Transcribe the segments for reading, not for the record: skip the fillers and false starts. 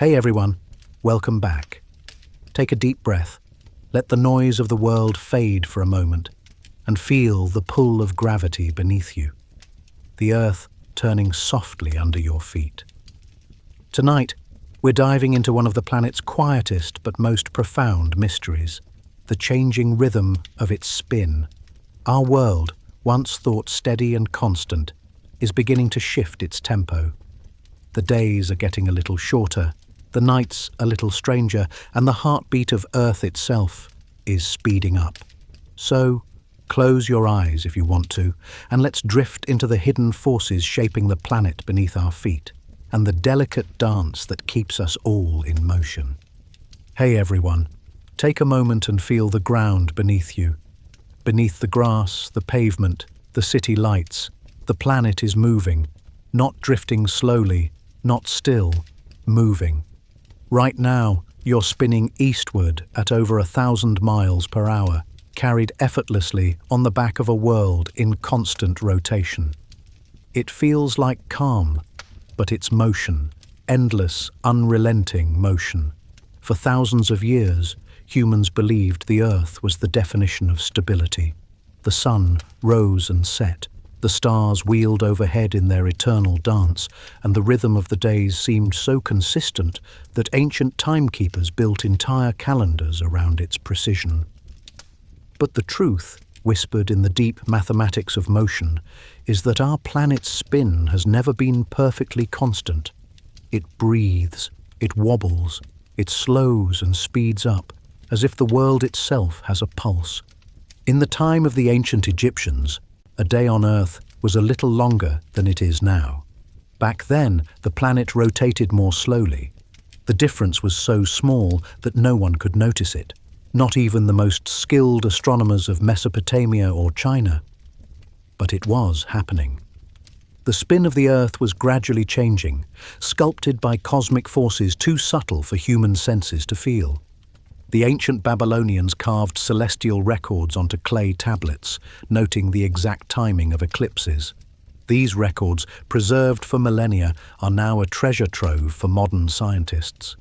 Hey everyone, welcome back. Take a deep breath, let the noise of the world fade for a moment, and feel the pull of gravity beneath you, the earth turning softly under your feet. Tonight, we're diving into one of the planet's quietest but most profound mysteries, the changing rhythm of its spin. Our world, once thought steady and constant, is beginning to shift its tempo. The days are getting a little shorter, the nights a little stranger, and the heartbeat of Earth itself is speeding up. So, close your eyes if you want to, and let's drift into the hidden forces shaping the planet beneath our feet, and the delicate dance that keeps us all in motion. Hey everyone, take a moment and feel the ground beneath you. Beneath the grass, the pavement, the city lights, the planet is moving, not drifting slowly, not still, moving. Right now, you're spinning eastward at over 1,000 miles per hour, carried effortlessly on the back of a world in constant rotation. It feels like calm, but it's motion, endless, unrelenting motion. For thousands of years, humans believed the Earth was the definition of stability. The sun rose and set, the stars wheeled overhead in their eternal dance, and the rhythm of the days seemed so consistent that ancient timekeepers built entire calendars around its precision. But the truth, whispered in the deep mathematics of motion, is that our planet's spin has never been perfectly constant. It breathes, it wobbles, it slows and speeds up, as if the world itself has a pulse. In the time of the ancient Egyptians, a day on Earth was a little longer than it is now. Back then, the planet rotated more slowly. The difference was so small that no one could notice it, not even the most skilled astronomers of Mesopotamia or China. But it was happening. The spin of the Earth was gradually changing, sculpted by cosmic forces too subtle for human senses to feel. The ancient Babylonians carved celestial records onto clay tablets, noting the exact timing of eclipses. These records, preserved for millennia, are now a treasure trove for modern scientists.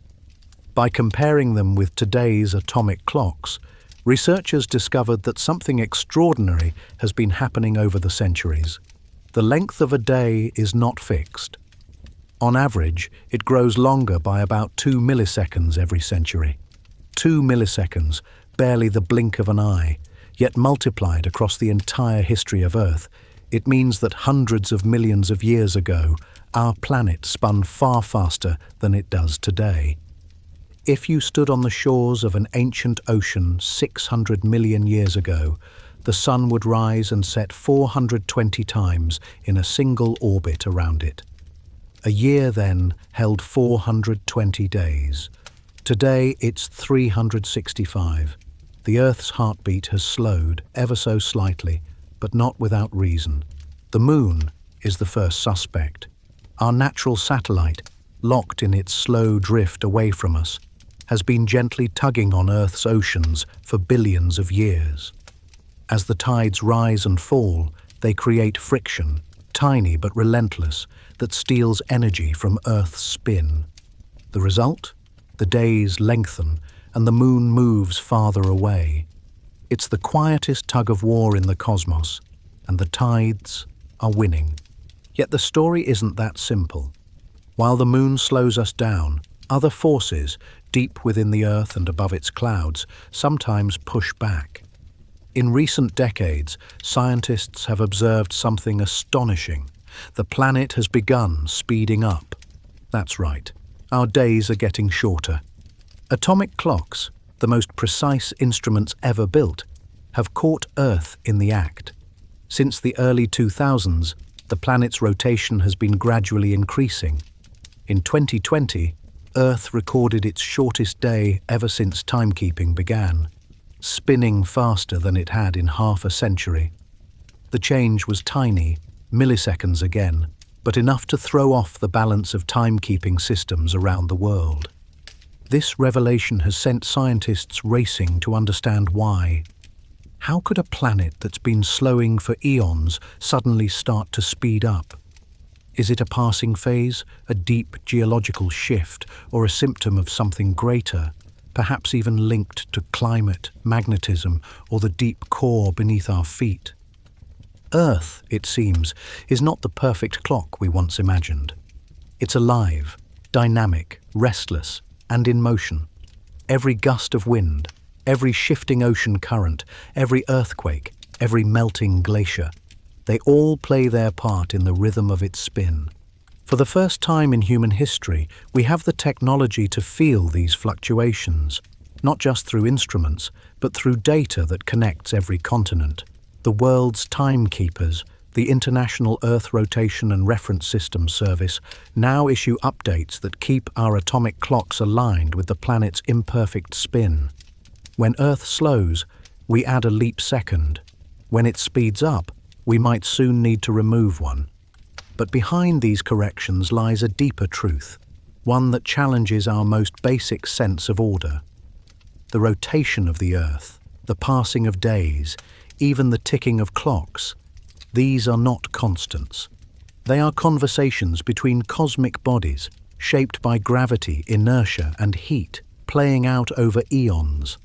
By comparing them with today's atomic clocks, researchers discovered that something extraordinary has been happening over the centuries. The length of a day is not fixed. On average, it grows longer by about 2 milliseconds every century. 2 milliseconds, barely the blink of an eye, yet multiplied across the entire history of Earth, it means that hundreds of millions of years ago, our planet spun far faster than it does today. If you stood on the shores of an ancient ocean 600 million years ago, the sun would rise and set 420 times in a single orbit around it. A year then held 420 days. Today it's 365. The Earth's heartbeat has slowed ever so slightly, but not without reason. The Moon is the first suspect. Our natural satellite, locked in its slow drift away from us, has been gently tugging on Earth's oceans for billions of years. As the tides rise and fall, they create friction, tiny but relentless, that steals energy from Earth's spin. The result? The days lengthen and the Moon moves farther away. It's the quietest tug-of-war in the cosmos, and the tides are winning. Yet the story isn't that simple. While the Moon slows us down, other forces, deep within the Earth and above its clouds, sometimes push back. In recent decades, scientists have observed something astonishing. The planet has begun speeding up. That's right. Our days are getting shorter. Atomic clocks, the most precise instruments ever built, have caught Earth in the act. Since the early 2000s, the planet's rotation has been gradually increasing. In 2020, Earth recorded its shortest day ever since timekeeping began, spinning faster than it had in half a century. The change was tiny, milliseconds again, but enough to throw off the balance of timekeeping systems around the world. This revelation has sent scientists racing to understand why. How could a planet that's been slowing for eons suddenly start to speed up? Is it a passing phase, a deep geological shift, or a symptom of something greater, perhaps even linked to climate, magnetism, or the deep core beneath our feet? Earth, it seems, is not the perfect clock we once imagined. It's alive, dynamic, restless, and in motion. Every gust of wind, every shifting ocean current, every earthquake, every melting glacier, they all play their part in the rhythm of its spin. For the first time in human history, we have the technology to feel these fluctuations, not just through instruments, but through data that connects every continent. The world's timekeepers, the International Earth Rotation and Reference System Service, now issue updates that keep our atomic clocks aligned with the planet's imperfect spin. When Earth slows, we add a leap second. When it speeds up, we might soon need to remove one. But behind these corrections lies a deeper truth, one that challenges our most basic sense of order. The rotation of the Earth, the passing of days, even the ticking of clocks, these are not constants. They are conversations between cosmic bodies, shaped by gravity, inertia, and heat, playing out over eons.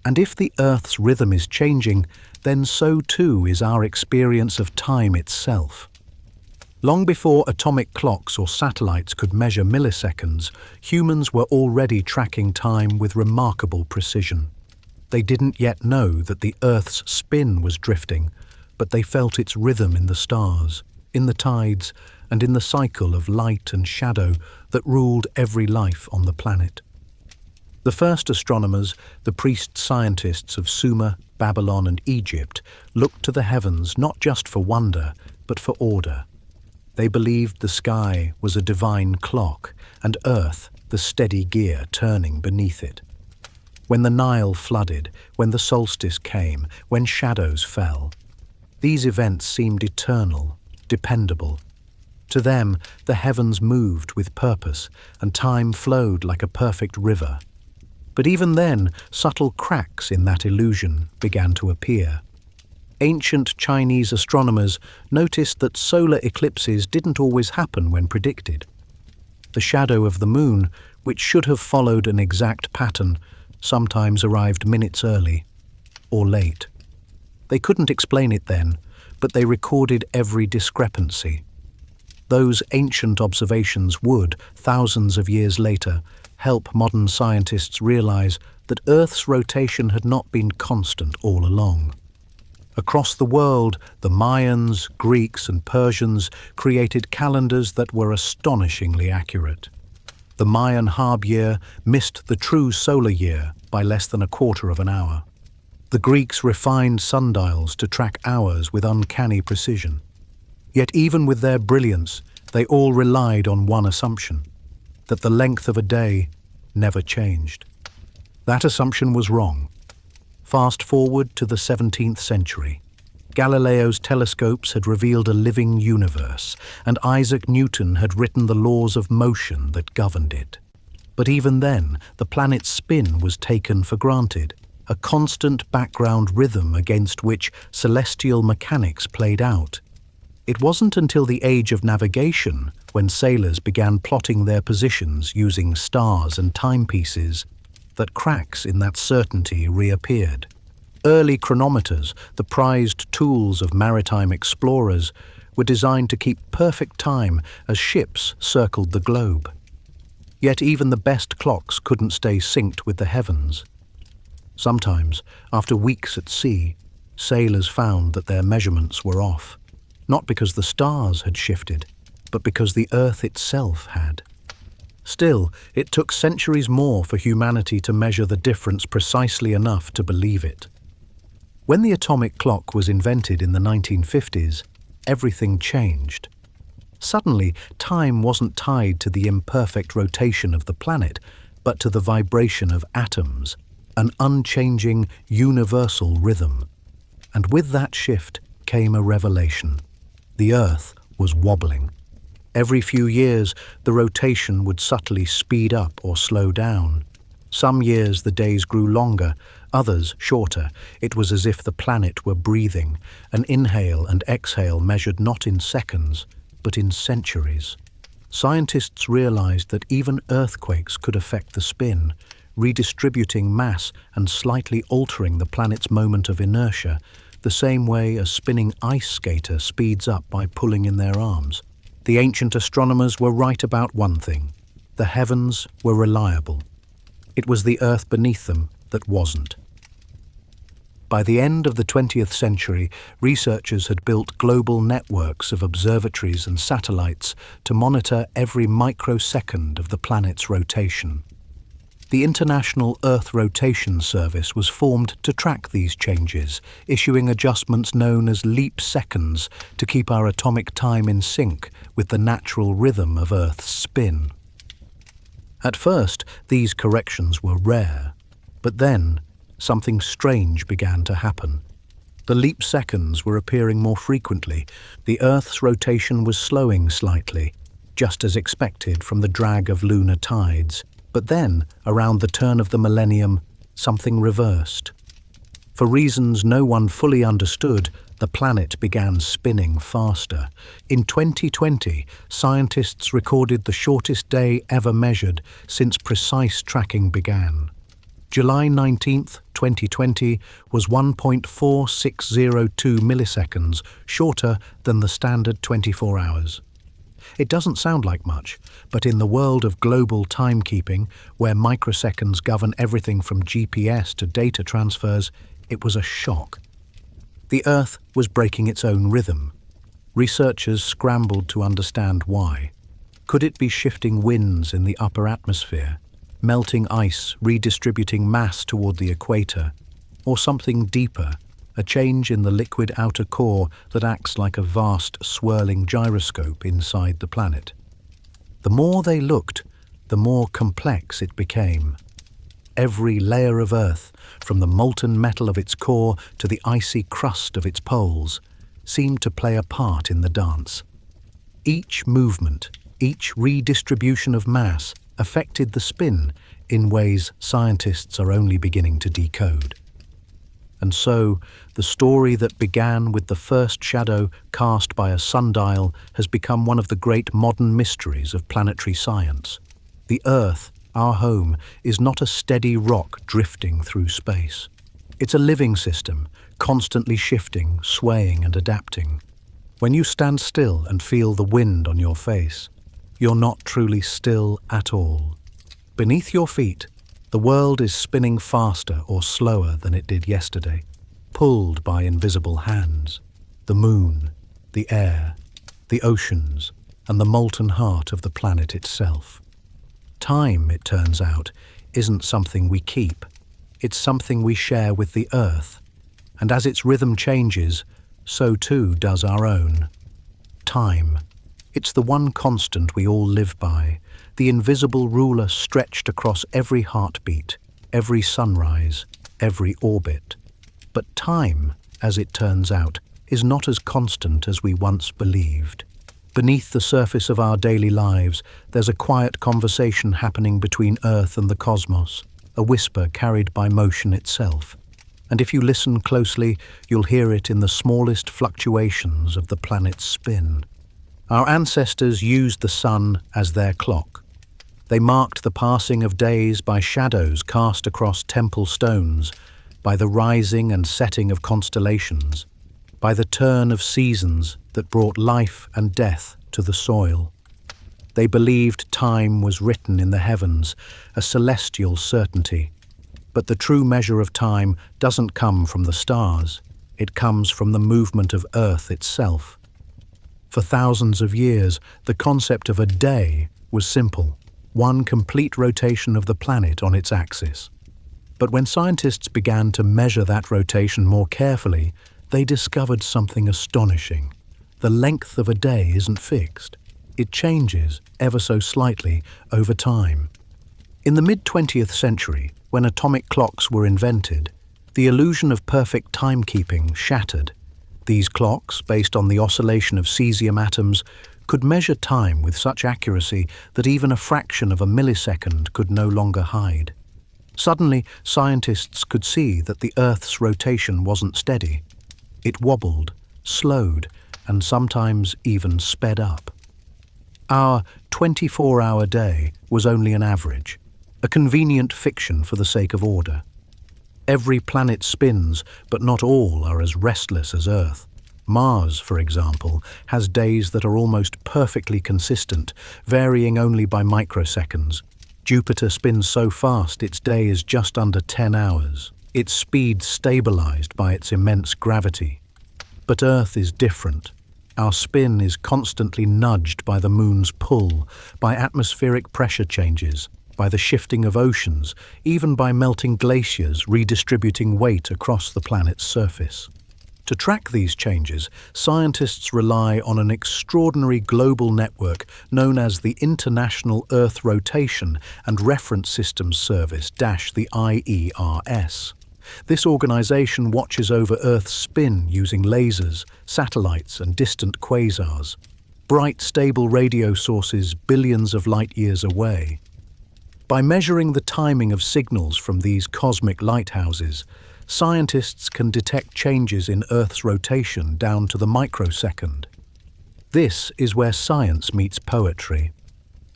And if the Earth's rhythm is changing, then so too is our experience of time itself. Long before atomic clocks or satellites could measure milliseconds, humans were already tracking time with remarkable precision. They didn't yet know that the Earth's spin was drifting, but they felt its rhythm in the stars, in the tides, and in the cycle of light and shadow that ruled every life on the planet. The first astronomers, the priest-scientists of Sumer, Babylon, and Egypt, looked to the heavens not just for wonder, but for order. They believed the sky was a divine clock, and Earth the steady gear turning beneath it. When the Nile flooded, when the solstice came, when shadows fell, these events seemed eternal, dependable. To them, the heavens moved with purpose, and time flowed like a perfect river. But even then, subtle cracks in that illusion began to appear. Ancient Chinese astronomers noticed that solar eclipses didn't always happen when predicted. The shadow of the moon, which should have followed an exact pattern, sometimes arrived minutes early or late. They couldn't explain it then, but they recorded every discrepancy. Those ancient observations would, thousands of years later, help modern scientists realize that Earth's rotation had not been constant all along. Across the world, the Mayans, Greeks, and Persians created calendars that were astonishingly accurate. The Mayan Harb year missed the true solar year by less than a quarter of an hour. The Greeks refined sundials to track hours with uncanny precision. Yet even with their brilliance, they all relied on one assumption: that the length of a day never changed. That assumption was wrong. Fast forward to the 17th century. Galileo's telescopes had revealed a living universe, and Isaac Newton had written the laws of motion that governed it. But even then, the planet's spin was taken for granted, a constant background rhythm against which celestial mechanics played out. It wasn't until the age of navigation, when sailors began plotting their positions using stars and timepieces, that cracks in that certainty reappeared. Early chronometers, the prized tools of maritime explorers, were designed to keep perfect time as ships circled the globe. Yet even the best clocks couldn't stay synced with the heavens. Sometimes, after weeks at sea, sailors found that their measurements were off, not because the stars had shifted, but because the Earth itself had. Still, it took centuries more for humanity to measure the difference precisely enough to believe it. When the atomic clock was invented in the 1950s, everything changed. Suddenly, time wasn't tied to the imperfect rotation of the planet, but to the vibration of atoms, an unchanging, universal rhythm. And with that shift came a revelation. The Earth was wobbling. Every few years, the rotation would subtly speed up or slow down. Some years the days grew longer, others shorter. It was as if the planet were breathing, an inhale and exhale measured not in seconds, but in centuries. Scientists realized that even earthquakes could affect the spin, redistributing mass and slightly altering the planet's moment of inertia, the same way a spinning ice skater speeds up by pulling in their arms. The ancient astronomers were right about one thing: the heavens were reliable. It was the Earth beneath them that wasn't. By the end of the 20th century, researchers had built global networks of observatories and satellites to monitor every microsecond of the planet's rotation. The International Earth Rotation Service was formed to track these changes, issuing adjustments known as leap seconds to keep our atomic time in sync with the natural rhythm of Earth's spin. At first, these corrections were rare, but then something strange began to happen. The leap seconds were appearing more frequently. The Earth's rotation was slowing slightly, just as expected from the drag of lunar tides. But then, around the turn of the millennium, something reversed. For reasons no one fully understood, the planet began spinning faster. In 2020, scientists recorded the shortest day ever measured since precise tracking began. July 19, 2020 was 1.4602 milliseconds, shorter than the standard 24 hours. It doesn't sound like much, but in the world of global timekeeping, where microseconds govern everything from GPS to data transfers, it was a shock. The Earth was breaking its own rhythm. Researchers scrambled to understand why. Could it be shifting winds in the upper atmosphere, melting ice redistributing mass toward the equator, or something deeper, a change in the liquid outer core that acts like a vast swirling gyroscope inside the planet? The more they looked, the more complex it became. Every layer of Earth, from the molten metal of its core to the icy crust of its poles, seemed to play a part in the dance. Each movement, each redistribution of mass affected the spin in ways scientists are only beginning to decode. And so, the story that began with the first shadow cast by a sundial has become one of the great modern mysteries of planetary science. The Earth, our home, is not a steady rock drifting through space. It's a living system, constantly shifting, swaying and adapting. When you stand still and feel the wind on your face, you're not truly still at all. Beneath your feet, the world is spinning faster or slower than it did yesterday, pulled by invisible hands. The moon, the air, the oceans, and the molten heart of the planet itself. Time, it turns out, isn't something we keep. It's something we share with the Earth. And as its rhythm changes, so too does our own. Time. It's the one constant we all live by, the invisible ruler stretched across every heartbeat, every sunrise, every orbit. But time, as it turns out, is not as constant as we once believed. Beneath the surface of our daily lives, there's a quiet conversation happening between Earth and the cosmos, a whisper carried by motion itself. And if you listen closely, you'll hear it in the smallest fluctuations of the planet's spin. Our ancestors used the sun as their clock. They marked the passing of days by shadows cast across temple stones, by the rising and setting of constellations, by the turn of seasons that brought life and death to the soil. They believed time was written in the heavens, a celestial certainty. But the true measure of time doesn't come from the stars. It comes from the movement of Earth itself. For thousands of years, the concept of a day was simple, one complete rotation of the planet on its axis. But when scientists began to measure that rotation more carefully, they discovered something astonishing. The length of a day isn't fixed. It changes ever so slightly over time. In the mid-20th century, when atomic clocks were invented, the illusion of perfect timekeeping shattered. These clocks, based on the oscillation of cesium atoms, could measure time with such accuracy that even a fraction of a millisecond could no longer hide. Suddenly, scientists could see that the Earth's rotation wasn't steady. It wobbled, slowed, and sometimes even sped up. Our 24-hour day was only an average, a convenient fiction for the sake of order. Every planet spins, but not all are as restless as Earth. Mars, for example, has days that are almost perfectly consistent, varying only by microseconds. Jupiter spins so fast its day is just under 10 hours, its speed stabilized by its immense gravity. But Earth is different. Our spin is constantly nudged by the Moon's pull, by atmospheric pressure changes, by the shifting of oceans, even by melting glaciers redistributing weight across the planet's surface. To track these changes, scientists rely on an extraordinary global network known as the International Earth Rotation and Reference Systems Service, the IERS. This organization watches over Earth's spin using lasers, satellites, and distant quasars, bright, stable radio sources billions of light-years away. By measuring the timing of signals from these cosmic lighthouses, scientists can detect changes in Earth's rotation down to the microsecond. This is where science meets poetry.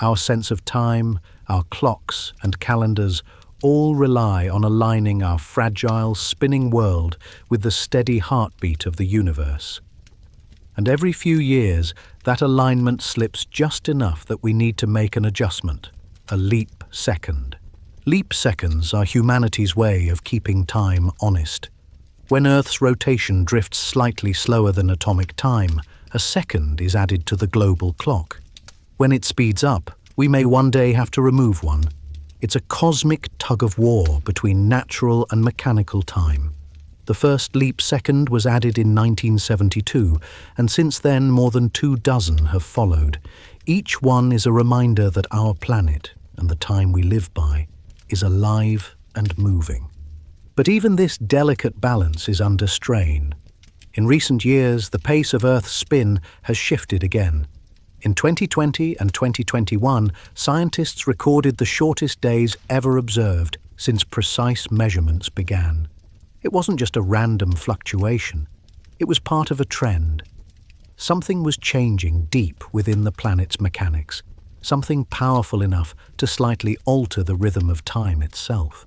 Our sense of time, our clocks and calendars all rely on aligning our fragile, spinning world with the steady heartbeat of the universe. And every few years, that alignment slips just enough that we need to make an adjustment, a leap second. Leap seconds are humanity's way of keeping time honest. When Earth's rotation drifts slightly slower than atomic time, a second is added to the global clock. When it speeds up, we may one day have to remove one. It's a cosmic tug-of-war between natural and mechanical time. The first leap second was added in 1972, and since then more than 24 have followed. Each one is a reminder that our planet, and the time we live by, is alive and moving. But even this delicate balance is under strain. In recent years, the pace of Earth's spin has shifted again. In 2020 and 2021, scientists recorded the shortest days ever observed since precise measurements began. It wasn't just a random fluctuation. It was part of a trend. Something was changing deep within the planet's mechanics, something powerful enough to slightly alter the rhythm of time itself.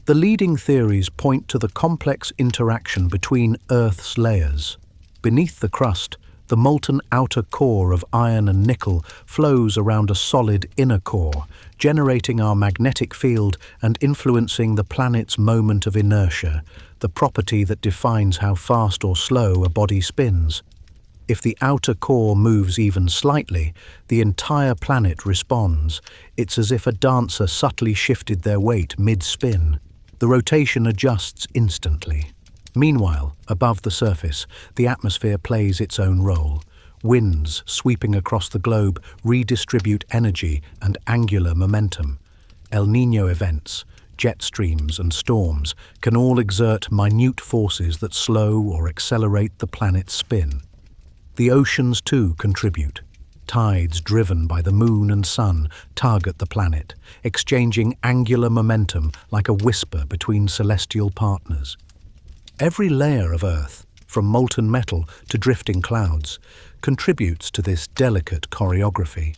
The leading theories point to the complex interaction between Earth's layers. Beneath the crust, the molten outer core of iron and nickel flows around a solid inner core, generating our magnetic field and influencing the planet's moment of inertia, the property that defines how fast or slow a body spins. If the outer core moves even slightly, the entire planet responds. It's as if a dancer subtly shifted their weight mid-spin. The rotation adjusts instantly. Meanwhile, above the surface, the atmosphere plays its own role. Winds sweeping across the globe redistribute energy and angular momentum. El Niño events, jet streams and storms can all exert minute forces that slow or accelerate the planet's spin. The oceans too contribute. Tides driven by the moon and sun tug at the planet, exchanging angular momentum like a whisper between celestial partners. Every layer of Earth, from molten metal to drifting clouds, contributes to this delicate choreography.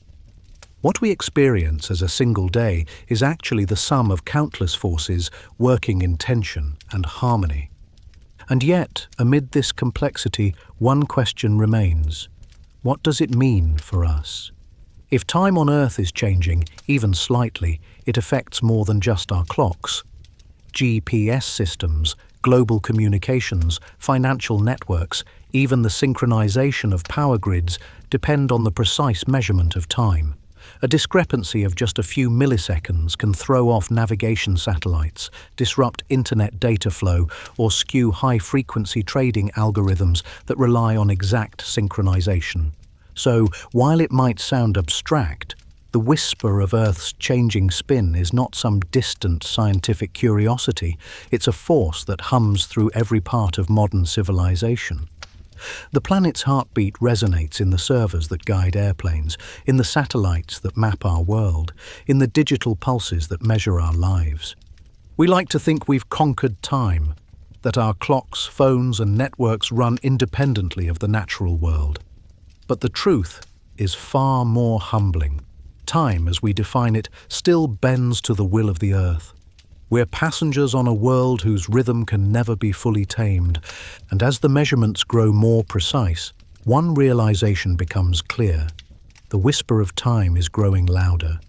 What we experience as a single day is actually the sum of countless forces working in tension and harmony. And yet, amid this complexity, one question remains. What does it mean for us? If time on Earth is changing, even slightly, it affects more than just our clocks. GPS systems, global communications, financial networks, even the synchronization of power grids depend on the precise measurement of time. A discrepancy of just a few milliseconds can throw off navigation satellites, disrupt internet data flow, or skew high-frequency trading algorithms that rely on exact synchronization. So, while it might sound abstract, the whisper of Earth's changing spin is not some distant scientific curiosity. It's a force that hums through every part of modern civilization. The planet's heartbeat resonates in the servers that guide airplanes, in the satellites that map our world, in the digital pulses that measure our lives. We like to think we've conquered time, that our clocks, phones, and networks run independently of the natural world. But the truth is far more humbling. Time, as we define it, still bends to the will of the earth. We're passengers on a world whose rhythm can never be fully tamed, and as the measurements grow more precise, one realization becomes clear. The whisper of time is growing louder.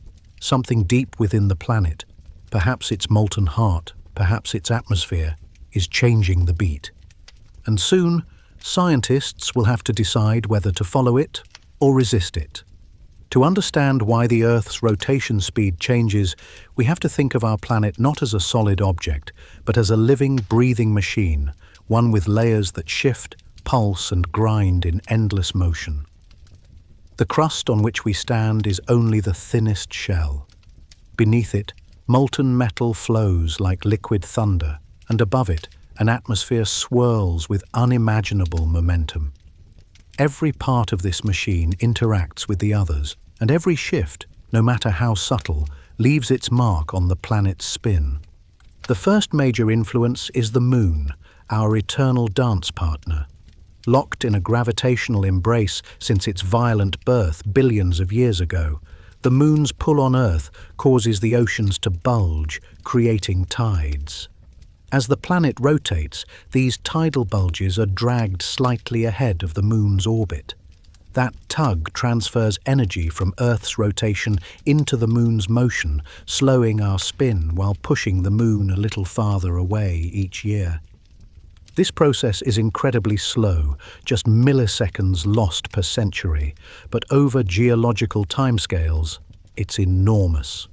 Something deep within the planet, perhaps its molten heart, perhaps its atmosphere, is changing the beat. And soon, scientists will have to decide whether to follow it or resist it. To understand why the Earth's rotation speed changes, we have to think of our planet not as a solid object, but as a living, breathing machine, one with layers that shift, pulse, and grind in endless motion. The crust on which we stand is only the thinnest shell. Beneath it, molten metal flows like liquid thunder, and above it, an atmosphere swirls with unimaginable momentum. Every part of this machine interacts with the others, and every shift, no matter how subtle, leaves its mark on the planet's spin. The first major influence is the Moon, our eternal dance partner. Locked in a gravitational embrace since its violent birth billions of years ago, the Moon's pull on Earth causes the oceans to bulge, creating tides. As the planet rotates, these tidal bulges are dragged slightly ahead of the Moon's orbit. That tug transfers energy from Earth's rotation into the Moon's motion, slowing our spin while pushing the Moon a little farther away each year. This process is incredibly slow, just milliseconds lost per century, but over geological timescales, it's enormous.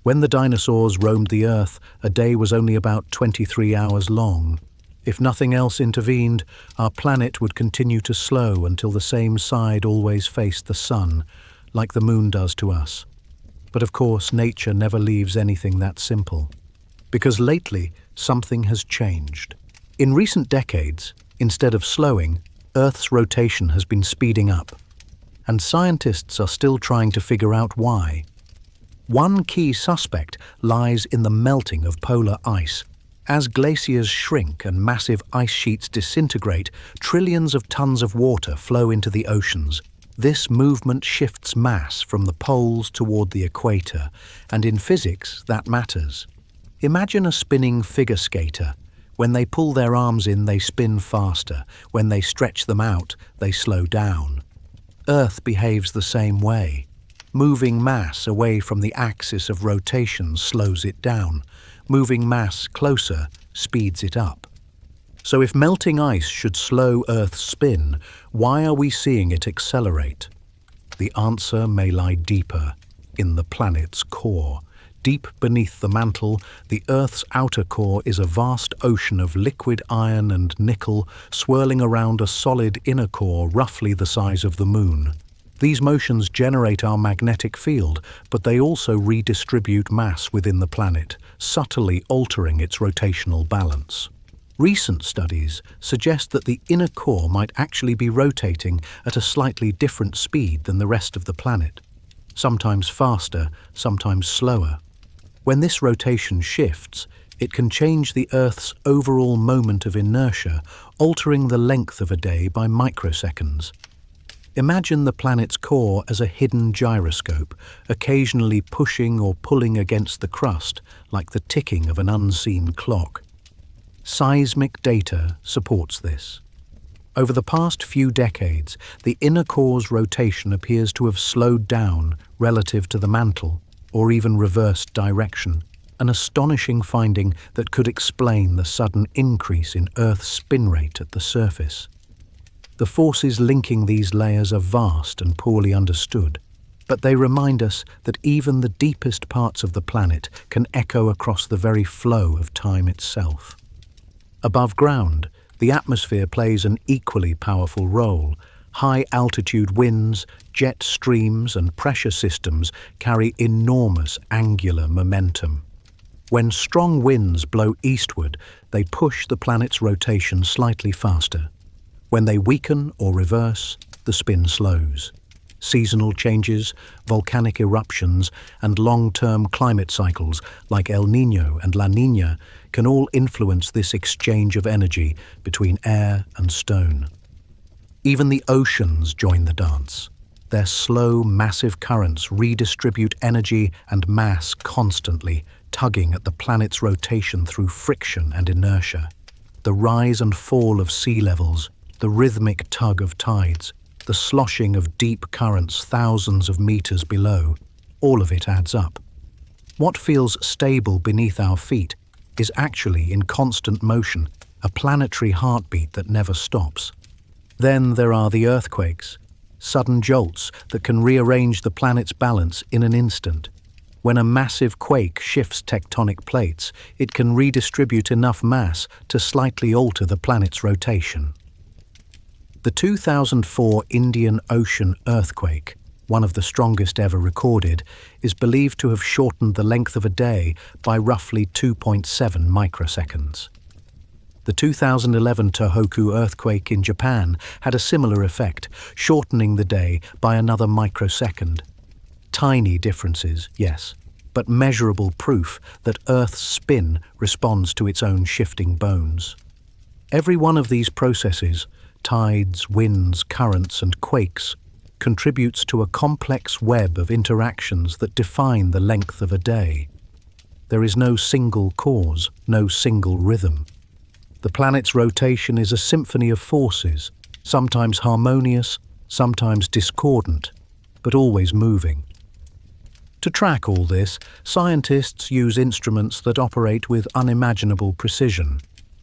When the dinosaurs roamed the Earth, a day was only about 23 hours long. If nothing else intervened, our planet would continue to slow until the same side always faced the sun, like the Moon does to us. But of course, nature never leaves anything that simple. Because lately, something has changed. In recent decades, instead of slowing, Earth's rotation has been speeding up. And scientists are still trying to figure out why. One key suspect lies in the melting of polar ice. As glaciers shrink and massive ice sheets disintegrate, trillions of tons of water flow into the oceans. This movement shifts mass from the poles toward the equator, and in physics, that matters. Imagine a spinning figure skater. When they pull their arms in, they spin faster. When they stretch them out, they slow down. Earth behaves the same way. Moving mass away from the axis of rotation slows it down. Moving mass closer speeds it up. So if melting ice should slow Earth's spin, why are we seeing it accelerate? The answer may lie deeper, in the planet's core. Deep beneath the mantle, the Earth's outer core is a vast ocean of liquid iron and nickel swirling around a solid inner core roughly the size of the Moon. These motions generate our magnetic field, but they also redistribute mass within the planet, subtly altering its rotational balance. Recent studies suggest that the inner core might actually be rotating at a slightly different speed than the rest of the planet, sometimes faster, sometimes slower. When this rotation shifts, it can change the Earth's overall moment of inertia, altering the length of a day by microseconds. Imagine the planet's core as a hidden gyroscope, occasionally pushing or pulling against the crust like the ticking of an unseen clock. Seismic data supports this. Over the past few decades, the inner core's rotation appears to have slowed down relative to the mantle, or even reversed direction, an astonishing finding that could explain the sudden increase in Earth's spin rate at the surface. The forces linking these layers are vast and poorly understood, but they remind us that even the deepest parts of the planet can echo across the very flow of time itself. Above ground, the atmosphere plays an equally powerful role. High-altitude winds, jet streams, and pressure systems carry enormous angular momentum. When strong winds blow eastward, they push the planet's rotation slightly faster. When they weaken or reverse, the spin slows. Seasonal changes, volcanic eruptions, and long-term climate cycles like El Niño and La Niña can all influence this exchange of energy between air and stone. Even the oceans join the dance. Their slow, massive currents redistribute energy and mass constantly, tugging at the planet's rotation through friction and inertia. The rise and fall of sea levels, the rhythmic tug of tides, the sloshing of deep currents thousands of meters below, all of it adds up. What feels stable beneath our feet is actually in constant motion, a planetary heartbeat that never stops. Then there are the earthquakes, sudden jolts that can rearrange the planet's balance in an instant. When a massive quake shifts tectonic plates, it can redistribute enough mass to slightly alter the planet's rotation. The 2004 Indian Ocean earthquake, one of the strongest ever recorded, is believed to have shortened the length of a day by roughly 2.7 microseconds. The 2011 Tohoku earthquake in Japan had a similar effect, shortening the day by another microsecond. Tiny differences, yes, but measurable proof that Earth's spin responds to its own shifting bones. Every one of these processes, tides, winds, currents, and quakes, contributes to a complex web of interactions that define the length of a day. There is no single cause, no single rhythm. The planet's rotation is a symphony of forces, sometimes harmonious, sometimes discordant, but always moving. To track all this, scientists use instruments that operate with unimaginable precision.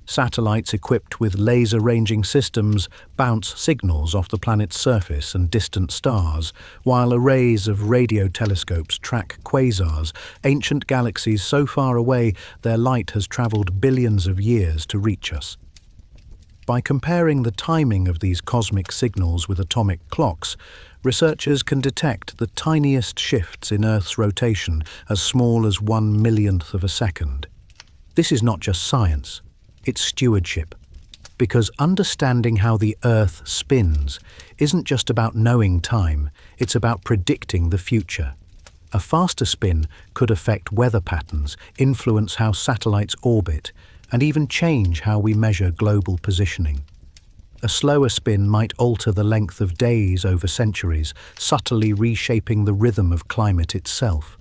Satellites equipped with laser-ranging systems bounce signals off the planet's surface and distant stars, while arrays of radio telescopes track quasars, ancient galaxies so far away their light has traveled billions of years to reach us. By comparing the timing of these cosmic signals with atomic clocks, researchers can detect the tiniest shifts in Earth's rotation as small as 1/1,000,000th of a second. This is not just science. It's stewardship, because understanding how the Earth spins isn't just about knowing time, it's about predicting the future. A faster spin could affect weather patterns, influence how satellites orbit, and even change how we measure global positioning. A slower spin might alter the length of days over centuries, subtly reshaping the rhythm of climate itself.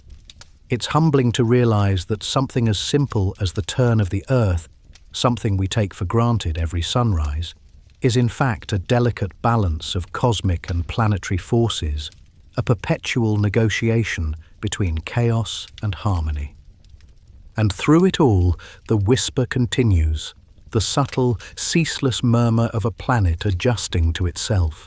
It's humbling to realize that something as simple as the turn of the Earth, something we take for granted every sunrise, is in fact a delicate balance of cosmic and planetary forces, a perpetual negotiation between chaos and harmony. And through it all, the whisper continues, the subtle, ceaseless murmur of a planet adjusting to itself.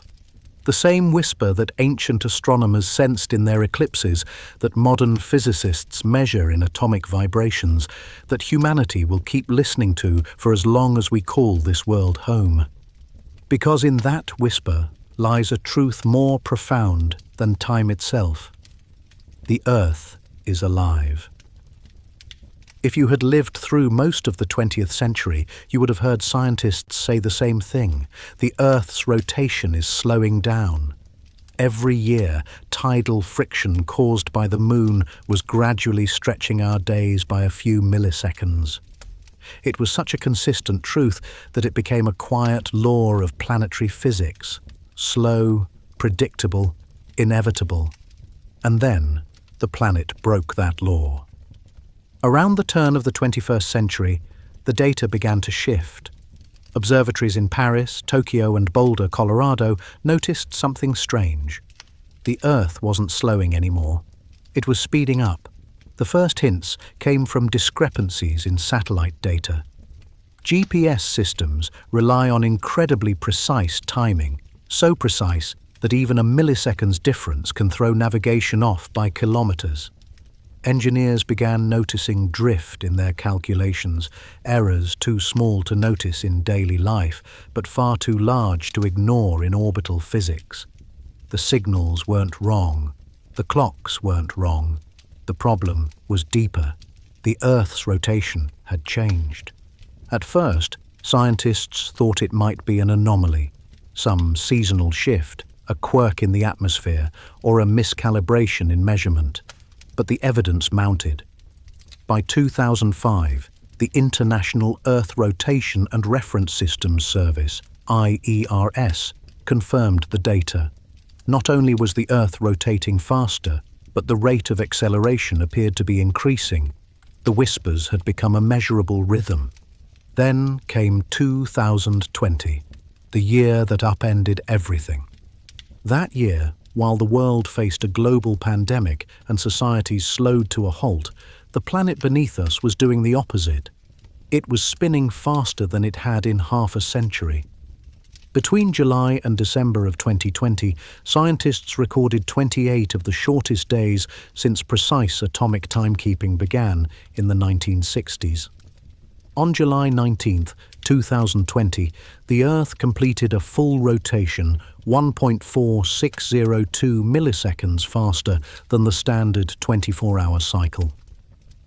The same whisper that ancient astronomers sensed in their eclipses, that modern physicists measure in atomic vibrations, that humanity will keep listening to for as long as we call this world home. Because in that whisper lies a truth more profound than time itself. The Earth is alive. If you had lived through most of the 20th century, you would have heard scientists say the same thing. The Earth's rotation is slowing down. Every year, tidal friction caused by the moon was gradually stretching our days by a few milliseconds. It was such a consistent truth that it became a quiet law of planetary physics, slow, predictable, inevitable. And then, the planet broke that law. Around the turn of the 21st century, the data began to shift. Observatories in Paris, Tokyo, and Boulder, Colorado, noticed something strange. The Earth wasn't slowing anymore. It was speeding up. The first hints came from discrepancies in satellite data. GPS systems rely on incredibly precise timing, so precise that even a millisecond's difference can throw navigation off by kilometers. Engineers began noticing drift in their calculations, errors too small to notice in daily life, but far too large to ignore in orbital physics. The signals weren't wrong. The clocks weren't wrong. The problem was deeper. The Earth's rotation had changed. At first, scientists thought it might be an anomaly, some seasonal shift, a quirk in the atmosphere, or a miscalibration in measurement. But the evidence mounted. By 2005, the International Earth Rotation and Reference Systems Service, IERS, confirmed the data. Not only was the Earth rotating faster, but the rate of acceleration appeared to be increasing. The whispers had become a measurable rhythm. Then came 2020, the year that upended everything. That year, while the world faced a global pandemic and societies slowed to a halt, the planet beneath us was doing the opposite. It was spinning faster than it had in half a century. Between July and December of 2020, scientists recorded 28 of the shortest days since precise atomic timekeeping began in the 1960s. On July 19, 2020, the Earth completed a full rotation 1.4602 milliseconds faster than the standard 24-hour cycle.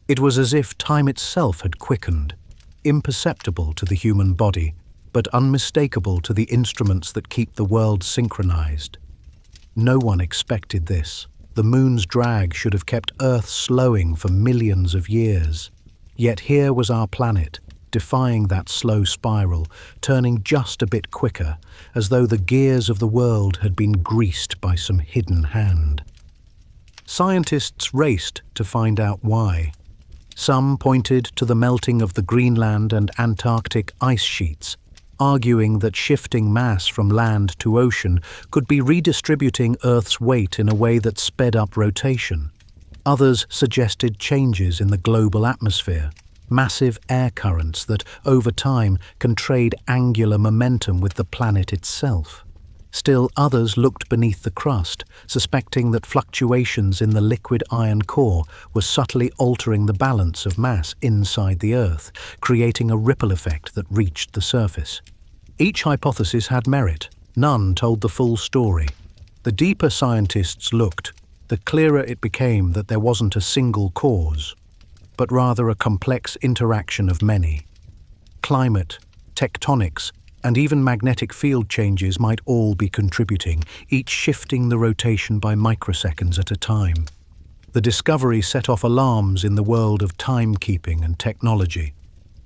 It was as if time itself had quickened, imperceptible to the human body, but unmistakable to the instruments that keep the world synchronized. No one expected this. The moon's drag should have kept Earth slowing for millions of years. Yet here was our planet, defying that slow spiral, turning just a bit quicker, as though the gears of the world had been greased by some hidden hand. Scientists raced to find out why. Some pointed to the melting of the Greenland and Antarctic ice sheets, arguing that shifting mass from land to ocean could be redistributing Earth's weight in a way that sped up rotation. Others suggested changes in the global atmosphere, massive air currents that, over time, can trade angular momentum with the planet itself. Still others looked beneath the crust, suspecting that fluctuations in the liquid iron core were subtly altering the balance of mass inside the Earth, creating a ripple effect that reached the surface. Each hypothesis had merit. None told the full story. The deeper scientists looked, the clearer it became that there wasn't a single cause, but rather a complex interaction of many. Climate, tectonics, and even magnetic field changes might all be contributing, each shifting the rotation by microseconds at a time. The discovery set off alarms in the world of timekeeping and technology.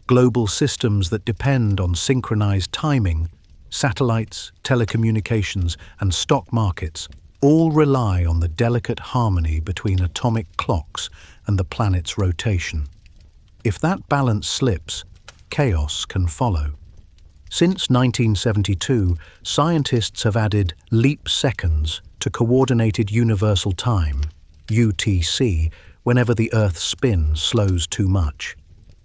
Global systems that depend on synchronized timing, satellites, telecommunications, and stock markets, all rely on the delicate harmony between atomic clocks and the planet's rotation. If that balance slips, chaos can follow. Since 1972, scientists have added leap seconds to Coordinated Universal Time, UTC, whenever the Earth's spin slows too much.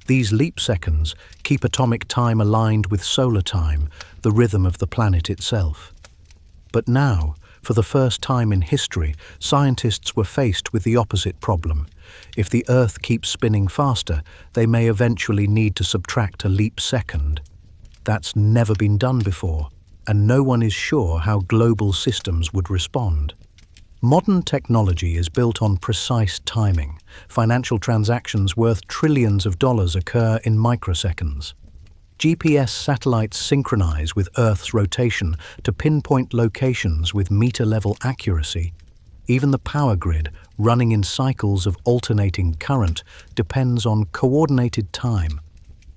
These leap seconds keep atomic time aligned with solar time, the rhythm of the planet itself. But now, for the first time in history, scientists were faced with the opposite problem. If the Earth keeps spinning faster, they may eventually need to subtract a leap second. That's never been done before, and no one is sure how global systems would respond. Modern technology is built on precise timing. Financial transactions worth trillions of dollars occur in microseconds. GPS satellites synchronize with Earth's rotation to pinpoint locations with meter-level accuracy. Even the power grid, running in cycles of alternating current, depends on coordinated time.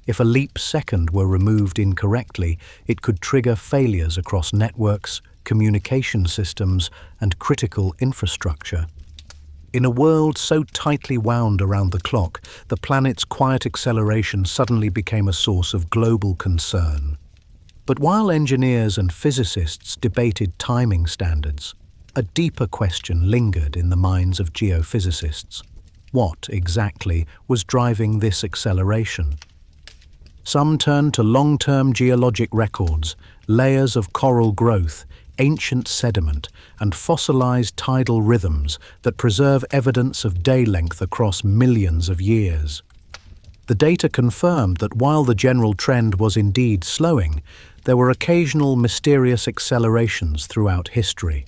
If a leap second were removed incorrectly, it could trigger failures across networks, communication systems, and critical infrastructure. In a world so tightly wound around the clock, the planet's quiet acceleration suddenly became a source of global concern. But while engineers and physicists debated timing standards, a deeper question lingered in the minds of geophysicists. What exactly was driving this acceleration? Some turned to long-term geologic records, layers of coral growth, ancient sediment, and fossilized tidal rhythms that preserve evidence of day length across millions of years. The data confirmed that while the general trend was indeed slowing, there were occasional mysterious accelerations throughout history.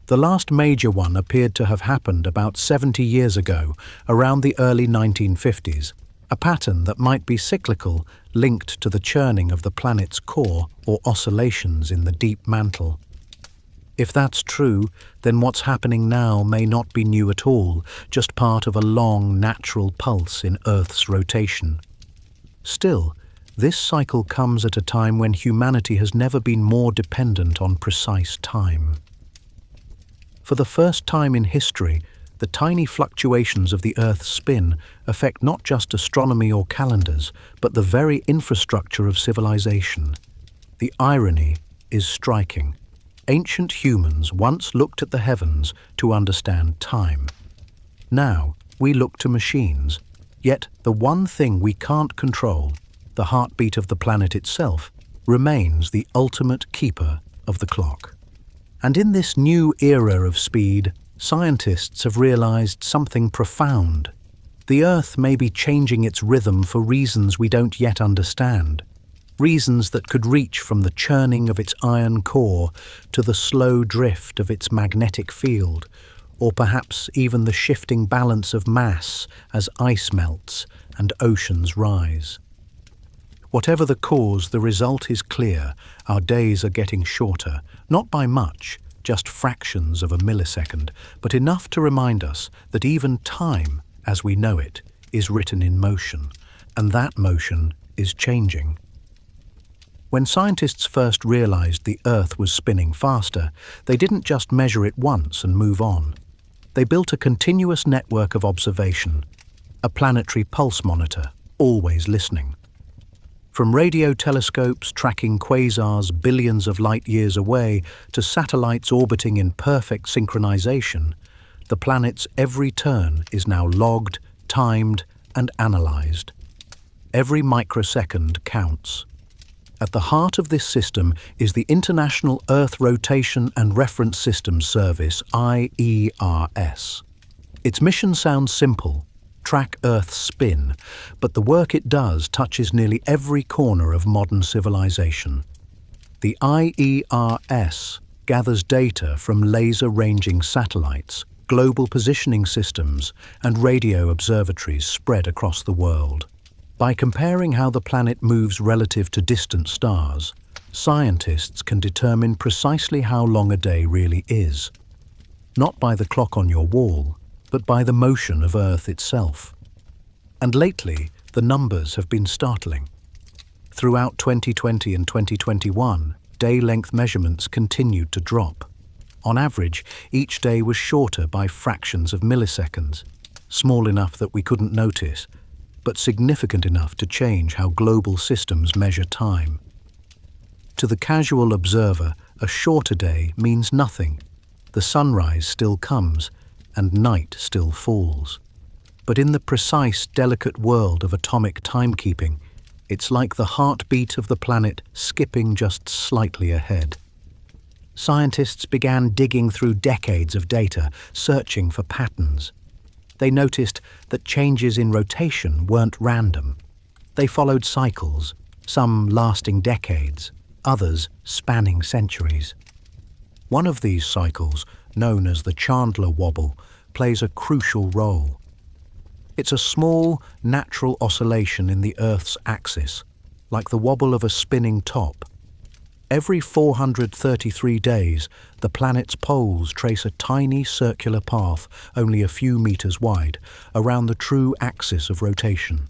The last major one appeared to have happened about 70 years ago, around the early 1950s, a pattern that might be cyclical, linked to the churning of the planet's core or oscillations in the deep mantle. If that's true, then what's happening now may not be new at all, just part of a long, natural pulse in Earth's rotation. Still, this cycle comes at a time when humanity has never been more dependent on precise time. For the first time in history, the tiny fluctuations of the Earth's spin affect not just astronomy or calendars, but the very infrastructure of civilization. The irony is striking. Ancient humans once looked at the heavens to understand time. Now, we look to machines. Yet, the one thing we can't control, the heartbeat of the planet itself, remains the ultimate keeper of the clock. And in this new era of speed, scientists have realized something profound. The Earth may be changing its rhythm for reasons we don't yet understand, reasons that could reach from the churning of its iron core to the slow drift of its magnetic field, or perhaps even the shifting balance of mass as ice melts and oceans rise. Whatever the cause, the result is clear. Our days are getting shorter, not by much, just fractions of a millisecond, but enough to remind us that even time, as we know it, is written in motion, and that motion is changing. When scientists first realized the Earth was spinning faster, they didn't just measure it once and move on. They built a continuous network of observation, a planetary pulse monitor, always listening. From radio telescopes tracking quasars billions of light years away to satellites orbiting in perfect synchronization, the planet's every turn is now logged, timed, and analyzed. Every microsecond counts. At the heart of this system is the International Earth Rotation and Reference Systems Service, IERS. Its mission sounds simple: track Earth's spin, but the work it does touches nearly every corner of modern civilization. The IERS gathers data from laser-ranging satellites, global positioning systems, and radio observatories spread across the world. By comparing how the planet moves relative to distant stars, scientists can determine precisely how long a day really is, not by the clock on your wall, but by the motion of Earth itself. And lately, the numbers have been startling. Throughout 2020 and 2021, day-length measurements continued to drop. On average, each day was shorter by fractions of milliseconds, small enough that we couldn't notice, but significant enough to change how global systems measure time. To the casual observer, a shorter day means nothing. The sunrise still comes, and night still falls. But in the precise, delicate world of atomic timekeeping, it's like the heartbeat of the planet skipping just slightly ahead. Scientists began digging through decades of data, searching for patterns. They noticed that changes in rotation weren't random. They followed cycles, some lasting decades, others spanning centuries. One of these cycles, known as the Chandler wobble, plays a crucial role. It's a small, natural oscillation in the Earth's axis, like the wobble of a spinning top. Every 433 days, the planet's poles trace a tiny circular path, only a few meters wide, around the true axis of rotation.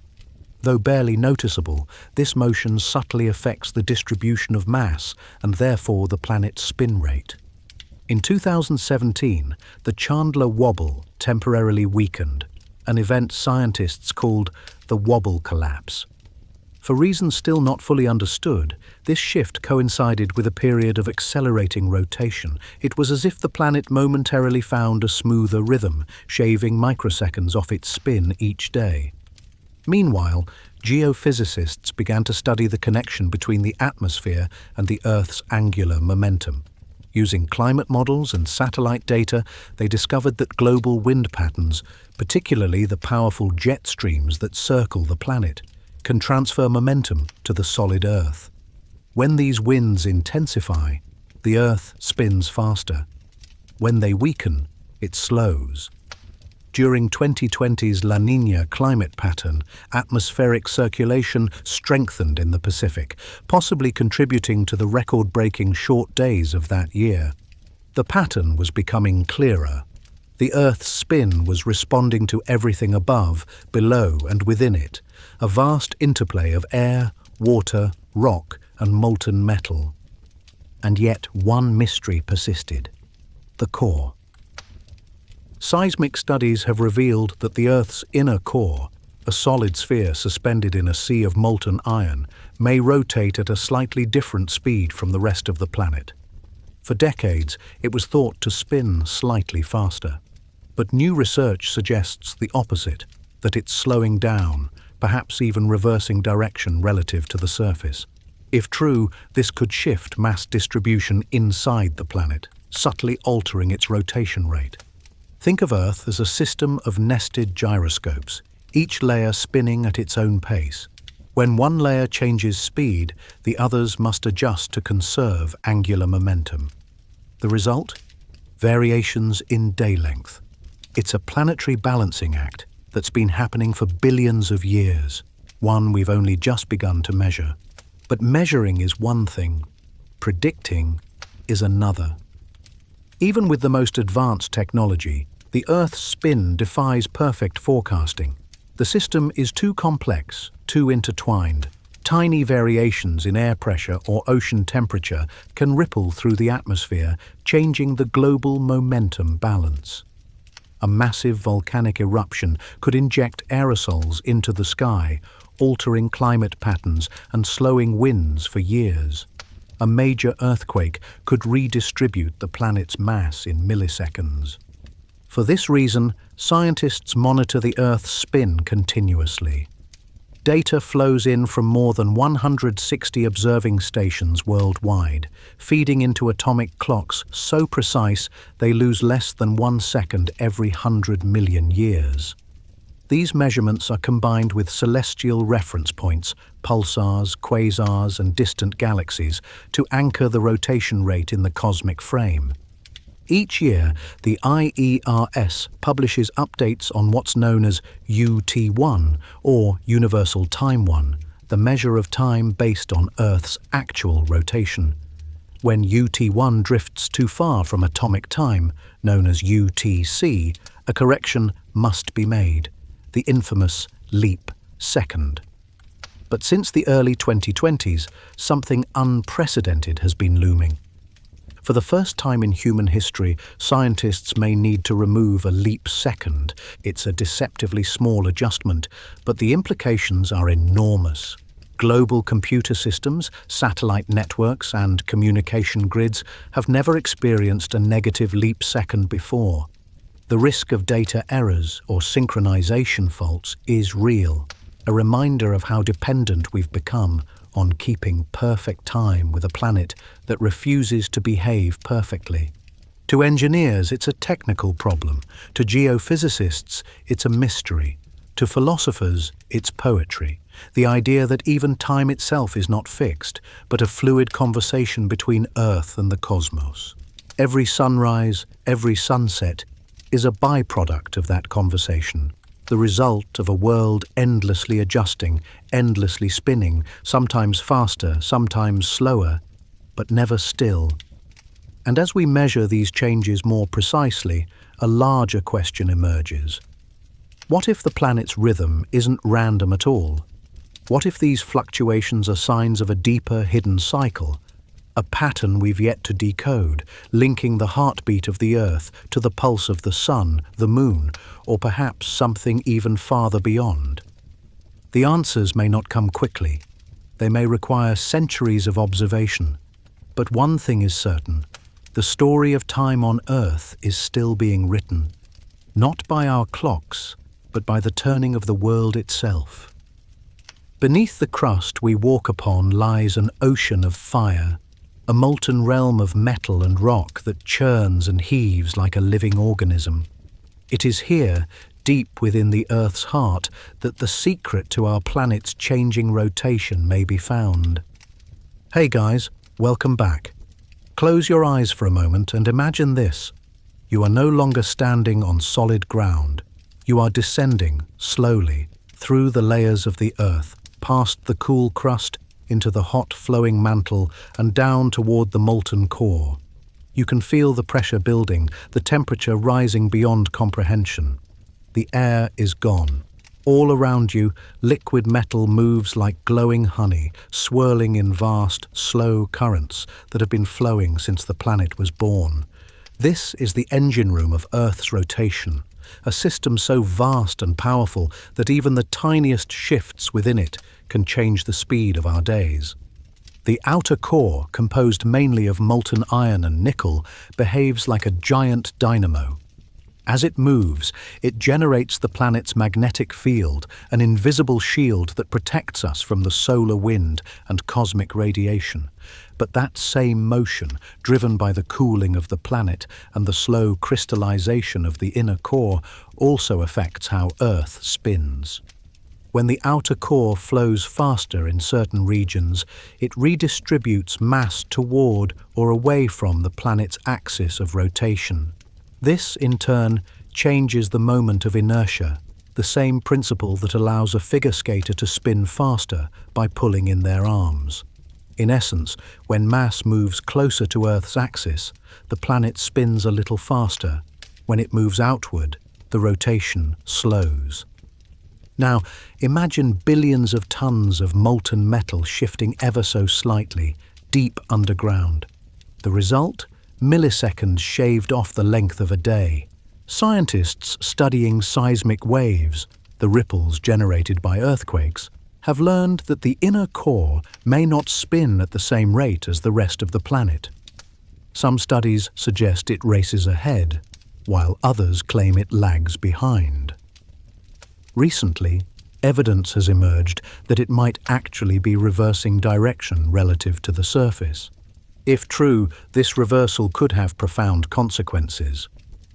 Though barely noticeable, this motion subtly affects the distribution of mass and therefore the planet's spin rate. In 2017, the Chandler wobble temporarily weakened, an event scientists called the wobble collapse. For reasons still not fully understood, this shift coincided with a period of accelerating rotation. It was as if the planet momentarily found a smoother rhythm, shaving microseconds off its spin each day. Meanwhile, geophysicists began to study the connection between the atmosphere and the Earth's angular momentum. Using climate models and satellite data, they discovered that global wind patterns, particularly the powerful jet streams that circle the planet, can transfer momentum to the solid Earth. When these winds intensify, the Earth spins faster. When they weaken, it slows. During 2020's La Niña climate pattern, atmospheric circulation strengthened in the Pacific, possibly contributing to the record-breaking short days of that year. The pattern was becoming clearer. The Earth's spin was responding to everything above, below, and within it, a vast interplay of air, water, rock, and molten metal. And yet one mystery persisted: the core. Seismic studies have revealed that the Earth's inner core, a solid sphere suspended in a sea of molten iron, may rotate at a slightly different speed from the rest of the planet. For decades, it was thought to spin slightly faster. But new research suggests the opposite, that it's slowing down, perhaps even reversing direction relative to the surface. If true, this could shift mass distribution inside the planet, subtly altering its rotation rate. Think of Earth as a system of nested gyroscopes, each layer spinning at its own pace. When one layer changes speed, the others must adjust to conserve angular momentum. The result? Variations in day length. It's a planetary balancing act that's been happening for billions of years, one we've only just begun to measure. But measuring is one thing, predicting is another. Even with the most advanced technology, the Earth's spin defies perfect forecasting. The system is too complex, too intertwined. Tiny variations in air pressure or ocean temperature can ripple through the atmosphere, changing the global momentum balance. A massive volcanic eruption could inject aerosols into the sky, altering climate patterns and slowing winds for years. A major earthquake could redistribute the planet's mass in milliseconds. For this reason, scientists monitor the Earth's spin continuously. Data flows in from more than 160 observing stations worldwide, feeding into atomic clocks so precise they lose less than 1 second every 100 million years. These measurements are combined with celestial reference points, pulsars, quasars, and distant galaxies to anchor the rotation rate in the cosmic frame. Each year, the IERS publishes updates on what's known as UT1, or Universal Time 1, the measure of time based on Earth's actual rotation. When UT1 drifts too far from atomic time, known as UTC, a correction must be made, the infamous leap second. But since the early 2020s, something unprecedented has been looming. For the first time in human history, scientists may need to remove a leap second. It's a deceptively small adjustment, but the implications are enormous. Global computer systems, satellite networks, and communication grids have never experienced a negative leap second before. The risk of data errors or synchronization faults is real, a reminder of how dependent we've become on keeping perfect time with a planet that refuses to behave perfectly. To engineers, it's a technical problem. To geophysicists, it's a mystery. To philosophers, it's poetry. The idea that even time itself is not fixed, but a fluid conversation between Earth and the cosmos. Every sunrise, every sunset is a byproduct of that conversation. The result of a world endlessly adjusting, endlessly spinning, sometimes faster, sometimes slower, but never still. And as we measure these changes more precisely, a larger question emerges. What if the planet's rhythm isn't random at all? What if these fluctuations are signs of a deeper, hidden cycle? A pattern we've yet to decode, linking the heartbeat of the Earth to the pulse of the Sun, the Moon, or perhaps something even farther beyond. The answers may not come quickly. They may require centuries of observation. But one thing is certain: the story of time on Earth is still being written, not by our clocks, but by the turning of the world itself. Beneath the crust we walk upon lies an ocean of fire, a molten realm of metal and rock that churns and heaves like a living organism. It is here, deep within the Earth's heart, that the secret to our planet's changing rotation may be found. Hey guys, welcome back. Close your eyes for a moment and imagine this. You are no longer standing on solid ground. You are descending, slowly, through the layers of the Earth, past the cool crust, into the hot flowing mantle and down toward the molten core. You can feel the pressure building, the temperature rising beyond comprehension. The air is gone. All around you, liquid metal moves like glowing honey, swirling in vast, slow currents that have been flowing since the planet was born. This is the engine room of Earth's rotation, a system so vast and powerful that even the tiniest shifts within it can change the speed of our days. The outer core, composed mainly of molten iron and nickel, behaves like a giant dynamo. As it moves, it generates the planet's magnetic field, an invisible shield that protects us from the solar wind and cosmic radiation. But that same motion, driven by the cooling of the planet and the slow crystallization of the inner core, also affects how Earth spins. When the outer core flows faster in certain regions, it redistributes mass toward or away from the planet's axis of rotation. This, in turn, changes the moment of inertia, the same principle that allows a figure skater to spin faster by pulling in their arms. In essence, when mass moves closer to Earth's axis, the planet spins a little faster. When it moves outward, the rotation slows. Now, imagine billions of tons of molten metal shifting ever so slightly, deep underground. The result? Milliseconds shaved off the length of a day. Scientists studying seismic waves, the ripples generated by earthquakes, have learned that the inner core may not spin at the same rate as the rest of the planet. Some studies suggest it races ahead, while others claim it lags behind. Recently, evidence has emerged that it might actually be reversing direction relative to the surface. If true, this reversal could have profound consequences.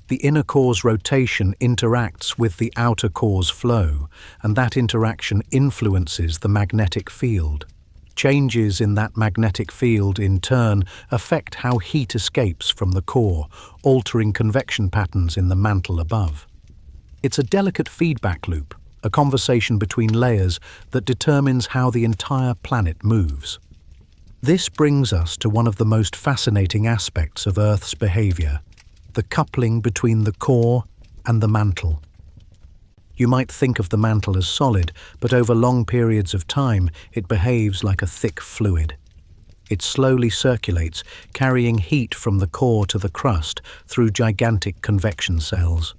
The inner core's rotation interacts with the outer core's flow, and that interaction influences the magnetic field. Changes in that magnetic field, in turn, affect how heat escapes from the core, altering convection patterns in the mantle above. It's a delicate feedback loop, a conversation between layers that determines how the entire planet moves. This brings us to one of the most fascinating aspects of Earth's behavior, the coupling between the core and the mantle. You might think of the mantle as solid, but over long periods of time, it behaves like a thick fluid. It slowly circulates, carrying heat from the core to the crust through gigantic convection cells.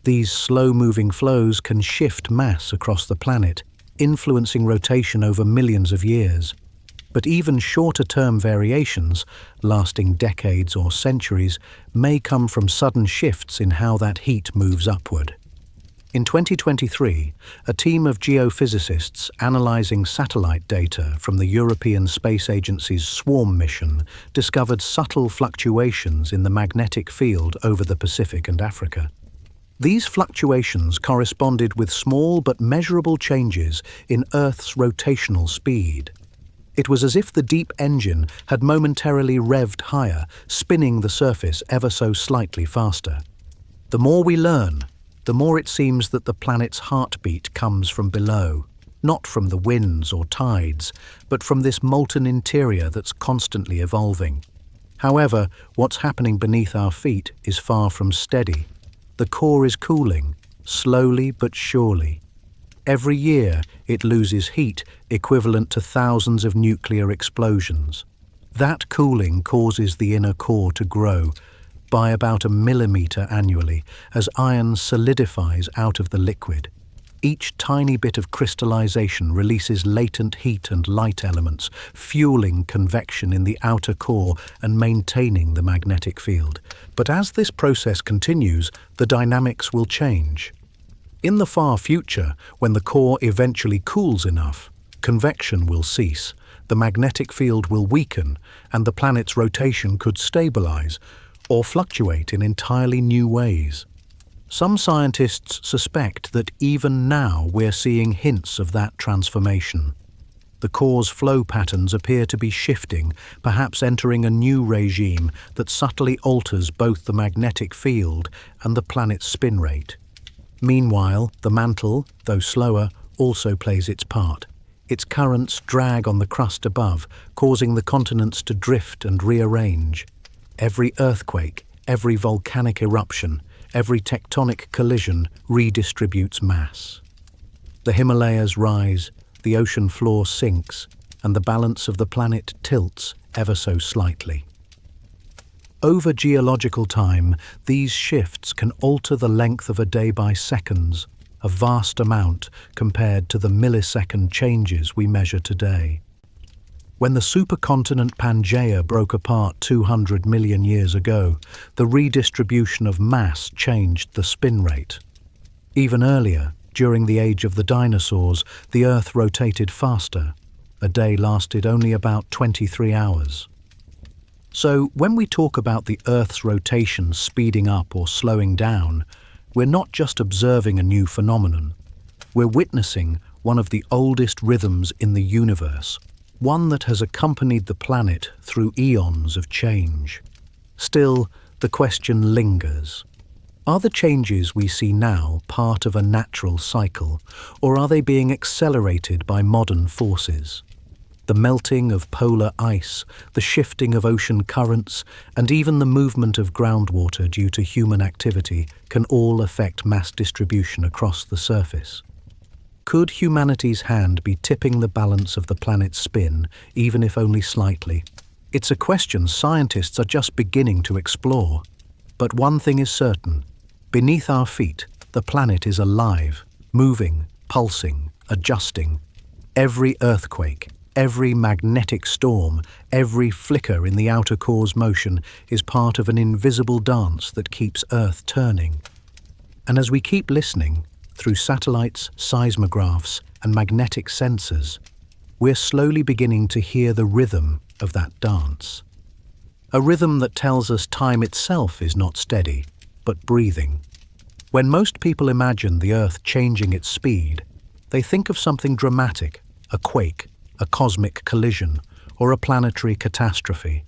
These slow-moving flows can shift mass across the planet, influencing rotation over millions of years. But even shorter-term variations, lasting decades or centuries, may come from sudden shifts in how that heat moves upward. In 2023, a team of geophysicists analyzing satellite data from the European Space Agency's SWARM mission discovered subtle fluctuations in the magnetic field over the Pacific and Africa. These fluctuations corresponded with small but measurable changes in Earth's rotational speed. It was as if the deep engine had momentarily revved higher, spinning the surface ever so slightly faster. The more we learn, the more it seems that the planet's heartbeat comes from below, not from the winds or tides, but from this molten interior that's constantly evolving. However, what's happening beneath our feet is far from steady. The core is cooling, slowly but surely. Every year, it loses heat equivalent to thousands of nuclear explosions. That cooling causes the inner core to grow by about a millimeter annually as iron solidifies out of the liquid. Each tiny bit of crystallization releases latent heat and light elements, fueling convection in the outer core and maintaining the magnetic field. But as this process continues, the dynamics will change. In the far future, when the core eventually cools enough, convection will cease, the magnetic field will weaken, and the planet's rotation could stabilize or fluctuate in entirely new ways. Some scientists suspect that even now we're seeing hints of that transformation. The core's flow patterns appear to be shifting, perhaps entering a new regime that subtly alters both the magnetic field and the planet's spin rate. Meanwhile, the mantle, though slower, also plays its part. Its currents drag on the crust above, causing the continents to drift and rearrange. Every earthquake, every volcanic eruption, every tectonic collision redistributes mass. The Himalayas rise, the ocean floor sinks, and the balance of the planet tilts ever so slightly. Over geological time, these shifts can alter the length of a day by seconds, a vast amount compared to the millisecond changes we measure today. When the supercontinent Pangaea broke apart 200 million years ago, the redistribution of mass changed the spin rate. Even earlier, during the age of the dinosaurs, the Earth rotated faster. A day lasted only about 23 hours. So, when we talk about the Earth's rotation speeding up or slowing down, we're not just observing a new phenomenon. We're witnessing one of the oldest rhythms in the universe, one that has accompanied the planet through eons of change. Still, the question lingers. Are the changes we see now part of a natural cycle, or are they being accelerated by modern forces? The melting of polar ice, the shifting of ocean currents, and even the movement of groundwater due to human activity can all affect mass distribution across the surface. Could humanity's hand be tipping the balance of the planet's spin, even if only slightly? It's a question scientists are just beginning to explore. But one thing is certain. Beneath our feet, the planet is alive, moving, pulsing, adjusting. Every earthquake, every magnetic storm, every flicker in the outer core's motion is part of an invisible dance that keeps Earth turning. And as we keep listening, through satellites, seismographs, and magnetic sensors, we're slowly beginning to hear the rhythm of that dance. A rhythm that tells us time itself is not steady, but breathing. When most people imagine the Earth changing its speed, they think of something dramatic, a quake, a cosmic collision, or a planetary catastrophe.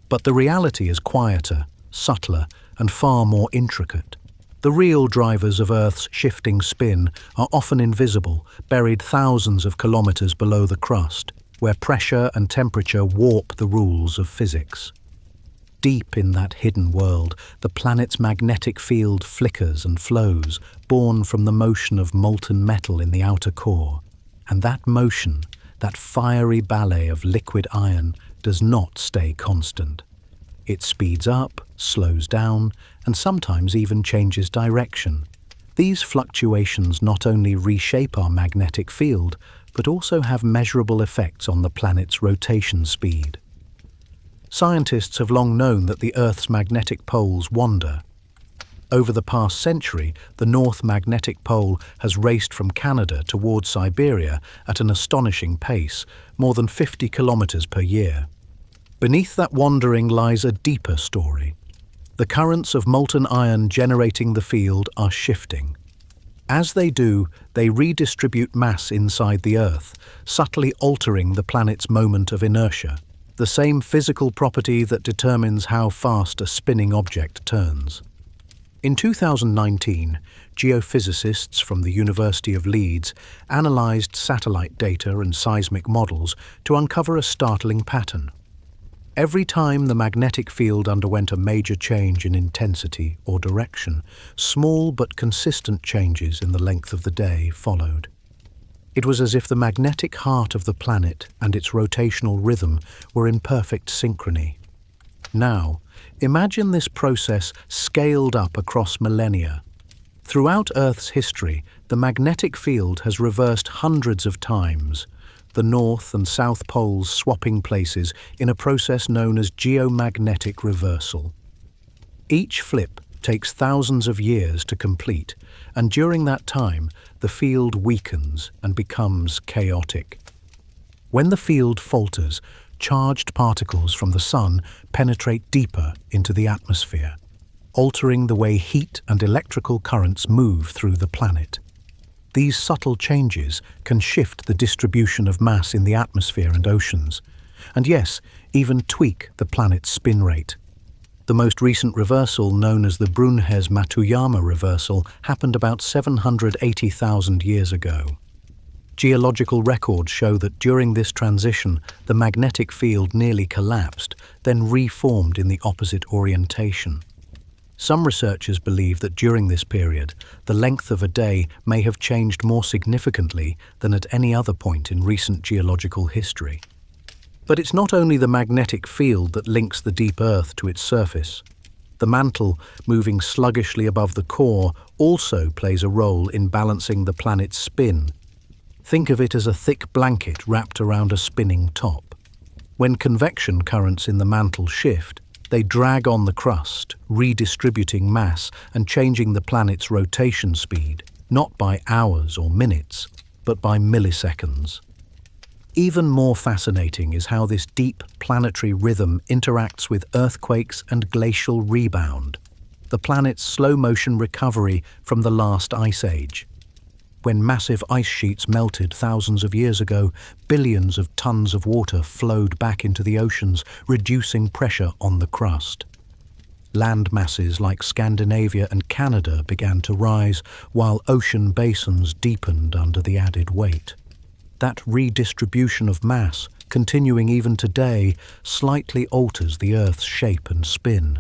But the reality is quieter, subtler, and far more intricate. The real drivers of Earth's shifting spin are often invisible, buried thousands of kilometers below the crust, where pressure and temperature warp the rules of physics. Deep in that hidden world, the planet's magnetic field flickers and flows, born from the motion of molten metal in the outer core. And that motion, that fiery ballet of liquid iron, does not stay constant. It speeds up, slows down, and sometimes even changes direction. These fluctuations not only reshape our magnetic field, but also have measurable effects on the planet's rotation speed. Scientists have long known that the Earth's magnetic poles wander. Over the past century, the North Magnetic Pole has raced from Canada towards Siberia at an astonishing pace, more than 50 kilometers per year. Beneath that wandering lies a deeper story. The currents of molten iron generating the field are shifting. As they do, they redistribute mass inside the Earth, subtly altering the planet's moment of inertia, the same physical property that determines how fast a spinning object turns. In 2019, geophysicists from the University of Leeds analysed satellite data and seismic models to uncover a startling pattern. Every time the magnetic field underwent a major change in intensity or direction, small but consistent changes in the length of the day followed. It was as if the magnetic heart of the planet and its rotational rhythm were in perfect synchrony. Now, imagine this process scaled up across millennia. Throughout Earth's history, the magnetic field has reversed hundreds of times, the North and South poles swapping places in a process known as geomagnetic reversal. Each flip takes thousands of years to complete, and during that time, the field weakens and becomes chaotic. When the field falters, charged particles from the sun penetrate deeper into the atmosphere, altering the way heat and electrical currents move through the planet. These subtle changes can shift the distribution of mass in the atmosphere and oceans, and yes, even tweak the planet's spin rate. The most recent reversal, known as the Brunhes-Matuyama reversal, happened about 780,000 years ago. Geological records show that during this transition, the magnetic field nearly collapsed, then reformed in the opposite orientation. Some researchers believe that during this period, the length of a day may have changed more significantly than at any other point in recent geological history. But it's not only the magnetic field that links the deep Earth to its surface. The mantle, moving sluggishly above the core, also plays a role in balancing the planet's spin. Think of it as a thick blanket wrapped around a spinning top. When convection currents in the mantle shift, they drag on the crust, redistributing mass and changing the planet's rotation speed, not by hours or minutes, but by milliseconds. Even more fascinating is how this deep planetary rhythm interacts with earthquakes and glacial rebound, the planet's slow-motion recovery from the last ice age. When massive ice sheets melted thousands of years ago, billions of tons of water flowed back into the oceans, reducing pressure on the crust. Land masses like Scandinavia and Canada began to rise, while ocean basins deepened under the added weight. That redistribution of mass, continuing even today, slightly alters the Earth's shape and spin.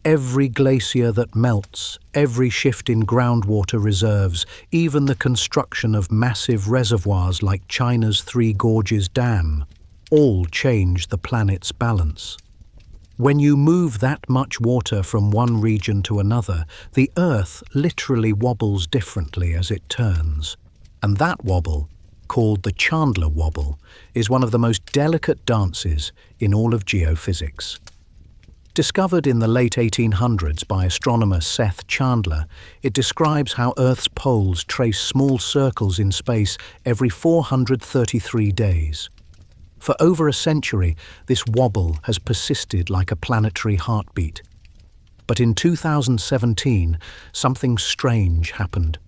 Every glacier that melts, every shift in groundwater reserves, even the construction of massive reservoirs like China's Three Gorges Dam, all change the planet's balance. When you move that much water from one region to another, the Earth literally wobbles differently as it turns. And that wobble, called the Chandler wobble, is one of the most delicate dances in all of geophysics. Discovered in the late 1800s by astronomer Seth Chandler, it describes how Earth's poles trace small circles in space every 433 days. For over a century, this wobble has persisted like a planetary heartbeat. But in 2017, something strange happened.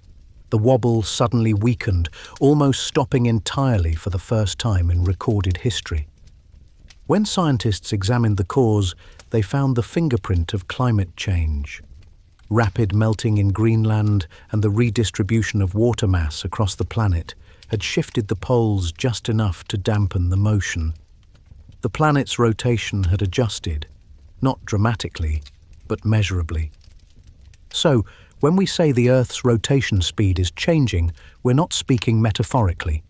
The wobble suddenly weakened, almost stopping entirely for the first time in recorded history. When scientists examined the cause, they found the fingerprint of climate change. Rapid melting in Greenland and the redistribution of water mass across the planet had shifted the poles just enough to dampen the motion. The planet's rotation had adjusted, not dramatically, but measurably. So, when we say the Earth's rotation speed is changing, we're not speaking metaphorically.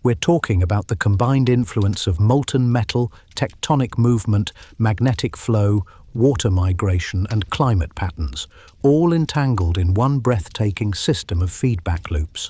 We're talking about the combined influence of molten metal, tectonic movement, magnetic flow, water migration, and climate patterns, all entangled in one breathtaking system of feedback loops.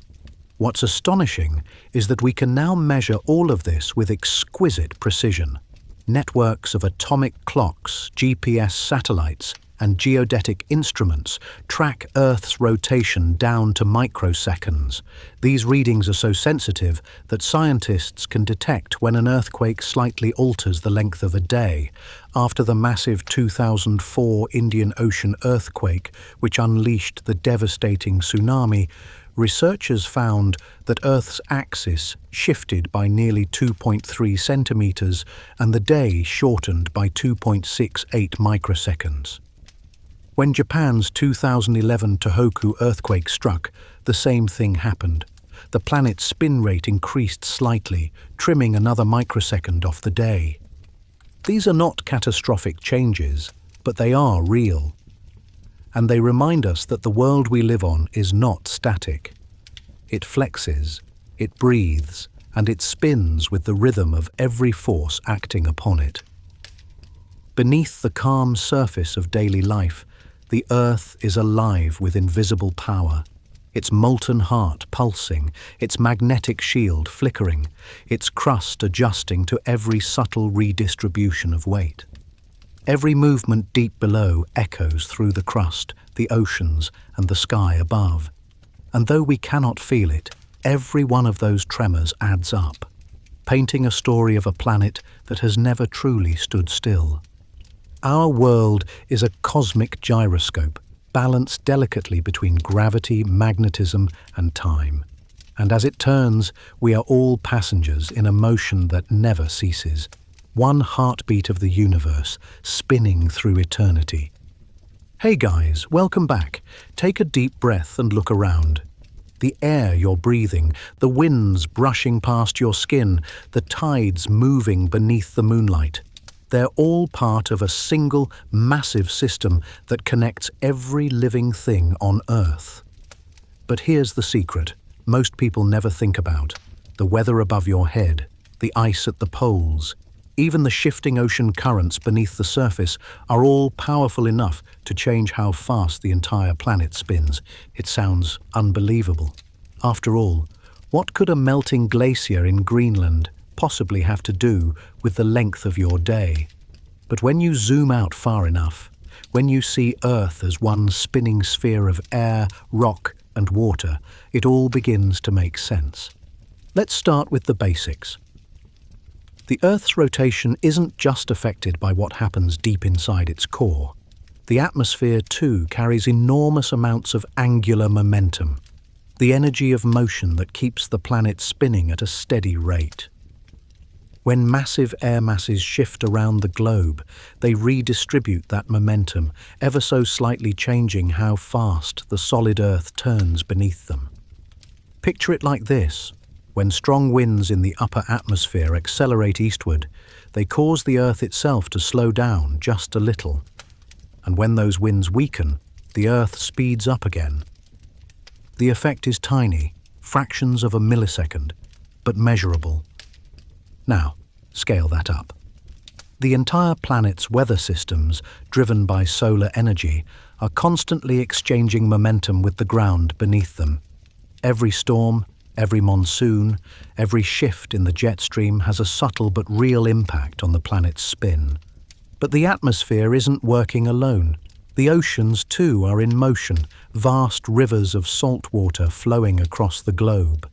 What's astonishing is that we can now measure all of this with exquisite precision. Networks of atomic clocks, GPS satellites, and geodetic instruments track Earth's rotation down to microseconds. These readings are so sensitive that scientists can detect when an earthquake slightly alters the length of a day. After the massive 2004 Indian Ocean earthquake, which unleashed the devastating tsunami, researchers found that Earth's axis shifted by nearly 2.3 centimeters and the day shortened by 2.68 microseconds. When Japan's 2011 Tohoku earthquake struck, the same thing happened. The planet's spin rate increased slightly, trimming another microsecond off the day. These are not catastrophic changes, but they are real. And they remind us that the world we live on is not static. It flexes, it breathes, and it spins with the rhythm of every force acting upon it. Beneath the calm surface of daily life, the Earth is alive with invisible power, its molten heart pulsing, its magnetic shield flickering, its crust adjusting to every subtle redistribution of weight. Every movement deep below echoes through the crust, the oceans, and the sky above. And though we cannot feel it, every one of those tremors adds up, painting a story of a planet that has never truly stood still. Our world is a cosmic gyroscope, balanced delicately between gravity, magnetism, and time. And as it turns, we are all passengers in a motion that never ceases, one heartbeat of the universe, spinning through eternity. Hey guys, welcome back. Take a deep breath and look around. The air you're breathing, the winds brushing past your skin, the tides moving beneath the moonlight. They're all part of a single, massive system that connects every living thing on Earth. But here's the secret most people never think about: the weather above your head, the ice at the poles. Even the shifting ocean currents beneath the surface are all powerful enough to change how fast the entire planet spins. It sounds unbelievable. After all, what could a melting glacier in Greenland possibly have to do with the length of your day? But when you zoom out far enough, when you see Earth as one spinning sphere of air, rock, and water, it all begins to make sense. Let's start with the basics. The Earth's rotation isn't just affected by what happens deep inside its core. The atmosphere, too, carries enormous amounts of angular momentum, the energy of motion that keeps the planet spinning at a steady rate. When massive air masses shift around the globe, they redistribute that momentum, ever so slightly changing how fast the solid Earth turns beneath them. Picture it like this. When strong winds in the upper atmosphere accelerate eastward, they cause the Earth itself to slow down just a little. And when those winds weaken, the Earth speeds up again. The effect is tiny, fractions of a millisecond, but measurable. Now, scale that up. The entire planet's weather systems, driven by solar energy, are constantly exchanging momentum with the ground beneath them. Every storm, every monsoon, every shift in the jet stream has a subtle but real impact on the planet's spin. But the atmosphere isn't working alone. The oceans, too, are in motion, vast rivers of salt water flowing across the globe.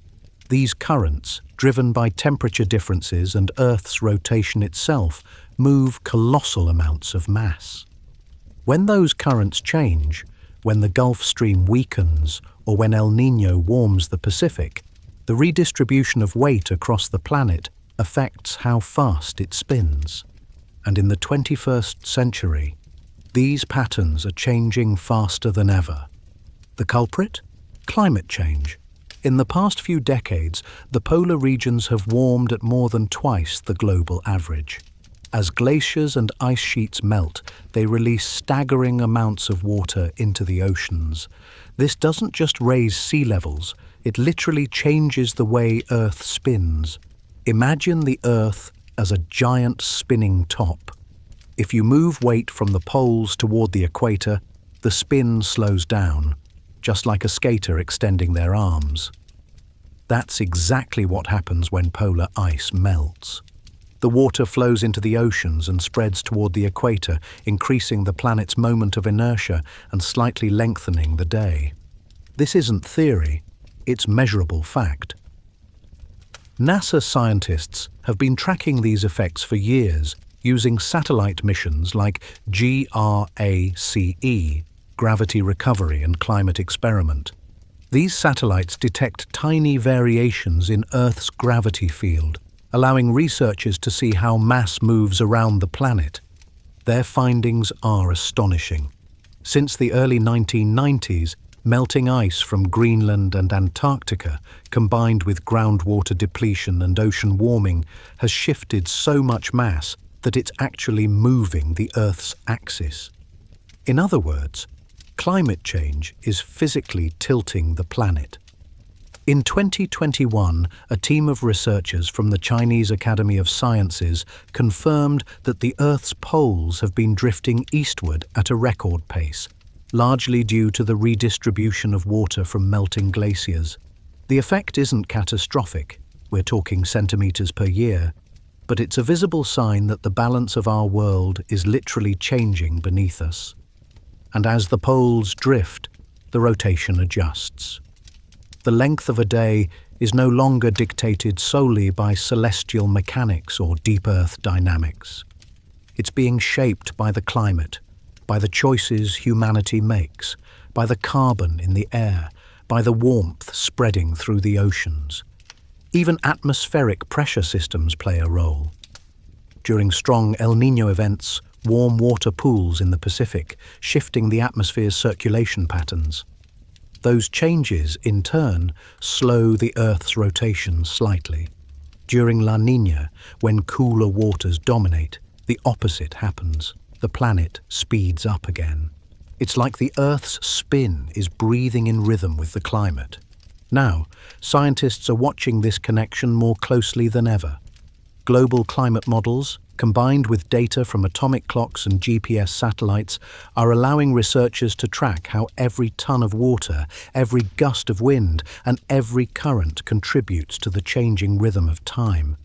These currents, driven by temperature differences and Earth's rotation itself, move colossal amounts of mass. When those currents change, when the Gulf Stream weakens, or when El Niño warms the Pacific, the redistribution of weight across the planet affects how fast it spins. And in the 21st century, these patterns are changing faster than ever. The culprit? Climate change. In the past few decades, the polar regions have warmed at more than twice the global average. As glaciers and ice sheets melt, they release staggering amounts of water into the oceans. This doesn't just raise sea levels, it literally changes the way Earth spins. Imagine the Earth as a giant spinning top. If you move weight from the poles toward the equator, the spin slows down, just like a skater extending their arms. That's exactly what happens when polar ice melts. The water flows into the oceans and spreads toward the equator, increasing the planet's moment of inertia and slightly lengthening the day. This isn't theory, it's measurable fact. NASA scientists have been tracking these effects for years using satellite missions like GRACE, Gravity Recovery and Climate Experiment. These satellites detect tiny variations in Earth's gravity field, allowing researchers to see how mass moves around the planet. Their findings are astonishing. Since the early 1990s, melting ice from Greenland and Antarctica, combined with groundwater depletion and ocean warming, has shifted so much mass that it's actually moving the Earth's axis. In other words, climate change is physically tilting the planet. In 2021, a team of researchers from the Chinese Academy of Sciences confirmed that the Earth's poles have been drifting eastward at a record pace, largely due to the redistribution of water from melting glaciers. The effect isn't catastrophic, we're talking centimeters per year, but it's a visible sign that the balance of our world is literally changing beneath us. And as the poles drift, the rotation adjusts. The length of a day is no longer dictated solely by celestial mechanics or deep Earth dynamics. It's being shaped by the climate, by the choices humanity makes, by the carbon in the air, by the warmth spreading through the oceans. Even atmospheric pressure systems play a role. During strong El Niño events, warm water pools in the Pacific, shifting the atmosphere's circulation patterns. Those changes, in turn, slow the Earth's rotation slightly. During La Niña, when cooler waters dominate, the opposite happens. The planet speeds up again. It's like the Earth's spin is breathing in rhythm with the climate. Now, scientists are watching this connection more closely than ever. global climate models, combined with data from atomic clocks and GPS satellites, are allowing researchers to track how every ton of water, every gust of wind, and every current contributes to the changing rhythm of time.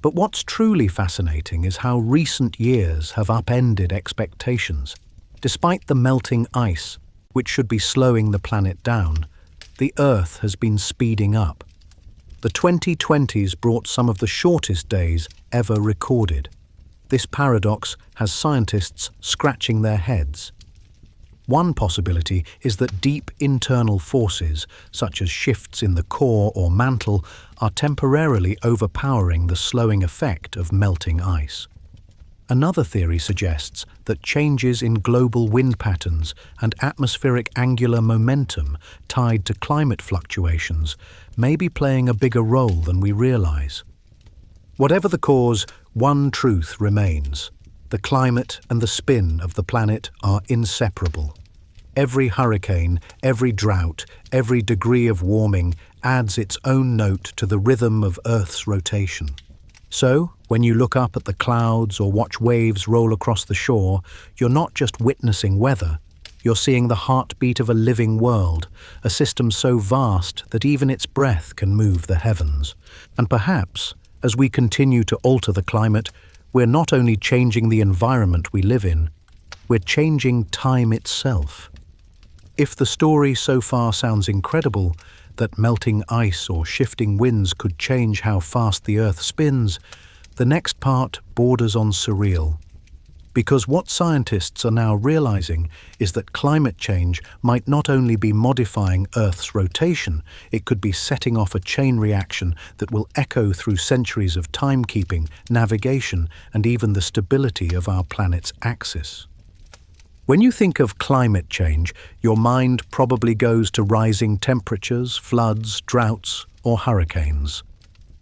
But what's truly fascinating is how recent years have upended expectations. Despite the melting ice, which should be slowing the planet down, the Earth has been speeding up. The 2020s brought some of the shortest days ever recorded. This paradox has scientists scratching their heads. One possibility is that deep internal forces, such as shifts in the core or mantle, are temporarily overpowering the slowing effect of melting ice. Another theory suggests that changes in global wind patterns and atmospheric angular momentum tied to climate fluctuations may be playing a bigger role than we realize. Whatever the cause, one truth remains. The climate and the spin of the planet are inseparable. Every hurricane, every drought, every degree of warming adds its own note to the rhythm of Earth's rotation. So, when you look up at the clouds or watch waves roll across the shore, you're not just witnessing weather, you're seeing the heartbeat of a living world, a system so vast that even its breath can move the heavens. And perhaps, as we continue to alter the climate, we're not only changing the environment we live in, we're changing time itself. If the story so far sounds incredible, that melting ice or shifting winds could change how fast the Earth spins, the next part borders on surreal. Because what scientists are now realizing is that climate change might not only be modifying Earth's rotation, it could be setting off a chain reaction that will echo through centuries of timekeeping, navigation, and even the stability of our planet's axis. When you think of climate change, your mind probably goes to rising temperatures, floods, droughts, or hurricanes.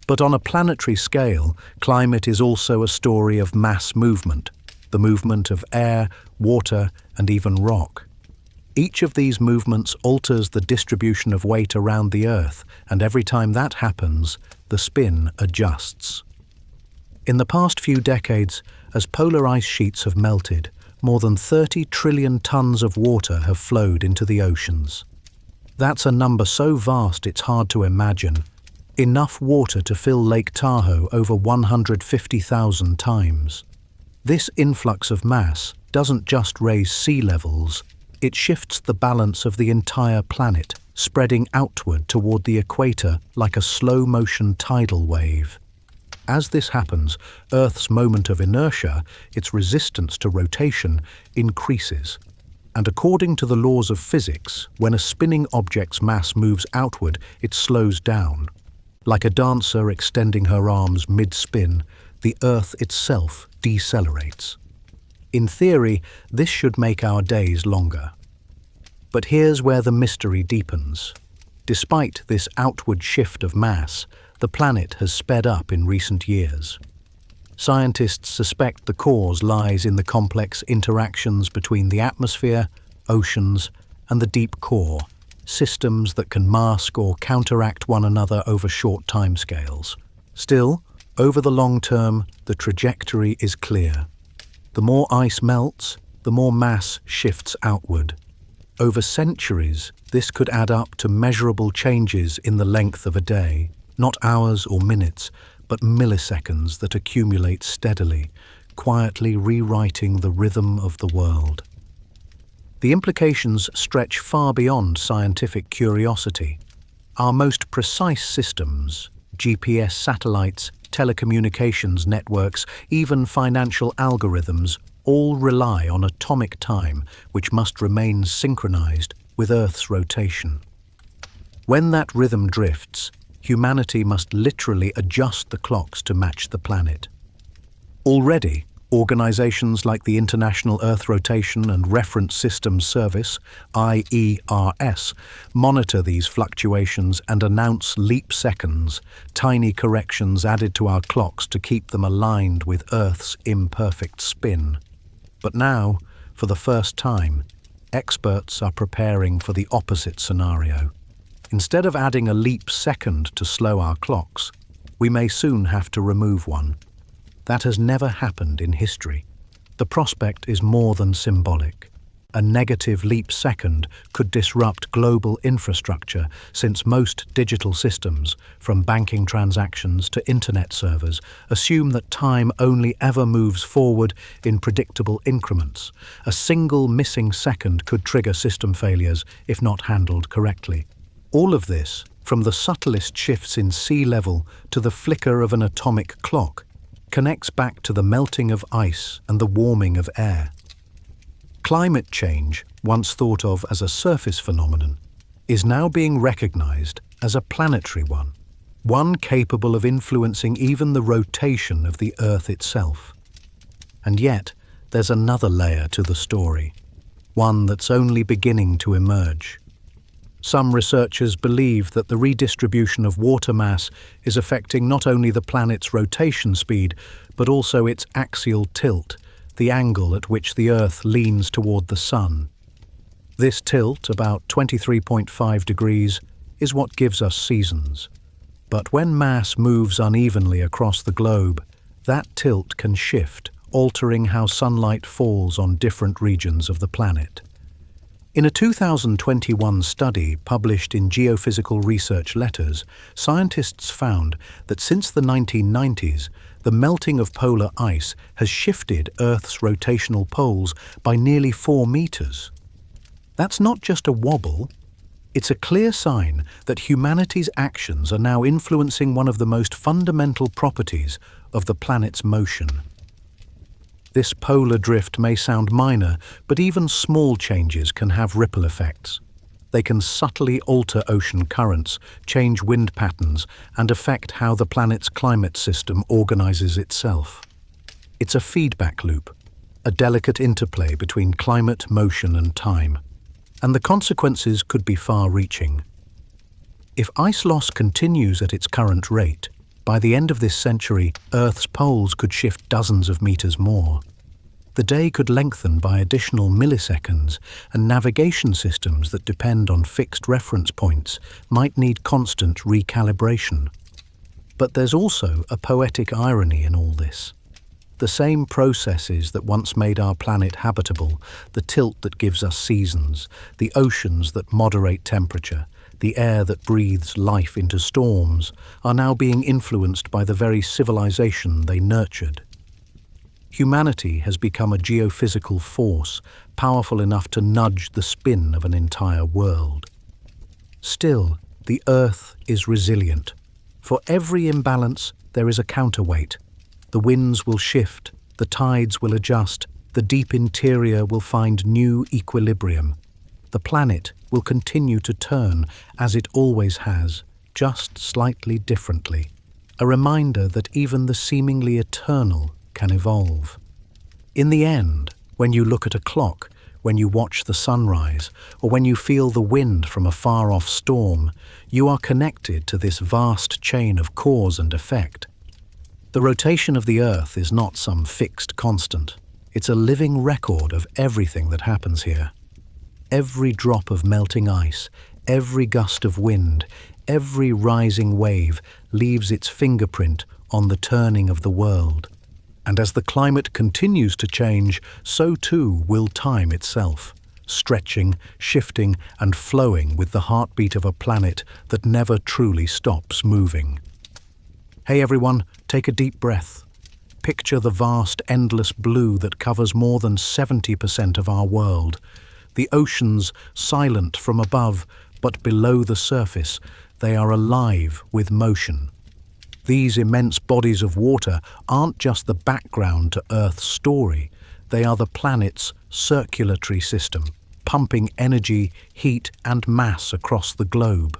But on a planetary scale, climate is also a story of mass movement, the movement of air, water, and even rock. Each of these movements alters the distribution of weight around the Earth, and every time that happens, the spin adjusts. In the past few decades, as polar ice sheets have melted, more than 30 trillion tons of water have flowed into the oceans. That's a number so vast it's hard to imagine. Enough water to fill Lake Tahoe over 150,000 times. This influx of mass doesn't just raise sea levels, it shifts the balance of the entire planet, spreading outward toward the equator like a slow-motion tidal wave. As this happens, Earth's moment of inertia, its resistance to rotation, increases. And according to the laws of physics, when a spinning object's mass moves outward, it slows down. Like a dancer extending her arms mid-spin, the Earth itself decelerates. In theory, this should make our days longer. But here's where the mystery deepens. Despite this outward shift of mass, the planet has sped up in recent years. Scientists suspect the cause lies in the complex interactions between the atmosphere, oceans, and the deep core, systems that can mask or counteract one another over short timescales. Still, over the long term, the trajectory is clear. The more ice melts, the more mass shifts outward. Over centuries, this could add up to measurable changes in the length of a day. Not hours or minutes, but milliseconds that accumulate steadily, quietly rewriting the rhythm of the world. The implications stretch far beyond scientific curiosity. Our most precise systems, GPS satellites, telecommunications networks, even financial algorithms, all rely on atomic time, which must remain synchronized with Earth's rotation. When that rhythm drifts, humanity must literally adjust the clocks to match the planet. Already, organizations like the International Earth Rotation and Reference Systems Service, IERS, monitor these fluctuations and announce leap seconds, tiny corrections added to our clocks to keep them aligned with Earth's imperfect spin. But now, for the first time, experts are preparing for the opposite scenario. Instead of adding a leap second to slow our clocks, we may soon have to remove one. That has never happened in history. The prospect is more than symbolic. A negative leap second could disrupt global infrastructure, since most digital systems, from banking transactions to internet servers, assume that time only ever moves forward in predictable increments. A single missing second could trigger system failures if not handled correctly. All of this, from the subtlest shifts in sea level to the flicker of an atomic clock, connects back to the melting of ice and the warming of air. Climate change, once thought of as a surface phenomenon, is now being recognized as a planetary one capable of influencing even the rotation of the Earth itself. And yet, there's another layer to the story, one that's only beginning to emerge. Some researchers believe that the redistribution of water mass is affecting not only the planet's rotation speed, but also its axial tilt, the angle at which the Earth leans toward the Sun. This tilt, about 23.5 degrees, is what gives us seasons. But when mass moves unevenly across the globe, that tilt can shift, altering how sunlight falls on different regions of the planet. In a 2021 study published in Geophysical Research Letters, scientists found that since the 1990s, the melting of polar ice has shifted Earth's rotational poles by nearly 4 meters. That's not just a wobble, it's a clear sign that humanity's actions are now influencing one of the most fundamental properties of the planet's motion. This polar drift may sound minor, but even small changes can have ripple effects. They can subtly alter ocean currents, change wind patterns, and affect how the planet's climate system organizes itself. It's a feedback loop, a delicate interplay between climate, motion, and time. And the consequences could be far-reaching. If ice loss continues at its current rate, by the end of this century, Earth's poles could shift dozens of meters more. The day could lengthen by additional milliseconds, and navigation systems that depend on fixed reference points might need constant recalibration. But there's also a poetic irony in all this. The same processes that once made our planet habitable, the tilt that gives us seasons, the oceans that moderate temperature, the air that breathes life into storms, are now being influenced by the very civilization they nurtured. Humanity has become a geophysical force, powerful enough to nudge the spin of an entire world. Still, the Earth is resilient. For every imbalance, there is a counterweight. The winds will shift, the tides will adjust, the deep interior will find new equilibrium. The planet will continue to turn, as it always has, just slightly differently. A reminder that even the seemingly eternal can evolve. In the end, when you look at a clock, when you watch the sunrise, or when you feel the wind from a far-off storm, you are connected to this vast chain of cause and effect. The rotation of the Earth is not some fixed constant. It's a living record of everything that happens here. Every drop of melting ice, every gust of wind, every rising wave leaves its fingerprint on the turning of the world. And as the climate continues to change, so too will time itself, stretching, shifting, and flowing with the heartbeat of a planet that never truly stops moving. Hey everyone, take a deep breath. Picture the vast, endless blue that covers more than 70% of our world. The oceans silent from above, but below the surface, they are alive with motion. These immense bodies of water aren't just the background to Earth's story, they are the planet's circulatory system, pumping energy, heat, and mass across the globe.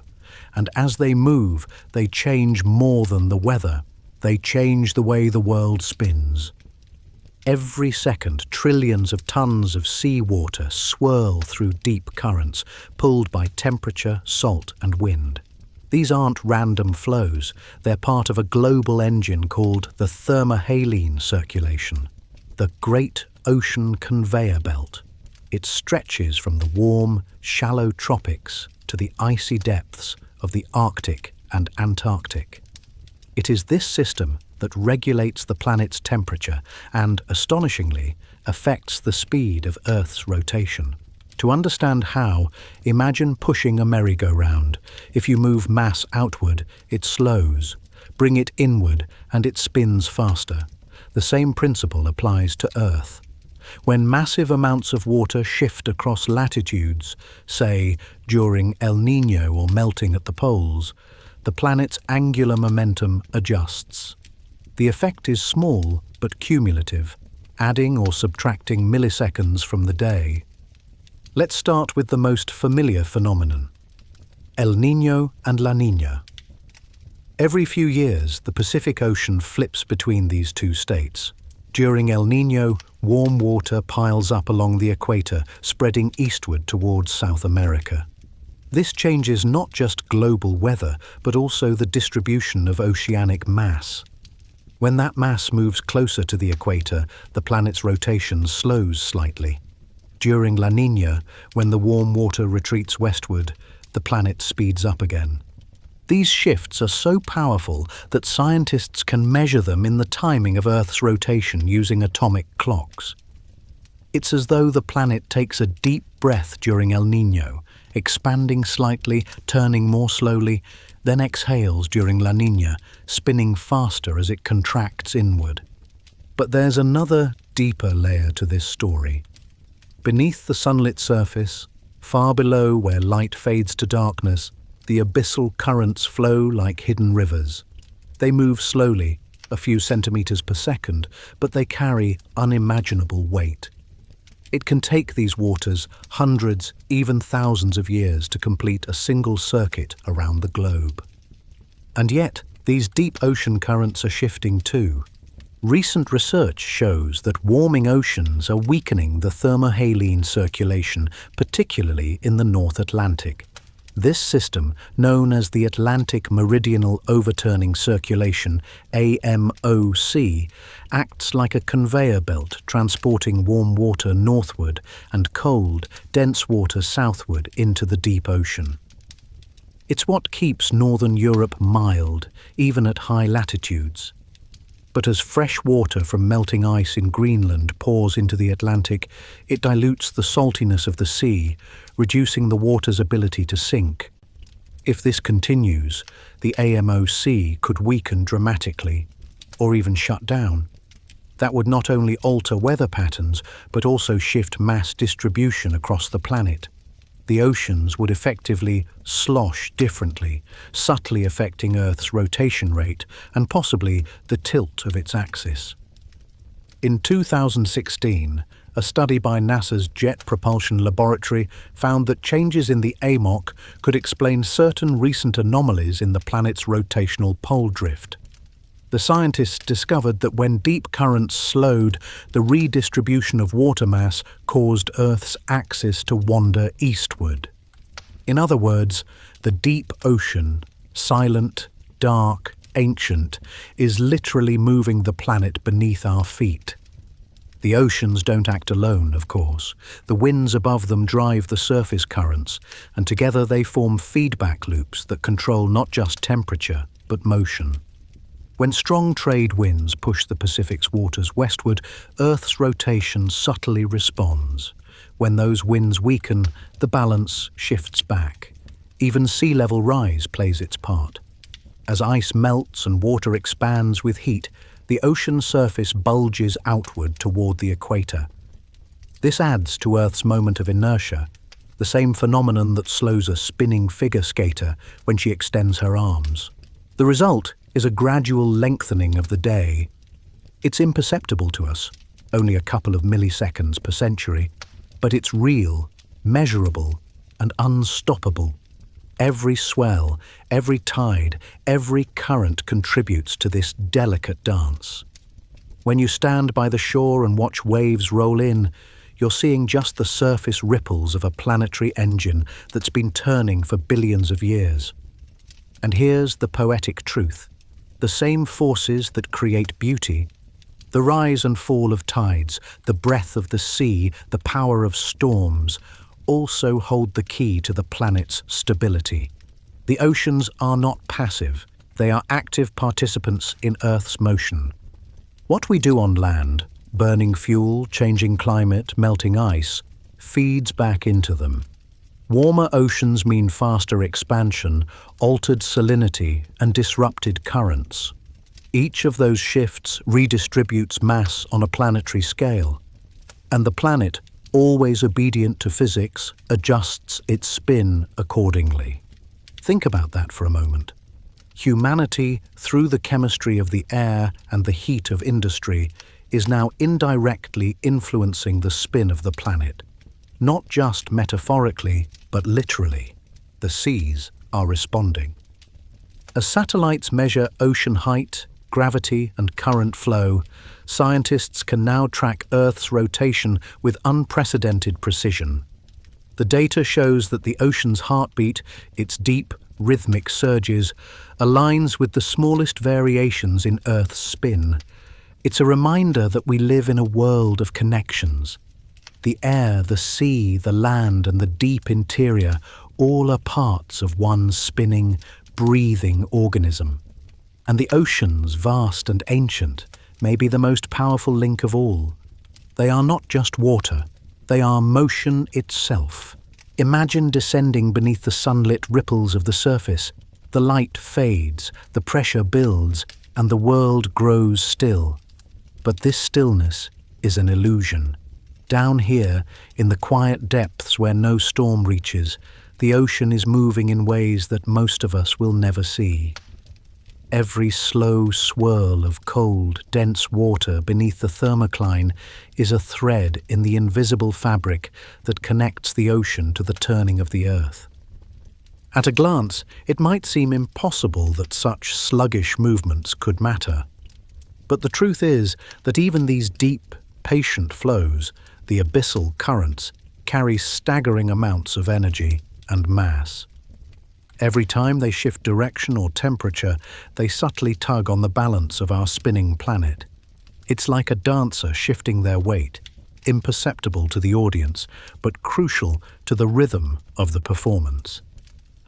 And as they move, they change more than the weather. They change the way the world spins. Every second, trillions of tons of seawater swirl through deep currents, pulled by temperature, salt, and wind. These aren't random flows, they're part of a global engine called the thermohaline circulation, the Great Ocean Conveyor Belt. It stretches from the warm, shallow tropics to the icy depths of the Arctic and Antarctic. It is this system that regulates the planet's temperature and, astonishingly, affects the speed of Earth's rotation. To understand how, imagine pushing a merry-go-round. If you move mass outward, it slows. Bring it inward, and it spins faster. The same principle applies to Earth. When massive amounts of water shift across latitudes, say during El Niño or melting at the poles, the planet's angular momentum adjusts. The effect is small but cumulative, adding or subtracting milliseconds from the day. Let's start with the most familiar phenomenon: El Niño and La Niña. Every few years, the Pacific Ocean flips between these two states. During El Niño, warm water piles up along the equator, spreading eastward towards South America. This changes not just global weather, but also the distribution of oceanic mass. When that mass moves closer to the equator, the planet's rotation slows slightly. During La Niña, when the warm water retreats westward, the planet speeds up again. These shifts are so powerful that scientists can measure them in the timing of Earth's rotation using atomic clocks. It's as though the planet takes a deep breath during El Niño, expanding slightly, turning more slowly, then exhales during La Niña, spinning faster as it contracts inward. But there's another, deeper layer to this story. Beneath the sunlit surface, far below where light fades to darkness, the abyssal currents flow like hidden rivers. They move slowly, a few centimeters per second, but they carry unimaginable weight. It can take these waters hundreds, even thousands of years to complete a single circuit around the globe. And yet, these deep ocean currents are shifting too. Recent research shows that warming oceans are weakening the thermohaline circulation, particularly in the North Atlantic. This system, known as the Atlantic Meridional Overturning Circulation, AMOC, acts like a conveyor belt transporting warm water northward and cold, dense water southward into the deep ocean. It's what keeps northern Europe mild, even at high latitudes. But as fresh water from melting ice in Greenland pours into the Atlantic, it dilutes the saltiness of the sea, reducing the water's ability to sink. If this continues, the AMOC could weaken dramatically, or even shut down. That would not only alter weather patterns, but also shift mass distribution across the planet. The oceans would effectively slosh differently, subtly affecting Earth's rotation rate and possibly the tilt of its axis. In 2016, a study by NASA's Jet Propulsion Laboratory found that changes in the AMOC could explain certain recent anomalies in the planet's rotational pole drift. The scientists discovered that when deep currents slowed, the redistribution of water mass caused Earth's axis to wander eastward. In other words, the deep ocean, silent, dark, ancient, is literally moving the planet beneath our feet. The oceans don't act alone, of course. The winds above them drive the surface currents, and together they form feedback loops that control not just temperature, but motion. When strong trade winds push the Pacific's waters westward, Earth's rotation subtly responds. When those winds weaken, the balance shifts back. Even sea level rise plays its part. As ice melts and water expands with heat, the ocean surface bulges outward toward the equator. This adds to Earth's moment of inertia, the same phenomenon that slows a spinning figure skater when she extends her arms. The result is a gradual lengthening of the day. It's imperceptible to us, only a couple of milliseconds per century, but it's real, measurable, and unstoppable. Every swell, every tide, every current contributes to this delicate dance. When you stand by the shore and watch waves roll in, you're seeing just the surface ripples of a planetary engine that's been turning for billions of years. And here's the poetic truth. The same forces that create beauty, the rise and fall of tides, the breath of the sea, the power of storms, also hold the key to the planet's stability. The oceans are not passive, They are active participants in Earth's motion. What we do on land, burning fuel, changing climate, melting ice, feeds back into them. Warmer oceans mean faster expansion, altered salinity, and disrupted currents. Each of those shifts redistributes mass on a planetary scale. And the planet, always obedient to physics, adjusts its spin accordingly. Think about that for a moment. Humanity, through the chemistry of the air and the heat of industry, is now indirectly influencing the spin of the planet. Not just metaphorically, but literally. The seas are responding. As satellites measure ocean height, gravity, and current flow, scientists can now track Earth's rotation with unprecedented precision. The data shows that the ocean's heartbeat, its deep, rhythmic surges, aligns with the smallest variations in Earth's spin. It's a reminder that we live in a world of connections. The air, the sea, the land, and the deep interior all are parts of one spinning, breathing organism. And the oceans, vast and ancient, may be the most powerful link of all. They are not just water, they are motion itself. Imagine descending beneath the sunlit ripples of the surface. The light fades, the pressure builds, and the world grows still. But this stillness is an illusion. Down here, in the quiet depths where no storm reaches, the ocean is moving in ways that most of us will never see. Every slow swirl of cold, dense water beneath the thermocline is a thread in the invisible fabric that connects the ocean to the turning of the Earth. At a glance, it might seem impossible that such sluggish movements could matter. But the truth is that even these deep, patient flows, the abyssal currents, carry staggering amounts of energy and mass. Every time they shift direction or temperature, they subtly tug on the balance of our spinning planet. It's like a dancer shifting their weight, imperceptible to the audience, but crucial to the rhythm of the performance.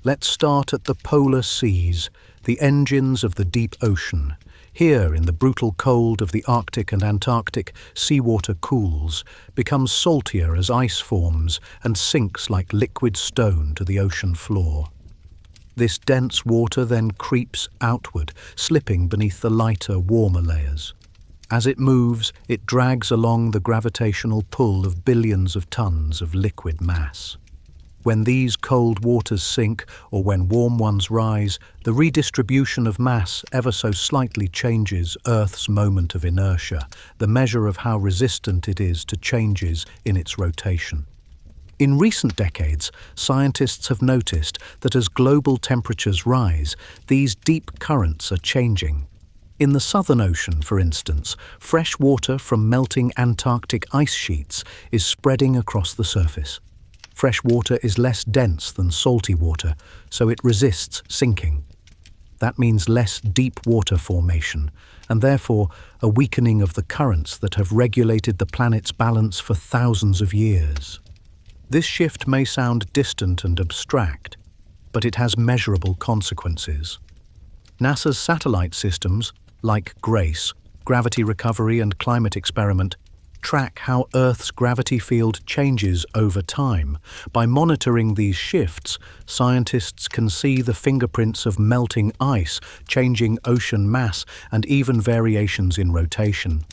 Let's start at the polar seas, the engines of the deep ocean. Here, in the brutal cold of the Arctic and Antarctic, seawater cools, becomes saltier as ice forms, and sinks like liquid stone to the ocean floor. This dense water then creeps outward, slipping beneath the lighter, warmer layers. As it moves, it drags along the gravitational pull of billions of tons of liquid mass. When these cold waters sink, or when warm ones rise, the redistribution of mass ever so slightly changes Earth's moment of inertia, the measure of how resistant it is to changes in its rotation. In recent decades, scientists have noticed that as global temperatures rise, these deep currents are changing. In the Southern Ocean, for instance, fresh water from melting Antarctic ice sheets is spreading across the surface. Fresh water is less dense than salty water, so it resists sinking. That means less deep water formation, and therefore a weakening of the currents that have regulated the planet's balance for thousands of years. This shift may sound distant and abstract, but it has measurable consequences. NASA's satellite systems, like GRACE, Gravity Recovery and Climate Experiment, track how Earth's gravity field changes over time. By monitoring these shifts, scientists can see the fingerprints of melting ice, changing ocean mass, and even variations in rotation.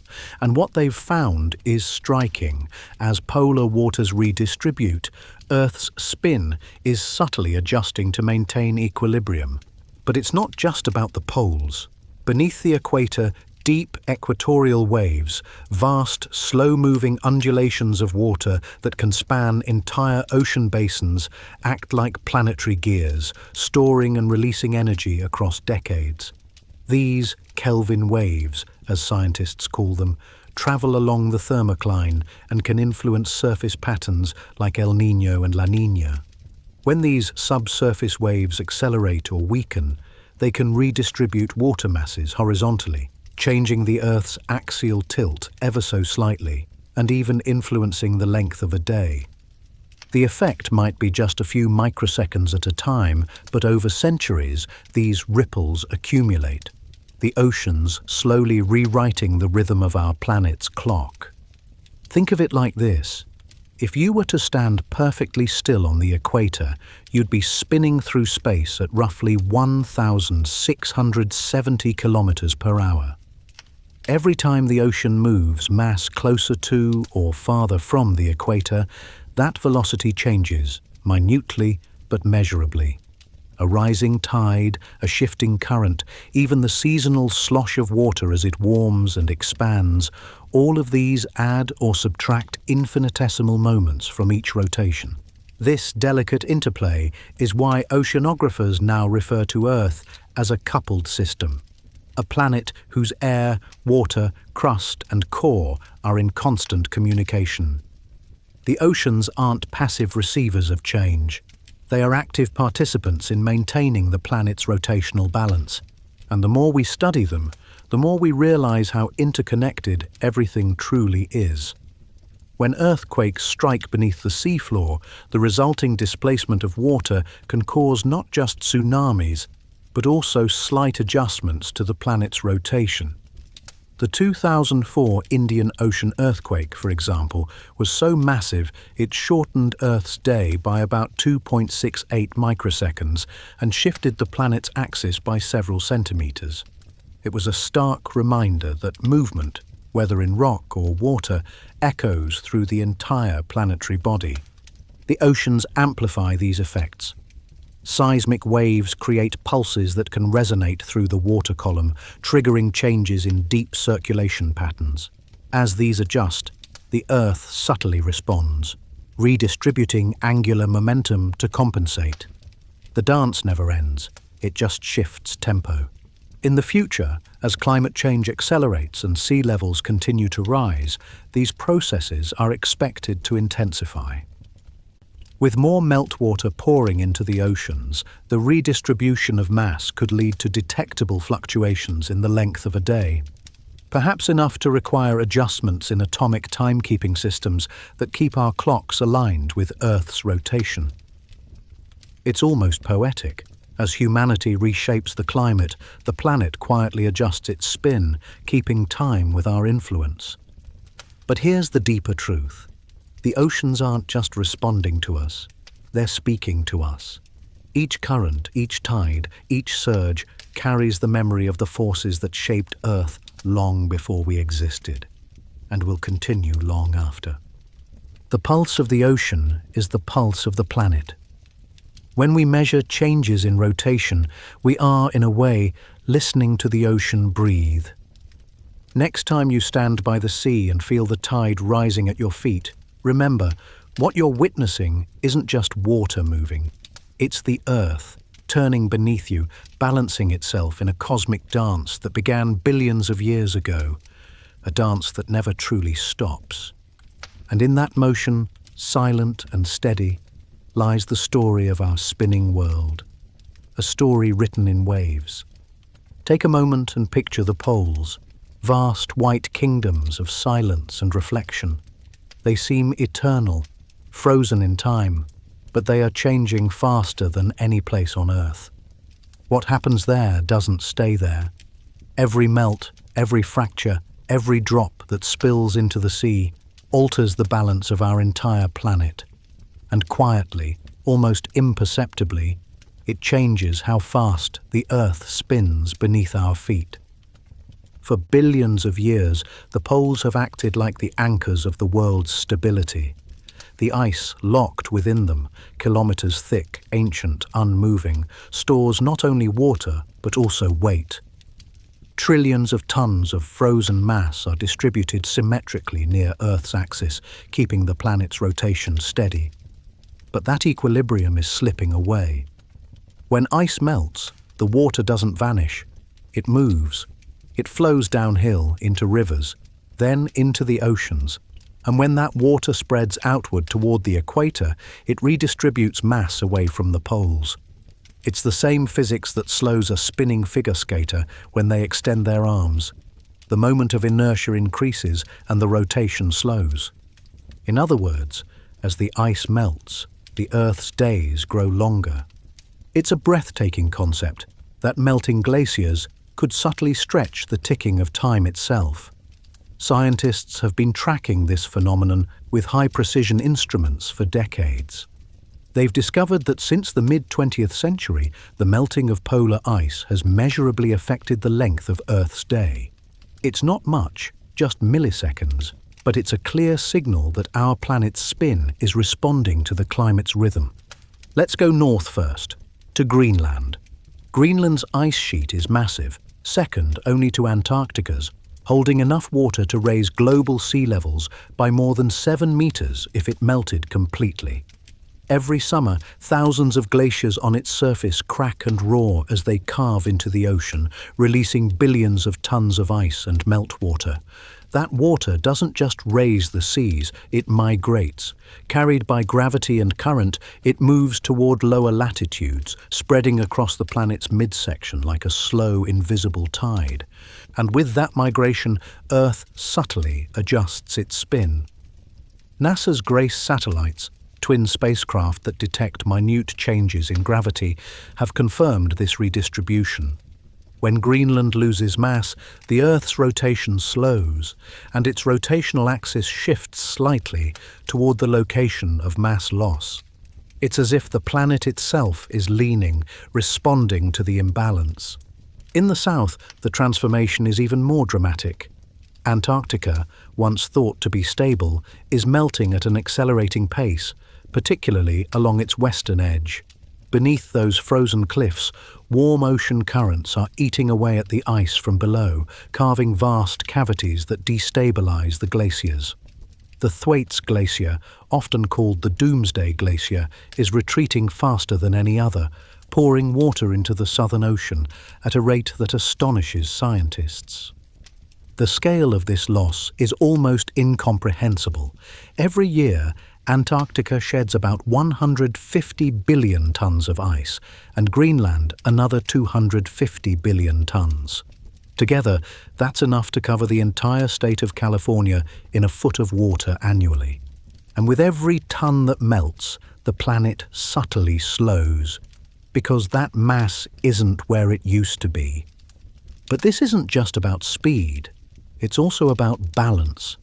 And what they've found is striking. As polar waters redistribute, Earth's spin is subtly adjusting to maintain equilibrium. But it's not just about the poles. Beneath the equator, deep equatorial waves, vast, slow-moving undulations of water that can span entire ocean basins, act like planetary gears, storing and releasing energy across decades. These Kelvin waves, as scientists call them, travel along the thermocline and can influence surface patterns like El Niño and La Niña. When these subsurface waves accelerate or weaken, they can redistribute water masses horizontally, changing the Earth's axial tilt ever so slightly, and even influencing the length of a day. The effect might be just a few microseconds at a time, but over centuries, these ripples accumulate, the oceans slowly rewriting the rhythm of our planet's clock. Think of it like this. If you were to stand perfectly still on the equator, you'd be spinning through space at roughly 1,670 kilometers per hour. Every time the ocean moves mass closer to or farther from the equator, that velocity changes, minutely but measurably. A rising tide, a shifting current, even the seasonal slosh of water as it warms and expands, all of these add or subtract infinitesimal moments from each rotation. This delicate interplay is why oceanographers now refer to Earth as a coupled system, a planet whose air, water, crust, and core are in constant communication. The oceans aren't passive receivers of change. They are active participants in maintaining the planet's rotational balance. And the more we study them, the more we realize how interconnected everything truly is. When earthquakes strike beneath the seafloor, the resulting displacement of water can cause not just tsunamis, but also slight adjustments to the planet's rotation. The 2004 Indian Ocean earthquake, for example, was so massive it shortened Earth's day by about 2.68 microseconds and shifted the planet's axis by several centimeters. It was a stark reminder that movement, whether in rock or water, echoes through the entire planetary body. The oceans amplify these effects. Seismic waves create pulses that can resonate through the water column, triggering changes in deep circulation patterns. As these adjust, the Earth subtly responds, redistributing angular momentum to compensate. The dance never ends, it just shifts tempo. In the future, as climate change accelerates and sea levels continue to rise, these processes are expected to intensify. With more meltwater pouring into the oceans, the redistribution of mass could lead to detectable fluctuations in the length of a day, perhaps enough to require adjustments in atomic timekeeping systems that keep our clocks aligned with Earth's rotation. It's almost poetic. As humanity reshapes the climate, the planet quietly adjusts its spin, keeping time with our influence. But here's the deeper truth. The oceans aren't just responding to us, they're speaking to us. Each current, each tide, each surge carries the memory of the forces that shaped Earth long before we existed, and will continue long after. The pulse of the ocean is the pulse of the planet. When we measure changes in rotation, we are, in a way, listening to the ocean breathe. Next time you stand by the sea and feel the tide rising at your feet, remember, what you're witnessing isn't just water moving. It's the Earth, turning beneath you, balancing itself in a cosmic dance that began billions of years ago, a dance that never truly stops. And in that motion, silent and steady, lies the story of our spinning world, a story written in waves. Take a moment and picture the poles, vast white kingdoms of silence and reflection. They seem eternal, frozen in time, but they are changing faster than any place on Earth. What happens there doesn't stay there. Every melt, every fracture, every drop that spills into the sea alters the balance of our entire planet. And quietly, almost imperceptibly, it changes how fast the Earth spins beneath our feet. For billions of years, the poles have acted like the anchors of the world's stability. The ice locked within them, kilometers thick, ancient, unmoving, stores not only water but also weight. Trillions of tons of frozen mass are distributed symmetrically near Earth's axis, keeping the planet's rotation steady. But that equilibrium is slipping away. When ice melts, the water doesn't vanish. It moves. It flows downhill into rivers, then into the oceans. And when that water spreads outward toward the equator, it redistributes mass away from the poles. It's the same physics that slows a spinning figure skater when they extend their arms. The moment of inertia increases and the rotation slows. In other words, As the ice melts, the Earth's days grow longer. It's a breathtaking concept that melting glaciers could subtly stretch the ticking of time itself. Scientists have been tracking this phenomenon with high-precision instruments for decades. They've discovered that since the mid-20th century, the melting of polar ice has measurably affected the length of Earth's day. It's not much, just milliseconds, but it's a clear signal that our planet's spin is responding to the climate's rhythm. Let's go north first, to Greenland. Greenland's ice sheet is massive, second only to Antarctica's, holding enough water to raise global sea levels by more than 7 meters if it melted completely. Every summer, thousands of glaciers on its surface crack and roar as they carve into the ocean, releasing billions of tons of ice and meltwater. That water doesn't just raise the seas, it migrates. Carried by gravity and current, it moves toward lower latitudes, spreading across the planet's midsection like a slow, invisible tide. And with that migration, Earth subtly adjusts its spin. NASA's GRACE satellites, twin spacecraft that detect minute changes in gravity, have confirmed this redistribution. When Greenland loses mass, the Earth's rotation slows, and its rotational axis shifts slightly toward the location of mass loss. It's as if the planet itself is leaning, responding to the imbalance. In the south, the transformation is even more dramatic. Antarctica, once thought to be stable, is melting at an accelerating pace, particularly along its western edge. Beneath those frozen cliffs, warm ocean currents are eating away at the ice from below, carving vast cavities that destabilize the glaciers. The Thwaites Glacier, often called the Doomsday Glacier, is retreating faster than any other, pouring water into the Southern Ocean at a rate that astonishes scientists. The scale of this loss is almost incomprehensible. Every year, Antarctica sheds about 150 billion tons of ice, and Greenland another 250 billion tons. Together, that's enough to cover the entire state of California in a foot of water annually. And with every ton that melts, the planet subtly slows, because that mass isn't where it used to be. But this isn't just about speed, it's also about balance.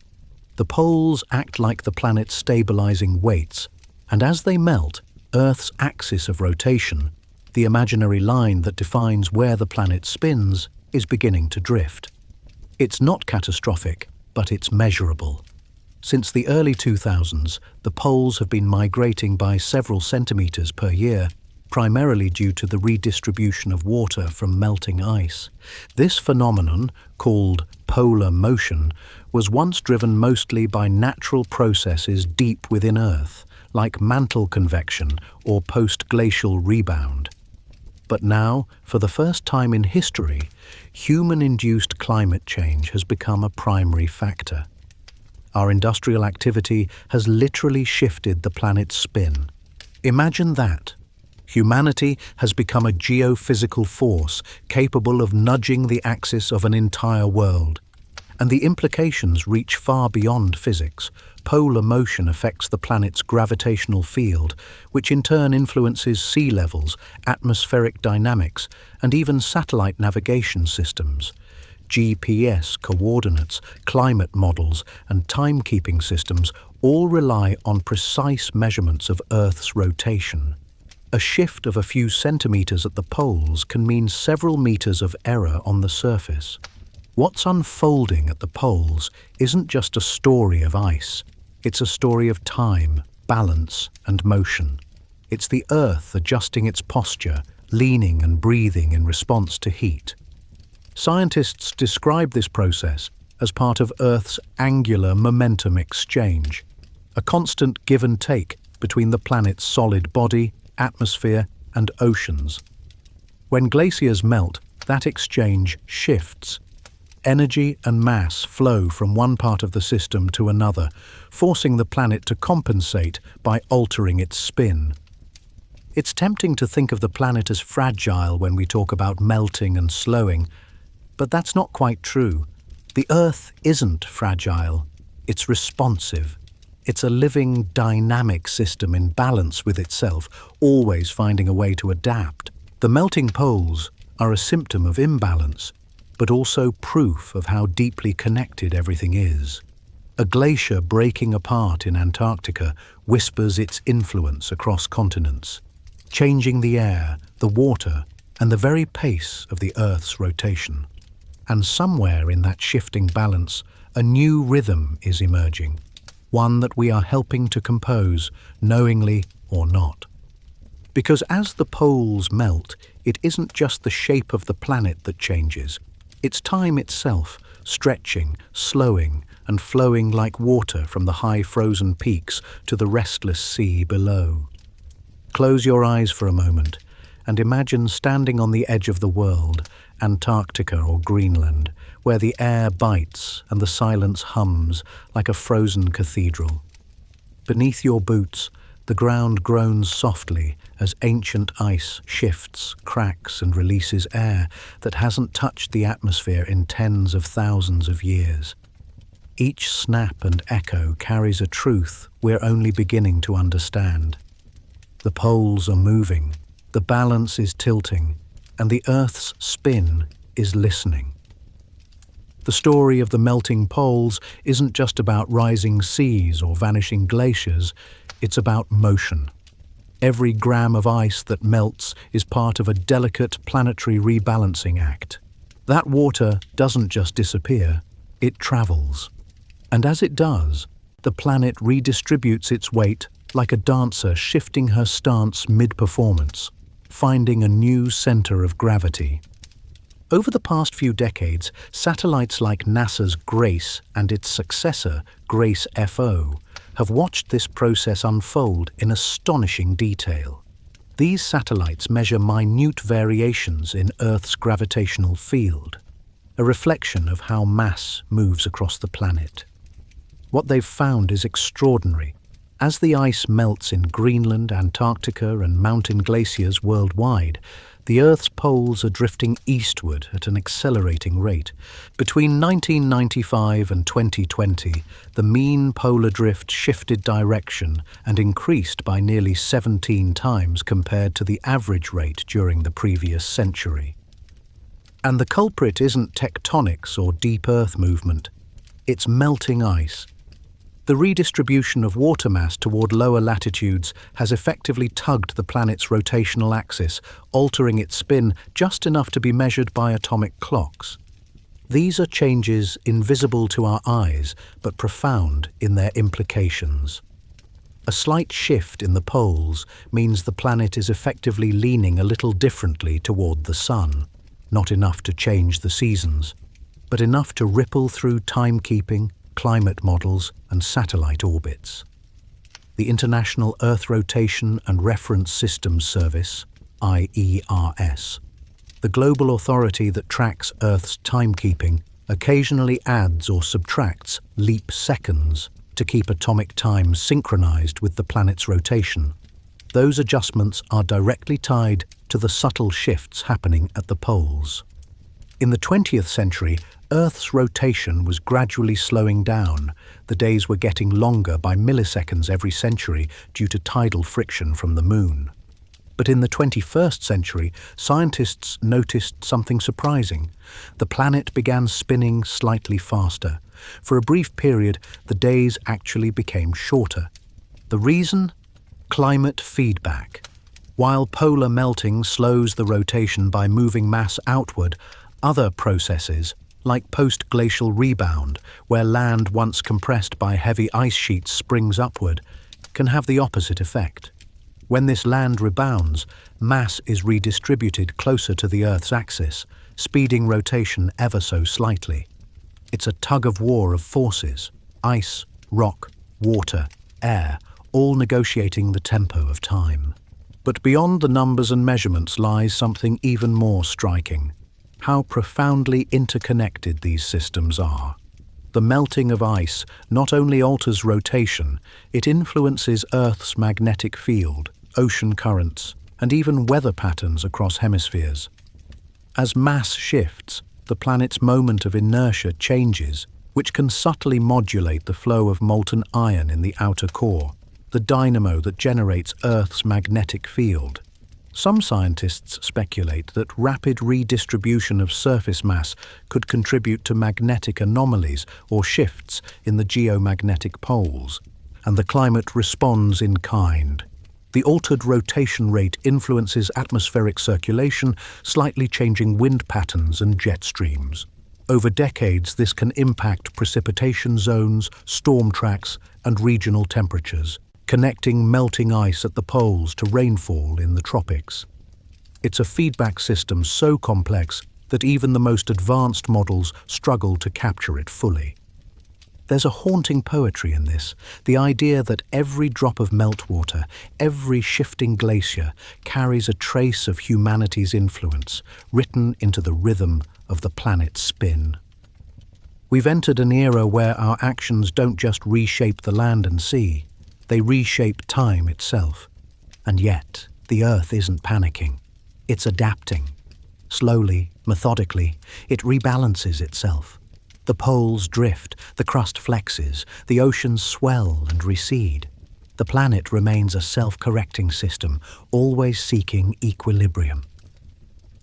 The poles act like the planet's stabilizing weights, and as they melt, Earth's axis of rotation, the imaginary line that defines where the planet spins, is beginning to drift. It's not catastrophic, but it's measurable. Since the early 2000s, the poles have been migrating by several centimeters per year, primarily due to the redistribution of water from melting ice. This phenomenon, called polar motion, was once driven mostly by natural processes deep within Earth, like mantle convection or post-glacial rebound. But now, for the first time in history, human-induced climate change has become a primary factor. Our industrial activity has literally shifted the planet's spin. Imagine that. Humanity has become a geophysical force capable of nudging the axis of an entire world. And the implications reach far beyond physics. Polar motion affects the planet's gravitational field, which in turn influences sea levels, atmospheric dynamics, and even satellite navigation systems. GPS coordinates, climate models, and timekeeping systems all rely on precise measurements of Earth's rotation. A shift of a few centimeters at the poles can mean several meters of error on the surface. What's unfolding at the poles isn't just a story of ice. It's a story of time, balance, and motion. It's the Earth adjusting its posture, leaning and breathing in response to heat. Scientists describe this process as part of Earth's angular momentum exchange, a constant give and take between the planet's solid body, atmosphere, and oceans. When glaciers melt, that exchange shifts. Energy and mass flow from one part of the system to another, forcing the planet to compensate by altering its spin. It's tempting to think of the planet as fragile when we talk about melting and slowing, but that's not quite true. The Earth isn't fragile, it's responsive. It's a living, dynamic system in balance with itself, always finding a way to adapt. The melting poles are a symptom of imbalance, but also proof of how deeply connected everything is. A glacier breaking apart in Antarctica whispers its influence across continents, changing the air, the water, and the very pace of the Earth's rotation. And somewhere in that shifting balance, a new rhythm is emerging, one that we are helping to compose, knowingly or not. Because as the poles melt, it isn't just the shape of the planet that changes. It's time itself, stretching, slowing, and flowing like water from the high frozen peaks to the restless sea below. Close your eyes for a moment and imagine standing on the edge of the world, Antarctica or Greenland, where the air bites and the silence hums like a frozen cathedral. Beneath your boots, the ground groans softly as ancient ice shifts, cracks, and releases air that hasn't touched the atmosphere in tens of thousands of years. Each snap and echo carries a truth we're only beginning to understand. The poles are moving, the balance is tilting, and the Earth's spin is listening. The story of the melting poles isn't just about rising seas or vanishing glaciers, it's about motion. Every gram of ice that melts is part of a delicate planetary rebalancing act. That water doesn't just disappear, it travels. And as it does, the planet redistributes its weight like a dancer shifting her stance mid-performance, finding a new center of gravity. Over the past few decades, satellites like NASA's GRACE and its successor, GRACE-FO, have watched this process unfold in astonishing detail. These satellites measure minute variations in Earth's gravitational field, a reflection of how mass moves across the planet. What they've found is extraordinary. As the ice melts in Greenland, Antarctica, and mountain glaciers worldwide, the Earth's poles are drifting eastward at an accelerating rate. Between 1995 and 2020, the mean polar drift shifted direction and increased by nearly 17 times compared to the average rate during the previous century. And the culprit isn't tectonics or deep Earth movement, it's melting ice. The redistribution of water mass toward lower latitudes has effectively tugged the planet's rotational axis, altering its spin just enough to be measured by atomic clocks. These are changes invisible to our eyes, but profound in their implications. A slight shift in the poles means the planet is effectively leaning a little differently toward the sun, not enough to change the seasons, but enough to ripple through timekeeping, climate models, and satellite orbits. The International Earth Rotation and Reference Systems Service, IERS, the global authority that tracks Earth's timekeeping, occasionally adds or subtracts leap seconds to keep atomic time synchronized with the planet's rotation. Those adjustments are directly tied to the subtle shifts happening at the poles. In the 20th century, Earth's rotation was gradually slowing down. The days were getting longer by milliseconds every century due to tidal friction from the Moon. But in the 21st century, scientists noticed something surprising. The planet began spinning slightly faster. For a brief period, the days actually became shorter. The reason? Climate feedback. While polar melting slows the rotation by moving mass outward, other processes, like post-glacial rebound, where land once compressed by heavy ice sheets springs upward, can have the opposite effect. When this land rebounds, mass is redistributed closer to the Earth's axis, speeding rotation ever so slightly. It's a tug-of-war of forces: ice, rock, water, air, all negotiating the tempo of time. But beyond the numbers and measurements lies something even more striking: how profoundly interconnected these systems are. The melting of ice not only alters rotation, it influences Earth's magnetic field, ocean currents, and even weather patterns across hemispheres. As mass shifts, the planet's moment of inertia changes, which can subtly modulate the flow of molten iron in the outer core, the dynamo that generates Earth's magnetic field. Some scientists speculate that rapid redistribution of surface mass could contribute to magnetic anomalies or shifts in the geomagnetic poles, and the climate responds in kind. The altered rotation rate influences atmospheric circulation, slightly changing wind patterns and jet streams. Over decades, this can impact precipitation zones, storm tracks, and regional temperatures, connecting melting ice at the poles to rainfall in the tropics. It's a feedback system so complex that even the most advanced models struggle to capture it fully. There's a haunting poetry in this, the idea that every drop of meltwater, every shifting glacier, carries a trace of humanity's influence, written into the rhythm of the planet's spin. We've entered an era where our actions don't just reshape the land and sea, they reshape time itself. And yet, the Earth isn't panicking. It's adapting. Slowly, methodically, it rebalances itself. The poles drift, the crust flexes, the oceans swell and recede. The planet remains a self-correcting system, always seeking equilibrium.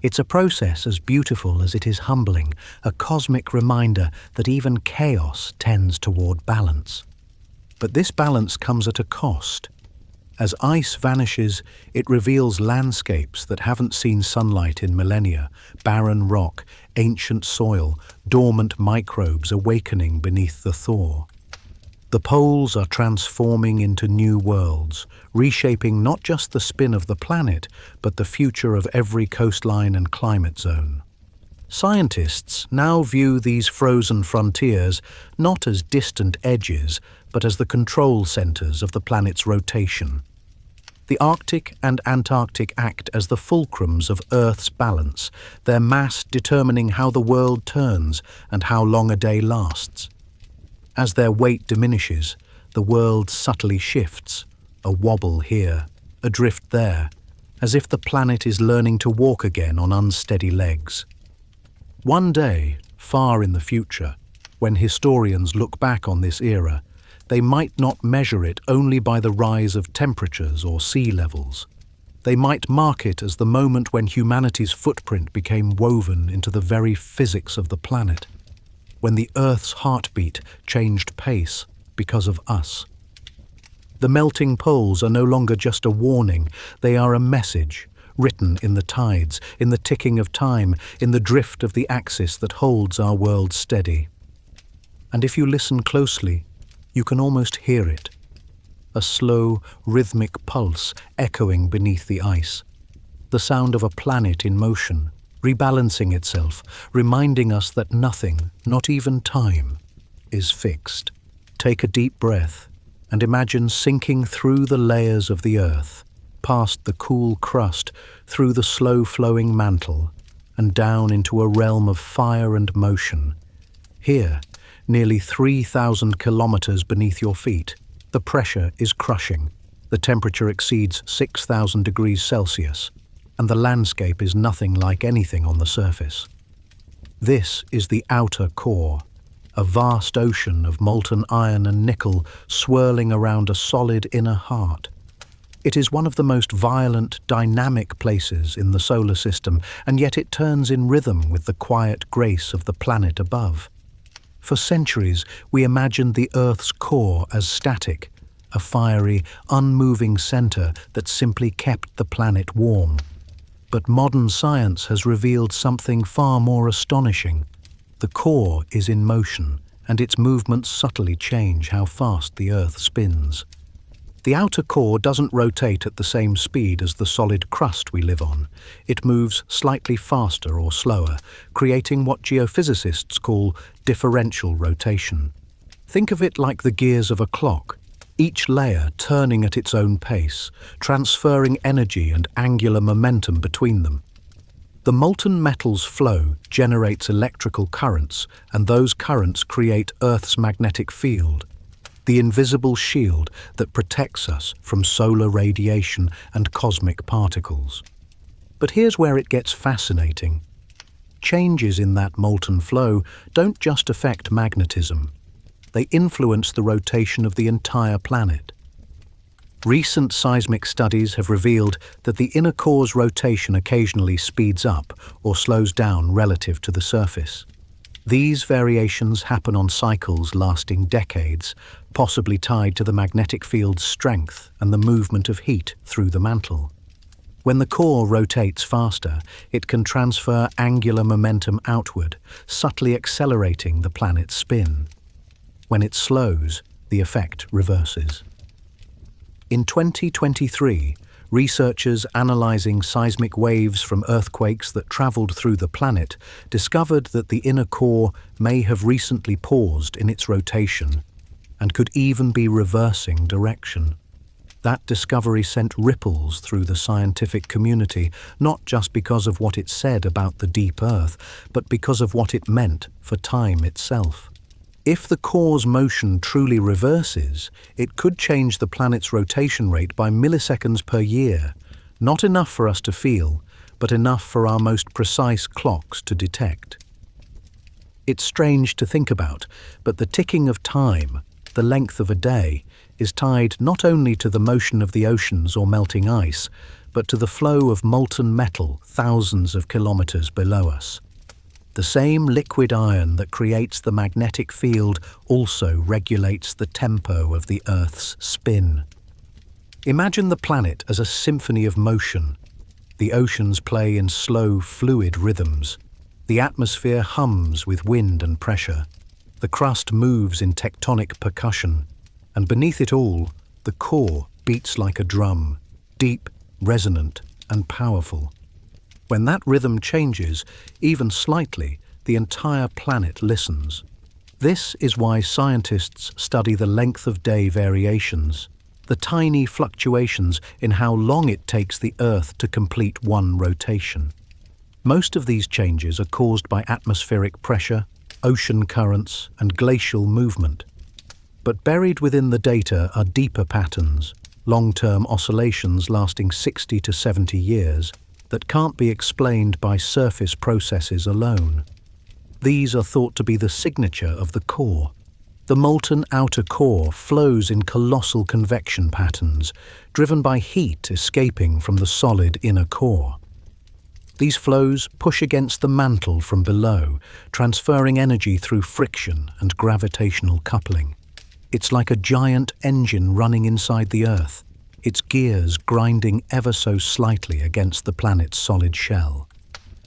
It's a process as beautiful as it is humbling, a cosmic reminder that even chaos tends toward balance. But this balance comes at a cost. As ice vanishes, it reveals landscapes that haven't seen sunlight in millennia, barren rock, ancient soil, dormant microbes awakening beneath the thaw. The poles are transforming into new worlds, reshaping not just the spin of the planet, but the future of every coastline and climate zone. Scientists now view these frozen frontiers not as distant edges, but as the control centers of the planet's rotation. The Arctic and Antarctic act as the fulcrums of Earth's balance, their mass determining how the world turns and how long a day lasts. As their weight diminishes, the world subtly shifts, a wobble here, a drift there, as if the planet is learning to walk again on unsteady legs. One day, far in the future, when historians look back on this era, they might not measure it only by the rise of temperatures or sea levels. They might mark it as the moment when humanity's footprint became woven into the very physics of the planet, when the Earth's heartbeat changed pace because of us. The melting poles are no longer just a warning, they are a message, written in the tides, in the ticking of time, in the drift of the axis that holds our world steady. And if you listen closely, you can almost hear it, a slow, rhythmic pulse echoing beneath the ice, the sound of a planet in motion, rebalancing itself, reminding us that nothing, not even time, is fixed. Take a deep breath and imagine sinking through the layers of the Earth, past the cool crust, through the slow-flowing mantle, and down into a realm of fire and motion. Here, nearly 3,000 kilometers beneath your feet, the pressure is crushing, the temperature exceeds 6,000 degrees Celsius, and the landscape is nothing like anything on the surface. This is the outer core, a vast ocean of molten iron and nickel swirling around a solid inner heart. It is one of the most violent, dynamic places in the solar system, and yet it turns in rhythm with the quiet grace of the planet above. For centuries, we imagined the Earth's core as static, a fiery, unmoving center that simply kept the planet warm. But modern science has revealed something far more astonishing. The core is in motion, and its movements subtly change how fast the Earth spins. The outer core doesn't rotate at the same speed as the solid crust we live on. It moves slightly faster or slower, creating what geophysicists call differential rotation. Think of it like the gears of a clock, each layer turning at its own pace, transferring energy and angular momentum between them. The molten metal's flow generates electrical currents, and those currents create Earth's magnetic field, the invisible shield that protects us from solar radiation and cosmic particles. But here's where it gets fascinating. changes in that molten flow don't just affect magnetism. They influence the rotation of the entire planet. Recent seismic studies have revealed that the inner core's rotation occasionally speeds up or slows down relative to the surface. These variations happen on cycles lasting decades, possibly tied to the magnetic field's strength and the movement of heat through the mantle. When the core rotates faster, it can transfer angular momentum outward, subtly accelerating the planet's spin. When it slows, the effect reverses. In 2023, researchers analyzing seismic waves from earthquakes that traveled through the planet discovered that the inner core may have recently paused in its rotation and could even be reversing direction. That discovery sent ripples through the scientific community, not just because of what it said about the deep Earth, but because of what it meant for time itself. If the core's motion truly reverses, it could change the planet's rotation rate by milliseconds per year, not enough for us to feel, but enough for our most precise clocks to detect. It's strange to think about, but the ticking of time, the length of a day, is tied not only to the motion of the oceans or melting ice, but to the flow of molten metal thousands of kilometers below us. The same liquid iron that creates the magnetic field also regulates the tempo of the Earth's spin. Imagine the planet as a symphony of motion. The oceans play in slow, fluid rhythms. The atmosphere hums with wind and pressure. The crust moves in tectonic percussion. And beneath it all, the core beats like a drum, deep, resonant, and powerful. When that rhythm changes, even slightly, the entire planet listens. This is why scientists study the length of day variations, the tiny fluctuations in how long it takes the Earth to complete one rotation. Most of these changes are caused by atmospheric pressure, ocean currents, and glacial movement. But buried within the data are deeper patterns, long-term oscillations lasting 60 to 70 years, that can't be explained by surface processes alone. These are thought to be the signature of the core. The molten outer core flows in colossal convection patterns, driven by heat escaping from the solid inner core. These flows push against the mantle from below, transferring energy through friction and gravitational coupling. It's like a giant engine running inside the Earth, its gears grinding ever so slightly against the planet's solid shell.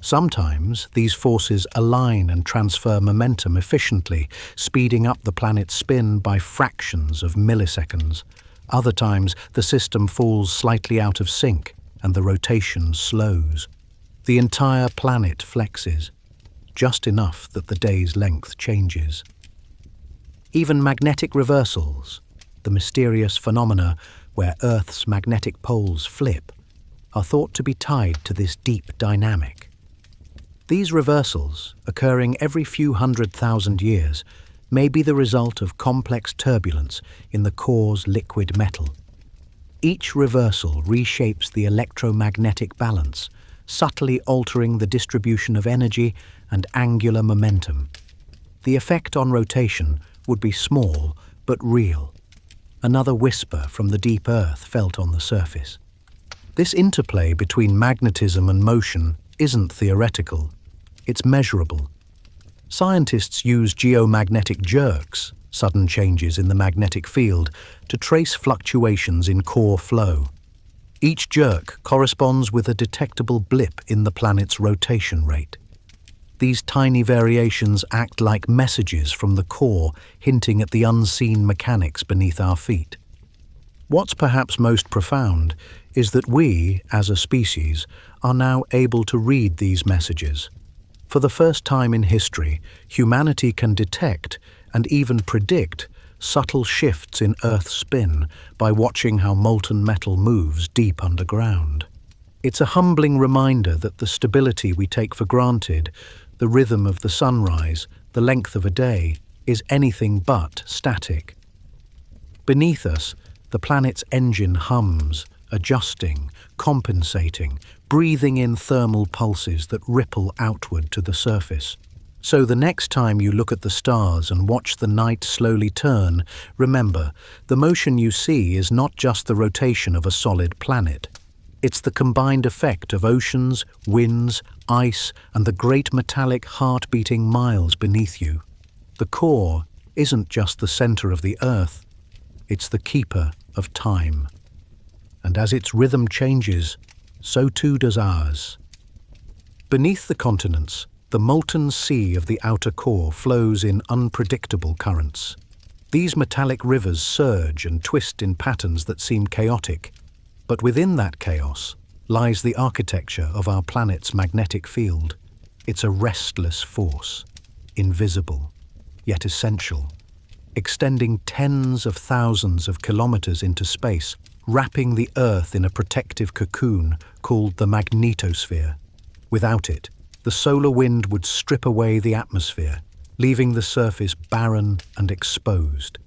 Sometimes these forces align and transfer momentum efficiently, speeding up the planet's spin by fractions of milliseconds. Other times the system falls slightly out of sync and the rotation slows. The entire planet flexes, just enough that the day's length changes. Even magnetic reversals, the mysterious phenomena where Earth's magnetic poles flip, are thought to be tied to this deep dynamic. These reversals, occurring every few 100,000 years, may be the result of complex turbulence in the core's liquid metal. Each reversal reshapes the electromagnetic balance, subtly altering the distribution of energy and angular momentum. The effect on rotation would be small but real, another whisper from the deep Earth felt on the surface. This interplay between magnetism and motion isn't theoretical, it's measurable. Scientists use geomagnetic jerks, sudden changes in the magnetic field, to trace fluctuations in core flow. Each jerk corresponds with a detectable blip in the planet's rotation rate. These tiny variations act like messages from the core, hinting at the unseen mechanics beneath our feet. What's perhaps most profound is that we, as a species, are now able to read these messages. For the first time in history, humanity can detect and even predict subtle shifts in Earth's spin by watching how molten metal moves deep underground. It's a humbling reminder that the stability we take for granted, the rhythm of the sunrise, the length of a day, is anything but static. Beneath us, the planet's engine hums, adjusting, compensating, breathing in thermal pulses that ripple outward to the surface. So the next time you look at the stars and watch the night slowly turn, remember, the motion you see is not just the rotation of a solid planet. It's the combined effect of oceans, winds, ice, and the great metallic heart beating miles beneath you. The core isn't just the center of the Earth, it's the keeper of time. And as its rhythm changes, so too does ours. Beneath the continents, the molten sea of the outer core flows in unpredictable currents. These metallic rivers surge and twist in patterns that seem chaotic, but within that chaos lies the architecture of our planet's magnetic field. It's a restless force, invisible, yet essential, extending tens of thousands of kilometers into space, wrapping the Earth in a protective cocoon called the magnetosphere. Without it, the solar wind would strip away the atmosphere, leaving the surface barren and exposed.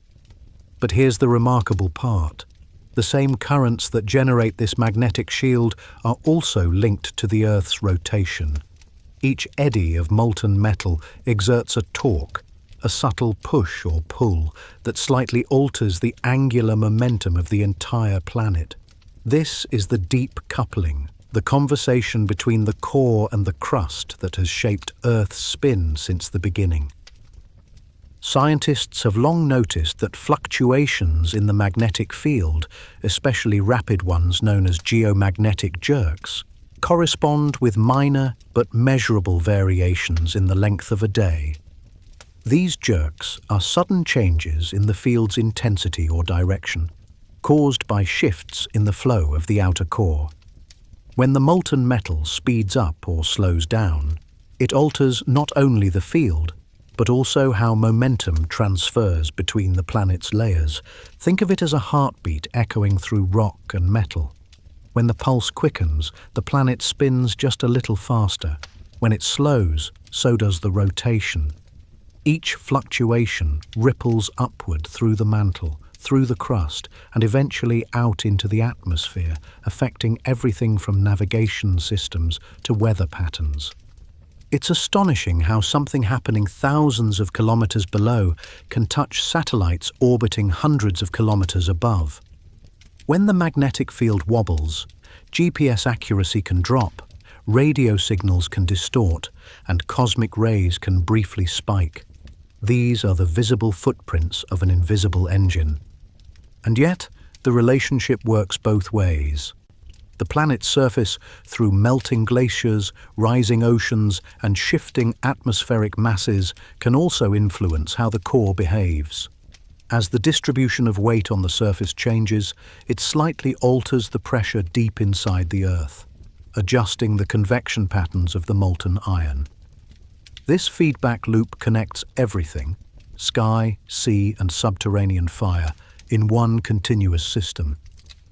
But here's the remarkable part. The same currents that generate this magnetic shield are also linked to the Earth's rotation. Each eddy of molten metal exerts a torque, a subtle push or pull that slightly alters the angular momentum of the entire planet. This is the deep coupling, the conversation between the core and the crust that has shaped Earth's spin since the beginning. Scientists have long noticed that fluctuations in the magnetic field, especially rapid ones known as geomagnetic jerks, correspond with minor but measurable variations in the length of a day. These jerks are sudden changes in the field's intensity or direction, caused by shifts in the flow of the outer core. When the molten metal speeds up or slows down, it alters not only the field, but also how momentum transfers between the planet's layers. Think of it as a heartbeat echoing through rock and metal. When the pulse quickens, the planet spins just a little faster. When it slows, so does the rotation. Each fluctuation ripples upward through the mantle, through the crust, and eventually out into the atmosphere, affecting everything from navigation systems to weather patterns. It's astonishing how something happening thousands of kilometers below can touch satellites orbiting hundreds of kilometers above. When the magnetic field wobbles, GPS accuracy can drop, radio signals can distort, and cosmic rays can briefly spike. These are the visible footprints of an invisible engine. And yet, the relationship works both ways. The planet's surface, through melting glaciers, rising oceans, and shifting atmospheric masses, can also influence how the core behaves. As the distribution of weight on the surface changes, it slightly alters the pressure deep inside the Earth, adjusting the convection patterns of the molten iron. This feedback loop connects everything, sky, sea, and subterranean fire, in one continuous system.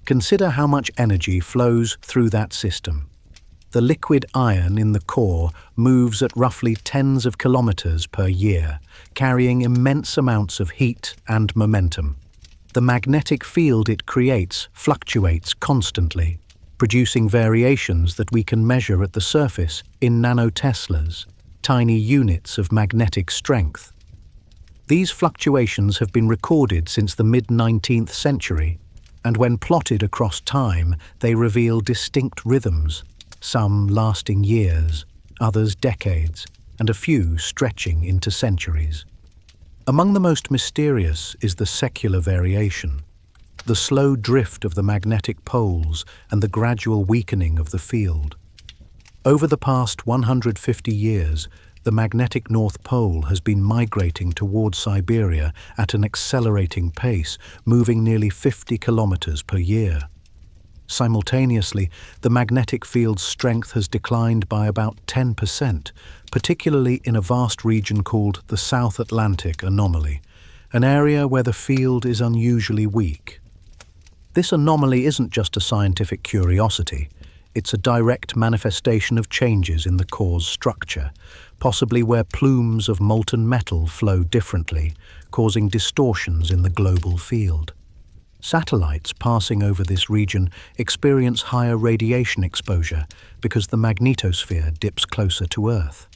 Consider how much energy flows through that system. The liquid iron in the core moves at roughly tens of kilometers per year, carrying immense amounts of heat and momentum. The magnetic field it creates fluctuates constantly, producing variations that we can measure at the surface in nanoteslas, tiny units of magnetic strength. These fluctuations have been recorded since the mid-19th century, and when plotted across time, they reveal distinct rhythms, some lasting years, others decades, and a few stretching into centuries. Among the most mysterious is the secular variation, the slow drift of the magnetic poles and the gradual weakening of the field. Over the past 150 years, the magnetic North Pole has been migrating towards Siberia at an accelerating pace, moving nearly 50 kilometers per year. Simultaneously, the magnetic field's strength has declined by about 10%, particularly in a vast region called the South Atlantic Anomaly, an area where the field is unusually weak. This anomaly isn't just a scientific curiosity. It's a direct manifestation of changes in the core's structure, possibly where plumes of molten metal flow differently, causing distortions in the global field. Satellites passing over this region experience higher radiation exposure because the magnetosphere dips closer to Earth.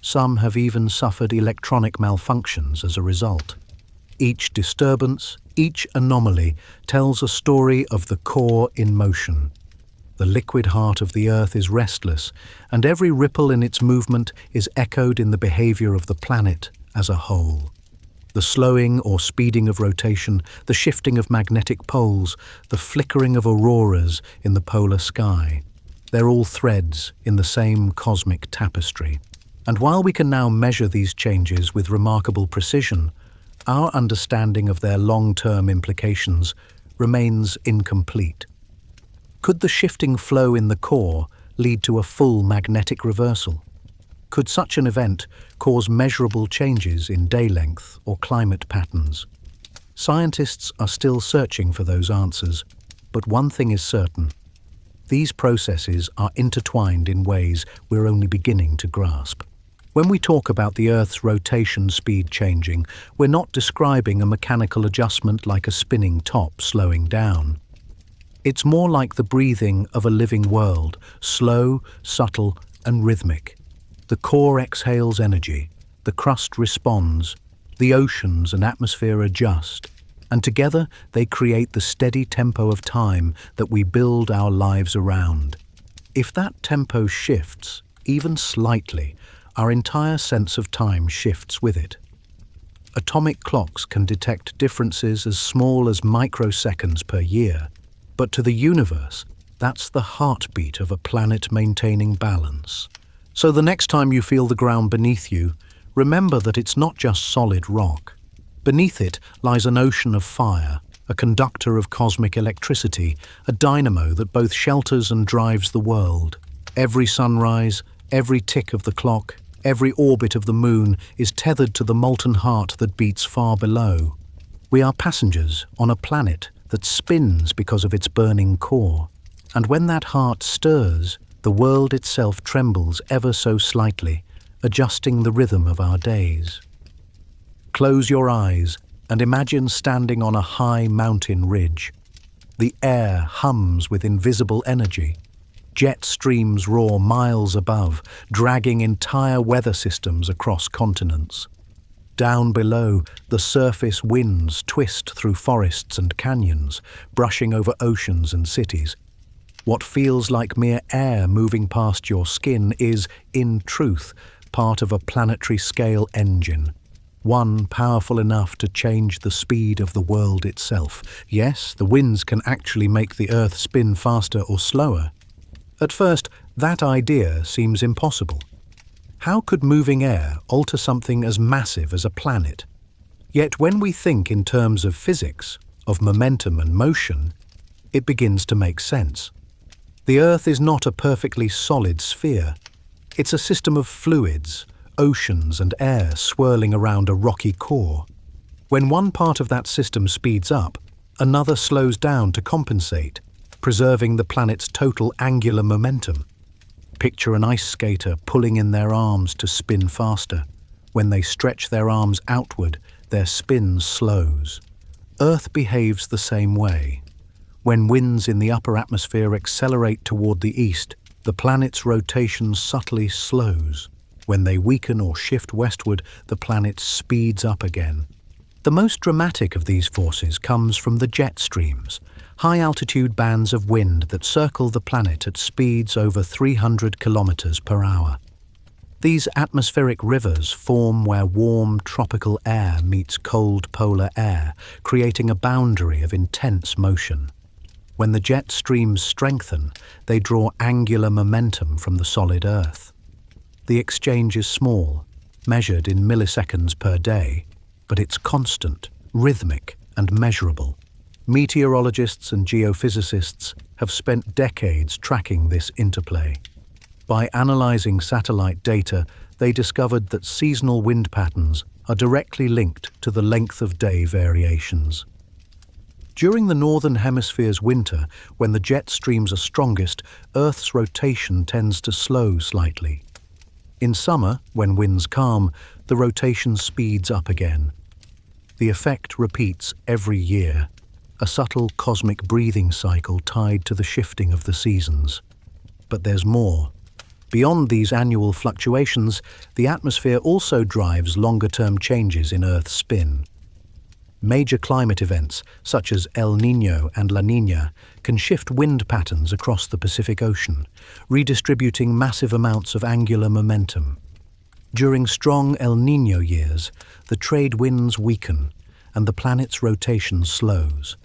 Some have even suffered electronic malfunctions as a result. Each disturbance, each anomaly tells a story of the core in motion. The liquid heart of the Earth is restless, and every ripple in its movement is echoed in the behavior of the planet as a whole. The slowing or speeding of rotation, the shifting of magnetic poles, the flickering of auroras in the polar sky. They're all threads in the same cosmic tapestry. And while we can now measure these changes with remarkable precision, our understanding of their long-term implications remains incomplete. Could the shifting flow in the core lead to a full magnetic reversal? Could such an event cause measurable changes in day length or climate patterns? Scientists are still searching for those answers, but one thing is certain. These processes are intertwined in ways we're only beginning to grasp. When we talk about the Earth's rotation speed changing, we're not describing a mechanical adjustment like a spinning top slowing down. It's more like the breathing of a living world, slow, subtle, and rhythmic. The core exhales energy, the crust responds, the oceans and atmosphere adjust, and together they create the steady tempo of time that we build our lives around. If that tempo shifts, even slightly, our entire sense of time shifts with it. Atomic clocks can detect differences as small as microseconds per year, but to the universe, that's the heartbeat of a planet maintaining balance. So the next time you feel the ground beneath you, remember that it's not just solid rock. Beneath it lies an ocean of fire, a conductor of cosmic electricity, a dynamo that both shelters and drives the world. Every sunrise, every tick of the clock, every orbit of the moon is tethered to the molten heart that beats far below. We are passengers on a planet that spins because of its burning core. And when that heart stirs, the world itself trembles ever so slightly, adjusting the rhythm of our days. Close your eyes and imagine standing on a high mountain ridge. The air hums with invisible energy. Jet streams roar miles above, dragging entire weather systems across continents. Down below, the surface winds twist through forests and canyons, brushing over oceans and cities. What feels like mere air moving past your skin is, in truth, part of a planetary-scale engine. One powerful enough to change the speed of the world itself. Yes, the winds can actually make the Earth spin faster or slower. At first, that idea seems impossible. How could moving air alter something as massive as a planet? Yet when we think in terms of physics, of momentum and motion, it begins to make sense. The Earth is not a perfectly solid sphere. It's a system of fluids, oceans and air swirling around a rocky core. When one part of that system speeds up, another slows down to compensate, preserving the planet's total angular momentum. Picture an ice skater pulling in their arms to spin faster. When they stretch their arms outward, their spin slows. Earth behaves the same way. When winds in the upper atmosphere accelerate toward the east, the planet's rotation subtly slows. When they weaken or shift westward, the planet speeds up again. The most dramatic of these forces comes from the jet streams, high-altitude bands of wind that circle the planet at speeds over 300 kilometers per hour. These atmospheric rivers form where warm tropical air meets cold polar air, creating a boundary of intense motion. When the jet streams strengthen, they draw angular momentum from the solid Earth. The exchange is small, measured in milliseconds per day, but it's constant, rhythmic, and measurable. Meteorologists and geophysicists have spent decades tracking this interplay. By analyzing satellite data, they discovered that seasonal wind patterns are directly linked to the length of day variations. During the Northern Hemisphere's winter, when the jet streams are strongest, Earth's rotation tends to slow slightly. In summer, when winds calm, the rotation speeds up again. The effect repeats every year. a subtle cosmic breathing cycle tied to the shifting of the seasons. But there's more. Beyond these annual fluctuations, the atmosphere also drives longer-term changes in Earth's spin. Major climate events, such as El Niño and La Niña, can shift wind patterns across the Pacific Ocean, redistributing massive amounts of angular momentum. During strong El Niño years, the trade winds weaken and the planet's rotation slows.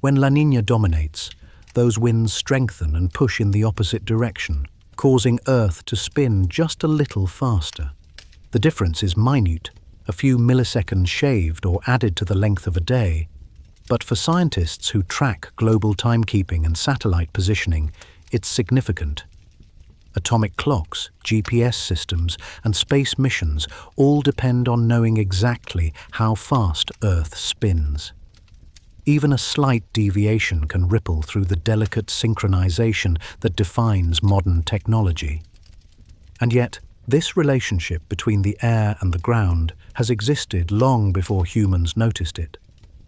When La Niña dominates, those winds strengthen and push in the opposite direction, causing Earth to spin just a little faster. The difference is minute, a few milliseconds shaved or added to the length of a day, but for scientists who track global timekeeping and satellite positioning, it's significant. Atomic clocks, GPS systems, and space missions all depend on knowing exactly how fast Earth spins. Even a slight deviation can ripple through the delicate synchronization that defines modern technology. And yet, this relationship between the air and the ground has existed long before humans noticed it.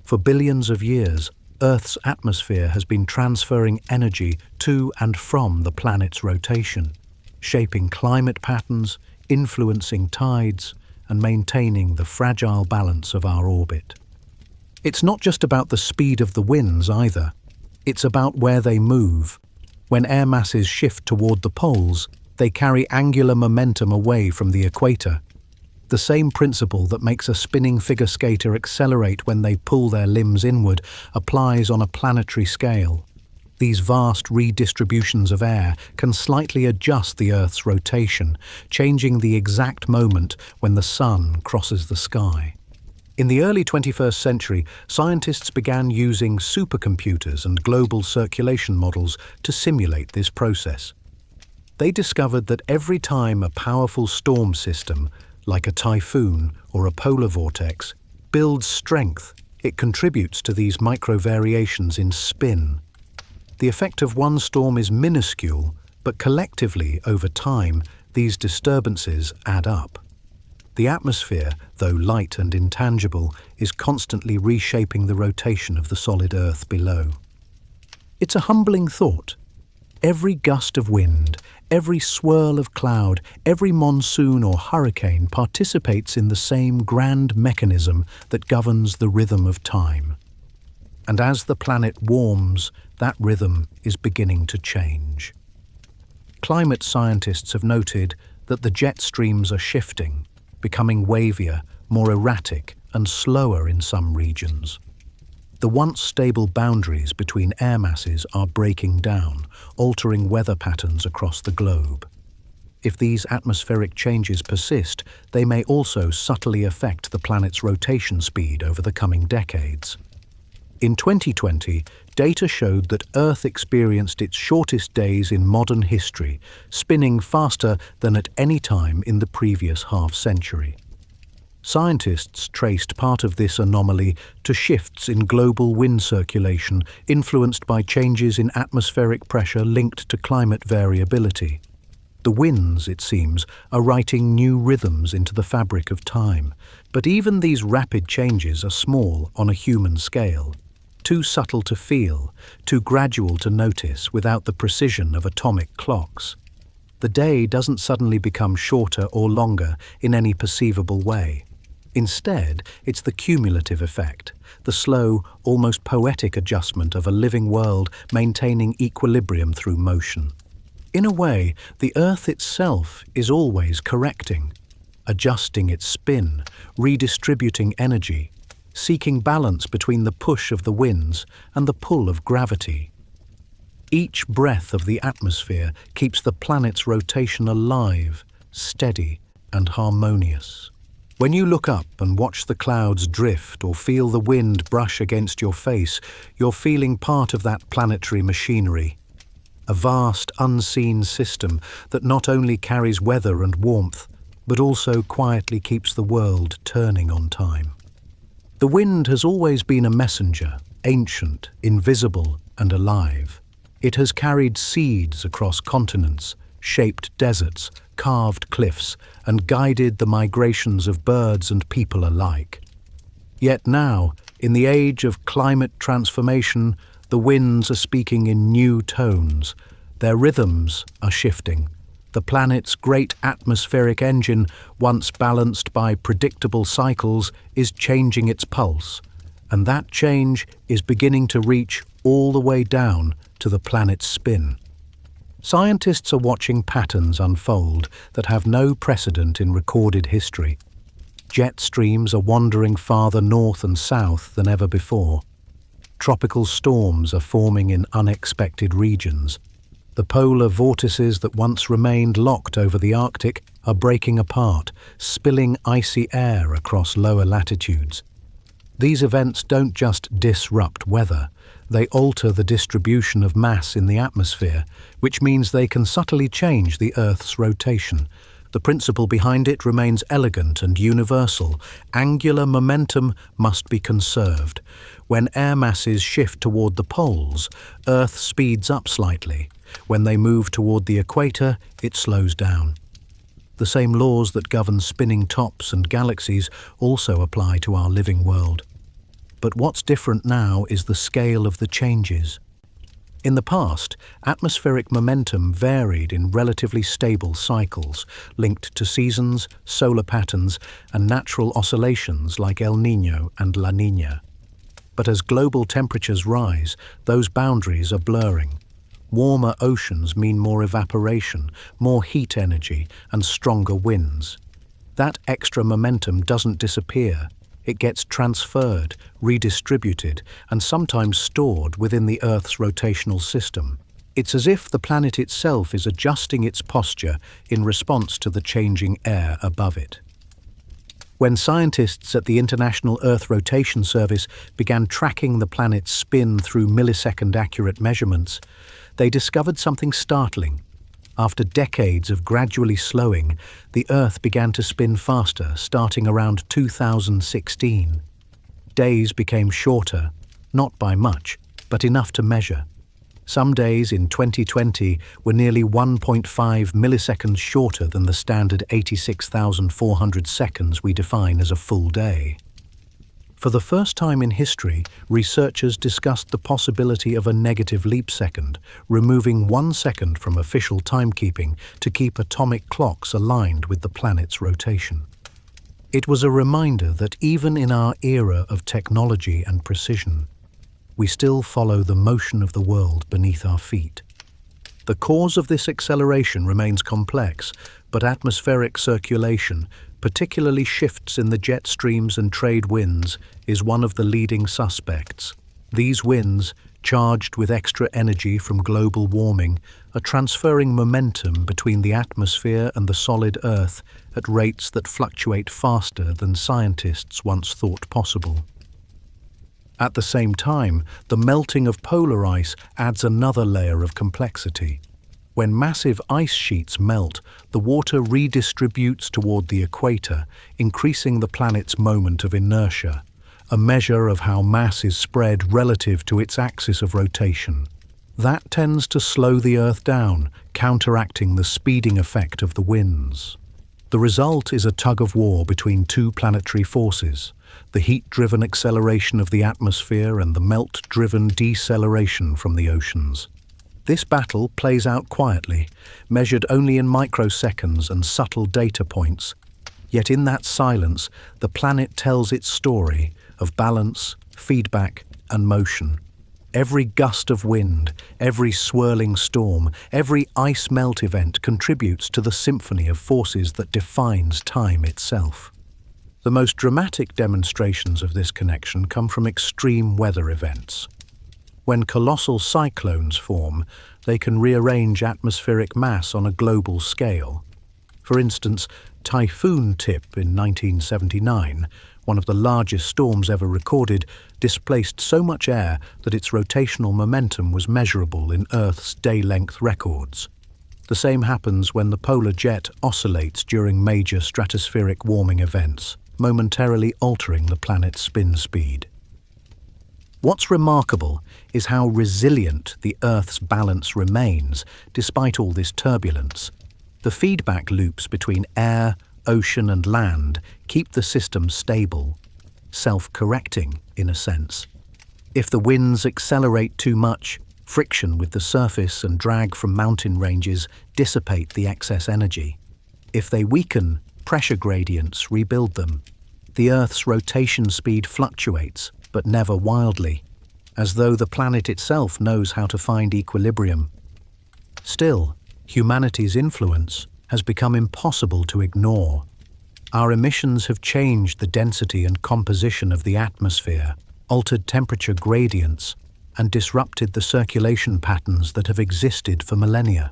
For billions of years, Earth's atmosphere has been transferring energy to and from the planet's rotation, shaping climate patterns, influencing tides, and maintaining the fragile balance of our orbit. It's not just about the speed of the winds either. It's about where they move. When air masses shift toward the poles, they carry angular momentum away from the equator. The same principle that makes a spinning figure skater accelerate when they pull their limbs inward applies on a planetary scale. These vast redistributions of air can slightly adjust the Earth's rotation, changing the exact moment when the sun crosses the sky. In the early 21st century, scientists began using supercomputers and global circulation models to simulate this process. They discovered that every time a powerful storm system, like a typhoon or a polar vortex, builds strength, it contributes to these micro-variations in spin. The effect of one storm is minuscule, but collectively, over time, these disturbances add up. The atmosphere, though light and intangible, is constantly reshaping the rotation of the solid Earth below. It's a humbling thought. Every gust of wind, every swirl of cloud, every monsoon or hurricane participates in the same grand mechanism that governs the rhythm of time. And as the planet warms, that rhythm is beginning to change. Climate scientists have noted that the jet streams are shifting, becoming wavier, more erratic, and slower in some regions. The once stable boundaries between air masses are breaking down, altering weather patterns across the globe. If these atmospheric changes persist, they may also subtly affect the planet's rotation speed over the coming decades. In 2020, data showed that Earth experienced its shortest days in modern history, spinning faster than at any time in the previous half-century. Scientists traced part of this anomaly to shifts in global wind circulation influenced by changes in atmospheric pressure linked to climate variability. The winds, it seems, are writing new rhythms into the fabric of time. But even these rapid changes are small on a human scale. Too subtle to feel, too gradual to notice without the precision of atomic clocks. The day doesn't suddenly become shorter or longer in any perceivable way. Instead, it's the cumulative effect, the slow, almost poetic adjustment of a living world maintaining equilibrium through motion. In a way, the Earth itself is always correcting, adjusting its spin, redistributing energy, seeking balance between the push of the winds and the pull of gravity. Each breath of the atmosphere keeps the planet's rotation alive, steady, and harmonious. When you look up and watch the clouds drift or feel the wind brush against your face, you're feeling part of that planetary machinery. A vast, unseen system that not only carries weather and warmth, but also quietly keeps the world turning on time. The wind has always been a messenger, ancient, invisible, and alive. It has carried seeds across continents, shaped deserts, carved cliffs, and guided the migrations of birds and people alike. Yet now, In the age of climate transformation, the winds are speaking in new tones. Their rhythms are shifting. The planet's great atmospheric engine, once balanced by predictable cycles, is changing its pulse. And that change is beginning to reach all the way down to the planet's spin. Scientists are watching patterns unfold that have no precedent in recorded history. Jet streams are wandering farther north and south than ever before. Tropical storms are forming in unexpected regions. The polar vortices that once remained locked over the Arctic are breaking apart, spilling icy air across lower latitudes. These events don't just disrupt weather, they alter the distribution of mass in the atmosphere, which means they can subtly change the Earth's rotation. The principle behind it remains elegant and universal. Angular momentum must be conserved. When air masses shift toward the poles, Earth speeds up slightly. When they move toward the equator, it slows down. The same laws that govern spinning tops and galaxies also apply to our living world. But what's different now is the scale of the changes. In the past, atmospheric momentum varied in relatively stable cycles, linked to seasons, solar patterns, and natural oscillations like El Niño and La Niña. But as global temperatures rise, those boundaries are blurring. Warmer oceans mean more evaporation, more heat energy, and stronger winds. That extra momentum doesn't disappear. It gets transferred, redistributed, and sometimes stored within the Earth's rotational system. It's as if the planet itself is adjusting its posture in response to the changing air above it. When scientists at the International Earth Rotation Service began tracking the planet's spin through millisecond-accurate measurements, they discovered something startling. After decades of gradually slowing, the Earth began to spin faster, starting around 2016. Days became shorter, not by much, but enough to measure. Some days in 2020 were nearly 1.5 milliseconds shorter than the standard 86,400 seconds we define as a full day. For the first time in history, researchers discussed the possibility of a negative leap second, removing 1 second from official timekeeping to keep atomic clocks aligned with the planet's rotation. It was a reminder that even in our era of technology and precision, we still follow the motion of the world beneath our feet. The cause of this acceleration remains complex, but atmospheric circulation, particularly shifts in the jet streams and trade winds, is one of the leading suspects. These winds, charged with extra energy from global warming, are transferring momentum between the atmosphere and the solid Earth at rates that fluctuate faster than scientists once thought possible. At the same time, the melting of polar ice adds another layer of complexity. When massive ice sheets melt, the water redistributes toward the equator, increasing the planet's moment of inertia, a measure of how mass is spread relative to its axis of rotation. That tends to slow the Earth down, counteracting the speeding effect of the winds. The result is a tug-of-war between two planetary forces, the heat-driven acceleration of the atmosphere and the melt-driven deceleration from the oceans. This battle plays out quietly, measured only in microseconds and subtle data points. Yet in that silence, the planet tells its story of balance, feedback, and motion. Every gust of wind, every swirling storm, every ice melt event contributes to the symphony of forces that defines time itself. The most dramatic demonstrations of this connection come from extreme weather events. When colossal cyclones form, they can rearrange atmospheric mass on a global scale. For instance, Typhoon Tip in 1979, one of the largest storms ever recorded, displaced so much air that its rotational momentum was measurable in Earth's day-length records. The same happens when the polar jet oscillates during major stratospheric warming events, momentarily altering the planet's spin speed. What's remarkable is how resilient the Earth's balance remains despite all this turbulence. The feedback loops between air, ocean and land keep the system stable. self-correcting in a sense. If the winds accelerate too much, friction with the surface and drag from mountain ranges dissipate the excess energy. If they weaken, pressure gradients rebuild them. The Earth's rotation speed fluctuates, but never wildly, as though the planet itself knows how to find equilibrium. Still, humanity's influence has become impossible to ignore. Our emissions have changed the density and composition of the atmosphere, altered temperature gradients, and disrupted the circulation patterns that have existed for millennia.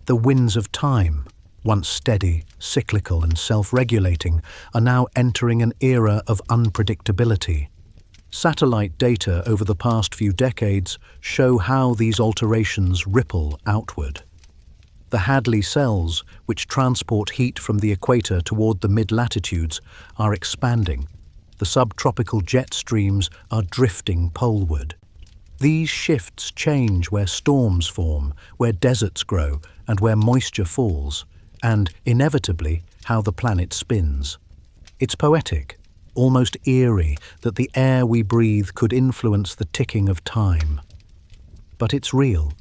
The winds of time, once steady, cyclical, and self-regulating, are now entering an era of unpredictability. Satellite data over the past few decades show how these alterations ripple outward. The Hadley cells, which transport heat from the equator toward the mid-latitudes, are expanding. The subtropical jet streams are drifting poleward. These shifts change where storms form, where deserts grow, and where moisture falls, and, inevitably, how the planet spins. It's poetic, almost eerie, that the air we breathe could influence the ticking of time. But it's real.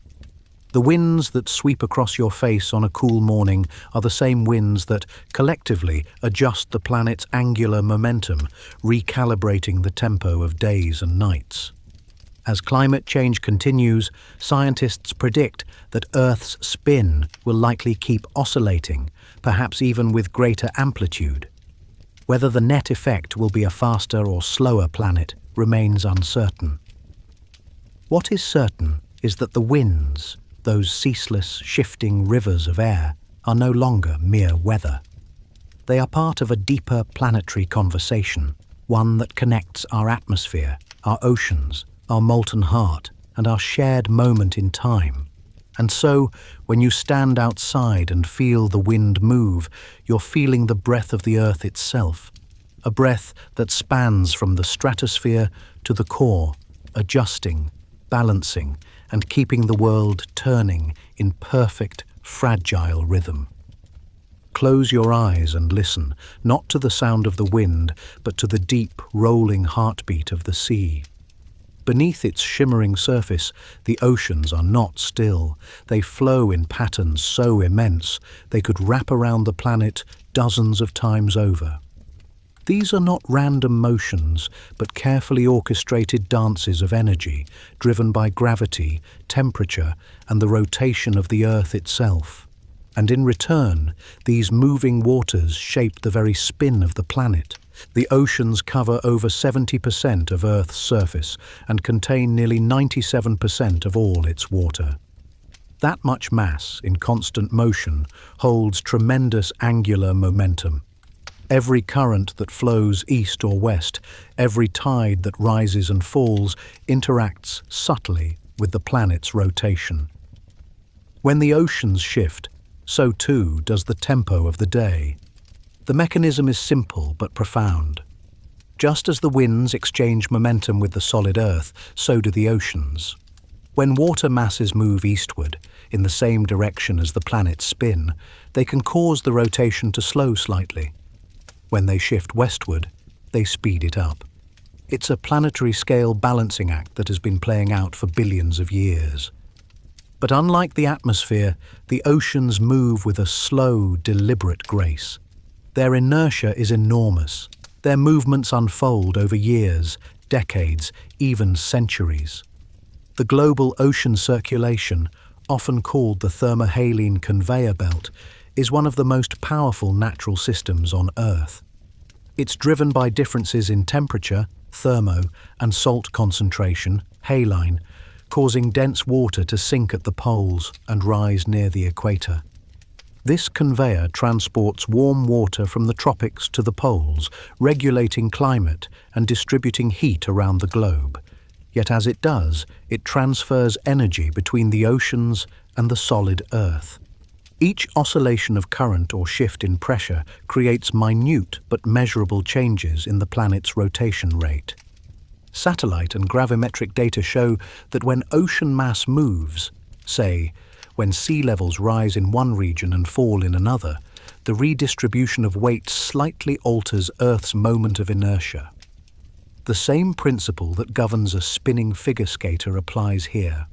The winds that sweep across your face on a cool morning are the same winds that, collectively, adjust the planet's angular momentum, recalibrating the tempo of days and nights. As climate change continues, scientists predict that Earth's spin will likely keep oscillating, perhaps even with greater amplitude. Whether the net effect will be a faster or slower planet remains uncertain. What is certain is that the winds, those ceaseless, shifting rivers of air, are no longer mere weather. They are part of a deeper planetary conversation, one that connects our atmosphere, our oceans, our molten heart, and our shared moment in time. And so, when you stand outside and feel the wind move, you're feeling the breath of the Earth itself, a breath that spans from the stratosphere to the core, adjusting, balancing, and keeping the world turning in perfect, fragile rhythm. Close your eyes and listen, not to the sound of the wind, but to the deep, rolling heartbeat of the sea. Beneath its shimmering surface, the oceans are not still. They flow in patterns so immense they could wrap around the planet dozens of times over. These are not random motions, but carefully orchestrated dances of energy, driven by gravity, temperature, and the rotation of the Earth itself. And in return, these moving waters shape the very spin of the planet. The oceans cover over 70% of Earth's surface and contain nearly 97% of all its water. That much mass in constant motion holds tremendous angular momentum. Every current that flows east or west, every tide that rises and falls, interacts subtly with the planet's rotation. When the oceans shift, so too does the tempo of the day. The mechanism is simple but profound. Just as the winds exchange momentum with the solid Earth, so do the oceans. When water masses move eastward, in the same direction as the planet's spin, they can cause the rotation to slow slightly. When they shift westward, they speed it up. It's a planetary-scale balancing act that has been playing out for billions of years. But unlike the atmosphere, the oceans move with a slow, deliberate grace. Their inertia is enormous. Their movements unfold over years, decades, even centuries. The global ocean circulation, often called the thermohaline conveyor belt, is one of the most powerful natural systems on Earth. It's driven by differences in temperature, thermo, and salt concentration, haline, causing dense water to sink at the poles and rise near the equator. This conveyor transports warm water from the tropics to the poles, regulating climate and distributing heat around the globe. Yet as it does, it transfers energy between the oceans and the solid Earth. Each oscillation of current or shift in pressure creates minute but measurable changes in the planet's rotation rate. Satellite and gravimetric data show that when ocean mass moves, say, when sea levels rise in one region and fall in another, the redistribution of weight slightly alters Earth's moment of inertia. The same principle that governs a spinning figure skater applies here.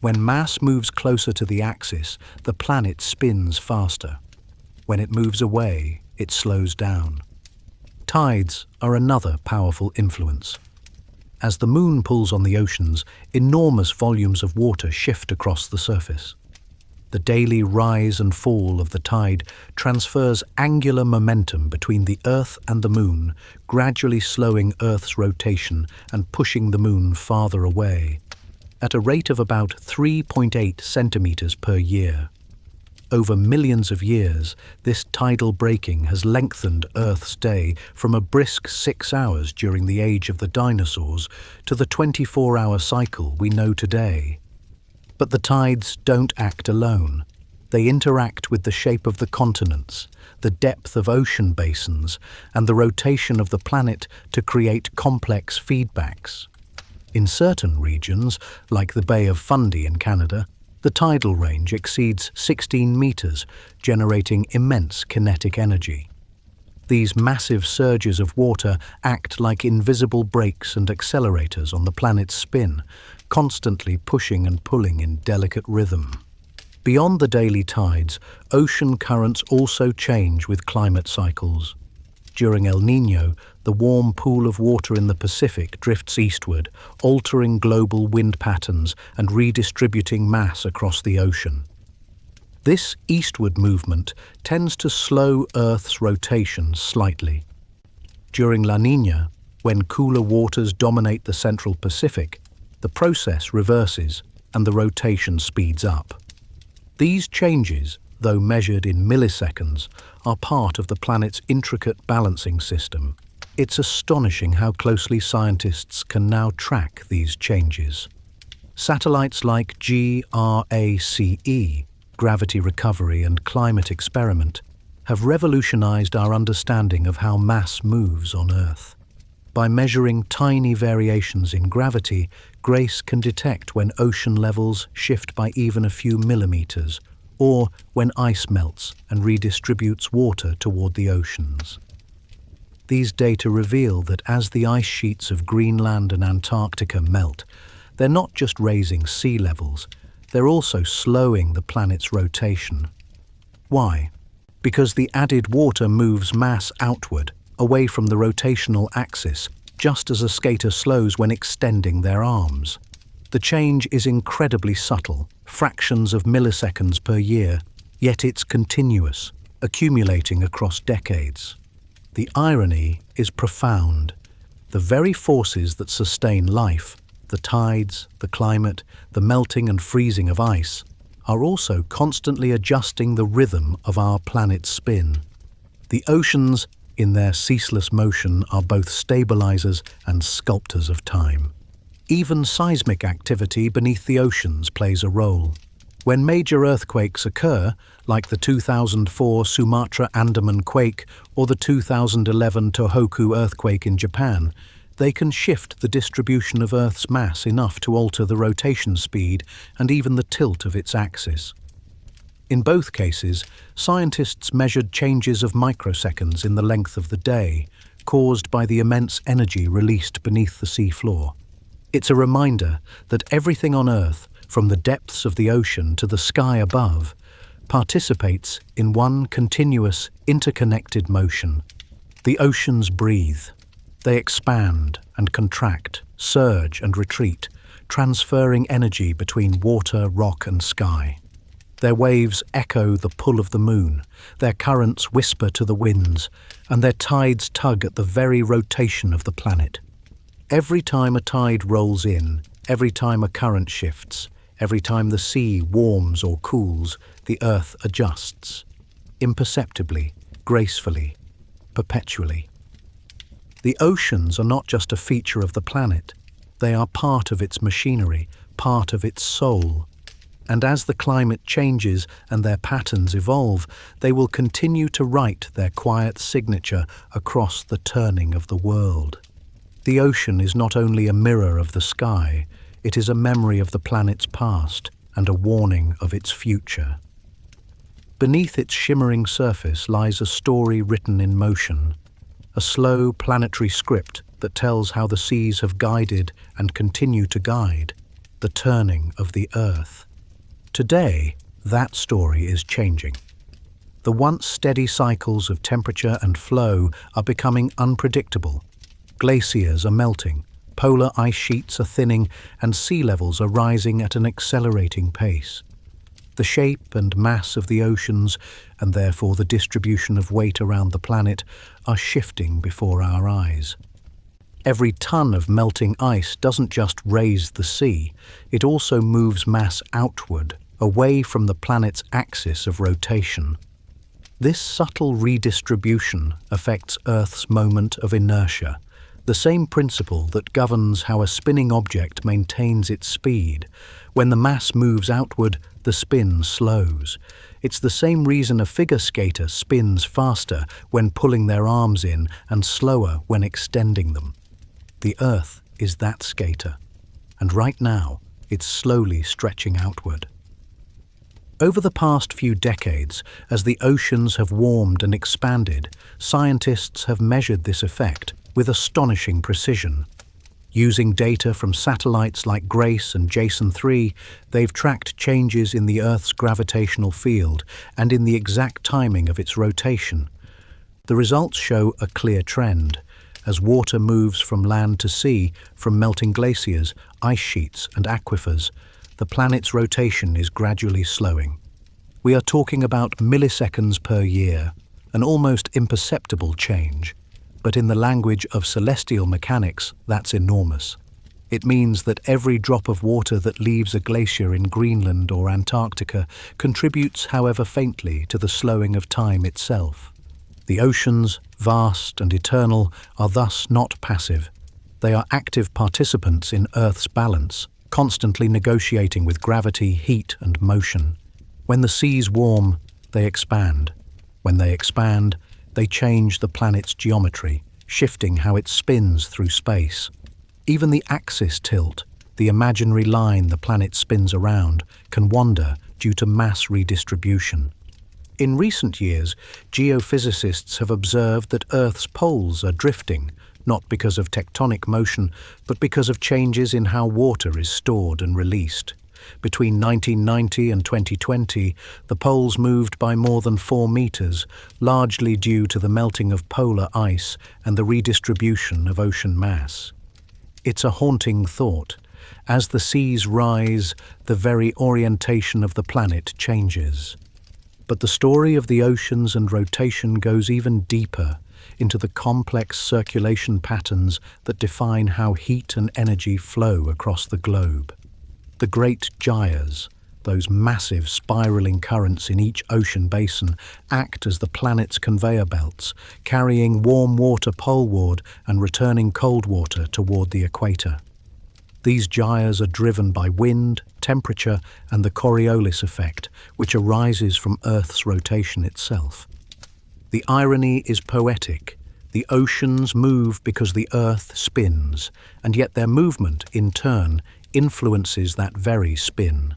When mass moves closer to the axis, the planet spins faster. When it moves away, it slows down. Tides are another powerful influence. As the moon pulls on the oceans, enormous volumes of water shift across the surface. The daily rise and fall of the tide transfers angular momentum between the Earth and the Moon, gradually slowing Earth's rotation and pushing the Moon farther away, at a rate of about 3.8 centimeters per year. Over millions of years, this tidal braking has lengthened Earth's day from a brisk 6 hours during the age of the dinosaurs to the 24-hour cycle we know today. But the tides don't act alone. They interact with the shape of the continents, the depth of ocean basins, and the rotation of the planet to create complex feedbacks. In certain regions, like the Bay of Fundy in Canada, the tidal range exceeds 16 meters, generating immense kinetic energy. These massive surges of water act like invisible brakes and accelerators on the planet's spin, constantly pushing and pulling in delicate rhythm. Beyond the daily tides, ocean currents also change with climate cycles. During El Niño, the warm pool of water in the Pacific drifts eastward, altering global wind patterns and redistributing mass across the ocean. This eastward movement tends to slow Earth's rotation slightly. During La Niña, when cooler waters dominate the central Pacific, the process reverses and the rotation speeds up. These changes, though measured in milliseconds, are part of the planet's intricate balancing system. It's astonishing how closely scientists can now track these changes. Satellites like GRACE, Gravity Recovery and Climate Experiment, have revolutionized our understanding of how mass moves on Earth. By measuring tiny variations in gravity, GRACE can detect when ocean levels shift by even a few millimeters, or when ice melts and redistributes water toward the oceans. These data reveal that as the ice sheets of Greenland and Antarctica melt, they're not just raising sea levels, they're also slowing the planet's rotation. Why? Because the added water moves mass outward, away from the rotational axis, just as a skater slows when extending their arms. The change is incredibly subtle, fractions of milliseconds per year, yet it's continuous, accumulating across decades. The irony is profound. The very forces that sustain life, the tides, the climate, the melting and freezing of ice, are also constantly adjusting the rhythm of our planet's spin. The oceans, in their ceaseless motion, are both stabilizers and sculptors of time. Even seismic activity beneath the oceans plays a role. When major earthquakes occur, like the 2004 Sumatra Andaman quake or the 2011 Tohoku earthquake in Japan, they can shift the distribution of Earth's mass enough to alter the rotation speed and even the tilt of its axis. In both cases, scientists measured changes of microseconds in the length of the day, caused by the immense energy released beneath the seafloor. It's a reminder that everything on Earth, from the depths of the ocean to the sky above, participates in one continuous, interconnected motion. The oceans breathe. They expand and contract, surge and retreat, transferring energy between water, rock and sky. Their waves echo the pull of the moon, their currents whisper to the winds, and their tides tug at the very rotation of the planet. Every time a tide rolls in, every time a current shifts, every time the sea warms or cools, the Earth adjusts, imperceptibly, gracefully, perpetually. The oceans are not just a feature of the planet, they are part of its machinery, part of its soul. And as the climate changes and their patterns evolve, they will continue to write their quiet signature across the turning of the world. The ocean is not only a mirror of the sky, it is a memory of the planet's past and a warning of its future. Beneath its shimmering surface lies a story written in motion, a slow planetary script that tells how the seas have guided and continue to guide the turning of the Earth. Today, that story is changing. The once steady cycles of temperature and flow are becoming unpredictable. Glaciers are melting, polar ice sheets are thinning, and sea levels are rising at an accelerating pace. The shape and mass of the oceans, and therefore the distribution of weight around the planet, are shifting before our eyes. Every ton of melting ice doesn't just raise the sea, it also moves mass outward, away from the planet's axis of rotation. This subtle redistribution affects Earth's moment of inertia, the same principle that governs how a spinning object maintains its speed. When the mass moves outward, the spin slows. It's the same reason a figure skater spins faster when pulling their arms in and slower when extending them. The Earth is that skater, and right now it's slowly stretching outward. Over the past few decades, as the oceans have warmed and expanded, scientists have measured this effect with astonishing precision. Using data from satellites like GRACE and JASON-3, they've tracked changes in the Earth's gravitational field and in the exact timing of its rotation. The results show a clear trend. As water moves from land to sea, from melting glaciers, ice sheets, and aquifers, the planet's rotation is gradually slowing. We are talking about milliseconds per year, an almost imperceptible change. But in the language of celestial mechanics, that's enormous. It means that every drop of water that leaves a glacier in Greenland or Antarctica contributes, however faintly, to the slowing of time itself. The oceans, vast and eternal, are thus not passive. They are active participants in Earth's balance, constantly negotiating with gravity, heat, and motion. When the seas warm, they expand. When they expand, they change the planet's geometry, shifting how it spins through space. Even the axis tilt, the imaginary line the planet spins around, can wander due to mass redistribution. In recent years, geophysicists have observed that Earth's poles are drifting, not because of tectonic motion, but because of changes in how water is stored and released. Between 1990 and 2020, the poles moved by more than 4 meters, largely due to the melting of polar ice and the redistribution of ocean mass. It's a haunting thought. As the seas rise, the very orientation of the planet changes. But the story of the oceans and rotation goes even deeper into the complex circulation patterns that define how heat and energy flow across the globe. The great gyres, those massive spiraling currents in each ocean basin, act as the planet's conveyor belts, carrying warm water poleward and returning cold water toward the equator. These gyres are driven by wind, temperature, and the Coriolis effect, which arises from Earth's rotation itself. The irony is poetic. The oceans move because the Earth spins, and yet their movement, in turn, influences that very spin.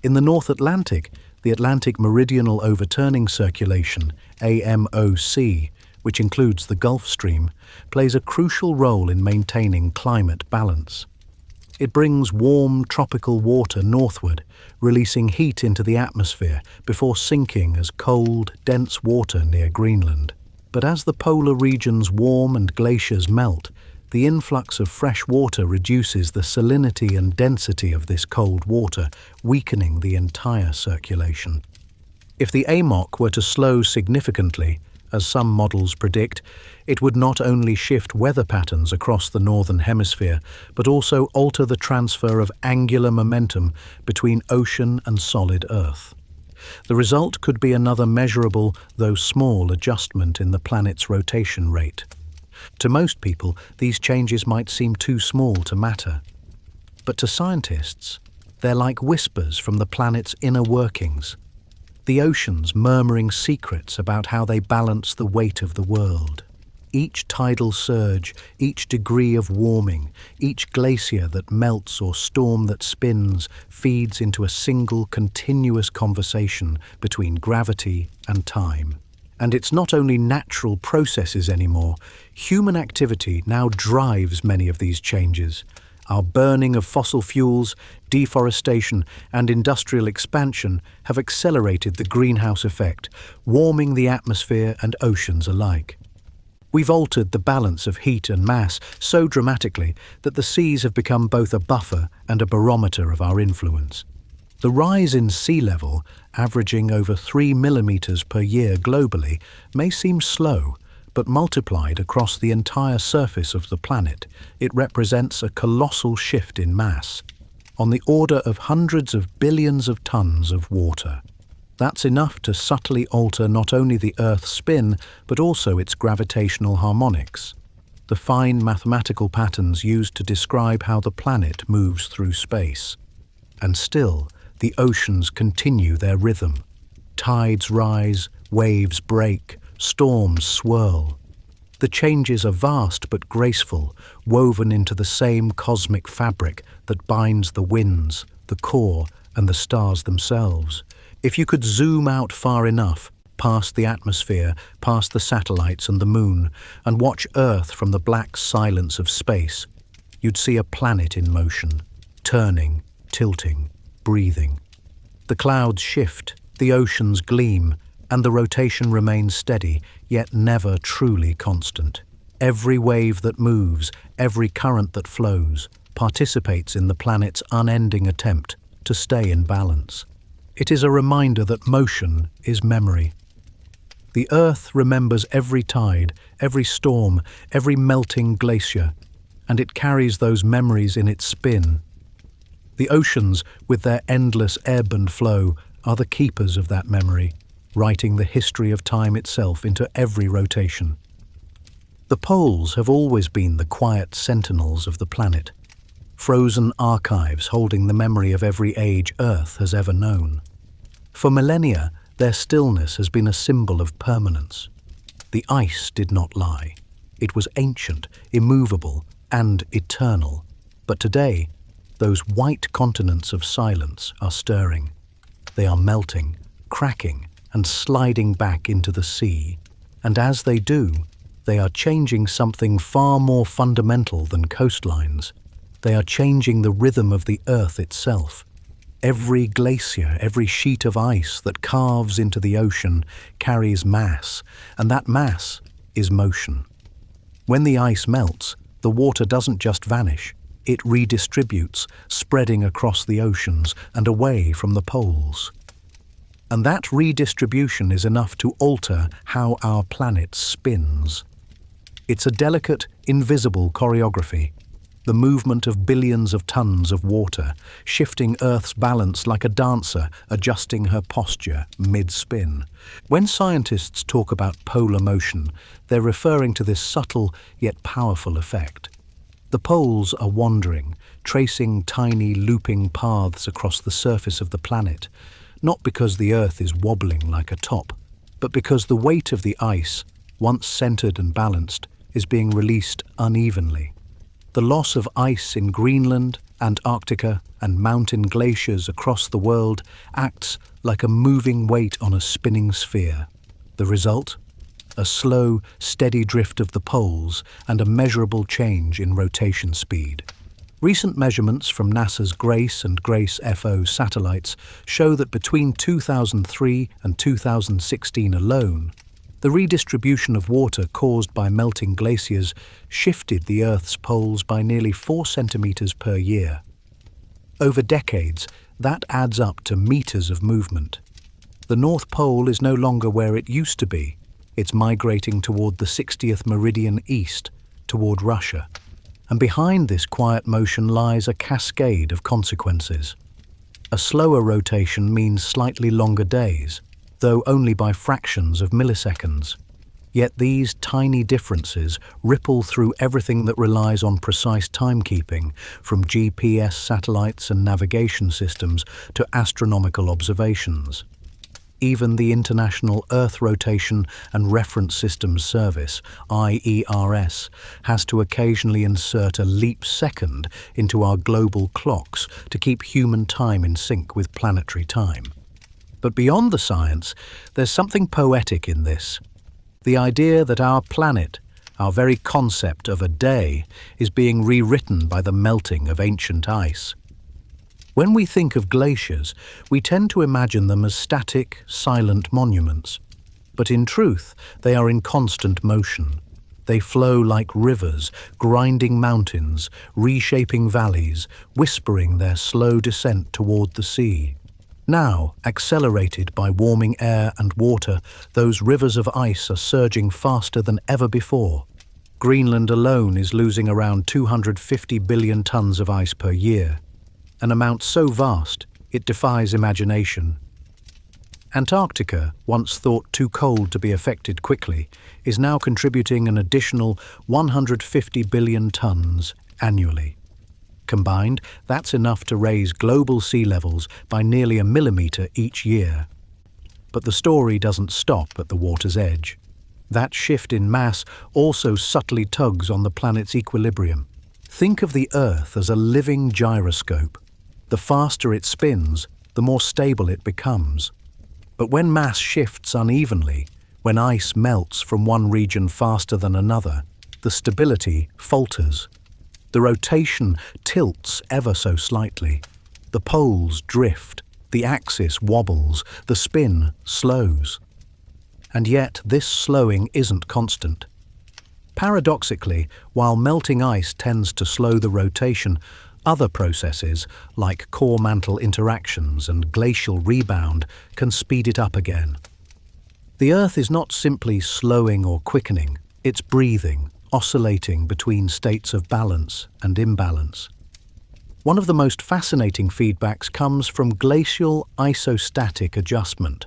In the North Atlantic, the Atlantic Meridional Overturning Circulation, AMOC, which includes the Gulf Stream, plays a crucial role in maintaining climate balance. It brings warm tropical water northward, releasing heat into the atmosphere before sinking as cold, dense water near Greenland. But as the polar regions warm and glaciers melt, the influx of fresh water reduces the salinity and density of this cold water, weakening the entire circulation. If the AMOC were to slow significantly, as some models predict, it would not only shift weather patterns across the northern hemisphere, but also alter the transfer of angular momentum between ocean and solid Earth. The result could be another measurable, though small, adjustment in the planet's rotation rate. To most people, these changes might seem too small to matter. But to scientists, they're like whispers from the planet's inner workings. The oceans murmuring secrets about how they balance the weight of the world. Each tidal surge, each degree of warming, each glacier that melts or storm that spins feeds into a single continuous conversation between gravity and time. And it's not only natural processes anymore. Human activity now drives many of these changes. Our burning of fossil fuels, deforestation, and industrial expansion have accelerated the greenhouse effect, warming the atmosphere and oceans alike. We've altered the balance of heat and mass so dramatically that the seas have become both a buffer and a barometer of our influence. The rise in sea level, averaging over 3 millimeters per year globally, may seem slow, but multiplied across the entire surface of the planet, it represents a colossal shift in mass, on the order of hundreds of billions of tons of water. That's enough to subtly alter not only the Earth's spin, but also its gravitational harmonics, the fine mathematical patterns used to describe how the planet moves through space. And still, the oceans continue their rhythm. Tides rise, waves break, storms swirl. The changes are vast but graceful, woven into the same cosmic fabric that binds the winds, the core, and the stars themselves. If you could zoom out far enough, past the atmosphere, past the satellites and the moon, and watch Earth from the black silence of space, you'd see a planet in motion, turning, tilting, breathing. The clouds shift, the oceans gleam, and the rotation remains steady, yet never truly constant. Every wave that moves, every current that flows, participates in the planet's unending attempt to stay in balance. It is a reminder that motion is memory. The Earth remembers every tide, every storm, every melting glacier, and it carries those memories in its spin. The oceans, with their endless ebb and flow, are the keepers of that memory, writing the history of time itself into every rotation. The poles have always been the quiet sentinels of the planet, frozen archives holding the memory of every age Earth has ever known. For millennia, their stillness has been a symbol of permanence. The ice did not lie. It was ancient, immovable, and eternal. But today, those white continents of silence are stirring. They are melting, cracking, and sliding back into the sea. And as they do, they are changing something far more fundamental than coastlines. They are changing the rhythm of the Earth itself. Every glacier, every sheet of ice that carves into the ocean carries mass, and that mass is motion. When the ice melts, the water doesn't just vanish. It redistributes, spreading across the oceans and away from the poles. And that redistribution is enough to alter how our planet spins. It's a delicate, invisible choreography, the movement of billions of tons of water, shifting Earth's balance like a dancer adjusting her posture mid-spin. When scientists talk about polar motion, they're referring to this subtle yet powerful effect. The poles are wandering, tracing tiny looping paths across the surface of the planet, not because the Earth is wobbling like a top, but because the weight of the ice, once centered and balanced, is being released unevenly. The loss of ice in Greenland, Antarctica, and mountain glaciers across the world acts like a moving weight on a spinning sphere. The result? A slow, steady drift of the poles and a measurable change in rotation speed. Recent measurements from NASA's GRACE and GRACE-FO satellites show that between 2003 and 2016 alone, the redistribution of water caused by melting glaciers shifted the Earth's poles by nearly 4 centimeters per year. Over decades, that adds up to meters of movement. The North Pole is no longer where it used to be. It's migrating toward the 60th meridian east, toward Russia. And behind this quiet motion lies a cascade of consequences. A slower rotation means slightly longer days, though only by fractions of milliseconds. Yet these tiny differences ripple through everything that relies on precise timekeeping, from GPS satellites and navigation systems to astronomical observations. Even the International Earth Rotation and Reference Systems Service, IERS, has to occasionally insert a leap second into our global clocks to keep human time in sync with planetary time. But beyond the science, there's something poetic in this. The idea that our planet, our very concept of a day, is being rewritten by the melting of ancient ice. When we think of glaciers, we tend to imagine them as static, silent monuments. But in truth, they are in constant motion. They flow like rivers, grinding mountains, reshaping valleys, whispering their slow descent toward the sea. Now, accelerated by warming air and water, those rivers of ice are surging faster than ever before. Greenland alone is losing around 250 billion tons of ice per year, an amount so vast it defies imagination. Antarctica, once thought too cold to be affected quickly, is now contributing an additional 150 billion tons annually. Combined, that's enough to raise global sea levels by nearly 1 millimeter each year. But the story doesn't stop at the water's edge. That shift in mass also subtly tugs on the planet's equilibrium. Think of the Earth as a living gyroscope. The faster it spins, the more stable it becomes. But when mass shifts unevenly, when ice melts from one region faster than another, the stability falters. The rotation tilts ever so slightly. The poles drift, the axis wobbles, the spin slows. And yet this slowing isn't constant. Paradoxically, while melting ice tends to slow the rotation, other processes, like core mantle interactions and glacial rebound, can speed it up again. The Earth is not simply slowing or quickening, it's breathing, oscillating between states of balance and imbalance. One of the most fascinating feedbacks comes from glacial isostatic adjustment,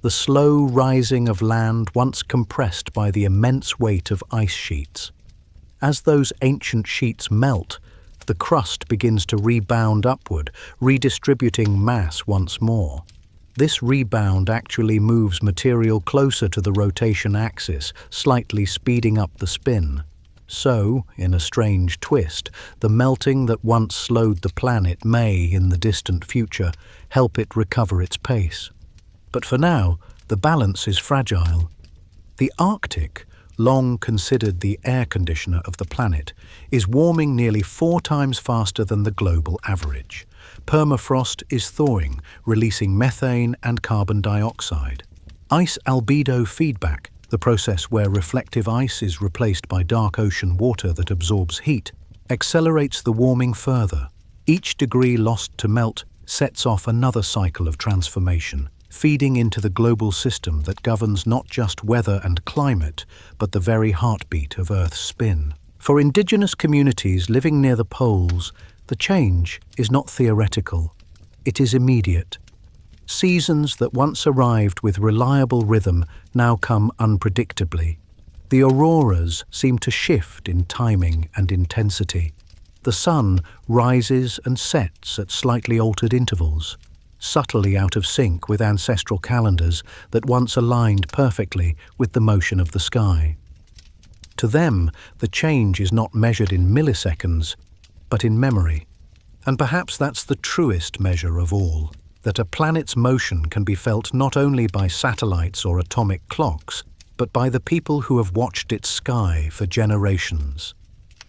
the slow rising of land once compressed by the immense weight of ice sheets. As those ancient sheets melt, the crust begins to rebound upward, redistributing mass once more. This rebound actually moves material closer to the rotation axis, slightly speeding up the spin. So, in a strange twist, the melting that once slowed the planet may, in the distant future, help it recover its pace. But for now, the balance is fragile. The Arctic, long considered the air conditioner of the planet, is warming nearly 4 times faster than the global average. Permafrost is thawing, releasing methane and carbon dioxide. Ice albedo feedback, the process where reflective ice is replaced by dark ocean water that absorbs heat, accelerates the warming further. Each degree lost to melt sets off another cycle of transformation, feeding into the global system that governs not just weather and climate, but the very heartbeat of Earth's spin. For indigenous communities living near the poles, the change is not theoretical, it is immediate. Seasons that once arrived with reliable rhythm now come unpredictably. The auroras seem to shift in timing and intensity. The sun rises and sets at slightly altered intervals, subtly out of sync with ancestral calendars that once aligned perfectly with the motion of the sky. To them, the change is not measured in milliseconds, but in memory. And perhaps that's the truest measure of all, that a planet's motion can be felt not only by satellites or atomic clocks, but by the people who have watched its sky for generations.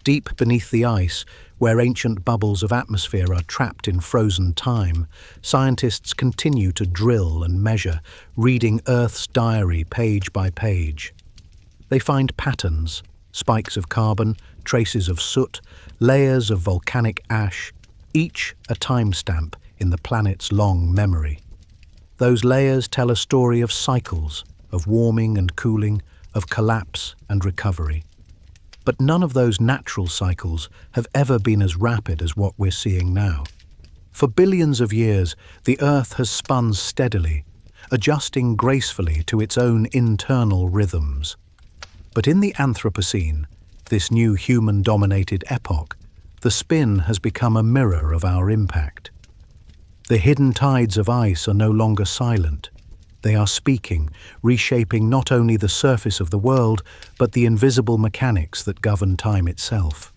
Deep beneath the ice, where ancient bubbles of atmosphere are trapped in frozen time, scientists continue to drill and measure, reading Earth's diary page by page. They find patterns, spikes of carbon, traces of soot, layers of volcanic ash, each a timestamp in the planet's long memory. Those layers tell a story of cycles, of warming and cooling, of collapse and recovery. But none of those natural cycles have ever been as rapid as what we're seeing now. For billions of years, the Earth has spun steadily, adjusting gracefully to its own internal rhythms. But in the Anthropocene, this new human-dominated epoch, the spin has become a mirror of our impact. The hidden tides of ice are no longer silent. They are speaking, reshaping not only the surface of the world, but the invisible mechanics that govern time itself.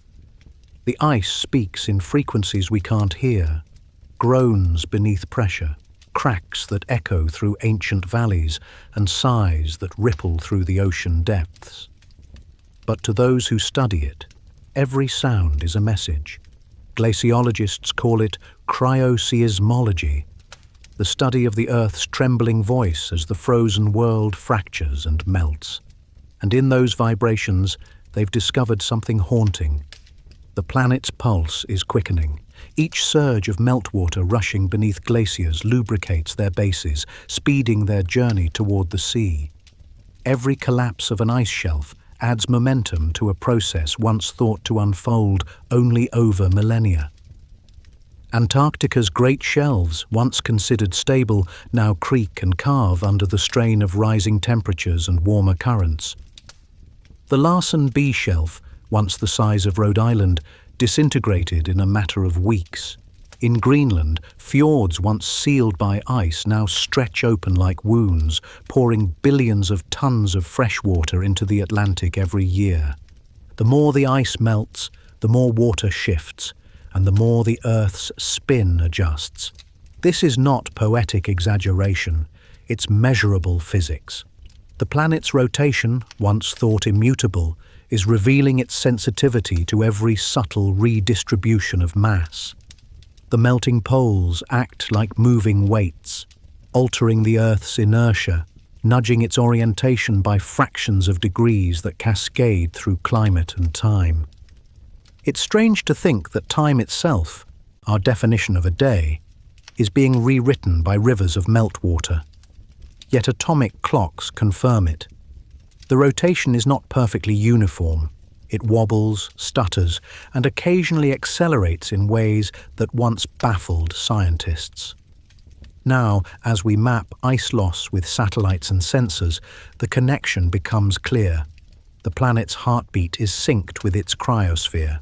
The ice speaks in frequencies we can't hear, groans beneath pressure, cracks that echo through ancient valleys and sighs that ripple through the ocean depths. But to those who study it, every sound is a message. Glaciologists call it cryoseismology, the study of the Earth's trembling voice as the frozen world fractures and melts. And in those vibrations, they've discovered something haunting. The planet's pulse is quickening. Each surge of meltwater rushing beneath glaciers lubricates their bases, speeding their journey toward the sea. Every collapse of an ice shelf adds momentum to a process once thought to unfold only over millennia. Antarctica's great shelves, once considered stable, now creak and carve under the strain of rising temperatures and warmer currents. The Larsen B shelf, once the size of Rhode Island, disintegrated in a matter of weeks. In Greenland, fjords once sealed by ice now stretch open like wounds, pouring billions of tons of fresh water into the Atlantic every year. The more the ice melts, the more water shifts, and the more the Earth's spin adjusts. This is not poetic exaggeration, it's measurable physics. The planet's rotation, once thought immutable, is revealing its sensitivity to every subtle redistribution of mass. The melting poles act like moving weights, altering the Earth's inertia, nudging its orientation by fractions of degrees that cascade through climate and time. It's strange to think that time itself, our definition of a day, is being rewritten by rivers of meltwater. Yet atomic clocks confirm it. The rotation is not perfectly uniform. It wobbles, stutters, and occasionally accelerates in ways that once baffled scientists. Now, as we map ice loss with satellites and sensors, the connection becomes clear. The planet's heartbeat is synced with its cryosphere.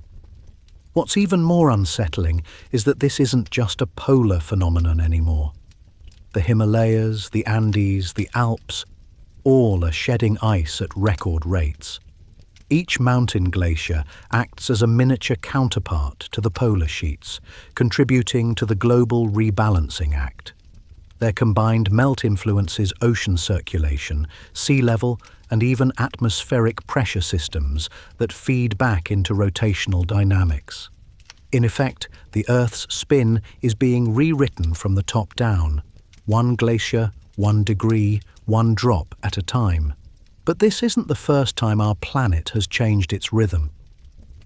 What's even more unsettling is that this isn't just a polar phenomenon anymore. The Himalayas, the Andes, the Alps, all are shedding ice at record rates. Each mountain glacier acts as a miniature counterpart to the polar sheets, contributing to the global rebalancing act. Their combined melt influences ocean circulation, sea level, and even atmospheric pressure systems that feed back into rotational dynamics. In effect, the Earth's spin is being rewritten from the top down, one glacier, 1 degree, one drop at a time. But this isn't the first time our planet has changed its rhythm.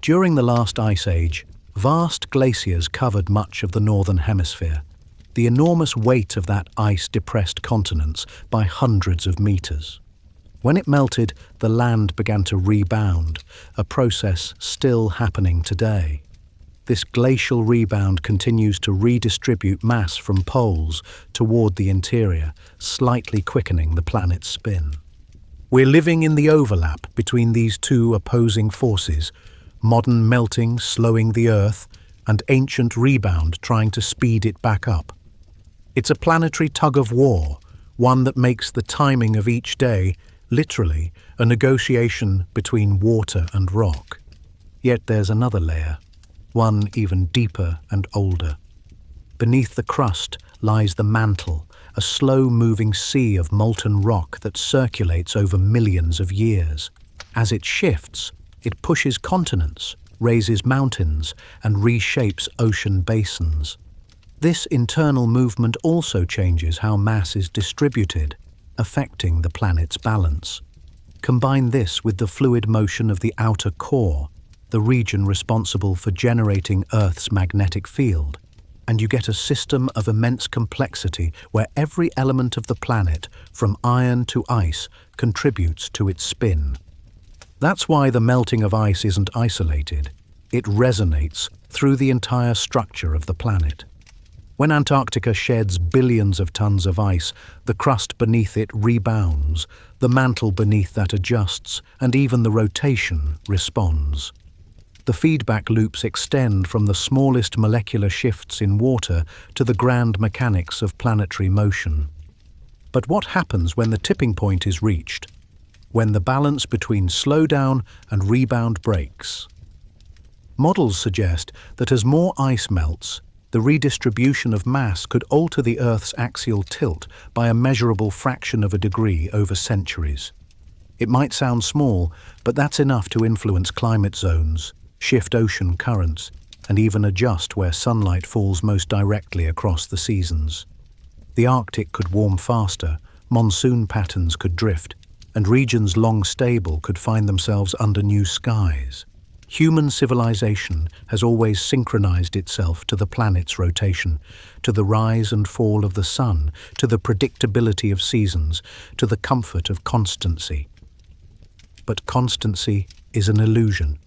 During the last ice age, vast glaciers covered much of the northern hemisphere. The enormous weight of that ice depressed continents by hundreds of meters. When it melted, the land began to rebound, a process still happening today. This glacial rebound continues to redistribute mass from poles toward the interior, slightly quickening the planet's spin. We're living in the overlap between these two opposing forces, modern melting slowing the Earth and ancient rebound trying to speed it back up. It's a planetary tug-of-war, one that makes the timing of each day, literally, a negotiation between water and rock. Yet there's another layer, one even deeper and older. Beneath the crust lies the mantle, a slow-moving sea of molten rock that circulates over millions of years. As it shifts, it pushes continents, raises mountains, and reshapes ocean basins. This internal movement also changes how mass is distributed, affecting the planet's balance. Combine this with the fluid motion of the outer core, the region responsible for generating Earth's magnetic field, and you get a system of immense complexity where every element of the planet, from iron to ice, contributes to its spin. That's why the melting of ice isn't isolated. It resonates through the entire structure of the planet. When Antarctica sheds billions of tons of ice, the crust beneath it rebounds, the mantle beneath that adjusts, and even the rotation responds. The feedback loops extend from the smallest molecular shifts in water to the grand mechanics of planetary motion. But what happens when the tipping point is reached? When the balance between slowdown and rebound breaks? Models suggest that as more ice melts, The redistribution of mass could alter the Earth's axial tilt by a measurable fraction of a degree over centuries. It might sound small, but that's enough to influence climate zones, shift ocean currents, and even adjust where sunlight falls most directly across the seasons. The Arctic could warm faster, monsoon patterns could drift, and regions long stable could find themselves under new skies. Human civilization has always synchronized itself to the planet's rotation, to the rise and fall of the sun, to the predictability of seasons, to the comfort of constancy. But constancy is an illusion.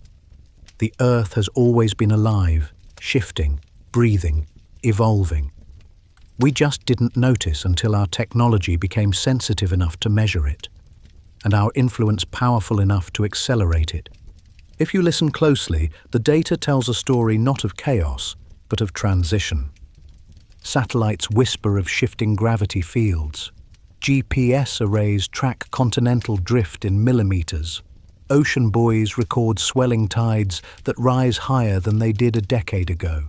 The Earth has always been alive, shifting, breathing, evolving. We just didn't notice until our technology became sensitive enough to measure it, and our influence powerful enough to accelerate it. If you listen closely, the data tells a story not of chaos, but of transition. Satellites whisper of shifting gravity fields. GPS arrays track continental drift in millimeters. Ocean buoys record swelling tides that rise higher than they did a decade ago.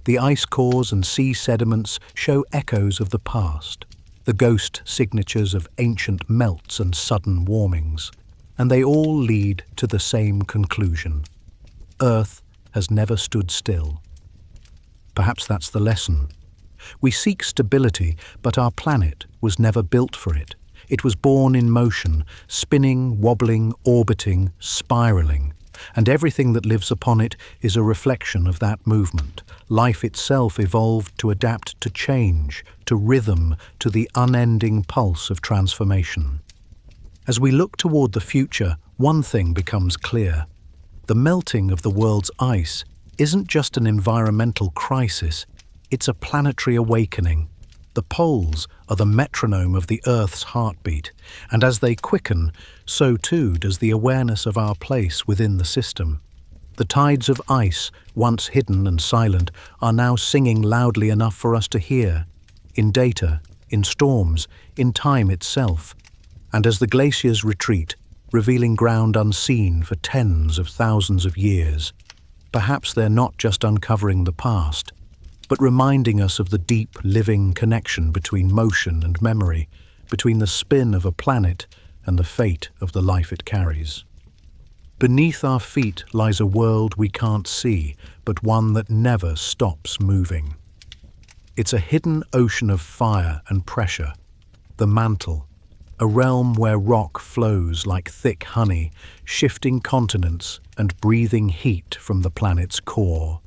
The ice cores and sea sediments show echoes of the past, the ghost signatures of ancient melts and sudden warmings. And they all lead to the same conclusion. Earth has never stood still. Perhaps that's the lesson. We seek stability, but our planet was never built for it. It was born in motion, spinning, wobbling, orbiting, spiraling. And everything that lives upon it is a reflection of that movement. Life itself evolved to adapt to change, to rhythm, to the unending pulse of transformation. As we look toward the future, one thing becomes clear. The melting of the world's ice isn't just an environmental crisis, it's a planetary awakening. The poles are the metronome of the Earth's heartbeat, and as they quicken, so too does the awareness of our place within the system. The tides of ice, once hidden and silent, are now singing loudly enough for us to hear, in data, in storms, in time itself. And as the glaciers retreat, revealing ground unseen for tens of thousands of years, perhaps they're not just uncovering the past, but reminding us of the deep, living connection between motion and memory, between the spin of a planet and the fate of the life it carries. Beneath our feet lies a world we can't see, but one that never stops moving. It's a hidden ocean of fire and pressure, the mantle, a realm where rock flows like thick honey, shifting continents and breathing heat from the planet's core.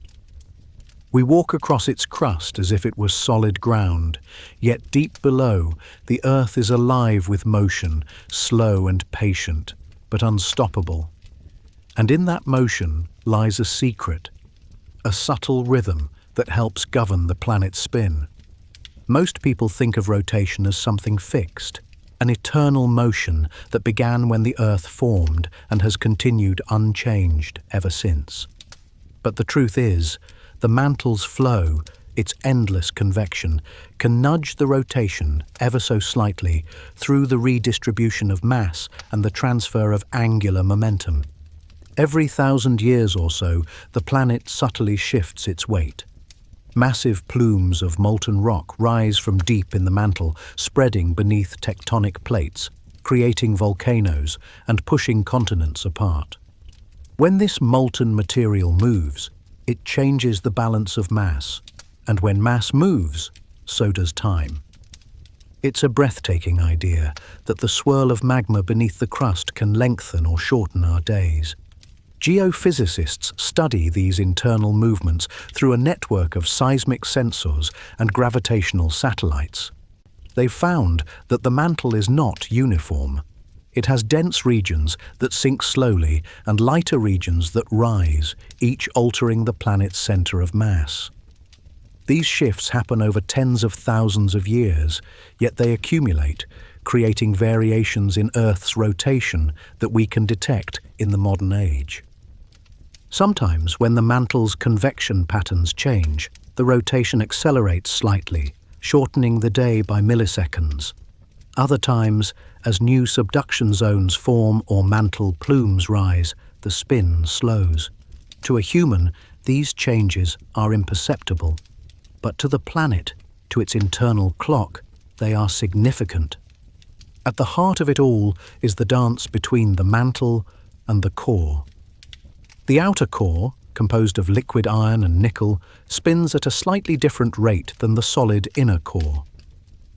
We walk across its crust as if it was solid ground, yet deep below, the Earth is alive with motion, slow and patient, but unstoppable. And in that motion lies a secret, a subtle rhythm that helps govern the planet's spin. Most people think of rotation as something fixed, an eternal motion that began when the Earth formed and has continued unchanged ever since. But the truth is, the mantle's flow, its endless convection, can nudge the rotation ever so slightly through the redistribution of mass and the transfer of angular momentum. Every 1,000 years or so, the planet subtly shifts its weight. Massive plumes of molten rock rise from deep in the mantle, spreading beneath tectonic plates, creating volcanoes and pushing continents apart. When this molten material moves, it changes the balance of mass, and when mass moves, so does time. It's a breathtaking idea that the swirl of magma beneath the crust can lengthen or shorten our days. Geophysicists study these internal movements through a network of seismic sensors and gravitational satellites. They've found that the mantle is not uniform. It has dense regions that sink slowly and lighter regions that rise, each altering the planet's center of mass. These shifts happen over tens of thousands of years, yet they accumulate, creating variations in Earth's rotation that we can detect in the modern age. Sometimes, when the mantle's convection patterns change, the rotation accelerates slightly, shortening the day by milliseconds. Other times, as new subduction zones form or mantle plumes rise, the spin slows. To a human, these changes are imperceptible. but to the planet, to its internal clock, they are significant. At the heart of it all is the dance between the mantle and the core. The outer core, composed of liquid iron and nickel, spins at a slightly different rate than the solid inner core.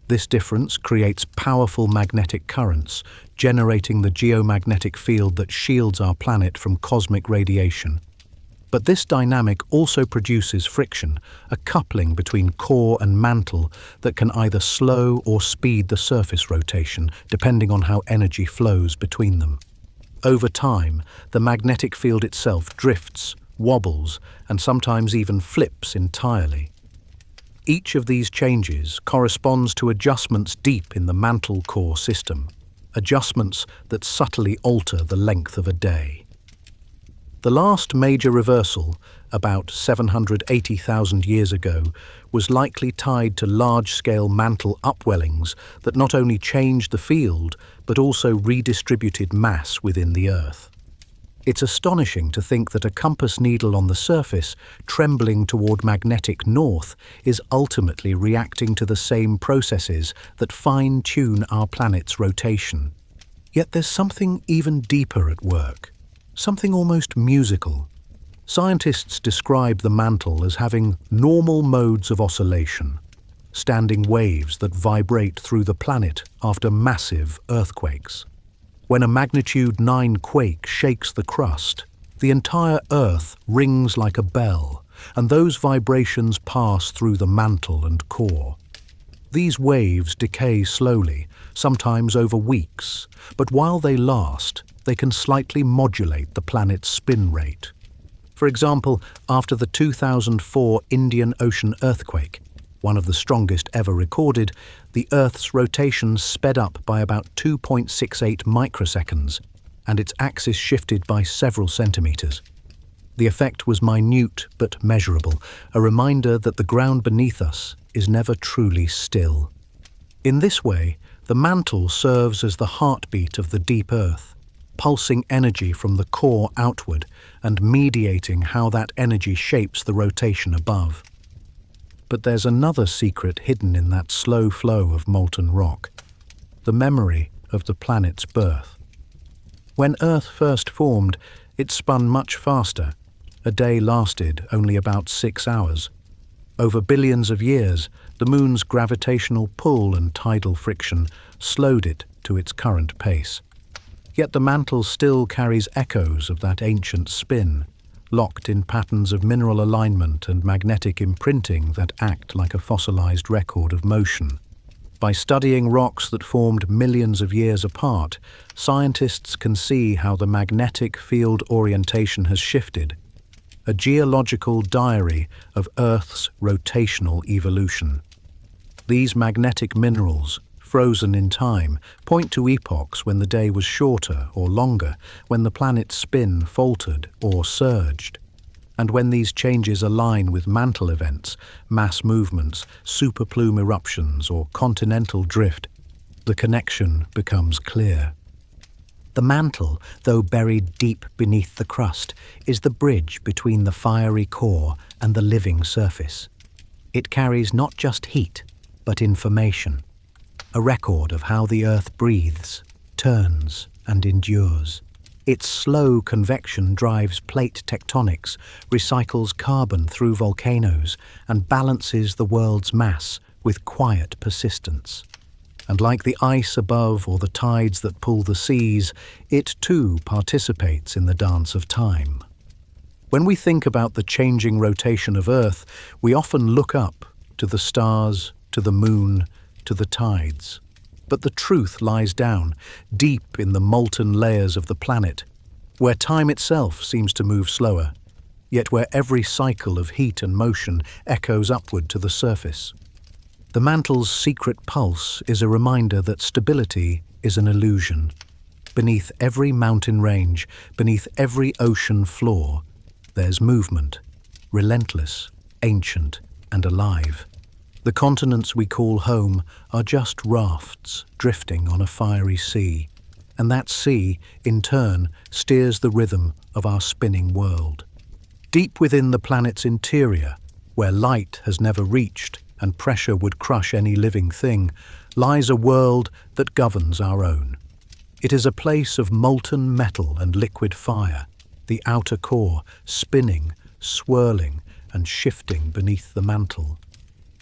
This difference creates powerful magnetic currents, generating the geomagnetic field that shields our planet from cosmic radiation. But this dynamic also produces friction, a coupling between core and mantle that can either slow or speed the surface rotation, depending on how energy flows between them. Over time, the magnetic field itself drifts, wobbles, and sometimes even flips entirely. Each of these changes corresponds to adjustments deep in the mantle core system, adjustments that subtly alter the length of a day. The last major reversal, about 780,000 years ago, was likely tied to large-scale mantle upwellings that not only changed the field, but also redistributed mass within the Earth. It's astonishing to think that a compass needle on the surface, trembling toward magnetic north, is ultimately reacting to the same processes that fine-tune our planet's rotation. Yet there's something even deeper at work. Something almost musical. Scientists describe the mantle as having normal modes of oscillation, standing waves that vibrate through the planet after massive earthquakes. When a magnitude 9 quake shakes the crust, the entire Earth rings like a bell, and those vibrations pass through the mantle and core. These waves decay slowly, sometimes over weeks, but while they last, they can slightly modulate the planet's spin rate. For example, after the 2004 Indian Ocean earthquake, one of the strongest ever recorded, the Earth's rotation sped up by about 2.68 microseconds, and its axis shifted by several centimeters. The effect was minute but measurable, a reminder that the ground beneath us is never truly still. In this way, the mantle serves as the heartbeat of the deep Earth, pulsing energy from the core outward and mediating how that energy shapes the rotation above. But there's another secret hidden in that slow flow of molten rock, the memory of the planet's birth. When Earth first formed, it spun much faster. A day lasted only about 6 hours. Over billions of years, the moon's gravitational pull and tidal friction slowed it to its current pace. Yet the mantle still carries echoes of that ancient spin, locked in patterns of mineral alignment and magnetic imprinting that act like a fossilized record of motion. By studying rocks that formed millions of years apart, scientists can see how the magnetic field orientation has shifted, a geological diary of Earth's rotational evolution. These magnetic minerals, frozen in time, point to epochs when the day was shorter or longer, when the planet's spin faltered or surged. And when these changes align with mantle events, mass movements, superplume eruptions, or continental drift, the connection becomes clear. The mantle, though buried deep beneath the crust, is the bridge between the fiery core and the living surface. It carries not just heat, but information. A record of how the Earth breathes, turns, and endures. Its slow convection drives plate tectonics, recycles carbon through volcanoes, and balances the world's mass with quiet persistence. And like the ice above or the tides that pull the seas, it too participates in the dance of time. When we think about the changing rotation of Earth, we often look up to the stars, to the moon, to the tides. But the truth lies down, deep in the molten layers of the planet, where time itself seems to move slower, yet where every cycle of heat and motion echoes upward to the surface. The mantle's secret pulse is a reminder that stability is an illusion. Beneath every mountain range, beneath every ocean floor, there's movement, relentless, ancient, and alive. The continents we call home are just rafts drifting on a fiery sea, and that sea, in turn, steers the rhythm of our spinning world. Deep within the planet's interior, where light has never reached and pressure would crush any living thing, lies a world that governs our own. It is a place of molten metal and liquid fire, the outer core spinning, swirling, and shifting beneath the mantle.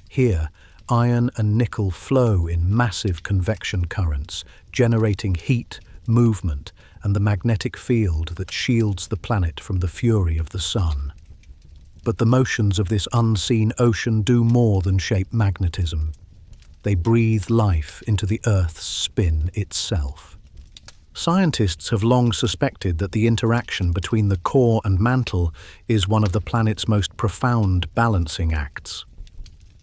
Here, iron and nickel flow in massive convection currents, generating heat, movement, and the magnetic field that shields the planet from the fury of the sun. But the motions of this unseen ocean do more than shape magnetism. They breathe life into the Earth's spin itself. Scientists have long suspected that the interaction between the core and mantle is one of the planet's most profound balancing acts.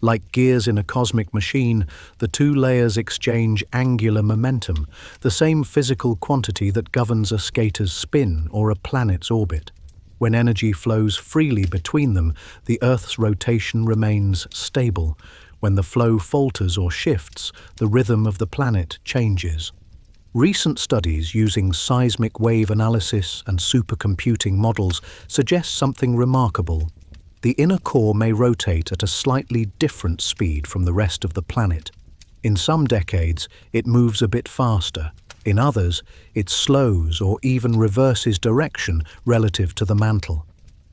Like gears in a cosmic machine, the two layers exchange angular momentum, the same physical quantity that governs a skater's spin or a planet's orbit. When energy flows freely between them, the Earth's rotation remains stable. When the flow falters or shifts, the rhythm of the planet changes. Recent studies using seismic wave analysis and supercomputing models suggest something remarkable. The inner core may rotate at a slightly different speed from the rest of the planet. In some decades, it moves a bit faster. In others, it slows or even reverses direction relative to the mantle.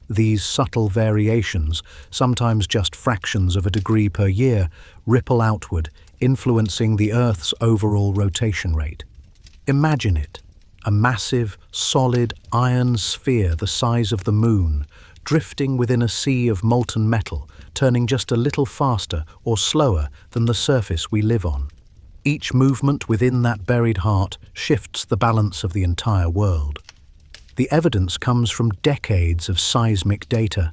These subtle variations, sometimes just fractions of a degree per year, ripple outward, influencing the Earth's overall rotation rate. Imagine it, a massive, solid iron sphere the size of the moon, drifting within a sea of molten metal, turning just a little faster or slower than the surface we live on. Each movement within that buried heart shifts the balance of the entire world. The evidence comes from decades of seismic data,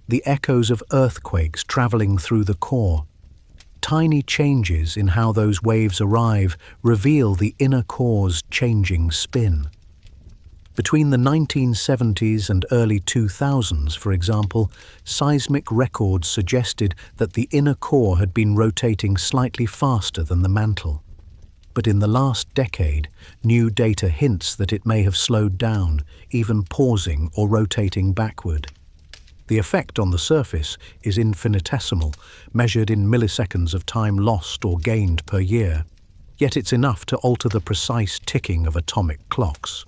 the echoes of earthquakes traveling through the core. Tiny changes in how those waves arrive reveal the inner core's changing spin. Between the 1970s and early 2000s, for example, seismic records suggested that the inner core had been rotating slightly faster than the mantle. But in the last decade, new data hints that it may have slowed down, even pausing or rotating backward. The effect on the surface is infinitesimal, measured in milliseconds of time lost or gained per year. Yet it's enough to alter the precise ticking of atomic clocks.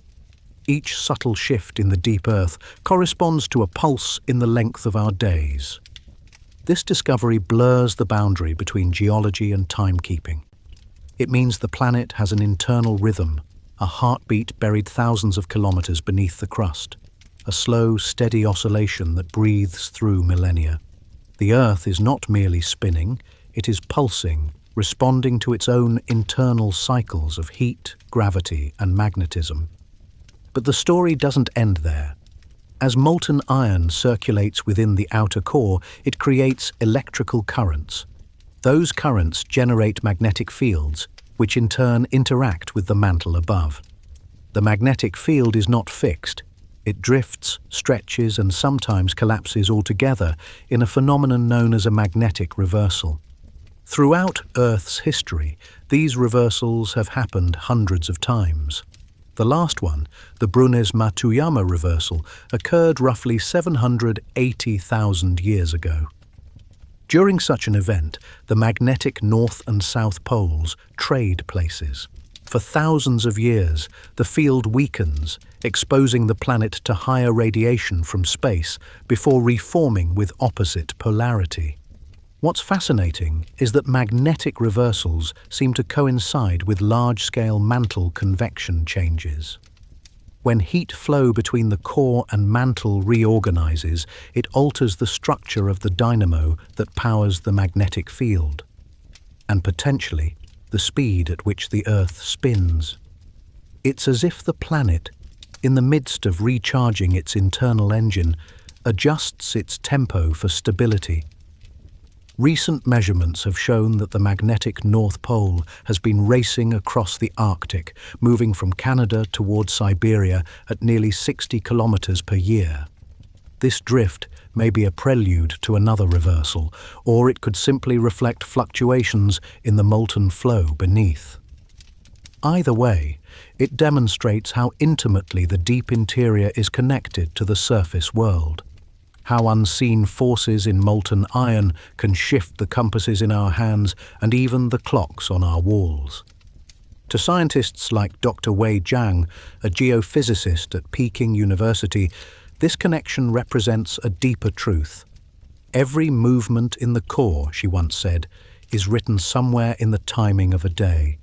Each subtle shift in the deep Earth corresponds to a pulse in the length of our days. This discovery blurs the boundary between geology and timekeeping. It means the planet has an internal rhythm, a heartbeat buried thousands of kilometers beneath the crust, a slow, steady oscillation that breathes through millennia. The Earth is not merely spinning, it is pulsing, responding to its own internal cycles of heat, gravity, and magnetism. But the story doesn't end there. As molten iron circulates within the outer core, it creates electrical currents. Those currents generate magnetic fields, which in turn interact with the mantle above. The magnetic field is not fixed. It drifts, stretches, and sometimes collapses altogether in a phenomenon known as a magnetic reversal. Throughout Earth's history, these reversals have happened hundreds of times. The last one, the Brunhes-Matuyama reversal, occurred roughly 780,000 years ago. During such an event, the magnetic north and south poles trade places. For thousands of years, the field weakens, exposing the planet to higher radiation from space before reforming with opposite polarity. What's fascinating is that magnetic reversals seem to coincide with large-scale mantle convection changes. When heat flow between the core and mantle reorganizes, it alters the structure of the dynamo that powers the magnetic field, and potentially the speed at which the Earth spins. It's as if the planet, in the midst of recharging its internal engine, adjusts its tempo for stability. Recent measurements have shown that the magnetic North Pole has been racing across the Arctic, moving from Canada towards Siberia at nearly 60 kilometers per year. This drift may be a prelude to another reversal, or it could simply reflect fluctuations in the molten flow beneath. Either way, it demonstrates how intimately the deep interior is connected to the surface world. how unseen forces in molten iron can shift the compasses in our hands and even the clocks on our walls. To scientists like Dr. Wei Jiang, a geophysicist at Peking University, this connection represents a deeper truth. Every movement in the core, she once said, is written somewhere in the timing of a day.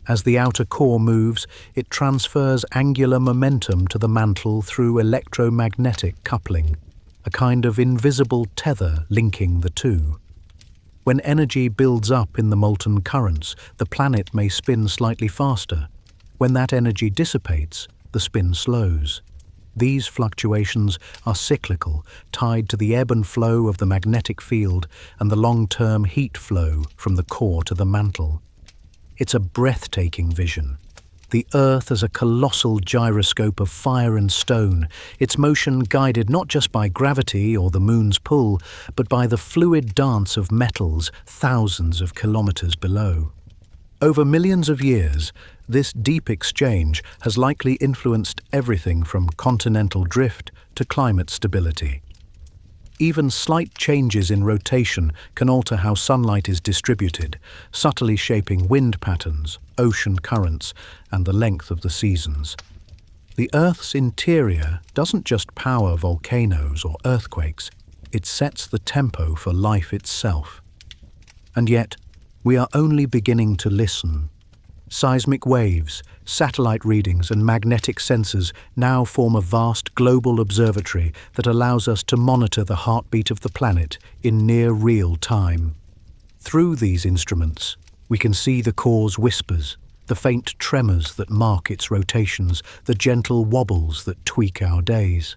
As the outer core moves, it transfers angular momentum to the mantle through electromagnetic coupling, a kind of invisible tether linking the two. When energy builds up in the molten currents, the planet may spin slightly faster. When that energy dissipates, the spin slows. These fluctuations are cyclical, tied to the ebb and flow of the magnetic field and the long-term heat flow from the core to the mantle. It's a breathtaking vision. The Earth as a colossal gyroscope of fire and stone, its motion guided not just by gravity or the moon's pull, but by the fluid dance of metals thousands of kilometers below. Over millions of years, this deep exchange has likely influenced everything from continental drift to climate stability. Even slight changes in rotation can alter how sunlight is distributed, subtly shaping wind patterns, ocean currents, and the length of the seasons. The Earth's interior doesn't just power volcanoes or earthquakes, it sets the tempo for life itself. And yet, we are only beginning to listen. Seismic waves, satellite readings, and magnetic sensors now form a vast global observatory that allows us to monitor the heartbeat of the planet in near real time. Through these instruments, we can see the core's whispers, the faint tremors that mark its rotations, the gentle wobbles that tweak our days.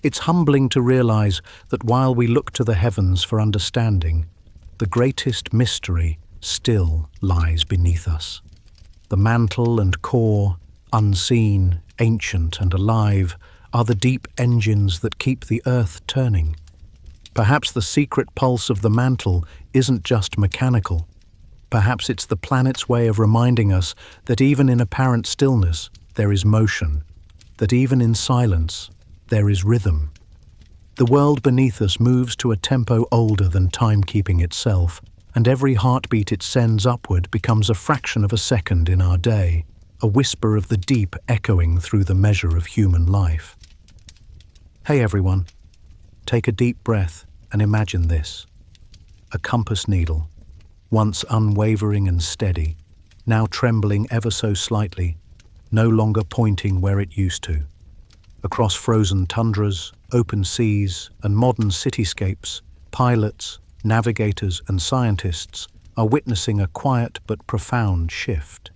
It's humbling to realize that while we look to the heavens for understanding, the greatest mystery still lies beneath us. The mantle and core, unseen, ancient and alive, are the deep engines that keep the Earth turning. Perhaps the secret pulse of the mantle isn't just mechanical. Perhaps it's the planet's way of reminding us that even in apparent stillness, there is motion, that even in silence, there is rhythm. The world beneath us moves to a tempo older than timekeeping itself, and every heartbeat it sends upward becomes a fraction of a second in our day, a whisper of the deep echoing through the measure of human life. Hey everyone, take a deep breath and imagine this. A compass needle, once unwavering and steady, now trembling ever so slightly, no longer pointing where it used to. Across frozen tundras, open seas, and modern cityscapes, pilots, navigators and scientists are witnessing a quiet but profound shift.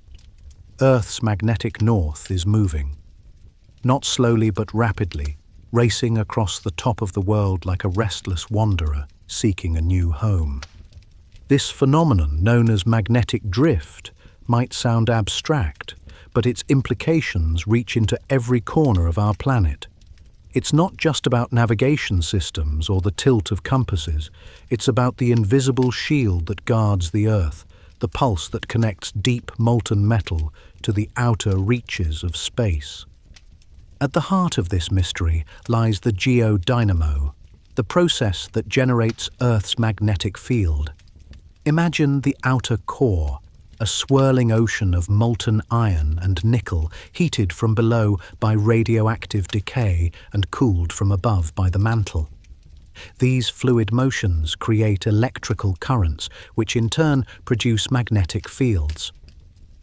Earth's magnetic north is moving. Not slowly but rapidly, racing across the top of the world like a restless wanderer seeking a new home. This phenomenon, known as magnetic drift, might sound abstract, but its implications reach into every corner of our planet. It's not just about navigation systems or the tilt of compasses. It's about the invisible shield that guards the Earth, the pulse that connects deep molten metal to the outer reaches of space. At the heart of this mystery lies the geodynamo, the process that generates Earth's magnetic field. Imagine the outer core, a swirling ocean of molten iron and nickel heated from below by radioactive decay and cooled from above by the mantle. These fluid motions create electrical currents, which in turn produce magnetic fields.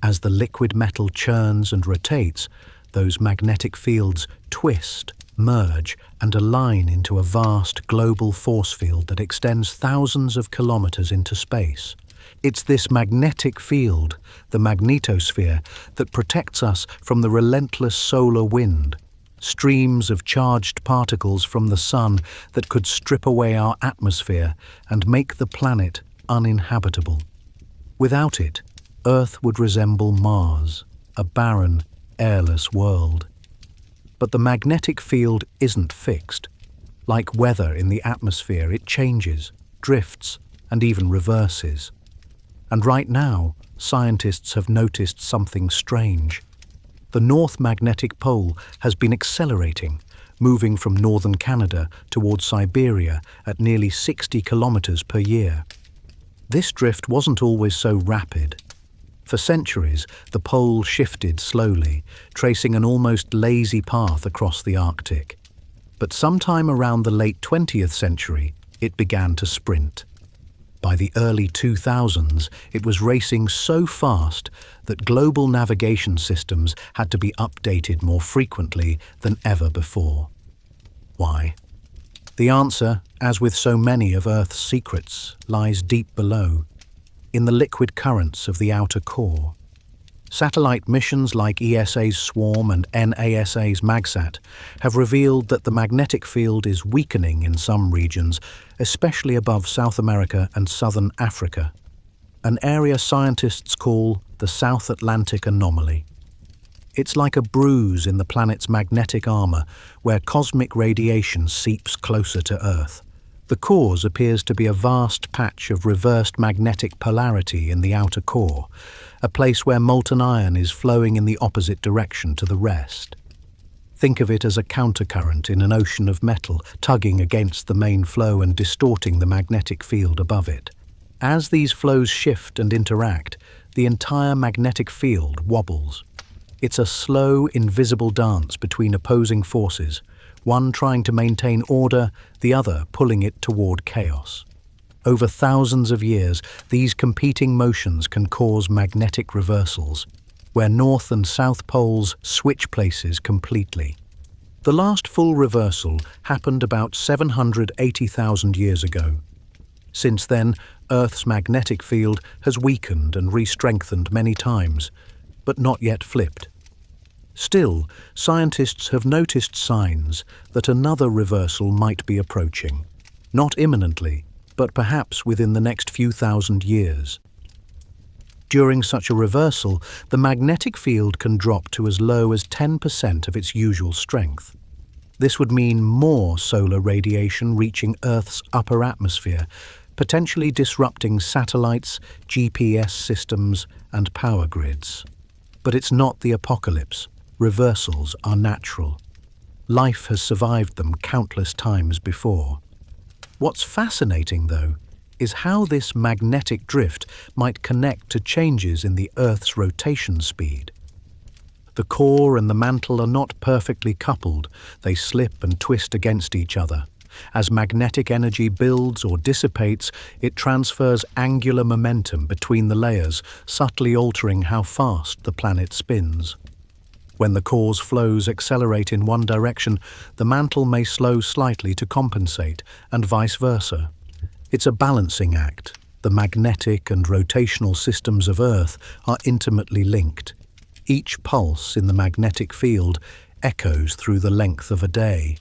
As the liquid metal churns and rotates, those magnetic fields twist, merge, and align into a vast global force field that extends thousands of kilometers into space. It's this magnetic field, the magnetosphere, that protects us from the relentless solar wind, streams of charged particles from the sun that could strip away our atmosphere and make the planet uninhabitable. Without it, Earth would resemble Mars, a barren, airless world. But the magnetic field isn't fixed. Like weather in the atmosphere, it changes, drifts, and even reverses. And right now, scientists have noticed something strange. The North Magnetic Pole has been accelerating, moving from northern Canada towards Siberia at nearly 60 kilometers per year. This drift wasn't always so rapid. For centuries, the pole shifted slowly, tracing an almost lazy path across the Arctic. But sometime around the late 20th century, it began to sprint. By the early 2000s, it was racing so fast that global navigation systems had to be updated more frequently than ever before. Why? The answer, as with so many of Earth's secrets, lies deep below, in the liquid currents of the outer core. Satellite missions like ESA's SWARM and NASA's MagSat have revealed that the magnetic field is weakening in some regions, especially above South America and southern Africa, an area scientists call the South Atlantic Anomaly. It's like a bruise in the planet's magnetic armor where cosmic radiation seeps closer to Earth. The cause appears to be a vast patch of reversed magnetic polarity in the outer core, a place where molten iron is flowing in the opposite direction to the rest. Think of it as a countercurrent in an ocean of metal, tugging against the main flow and distorting the magnetic field above it. As these flows shift and interact, the entire magnetic field wobbles. It's a slow, invisible dance between opposing forces, one trying to maintain order, the other pulling it toward chaos. Over thousands of years, these competing motions can cause magnetic reversals, where north and south poles switch places completely. The last full reversal happened about 780,000 years ago. Since then, Earth's magnetic field has weakened and re-strengthened many times, but not yet flipped. Still, scientists have noticed signs that another reversal might be approaching. Not imminently, but perhaps within the next few thousand years. During such a reversal, the magnetic field can drop to as low as 10% of its usual strength. This would mean more solar radiation reaching Earth's upper atmosphere, potentially disrupting satellites, GPS systems, and power grids. But it's not the apocalypse. Reversals are natural. Life has survived them countless times before. What's fascinating, though, is how this magnetic drift might connect to changes in the Earth's rotation speed. The core and the mantle are not perfectly coupled, they slip and twist against each other. As magnetic energy builds or dissipates, it transfers angular momentum between the layers, subtly altering how fast the planet spins. When the core's flows accelerate in one direction, the mantle may slow slightly to compensate, and vice versa. It's a balancing act. The magnetic and rotational systems of Earth are intimately linked. Each pulse in the magnetic field echoes through the length of a day.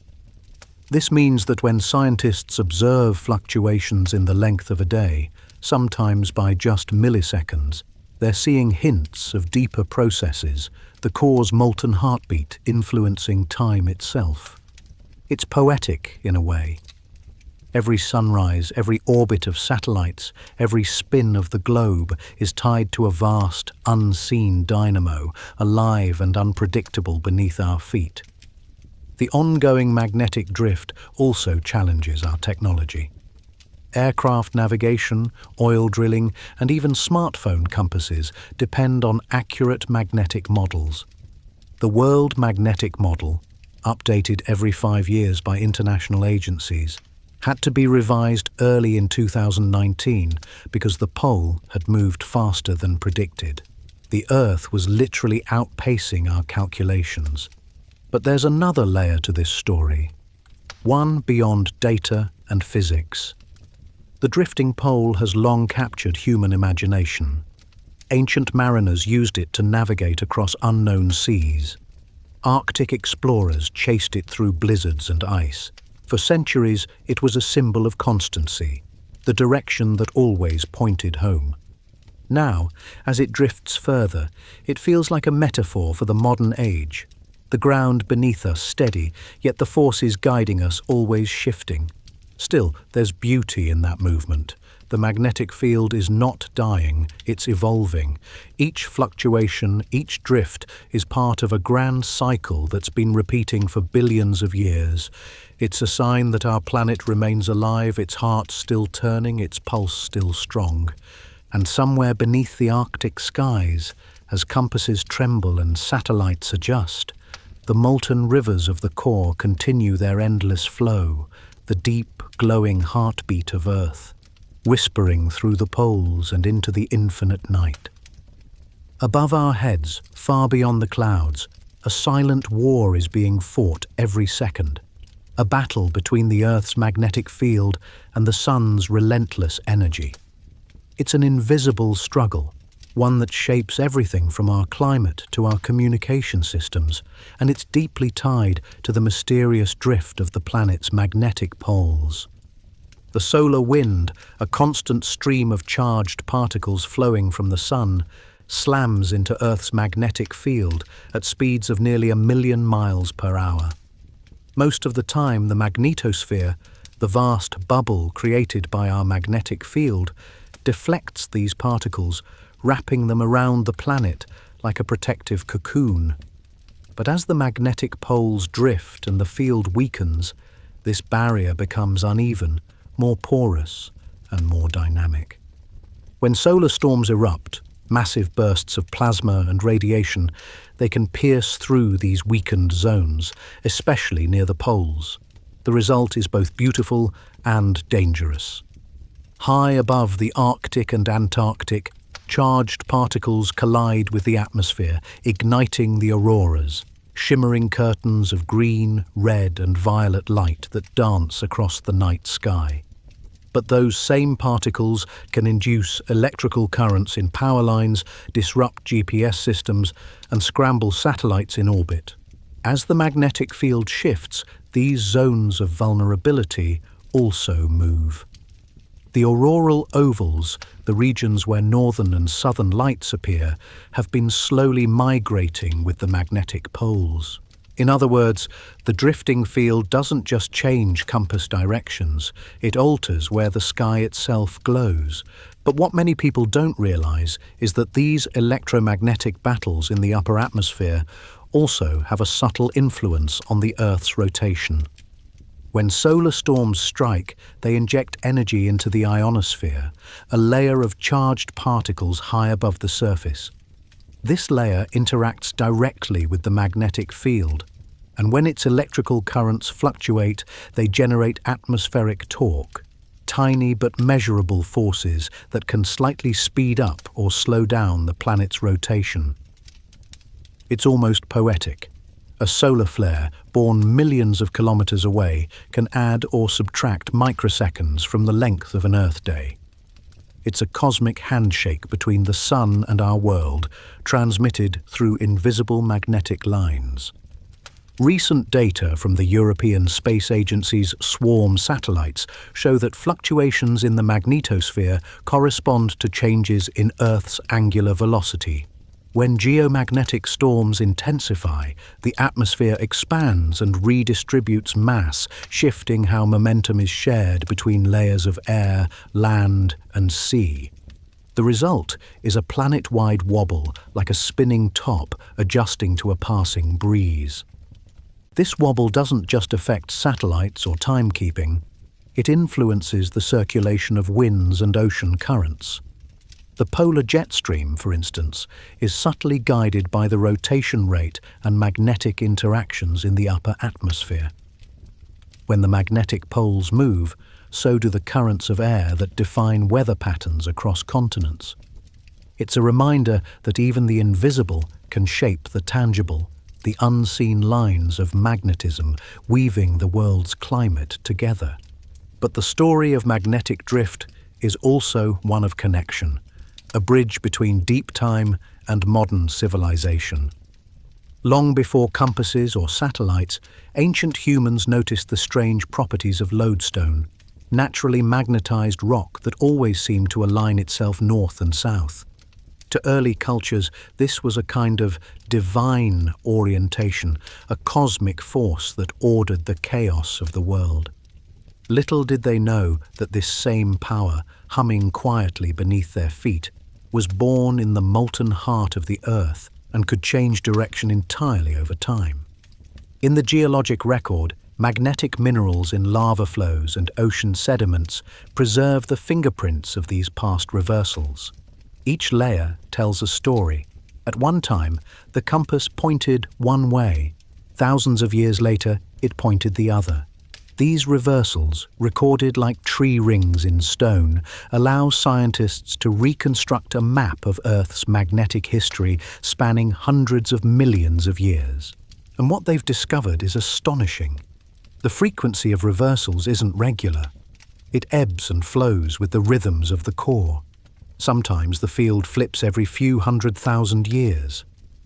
This means that when scientists observe fluctuations in the length of a day, sometimes by just milliseconds, they're seeing hints of deeper processes, the core's molten heartbeat influencing time itself. It's poetic in a way. Every sunrise, every orbit of satellites, every spin of the globe is tied to a vast, unseen dynamo, alive and unpredictable beneath our feet. The ongoing magnetic drift also challenges our technology. Aircraft navigation, oil drilling, and even smartphone compasses depend on accurate magnetic models. The World Magnetic Model, updated every 5 years by international agencies, had to be revised early in 2019 because the pole had moved faster than predicted. The Earth was literally outpacing our calculations. But there's another layer to this story, one beyond data and physics. The drifting pole has long captured human imagination. Ancient mariners used it to navigate across unknown seas. Arctic explorers chased it through blizzards and ice. For centuries, it was a symbol of constancy, the direction that always pointed home. Now, as it drifts further, it feels like a metaphor for the modern age. The ground beneath us steady, yet the forces guiding us always shifting. Still, there's beauty in that movement. The magnetic field is not dying, it's evolving. Each fluctuation, each drift is part of a grand cycle that's been repeating for billions of years. It's a sign that our planet remains alive, its heart still turning, its pulse still strong. And somewhere beneath the Arctic skies, as compasses tremble and satellites adjust, the molten rivers of the core continue their endless flow, the deep, glowing heartbeat of Earth, whispering through the poles and into the infinite night. Above our heads, far beyond the clouds, a silent war is being fought every second, a battle between the Earth's magnetic field and the Sun's relentless energy. It's an invisible struggle, one that shapes everything from our climate to our communication systems, and it's deeply tied to the mysterious drift of the planet's magnetic poles. The solar wind, a constant stream of charged particles flowing from the Sun, slams into Earth's magnetic field at speeds of nearly 1,000,000 miles per hour. Most of the time, the magnetosphere, the vast bubble created by our magnetic field, deflects these particles, wrapping them around the planet like a protective cocoon. But as the magnetic poles drift and the field weakens, this barrier becomes uneven, more porous, and more dynamic. When solar storms erupt, massive bursts of plasma and radiation, they can pierce through these weakened zones, especially near the poles. The result is both beautiful and dangerous. High above the Arctic and Antarctic, charged particles collide with the atmosphere, igniting the auroras, shimmering curtains of green, red, and violet light that dance across the night sky. But those same particles can induce electrical currents in power lines, disrupt GPS systems, and scramble satellites in orbit. As the magnetic field shifts, these zones of vulnerability also move. The auroral ovals, the regions where northern and southern lights appear, have been slowly migrating with the magnetic poles. In other words, the drifting field doesn't just change compass directions, it alters where the sky itself glows. But what many people don't realize is that these electromagnetic battles in the upper atmosphere also have a subtle influence on the Earth's rotation. When solar storms strike, they inject energy into the ionosphere, a layer of charged particles high above the surface. This layer interacts directly with the magnetic field, and when its electrical currents fluctuate, they generate atmospheric torque, tiny but measurable forces that can slightly speed up or slow down the planet's rotation. It's almost poetic. A solar flare, born millions of kilometers away, can add or subtract microseconds from the length of an Earth day. It's a cosmic handshake between the Sun and our world, transmitted through invisible magnetic lines. Recent data from the European Space Agency's swarm satellites show that fluctuations in the magnetosphere correspond to changes in Earth's angular velocity. When geomagnetic storms intensify, the atmosphere expands and redistributes mass, shifting how momentum is shared between layers of air, land, and sea. The result is a planet-wide wobble, like a spinning top adjusting to a passing breeze. This wobble doesn't just affect satellites or timekeeping, it influences the circulation of winds and ocean currents. The polar jet stream, for instance, is subtly guided by the rotation rate and magnetic interactions in the upper atmosphere. When the magnetic poles move, so do the currents of air that define weather patterns across continents. It's a reminder that even the invisible can shape the tangible, the unseen lines of magnetism weaving the world's climate together. But the story of magnetic drift is also one of connection, a bridge between deep time and modern civilization. Long before compasses or satellites, ancient humans noticed the strange properties of lodestone, naturally magnetized rock that always seemed to align itself north and south. To early cultures, this was a kind of divine orientation, a cosmic force that ordered the chaos of the world. Little did they know that this same power, humming quietly beneath their feet, was born in the molten heart of the Earth and could change direction entirely over time. In the geologic record, magnetic minerals in lava flows and ocean sediments preserve the fingerprints of these past reversals. Each layer tells a story. At one time, the compass pointed one way. Thousands of years later, it pointed the other. These reversals, recorded like tree rings in stone, allow scientists to reconstruct a map of Earth's magnetic history spanning hundreds of millions of years. And what they've discovered is astonishing. The frequency of reversals isn't regular. It ebbs and flows with the rhythms of the core. Sometimes the field flips every few 100,000 years.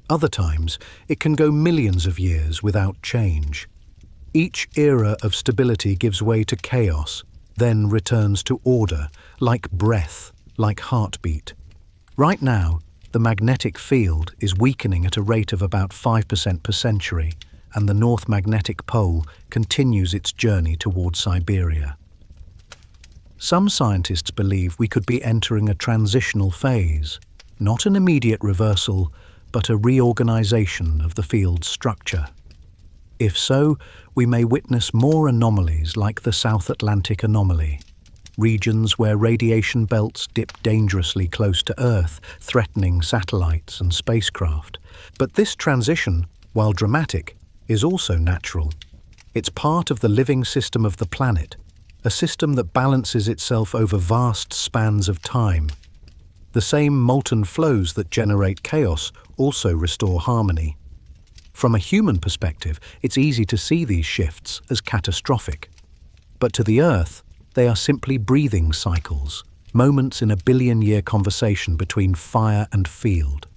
Other times, it can go millions of years without change. Each era of stability gives way to chaos, then returns to order, like breath, like heartbeat. Right now, the magnetic field is weakening at a rate of about 5% per century, and the North Magnetic Pole continues its journey toward Siberia. Some scientists believe we could be entering a transitional phase, not an immediate reversal, but a reorganization of the field's structure. If so, we may witness more anomalies like the South Atlantic anomaly, regions where radiation belts dip dangerously close to Earth, threatening satellites and spacecraft. But this transition, while dramatic, is also natural. It's part of the living system of the planet, a system that balances itself over vast spans of time. The same molten flows that generate chaos also restore harmony. From a human perspective, it's easy to see these shifts as catastrophic. But to the Earth, they are simply breathing cycles, moments in a billion-year conversation between fire and field.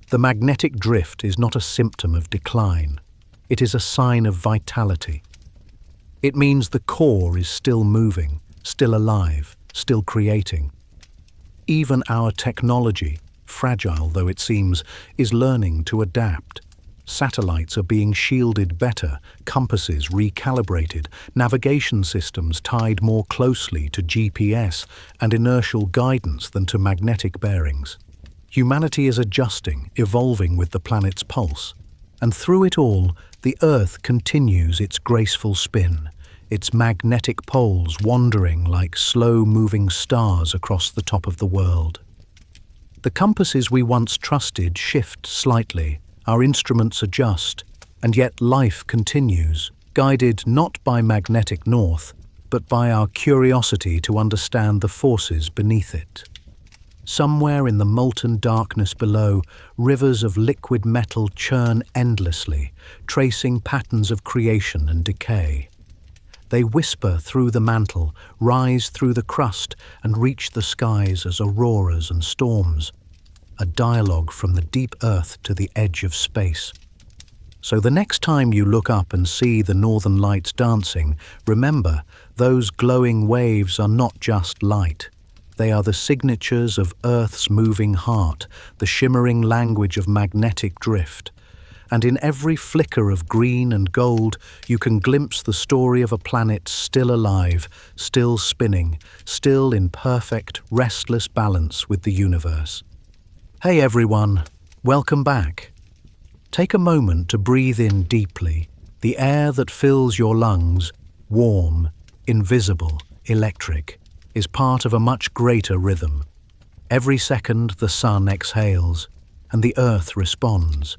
The magnetic drift is not a symptom of decline. It is a sign of vitality. It means the core is still moving, still alive, still creating. Even our technology, fragile though it seems, is learning to adapt. Satellites are being shielded better, compasses recalibrated, navigation systems tied more closely to GPS and inertial guidance than to magnetic bearings. Humanity is adjusting, evolving with the planet's pulse. And through it all, the Earth continues its graceful spin, its magnetic poles wandering like slow-moving stars across the top of the world. The compasses we once trusted shift slightly, our instruments adjust, and yet life continues, guided not by magnetic north, but by our curiosity to understand the forces beneath it. Somewhere in the molten darkness below, rivers of liquid metal churn endlessly, tracing patterns of creation and decay. They whisper through the mantle, rise through the crust, and reach the skies as auroras and storms. A dialogue from the deep earth to the edge of space. So the next time you look up and see the northern lights dancing, remember, those glowing waves are not just light. They are the signatures of Earth's moving heart, the shimmering language of magnetic drift. And in every flicker of green and gold, you can glimpse the story of a planet still alive, still spinning, still in perfect, restless balance with the universe. Hey everyone, welcome back. Take a moment to breathe in deeply, the air that fills your lungs, warm, invisible, electric, is part of a much greater rhythm. Every second the sun exhales, and the earth responds.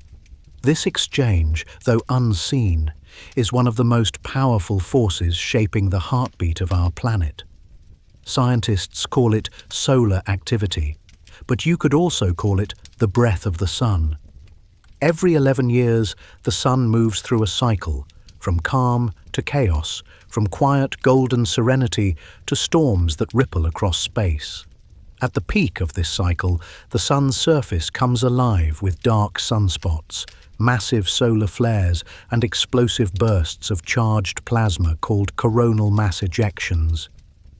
This exchange, though unseen, is one of the most powerful forces shaping the heartbeat of our planet. Scientists call it solar activity, but you could also call it the breath of the sun. Every 11 years, the sun moves through a cycle, from calm to chaos, from quiet golden serenity to storms that ripple across space. At the peak of this cycle, the sun's surface comes alive with dark sunspots, massive solar flares, and explosive bursts of charged plasma called coronal mass ejections.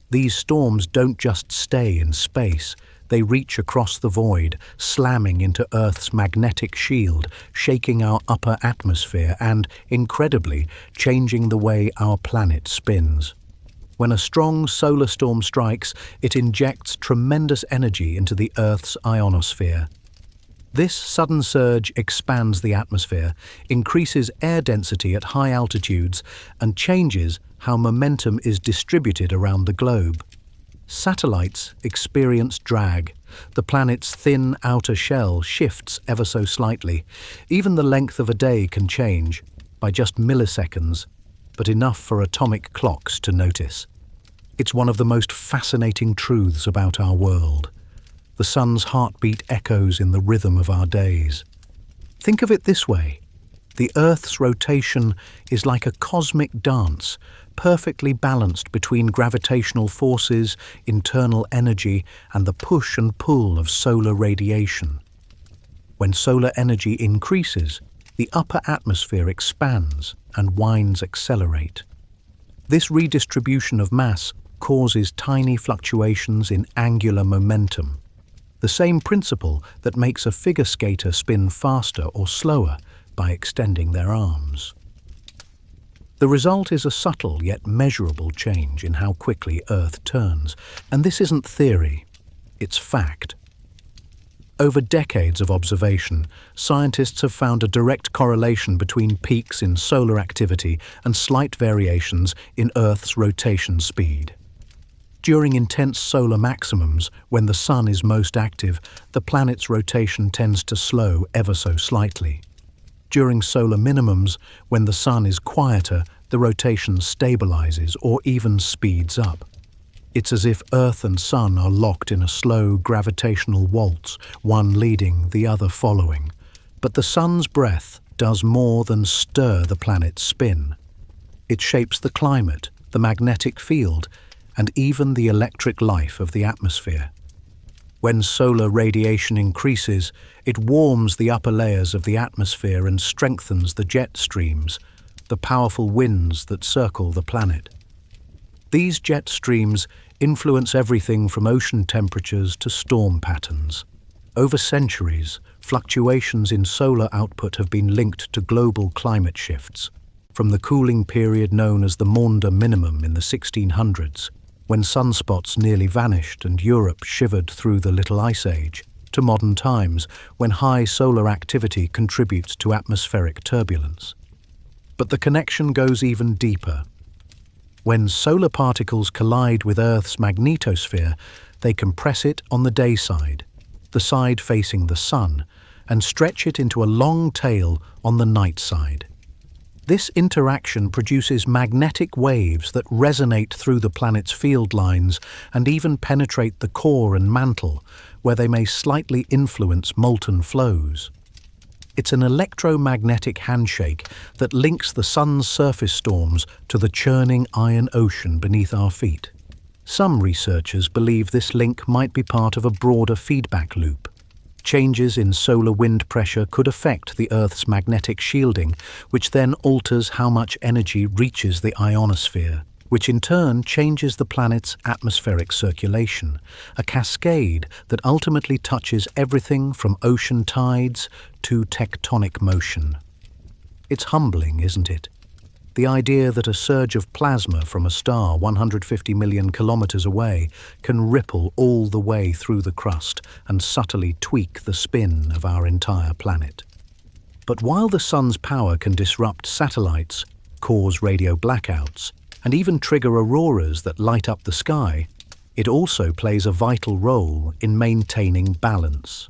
These storms don't just stay in space. They reach across the void, slamming into Earth's magnetic shield, shaking our upper atmosphere and, incredibly, changing the way our planet spins. When a strong solar storm strikes, it injects tremendous energy into the Earth's ionosphere. This sudden surge expands the atmosphere, increases air density at high altitudes, and changes how momentum is distributed around the globe. Satellites experience drag. The planet's thin outer shell shifts ever so slightly. Even the length of a day can change, by just milliseconds, but enough for atomic clocks to notice. It's one of the most fascinating truths about our world. The sun's heartbeat echoes in the rhythm of our days. Think of it this way. The Earth's rotation is like a cosmic dance, perfectly balanced between gravitational forces, internal energy, and the push and pull of solar radiation. When solar energy increases, the upper atmosphere expands and winds accelerate. This redistribution of mass causes tiny fluctuations in angular momentum, the same principle that makes a figure skater spin faster or slower by extending their arms. The result is a subtle yet measurable change in how quickly Earth turns, and this isn't theory, it's fact. Over decades of observation, scientists have found a direct correlation between peaks in solar activity and slight variations in Earth's rotation speed. During intense solar maximums, when the sun is most active, the planet's rotation tends to slow ever so slightly. During solar minimums, when the sun is quieter, the rotation stabilizes or even speeds up. It's as if Earth and Sun are locked in a slow gravitational waltz, one leading, the other following. But the sun's breath does more than stir the planet's spin. It shapes the climate, the magnetic field, and even the electric life of the atmosphere. When solar radiation increases, it warms the upper layers of the atmosphere and strengthens the jet streams, the powerful winds that circle the planet. These jet streams influence everything from ocean temperatures to storm patterns. Over centuries, fluctuations in solar output have been linked to global climate shifts, from the cooling period known as the Maunder Minimum in the 1600s, when sunspots nearly vanished and Europe shivered through the Little Ice Age, to modern times when high solar activity contributes to atmospheric turbulence. But the connection goes even deeper. When solar particles collide with Earth's magnetosphere, they compress it on the day side, the side facing the sun, and stretch it into a long tail on the night side. This interaction produces magnetic waves that resonate through the planet's field lines and even penetrate the core and mantle, where they may slightly influence molten flows. It's an electromagnetic handshake that links the sun's surface storms to the churning iron ocean beneath our feet. Some researchers believe this link might be part of a broader feedback loop. Changes in solar wind pressure could affect the Earth's magnetic shielding, which then alters how much energy reaches the ionosphere, which in turn changes the planet's atmospheric circulation, a cascade that ultimately touches everything from ocean tides to tectonic motion. It's humbling, isn't it? The idea that a surge of plasma from a star 150 million kilometers away can ripple all the way through the crust and subtly tweak the spin of our entire planet. But while the sun's power can disrupt satellites, cause radio blackouts, and even trigger auroras that light up the sky, it also plays a vital role in maintaining balance.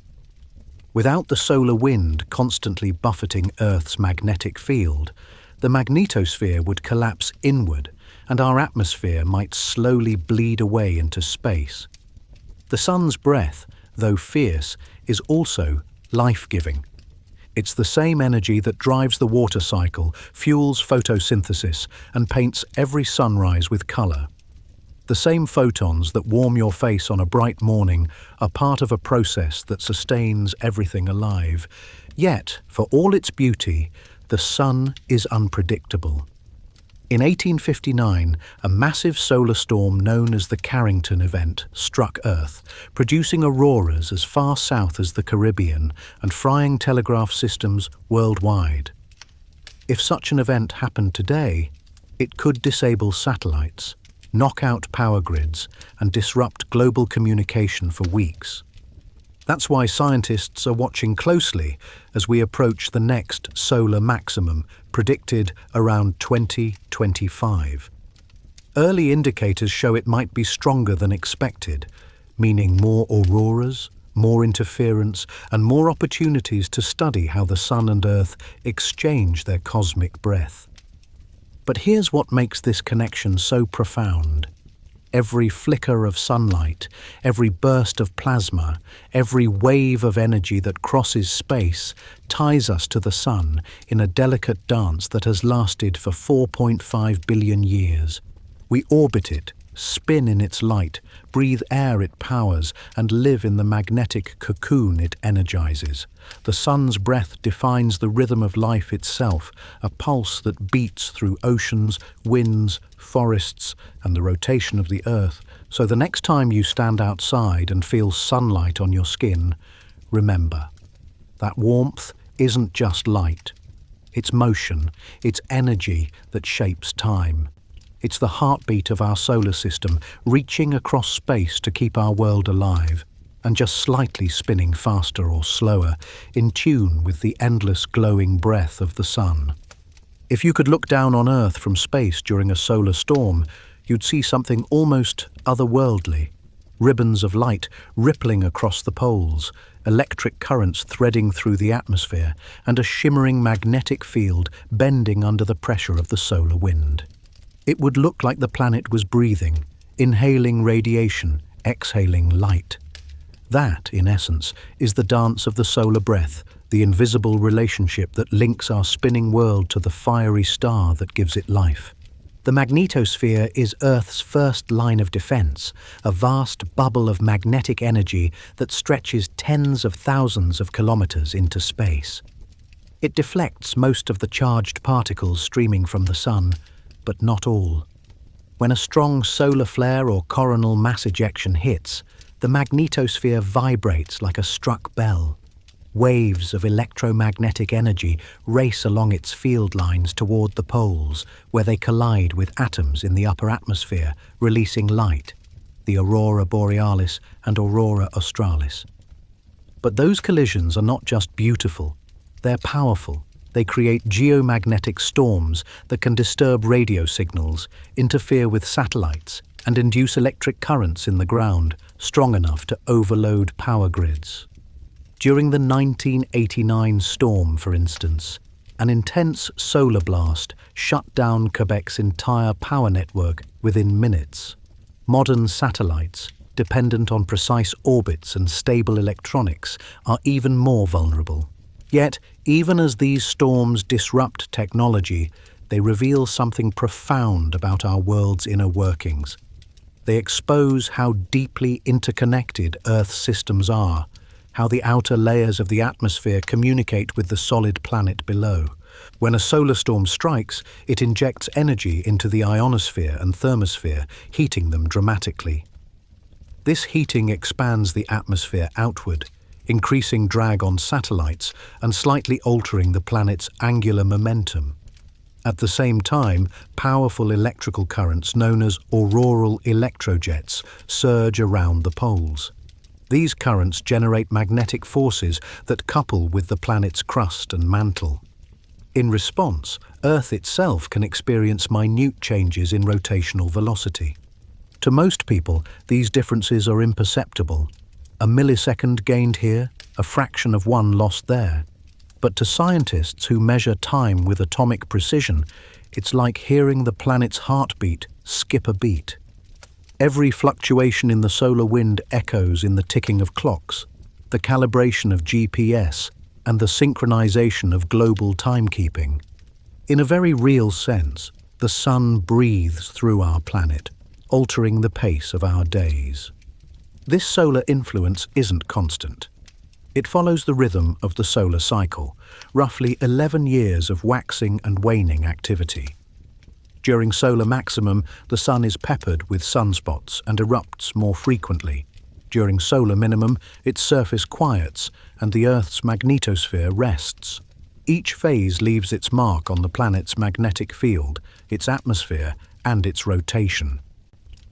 Without the solar wind constantly buffeting Earth's magnetic field, the magnetosphere would collapse inward and our atmosphere might slowly bleed away into space. The sun's breath, though fierce, is also life-giving. It's the same energy that drives the water cycle, fuels photosynthesis, and paints every sunrise with color. The same photons that warm your face on a bright morning are part of a process that sustains everything alive. Yet, for all its beauty, the sun is unpredictable. In 1859, a massive solar storm known as the Carrington event struck Earth, producing auroras as far south as the Caribbean and frying telegraph systems worldwide. If such an event happened today, it could disable satellites, knock out power grids, and disrupt global communication for weeks. That's why scientists are watching closely as we approach the next solar maximum, predicted around 2025. Early indicators show it might be stronger than expected, meaning more auroras, more interference, and more opportunities to study how the Sun and Earth exchange their cosmic breath. But here's what makes this connection so profound. Every flicker of sunlight, every burst of plasma, every wave of energy that crosses space ties us to the Sun in a delicate dance that has lasted for 4.5 billion years. We orbit it, spin in its light, breathe air it powers, and live in the magnetic cocoon it energizes. The Sun's breath defines the rhythm of life itself, a pulse that beats through oceans, winds, forests, and the rotation of the Earth. So the next time you stand outside and feel sunlight on your skin, remember, that warmth isn't just light. It's motion, it's energy that shapes time. It's the heartbeat of our solar system, reaching across space to keep our world alive, and just slightly spinning faster or slower, in tune with the endless glowing breath of the Sun. If you could look down on Earth from space during a solar storm, you'd see something almost otherworldly. Ribbons of light rippling across the poles, electric currents threading through the atmosphere, and a shimmering magnetic field bending under the pressure of the solar wind. It would look like the planet was breathing, inhaling radiation, exhaling light. That, in essence, is the dance of the solar breath, the invisible relationship that links our spinning world to the fiery star that gives it life. The magnetosphere is Earth's first line of defense, a vast bubble of magnetic energy that stretches tens of thousands of kilometers into space. It deflects most of the charged particles streaming from the Sun, but not all. When a strong solar flare or coronal mass ejection hits, the magnetosphere vibrates like a struck bell. Waves of electromagnetic energy race along its field lines toward the poles, where they collide with atoms in the upper atmosphere, releasing light, the aurora borealis and aurora australis. But those collisions are not just beautiful, they're powerful. They create geomagnetic storms that can disturb radio signals, interfere with satellites, and induce electric currents in the ground strong enough to overload power grids. During the 1989 storm, for instance, an intense solar blast shut down Quebec's entire power network within minutes. Modern satellites, dependent on precise orbits and stable electronics, are even more vulnerable. Yet, even as these storms disrupt technology, they reveal something profound about our world's inner workings. They expose how deeply interconnected Earth's systems are, how the outer layers of the atmosphere communicate with the solid planet below. When a solar storm strikes, it injects energy into the ionosphere and thermosphere, heating them dramatically. This heating expands the atmosphere outward, increasing drag on satellites and slightly altering the planet's angular momentum. At the same time, powerful electrical currents known as auroral electrojets surge around the poles. These currents generate magnetic forces that couple with the planet's crust and mantle. In response, Earth itself can experience minute changes in rotational velocity. To most people, these differences are imperceptible. A millisecond gained here, a fraction of one lost there. But to scientists who measure time with atomic precision, it's like hearing the planet's heartbeat skip a beat. Every fluctuation in the solar wind echoes in the ticking of clocks, the calibration of GPS, and the synchronization of global timekeeping. In a very real sense, the Sun breathes through our planet, altering the pace of our days. This solar influence isn't constant. It follows the rhythm of the solar cycle, roughly 11 years of waxing and waning activity. During solar maximum, the Sun is peppered with sunspots and erupts more frequently. During solar minimum, its surface quiets and the Earth's magnetosphere rests. Each phase leaves its mark on the planet's magnetic field, its atmosphere, and its rotation.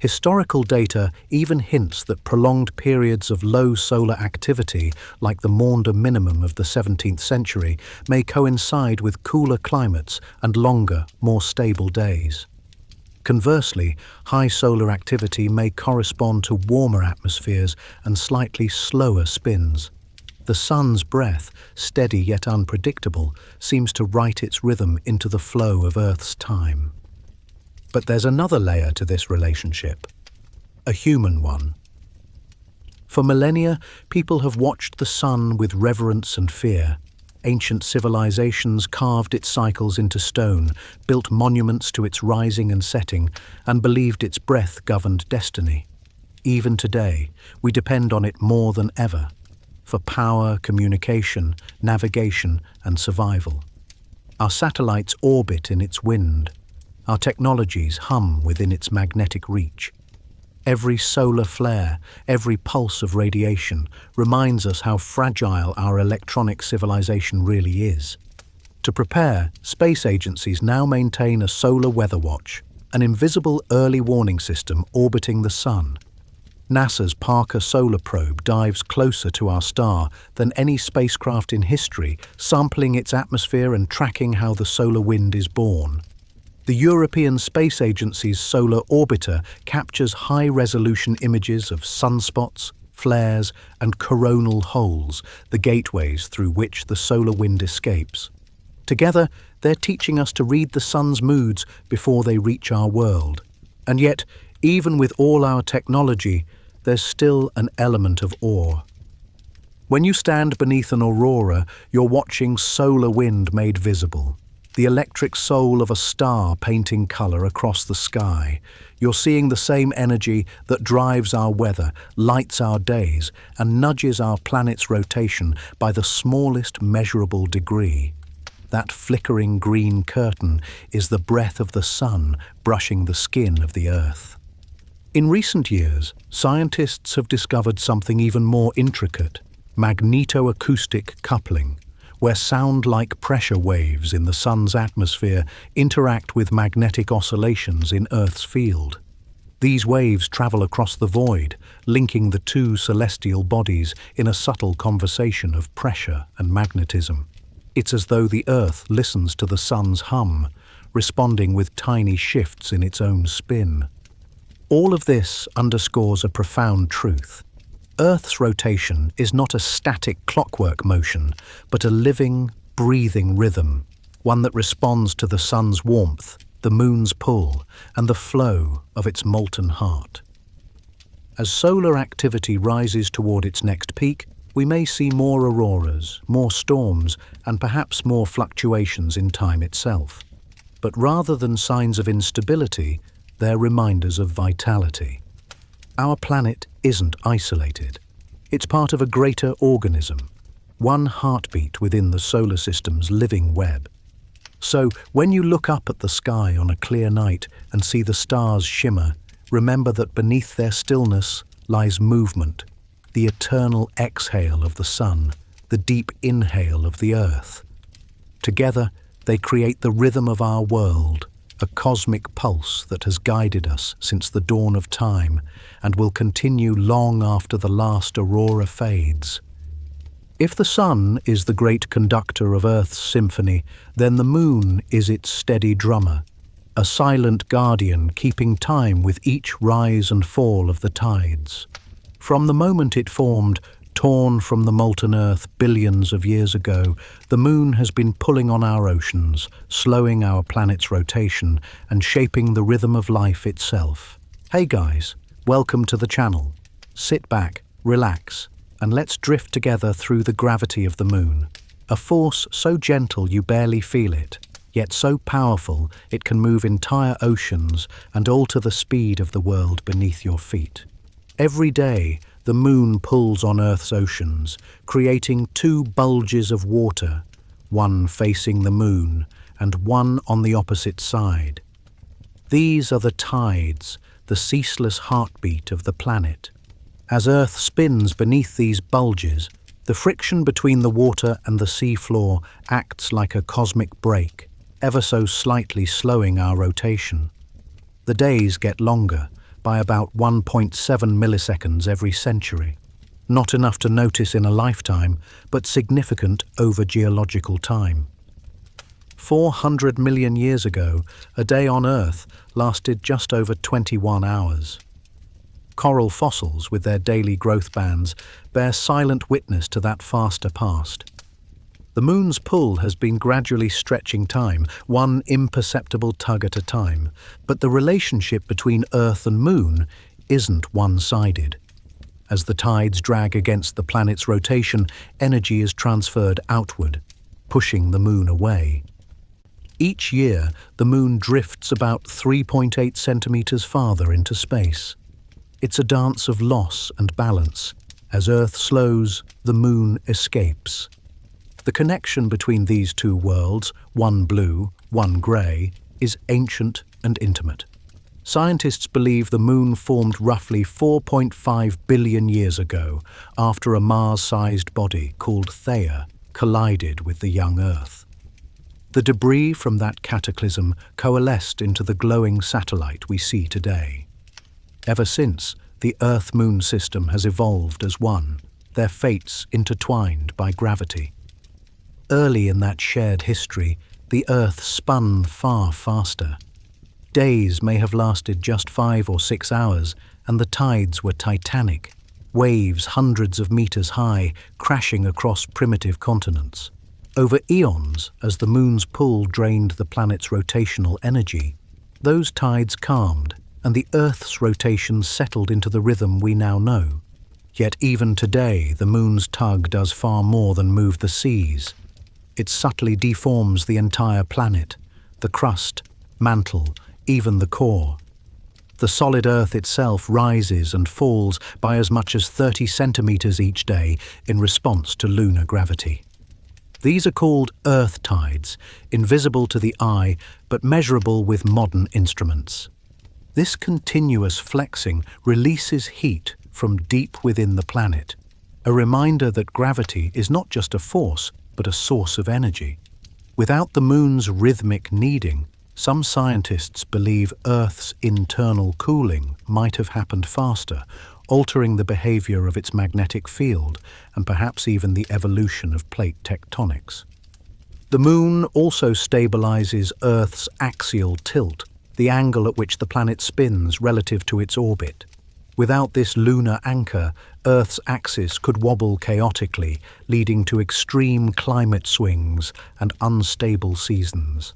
Historical data even hints that prolonged periods of low solar activity, like the Maunder minimum of the 17th century, may coincide with cooler climates and longer, more stable days. Conversely, high solar activity may correspond to warmer atmospheres and slightly slower spins. The sun's breath, steady yet unpredictable, seems to write its rhythm into the flow of Earth's time. But there's another layer to this relationship, a human one. For millennia, people have watched the sun with reverence and fear. Ancient civilizations carved its cycles into stone, built monuments to its rising and setting, and believed its breath governed destiny. Even today, we depend on it more than ever, for power, communication, navigation, and survival. Our satellites orbit in its wind. Our technologies hum within its magnetic reach. Every solar flare, every pulse of radiation reminds us how fragile our electronic civilization really is. To prepare, space agencies now maintain a solar weather watch, an invisible early warning system orbiting the sun. NASA's Parker Solar Probe dives closer to our star than any spacecraft in history, sampling its atmosphere and tracking how the solar wind is born. The European Space Agency's Solar Orbiter captures high-resolution images of sunspots, flares, and coronal holes, the gateways through which the solar wind escapes. Together, they're teaching us to read the sun's moods before they reach our world. And yet, even with all our technology, there's still an element of awe. When you stand beneath an aurora, you're watching solar wind made visible. The electric soul of a star painting color across the sky. You're seeing the same energy that drives our weather, lights our days, and nudges our planet's rotation by the smallest measurable degree. That flickering green curtain is the breath of the sun brushing the skin of the Earth. In recent years, scientists have discovered something even more intricate: magnetoacoustic coupling, where sound-like pressure waves in the sun's atmosphere interact with magnetic oscillations in Earth's field. These waves travel across the void, linking the two celestial bodies in a subtle conversation of pressure and magnetism. It's as though the Earth listens to the sun's hum, responding with tiny shifts in its own spin. All of this underscores a profound truth. Earth's rotation is not a static clockwork motion, but a living, breathing rhythm, one that responds to the sun's warmth, the moon's pull, and the flow of its molten heart. As solar activity rises toward its next peak, we may see more auroras, more storms, and perhaps more fluctuations in time itself. But rather than signs of instability, they're reminders of vitality. Our planet isn't isolated. It's part of a greater organism, one heartbeat within the solar system's living web. So, when you look up at the sky on a clear night and see the stars shimmer, remember that beneath their stillness lies movement, the eternal exhale of the sun, the deep inhale of the Earth. Together, they create the rhythm of our world, a cosmic pulse that has guided us since the dawn of time and will continue long after the last aurora fades. If the sun is the great conductor of Earth's symphony, then the moon is its steady drummer, a silent guardian keeping time with each rise and fall of the tides. From the moment it formed, torn from the molten Earth billions of years ago, the moon has been pulling on our oceans, slowing our planet's rotation and shaping the rhythm of life itself. Hey guys, welcome to the channel. Sit back, relax, and let's drift together through the gravity of the moon. A force so gentle you barely feel it, yet so powerful it can move entire oceans and alter the speed of the world beneath your feet. Every day, the moon pulls on Earth's oceans, creating two bulges of water, one facing the moon and one on the opposite side. These are the tides, the ceaseless heartbeat of the planet. As Earth spins beneath these bulges, the friction between the water and the seafloor acts like a cosmic brake, ever so slightly slowing our rotation. The days get longer, by about 1.7 milliseconds every century. Not enough to notice in a lifetime, but significant over geological time. 400 million years ago, a day on Earth lasted just over 21 hours. Coral fossils, with their daily growth bands, bear silent witness to that faster past. The Moon's pull has been gradually stretching time, one imperceptible tug at a time, but the relationship between Earth and Moon isn't one-sided. As the tides drag against the planet's rotation, energy is transferred outward, pushing the Moon away. Each year, the Moon drifts about 3.8 centimeters farther into space. It's a dance of loss and balance. As Earth slows, the Moon escapes. The connection between these two worlds, one blue, one grey, is ancient and intimate. Scientists believe the Moon formed roughly 4.5 billion years ago after a Mars-sized body called Theia collided with the young Earth. The debris from that cataclysm coalesced into the glowing satellite we see today. Ever since, the Earth-Moon system has evolved as one, their fates intertwined by gravity. Early in that shared history, the Earth spun far faster. Days may have lasted just 5 or 6 hours, and the tides were titanic, waves hundreds of meters high, crashing across primitive continents. Over eons, as the Moon's pull drained the planet's rotational energy, those tides calmed, and the Earth's rotation settled into the rhythm we now know. Yet even today, the Moon's tug does far more than move the seas. It subtly deforms the entire planet, the crust, mantle, even the core. The solid Earth itself rises and falls by as much as 30 centimeters each day in response to lunar gravity. These are called Earth tides, invisible to the eye but measurable with modern instruments. This continuous flexing releases heat from deep within the planet, a reminder that gravity is not just a force, but a source of energy. Without the Moon's rhythmic kneading, some scientists believe Earth's internal cooling might have happened faster, altering the behavior of its magnetic field and perhaps even the evolution of plate tectonics. The Moon also stabilizes Earth's axial tilt, the angle at which the planet spins relative to its orbit. Without this lunar anchor, Earth's axis could wobble chaotically, leading to extreme climate swings and unstable seasons.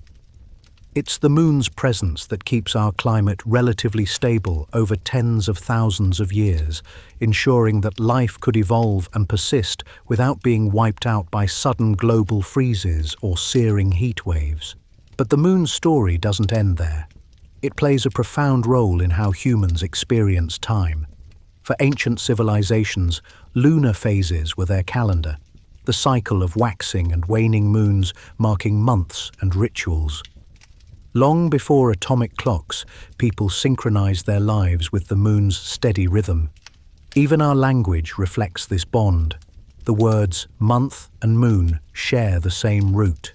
It's the Moon's presence that keeps our climate relatively stable over tens of thousands of years, ensuring that life could evolve and persist without being wiped out by sudden global freezes or searing heat waves. But the Moon's story doesn't end there. It plays a profound role in how humans experience time. For ancient civilizations, lunar phases were their calendar, the cycle of waxing and waning moons marking months and rituals. Long before atomic clocks, people synchronized their lives with the Moon's steady rhythm. Even our language reflects this bond. The words month and moon share the same root.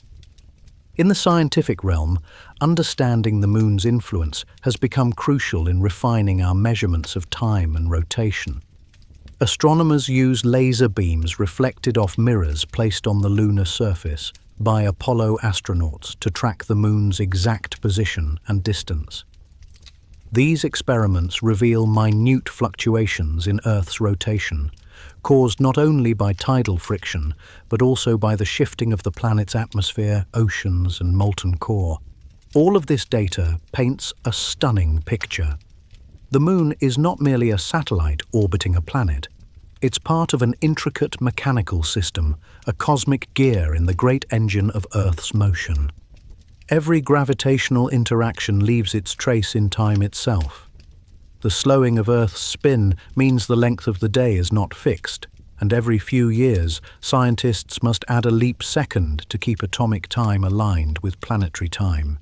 In the scientific realm, understanding the Moon's influence has become crucial in refining our measurements of time and rotation. Astronomers use laser beams reflected off mirrors placed on the lunar surface by Apollo astronauts to track the Moon's exact position and distance. These experiments reveal minute fluctuations in Earth's rotation, caused not only by tidal friction, but also by the shifting of the planet's atmosphere, oceans, and molten core. All of this data paints a stunning picture. The Moon is not merely a satellite orbiting a planet. It's part of an intricate mechanical system, a cosmic gear in the great engine of Earth's motion. Every gravitational interaction leaves its trace in time itself. The slowing of Earth's spin means the length of the day is not fixed, and every few years, scientists must add a leap second to keep atomic time aligned with planetary time.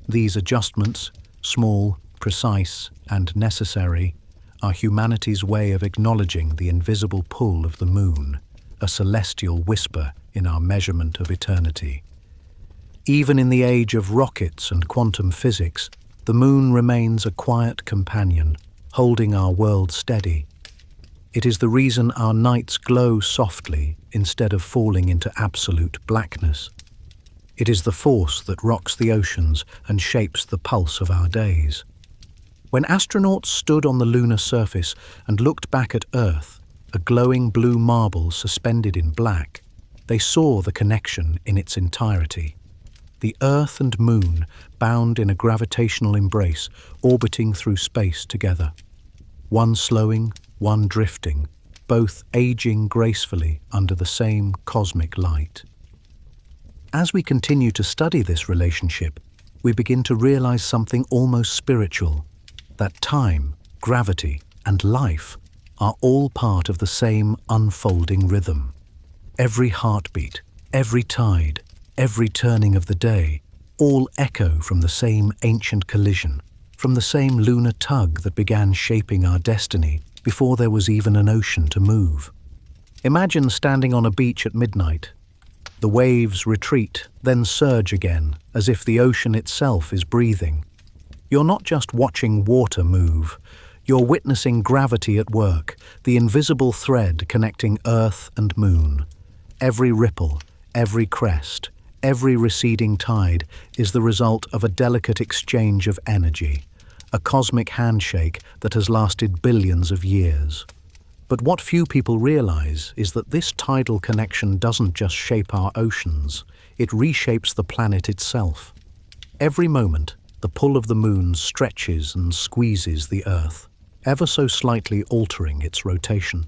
These adjustments, small, precise, and necessary, are humanity's way of acknowledging the invisible pull of the Moon, a celestial whisper in our measurement of eternity. Even in the age of rockets and quantum physics, the Moon remains a quiet companion, holding our world steady. It is the reason our nights glow softly instead of falling into absolute blackness. It is the force that rocks the oceans and shapes the pulse of our days. When astronauts stood on the lunar surface and looked back at Earth, a glowing blue marble suspended in black, they saw the connection in its entirety. The Earth and Moon bound in a gravitational embrace, orbiting through space together. One slowing, one drifting, both aging gracefully under the same cosmic light. As we continue to study this relationship, we begin to realize something almost spiritual, that time, gravity, and life are all part of the same unfolding rhythm. Every heartbeat, every tide, every turning of the day, all echo from the same ancient collision, from the same lunar tug that began shaping our destiny before there was even an ocean to move. Imagine standing on a beach at midnight. The waves retreat, then surge again, as if the ocean itself is breathing. You're not just watching water move, you're witnessing gravity at work, the invisible thread connecting Earth and Moon. Every ripple, every crest, every receding tide is the result of a delicate exchange of energy, a cosmic handshake that has lasted billions of years. But what few people realize is that this tidal connection doesn't just shape our oceans, it reshapes the planet itself. Every moment, the pull of the moon stretches and squeezes the Earth, ever so slightly altering its rotation.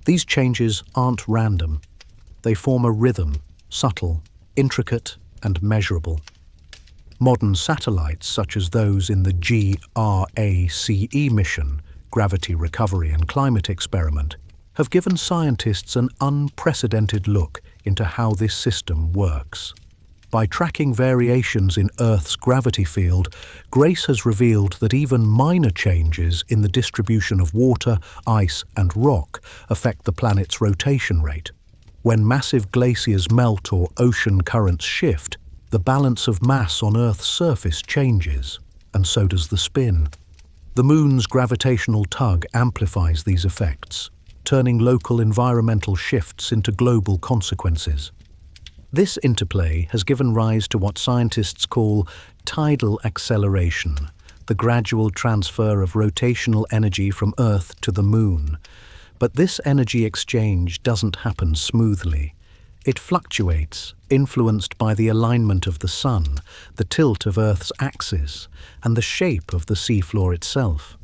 These changes aren't random. They form a rhythm, subtle, intricate, and measurable. Modern satellites, such as those in the GRACE mission, Gravity Recovery and Climate Experiment, have given scientists an unprecedented look into how this system works. By tracking variations in Earth's gravity field, GRACE has revealed that even minor changes in the distribution of water, ice, and rock affect the planet's rotation rate. When massive glaciers melt or ocean currents shift, the balance of mass on Earth's surface changes, and so does the spin. The Moon's gravitational tug amplifies these effects, turning local environmental shifts into global consequences. This interplay has given rise to what scientists call tidal acceleration, the gradual transfer of rotational energy from Earth to the Moon. But this energy exchange doesn't happen smoothly. It fluctuates, influenced by the alignment of the Sun, the tilt of Earth's axis, and the shape of the seafloor itself.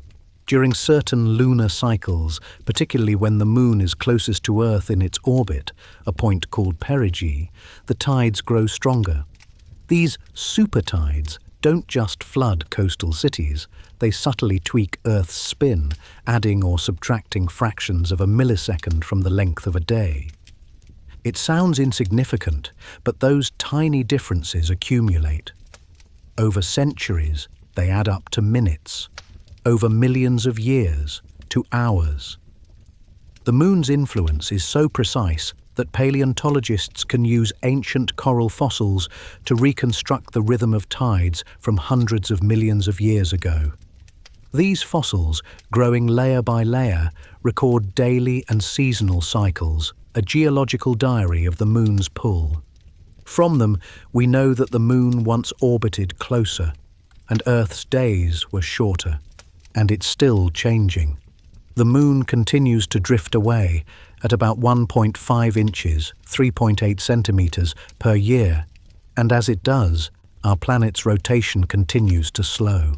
During certain lunar cycles, particularly when the Moon is closest to Earth in its orbit, a point called perigee, the tides grow stronger. These super tides don't just flood coastal cities, they subtly tweak Earth's spin, adding or subtracting fractions of a millisecond from the length of a day. It sounds insignificant, but those tiny differences accumulate. Over centuries, they add up to minutes. Over millions of years, to hours. The Moon's influence is so precise that paleontologists can use ancient coral fossils to reconstruct the rhythm of tides from hundreds of millions of years ago. These fossils, growing layer by layer, record daily and seasonal cycles, a geological diary of the Moon's pull. From them, we know that the Moon once orbited closer, and Earth's days were shorter. And it's still changing. The Moon continues to drift away at about 1.5 inches, 3.8 centimeters per year, and as it does, our planet's rotation continues to slow.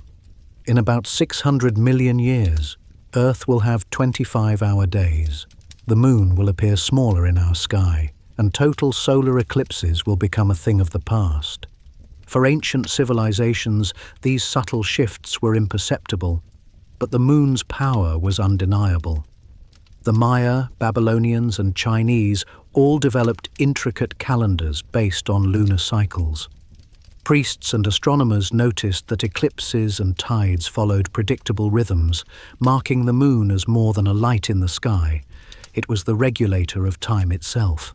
In about 600 million years, Earth will have 25-hour days. The Moon will appear smaller in our sky, and total solar eclipses will become a thing of the past. For ancient civilizations, these subtle shifts were imperceptible, but the Moon's power was undeniable. The Maya, Babylonians, and Chinese all developed intricate calendars based on lunar cycles. Priests and astronomers noticed that eclipses and tides followed predictable rhythms, marking the Moon as more than a light in the sky. It was the regulator of time itself.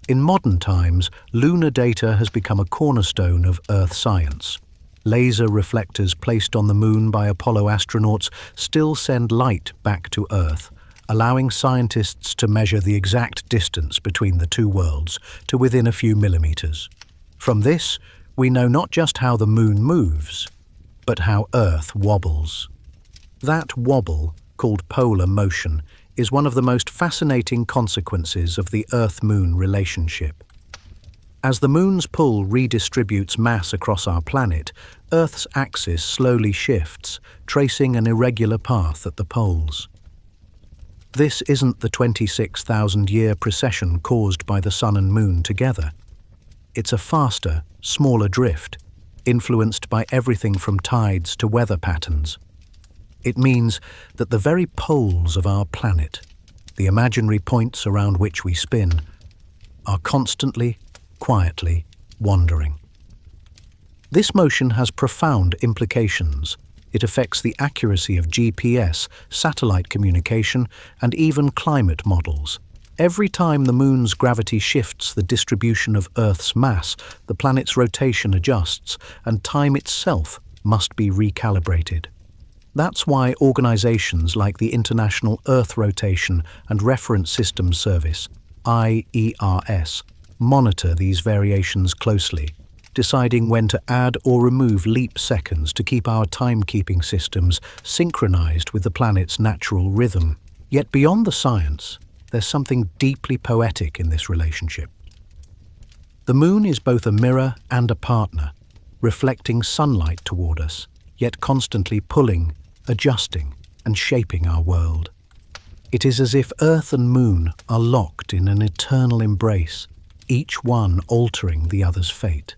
In modern times, lunar data has become a cornerstone of Earth science. Laser reflectors placed on the Moon by Apollo astronauts still send light back to Earth, allowing scientists to measure the exact distance between the two worlds to within a few millimeters. From this, we know not just how the Moon moves, but how Earth wobbles. That wobble, called polar motion, is one of the most fascinating consequences of the Earth-Moon relationship. As the Moon's pull redistributes mass across our planet, Earth's axis slowly shifts, tracing an irregular path at the poles. This isn't the 26,000-year precession caused by the Sun and Moon together. It's a faster, smaller drift, influenced by everything from tides to weather patterns. It means that the very poles of our planet, the imaginary points around which we spin, are constantly, quietly wandering. This motion has profound implications. It affects the accuracy of GPS, satellite communication, and even climate models. Every time the Moon's gravity shifts the distribution of Earth's mass, the planet's rotation adjusts, and time itself must be recalibrated. That's why organizations like the International Earth Rotation and Reference Systems Service, IERS, monitor these variations closely, deciding when to add or remove leap seconds to keep our timekeeping systems synchronized with the planet's natural rhythm. Yet beyond the science, there's something deeply poetic in this relationship. The Moon is both a mirror and a partner, reflecting sunlight toward us, yet constantly pulling, adjusting, and shaping our world. It is as if Earth and Moon are locked in an eternal embrace, each one altering the other's fate.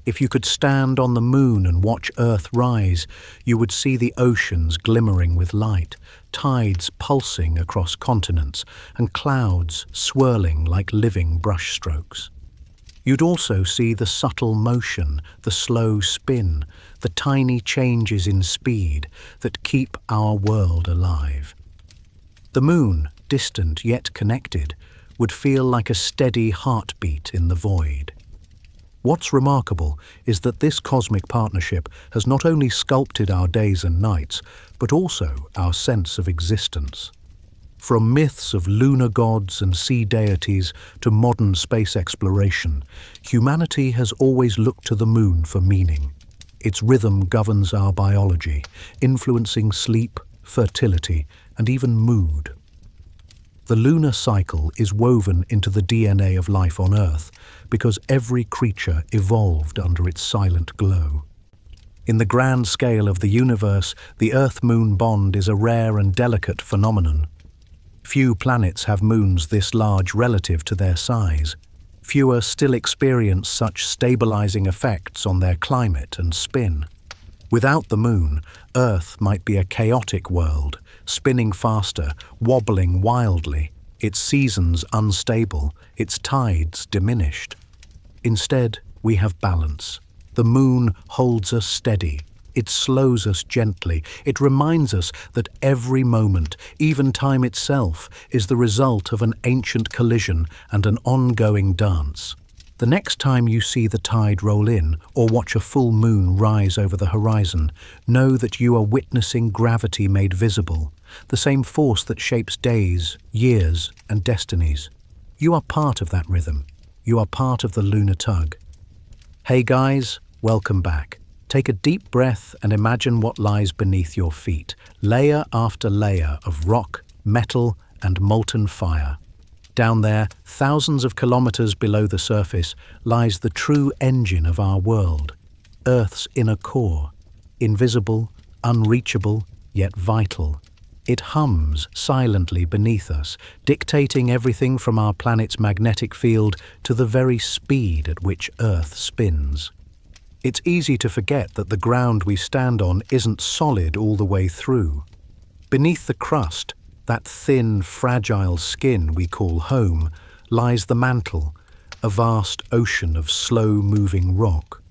If you could stand on the Moon and watch Earth rise, you would see the oceans glimmering with light, tides pulsing across continents, and clouds swirling like living brushstrokes. You'd also see the subtle motion, the slow spin, the tiny changes in speed that keep our world alive. The Moon, distant yet connected, would feel like a steady heartbeat in the void. What's remarkable is that this cosmic partnership has not only sculpted our days and nights, but also our sense of existence. From myths of lunar gods and sea deities to modern space exploration, humanity has always looked to the Moon for meaning. Its rhythm governs our biology, influencing sleep, fertility, and even mood. The lunar cycle is woven into the DNA of life on Earth because every creature evolved under its silent glow. In the grand scale of the universe, the Earth-Moon bond is a rare and delicate phenomenon. Few planets have moons this large relative to their size. Fewer still experience such stabilizing effects on their climate and spin. Without the Moon, Earth might be a chaotic world, spinning faster, wobbling wildly, its seasons unstable, its tides diminished. Instead, we have balance. The Moon holds us steady. It slows us gently. It reminds us that every moment, even time itself, is the result of an ancient collision and an ongoing dance. The next time you see the tide roll in or watch a full moon rise over the horizon, know that you are witnessing gravity made visible, the same force that shapes days, years, and destinies. You are part of that rhythm. You are part of the lunar tug. Hey guys, welcome back. Take a deep breath and imagine what lies beneath your feet, layer after layer of rock, metal, and molten fire. Down there, thousands of kilometers below the surface, lies the true engine of our world, Earth's inner core, invisible, unreachable, yet vital. It hums silently beneath us, dictating everything from our planet's magnetic field to the very speed at which Earth spins. It's easy to forget that the ground we stand on isn't solid all the way through. Beneath the crust, that thin, fragile skin we call home, lies the mantle, a vast ocean of slow-moving rock.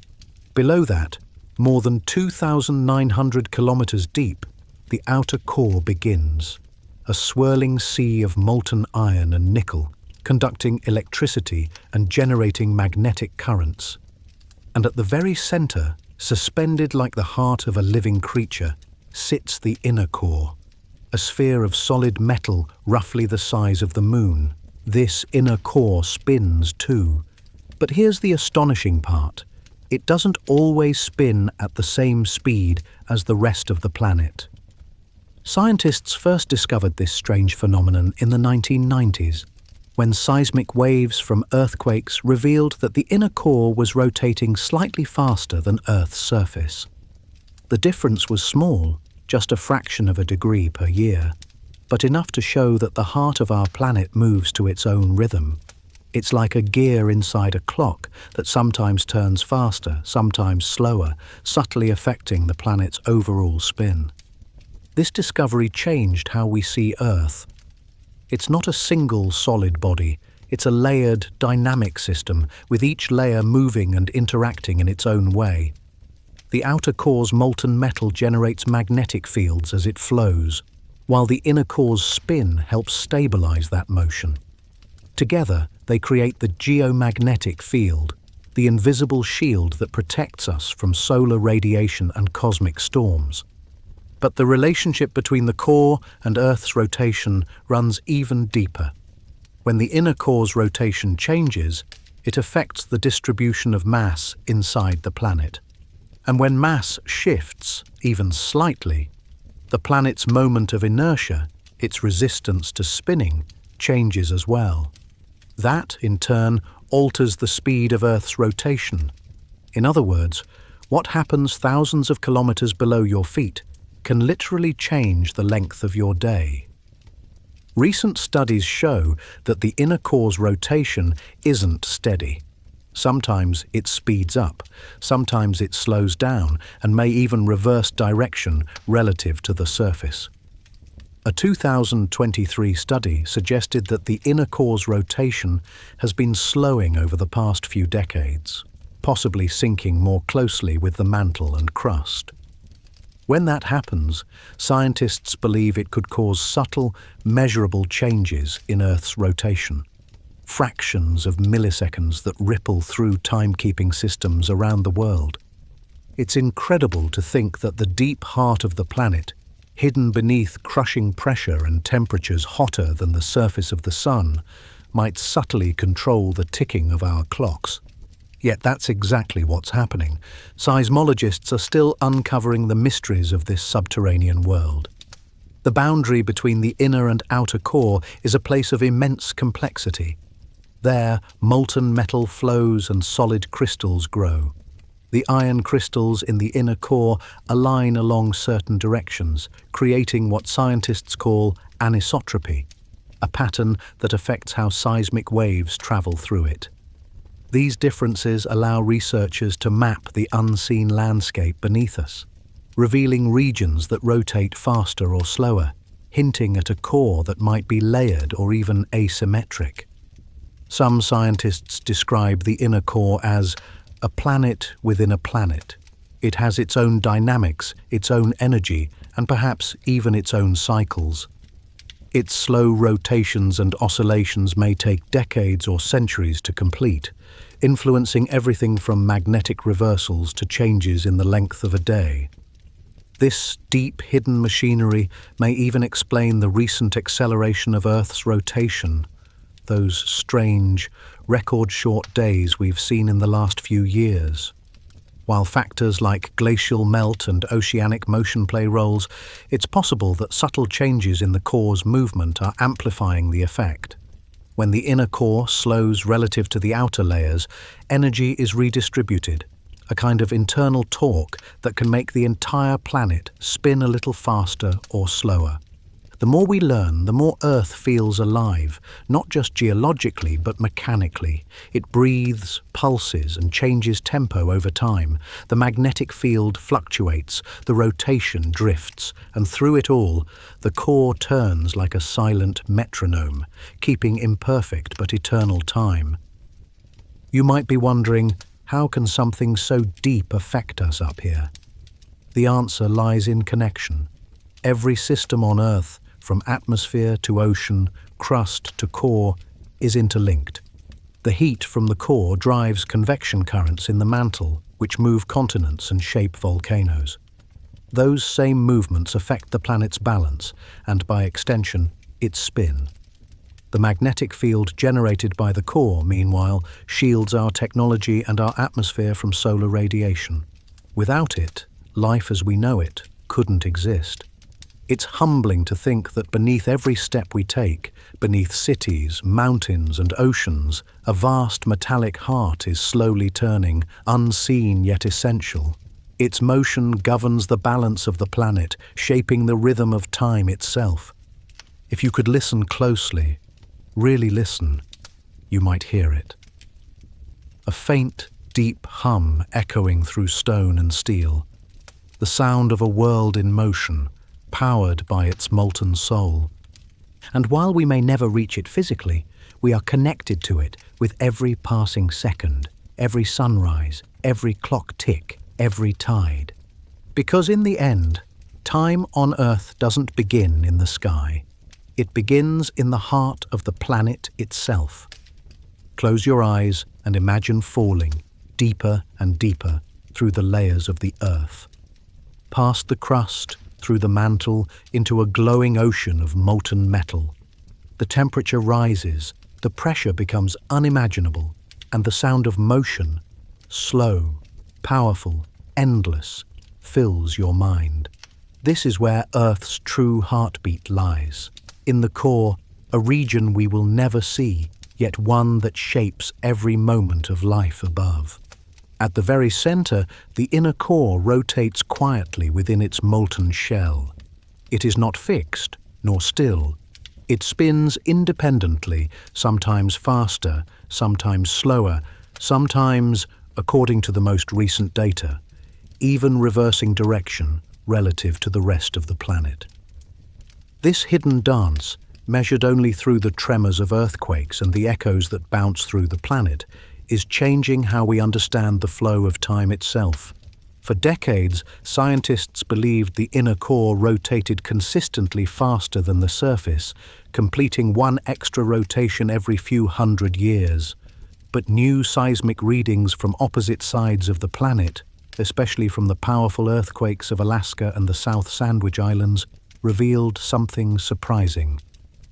Below that, more than 2,900 kilometers deep, the outer core begins, a swirling sea of molten iron and nickel, conducting electricity and generating magnetic currents. And at the very center, Suspended like the heart of a living creature sits the inner core, a sphere of solid metal roughly the size of the moon. This inner core spins too. But here's the astonishing part. It doesn't always spin at the same speed as the rest of the planet. Scientists first discovered this strange phenomenon in the 1990s, when seismic waves from earthquakes revealed that the inner core was rotating slightly faster than Earth's surface. The difference was small, just a fraction of a degree per year, but enough to show that the heart of our planet moves to its own rhythm. It's like a gear inside a clock that sometimes turns faster, sometimes slower, subtly affecting the planet's overall spin. This discovery changed how we see Earth. It's not a single solid body, it's a layered, dynamic system, with each layer moving and interacting in its own way. The outer core's molten metal generates magnetic fields as it flows, while the inner core's spin helps stabilize that motion. Together, they create the geomagnetic field, the invisible shield that protects us from solar radiation and cosmic storms. But the relationship between the core and Earth's rotation runs even deeper. When the inner core's rotation changes, it affects the distribution of mass inside the planet. And when mass shifts, even slightly, the planet's moment of inertia, its resistance to spinning, changes as well. That, in turn, alters the speed of Earth's rotation. In other words, what happens thousands of kilometers below your feet can literally change the length of your day. Recent studies show that the inner core's rotation isn't steady. Sometimes it speeds up, sometimes it slows down, and may even reverse direction relative to the surface. A 2023 study suggested that the inner core's rotation has been slowing over the past few decades, possibly syncing more closely with the mantle and crust. When that happens, scientists believe it could cause subtle, measurable changes in Earth's rotation. Fractions of milliseconds that ripple through timekeeping systems around the world. It's incredible to think that the deep heart of the planet, hidden beneath crushing pressure and temperatures hotter than the surface of the sun, might subtly control the ticking of our clocks. Yet that's exactly what's happening. Seismologists are still uncovering the mysteries of this subterranean world. The boundary between the inner and outer core is a place of immense complexity. There, molten metal flows and solid crystals grow. The iron crystals in the inner core align along certain directions, creating what scientists call anisotropy, a pattern that affects how seismic waves travel through it. These differences allow researchers to map the unseen landscape beneath us, revealing regions that rotate faster or slower, hinting at a core that might be layered or even asymmetric. Some scientists describe the inner core as a planet within a planet. It has its own dynamics, its own energy, and perhaps even its own cycles. Its slow rotations and oscillations may take decades or centuries to complete, influencing everything from magnetic reversals to changes in the length of a day. This deep hidden machinery may even explain the recent acceleration of Earth's rotation, those strange, record-short days we've seen in the last few years. While factors like glacial melt and oceanic motion play roles, it's possible that subtle changes in the core's movement are amplifying the effect. When the inner core slows relative to the outer layers, energy is redistributed, a kind of internal torque that can make the entire planet spin a little faster or slower. The more we learn, the more Earth feels alive, not just geologically but mechanically. It breathes, pulses, and changes tempo over time. The magnetic field fluctuates, the rotation drifts, and through it all, the core turns like a silent metronome, keeping imperfect but eternal time. You might be wondering, how can something so deep affect us up here? The answer lies in connection. Every system on Earth, from atmosphere to ocean, crust to core, is interlinked. The heat from the core drives convection currents in the mantle, which move continents and shape volcanoes. Those same movements affect the planet's balance and, by extension, its spin. The magnetic field generated by the core, meanwhile, shields our technology and our atmosphere from solar radiation. Without it, life as we know it couldn't exist. It's humbling to think that beneath every step we take, beneath cities, mountains, and oceans, a vast metallic heart is slowly turning, unseen yet essential. Its motion governs the balance of the planet, shaping the rhythm of time itself. If you could listen closely, really listen, you might hear it. A faint, deep hum echoing through stone and steel. The sound of a world in motion, powered by its molten soul. And while we may never reach it physically, we are connected to it with every passing second, every sunrise, every clock tick, every tide. Because in the end, time on Earth doesn't begin in the sky. It begins in the heart of the planet itself. Close your eyes and imagine falling deeper and deeper through the layers of the Earth. Past the crust, through the mantle, into a glowing ocean of molten metal. The temperature rises, the pressure becomes unimaginable, and the sound of motion, slow, powerful, endless, fills your mind. This is where Earth's true heartbeat lies. In the core, a region we will never see, yet one that shapes every moment of life above. At the very center, the inner core rotates quietly within its molten shell. It is not fixed, nor still. It spins independently, sometimes faster, sometimes slower, sometimes, according to the most recent data, even reversing direction relative to the rest of the planet. This hidden dance, measured only through the tremors of earthquakes and the echoes that bounce through the planet, is changing how we understand the flow of time itself. For decades, scientists believed the inner core rotated consistently faster than the surface, completing one extra rotation every few hundred years. But new seismic readings from opposite sides of the planet, especially from the powerful earthquakes of Alaska and the South Sandwich Islands, revealed something surprising.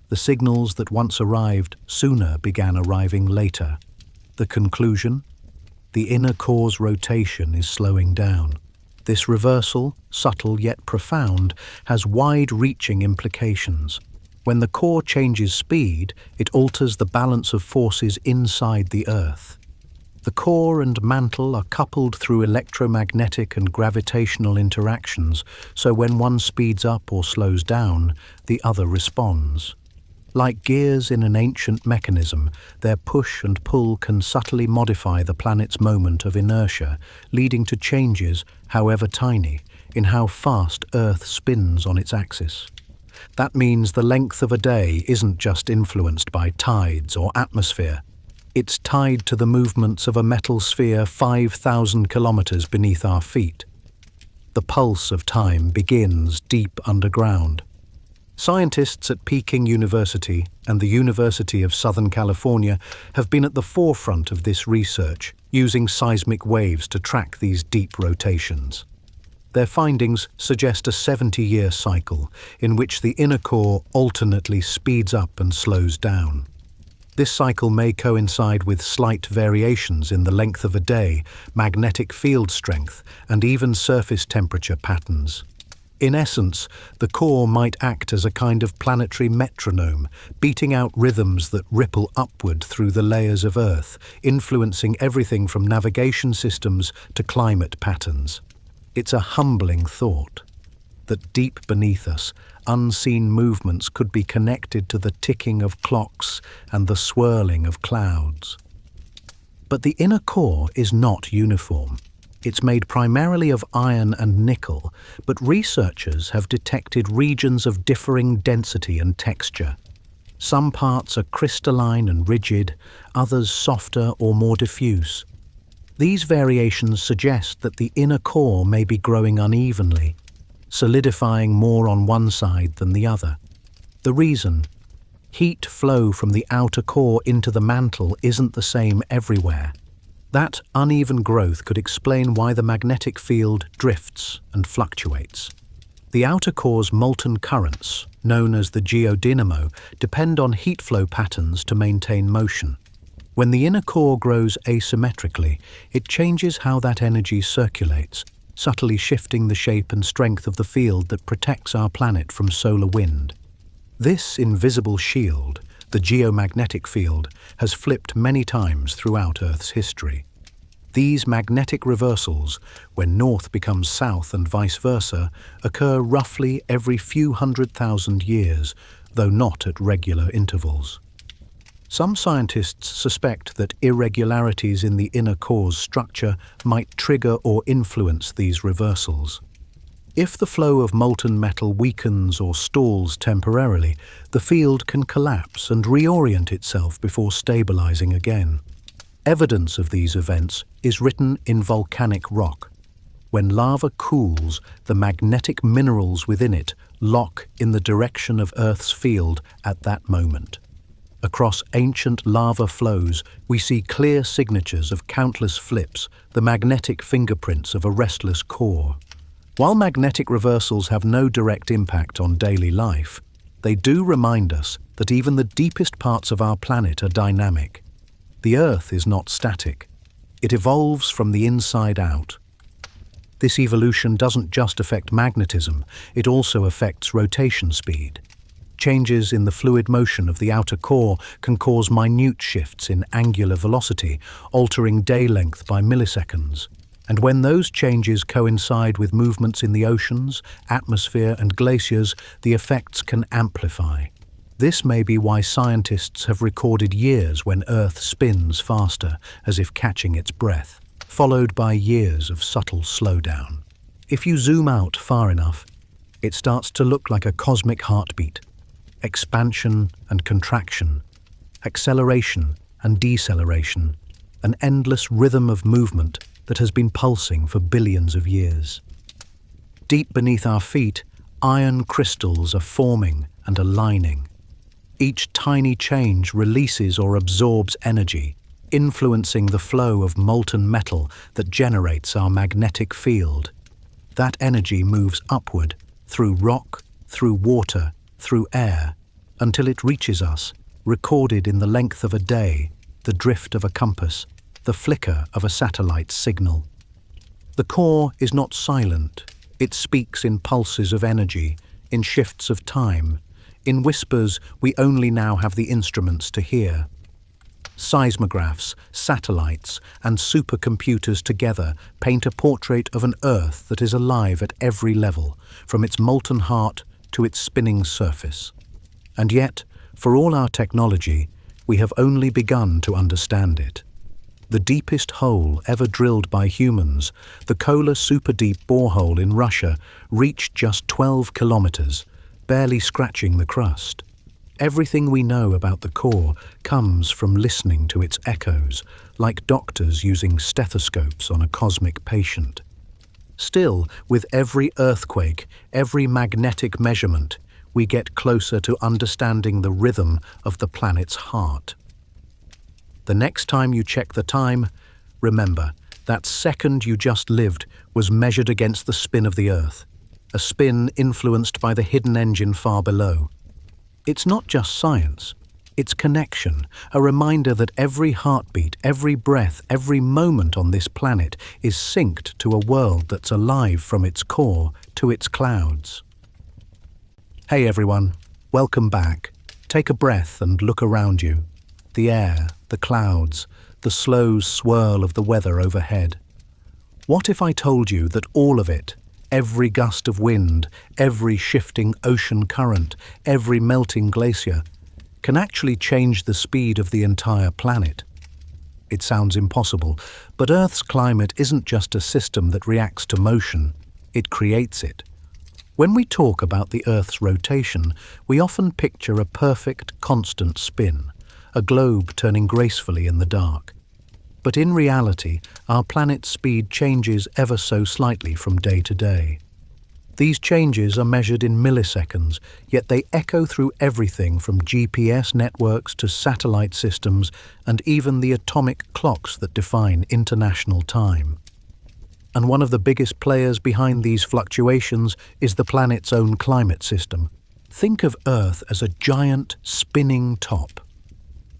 The signals that once arrived sooner began arriving later. The conclusion? The inner core's rotation is slowing down. This reversal, subtle yet profound, has wide-reaching implications. When the core changes speed, it alters the balance of forces inside the Earth. The core and mantle are coupled through electromagnetic and gravitational interactions, so when one speeds up or slows down, the other responds. Like gears in an ancient mechanism, their push and pull can subtly modify the planet's moment of inertia, leading to changes, however tiny, in how fast Earth spins on its axis. That means the length of a day isn't just influenced by tides or atmosphere. It's tied to the movements of a metal sphere 5,000 kilometers beneath our feet. The pulse of time begins deep underground. Scientists at Peking University and the University of Southern California have been at the forefront of this research, using seismic waves to track these deep rotations. Their findings suggest a 70-year cycle in which the inner core alternately speeds up and slows down. This cycle may coincide with slight variations in the length of a day, magnetic field strength, and even surface temperature patterns. In essence, the core might act as a kind of planetary metronome, beating out rhythms that ripple upward through the layers of Earth, influencing everything from navigation systems to climate patterns. It's a humbling thought that deep beneath us, unseen movements could be connected to the ticking of clocks and the swirling of clouds. But the inner core is not uniform. It's made primarily of iron and nickel, but researchers have detected regions of differing density and texture. Some parts are crystalline and rigid, others softer or more diffuse. These variations suggest that the inner core may be growing unevenly, solidifying more on one side than the other. The reason? Heat flow from the outer core into the mantle isn't the same everywhere. That uneven growth could explain why the magnetic field drifts and fluctuates. The outer core's molten currents, known as the geodynamo, depend on heat flow patterns to maintain motion. When the inner core grows asymmetrically, it changes how that energy circulates, subtly shifting the shape and strength of the field that protects our planet from solar wind. This invisible shield, the geomagnetic field, has flipped many times throughout Earth's history. These magnetic reversals, when north becomes south and vice versa, occur roughly every few 100,000 years, though not at regular intervals. Some scientists suspect that irregularities in the inner core's structure might trigger or influence these reversals. If the flow of molten metal weakens or stalls temporarily, the field can collapse and reorient itself before stabilizing again. Evidence of these events is written in volcanic rock. When lava cools, the magnetic minerals within it lock in the direction of Earth's field at that moment. Across ancient lava flows, we see clear signatures of countless flips, the magnetic fingerprints of a restless core. While magnetic reversals have no direct impact on daily life, they do remind us that even the deepest parts of our planet are dynamic. The Earth is not static. It evolves from the inside out. This evolution doesn't just affect magnetism, it also affects rotation speed. Changes in the fluid motion of the outer core can cause minute shifts in angular velocity, altering day length by milliseconds. And when those changes coincide with movements in the oceans, atmosphere, and glaciers, the effects can amplify. This may be why scientists have recorded years when Earth spins faster, as if catching its breath, followed by years of subtle slowdown. If you zoom out far enough, it starts to look like a cosmic heartbeat. Expansion and contraction, acceleration and deceleration, an endless rhythm of movement that has been pulsing for billions of years. Deep beneath our feet, iron crystals are forming and aligning. Each tiny change releases or absorbs energy, influencing the flow of molten metal that generates our magnetic field. That energy moves upward, through rock, through water, through air, until it reaches us, recorded in the length of a day, the drift of a compass, the flicker of a satellite's signal. The core is not silent. It speaks in pulses of energy, in shifts of time, in whispers we only now have the instruments to hear. Seismographs, satellites, and supercomputers together paint a portrait of an Earth that is alive at every level, from its molten heart to its spinning surface. And yet, for all our technology, we have only begun to understand it. The deepest hole ever drilled by humans, the Kola super-deep borehole in Russia, reached just 12 kilometers, barely scratching the crust. Everything we know about the core comes from listening to its echoes, like doctors using stethoscopes on a cosmic patient. Still, with every earthquake, every magnetic measurement, we get closer to understanding the rhythm of the planet's heart. The next time you check the time, remember, that second you just lived was measured against the spin of the Earth, a spin influenced by the hidden engine far below. It's not just science, it's connection, a reminder that every heartbeat, every breath, every moment on this planet is synced to a world that's alive from its core to its clouds. Hey everyone, welcome back. Take a breath and look around you. The air, the clouds, the slow swirl of the weather overhead. What if I told you that all of it, every gust of wind, every shifting ocean current, every melting glacier, can actually change the speed of the entire planet? It sounds impossible, but Earth's climate isn't just a system that reacts to motion, it creates it. When we talk about the Earth's rotation, we often picture a perfect, constant spin, a globe turning gracefully in the dark. But in reality, our planet's speed changes ever so slightly from day to day. These changes are measured in milliseconds, yet they echo through everything from GPS networks to satellite systems and even the atomic clocks that define international time. And one of the biggest players behind these fluctuations is the planet's own climate system. Think of Earth as a giant spinning top.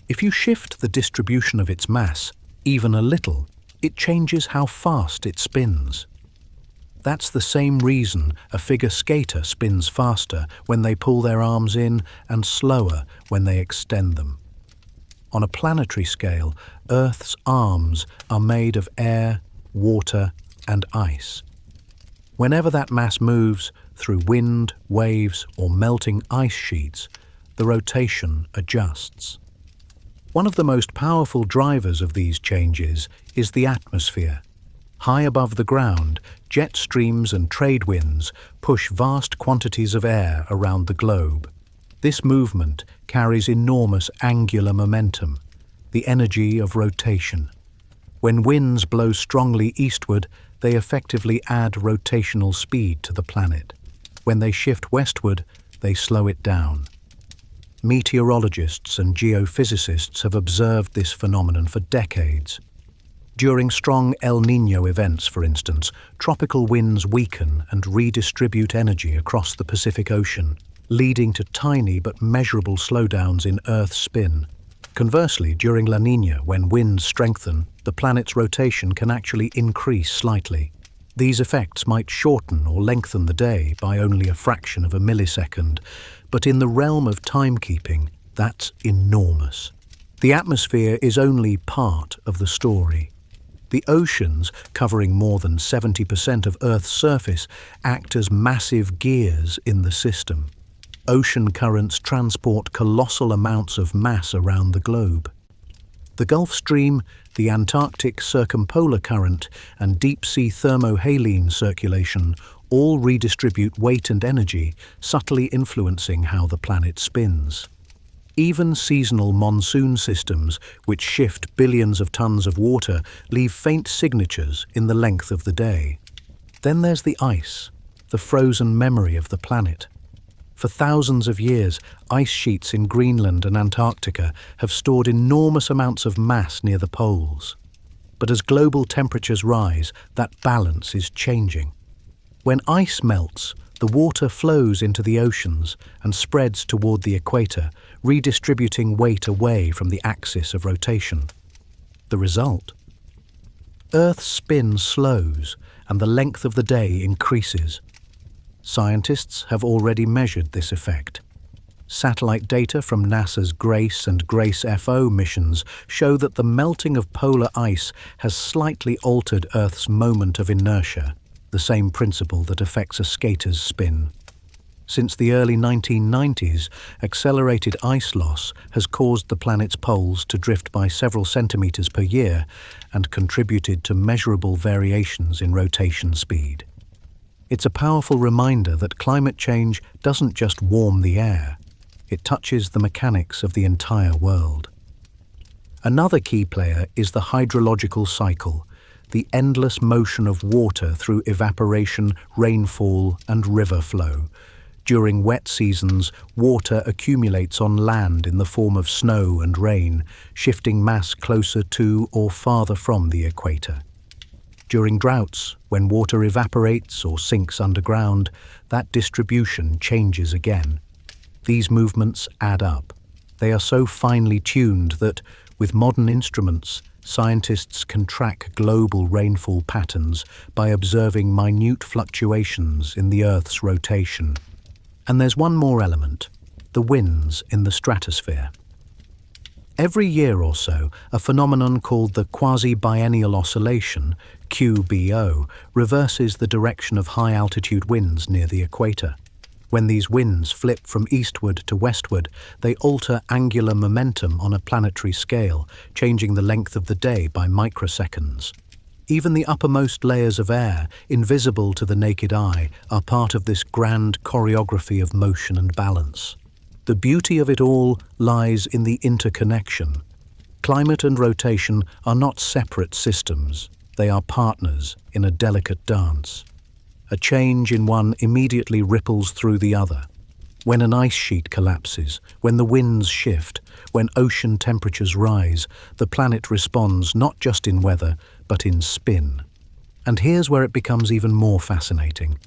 If you shift the distribution of its mass, even a little, it changes how fast it spins. That's the same reason a figure skater spins faster when they pull their arms in and slower when they extend them. On a planetary scale, Earth's arms are made of air, water, and ice. Whenever that mass moves through wind, waves, or melting ice sheets, the rotation adjusts. One of the most powerful drivers of these changes is the atmosphere. High above the ground, jet streams and trade winds push vast quantities of air around the globe. This movement carries enormous angular momentum, the energy of rotation. When winds blow strongly eastward, they effectively add rotational speed to the planet. When they shift westward, they slow it down. Meteorologists and geophysicists have observed this phenomenon for decades. During strong El Niño events, for instance, tropical winds weaken and redistribute energy across the Pacific Ocean, leading to tiny but measurable slowdowns in Earth's spin. Conversely, during La Niña, when winds strengthen, the planet's rotation can actually increase slightly. These effects might shorten or lengthen the day by only a fraction of a millisecond, but in the realm of timekeeping, that's enormous. The atmosphere is only part of the story. The oceans, covering more than 70% of Earth's surface, act as massive gears in the system. Ocean currents transport colossal amounts of mass around the globe. The Gulf Stream, the Antarctic circumpolar current, and deep-sea thermohaline circulation all redistribute weight and energy, subtly influencing how the planet spins. Even seasonal monsoon systems, which shift billions of tons of water, leave faint signatures in the length of the day. Then there's the ice, the frozen memory of the planet. For thousands of years, ice sheets in Greenland and Antarctica have stored enormous amounts of mass near the poles. But as global temperatures rise, that balance is changing. When ice melts, the water flows into the oceans and spreads toward the equator, redistributing weight away from the axis of rotation. The result? Earth's spin slows and the length of the day increases. Scientists have already measured this effect. Satellite data from NASA's GRACE and GRACE-FO missions show that the melting of polar ice has slightly altered Earth's moment of inertia, the same principle that affects a skater's spin. Since the early 1990s, accelerated ice loss has caused the planet's poles to drift by several centimeters per year and contributed to measurable variations in rotation speed. It's a powerful reminder that climate change doesn't just warm the air, it touches the mechanics of the entire world. Another key player is the hydrological cycle, the endless motion of water through evaporation, rainfall, and river flow. During wet seasons, water accumulates on land in the form of snow and rain, shifting mass closer to or farther from the equator. During droughts, when water evaporates or sinks underground, that distribution changes again. These movements add up. They are so finely tuned that, with modern instruments, scientists can track global rainfall patterns by observing minute fluctuations in the Earth's rotation. And there's one more element, the winds in the stratosphere. Every year or so, a phenomenon called the quasi-biennial oscillation, QBO, reverses the direction of high-altitude winds near the equator. When these winds flip from eastward to westward, they alter angular momentum on a planetary scale, changing the length of the day by microseconds. Even the uppermost layers of air, invisible to the naked eye, are part of this grand choreography of motion and balance. The beauty of it all lies in the interconnection. Climate and rotation are not separate systems. They are partners in a delicate dance. A change in one immediately ripples through the other. When an ice sheet collapses, when the winds shift, when ocean temperatures rise, the planet responds not just in weather, but in spin. And here's where it becomes even more fascinating.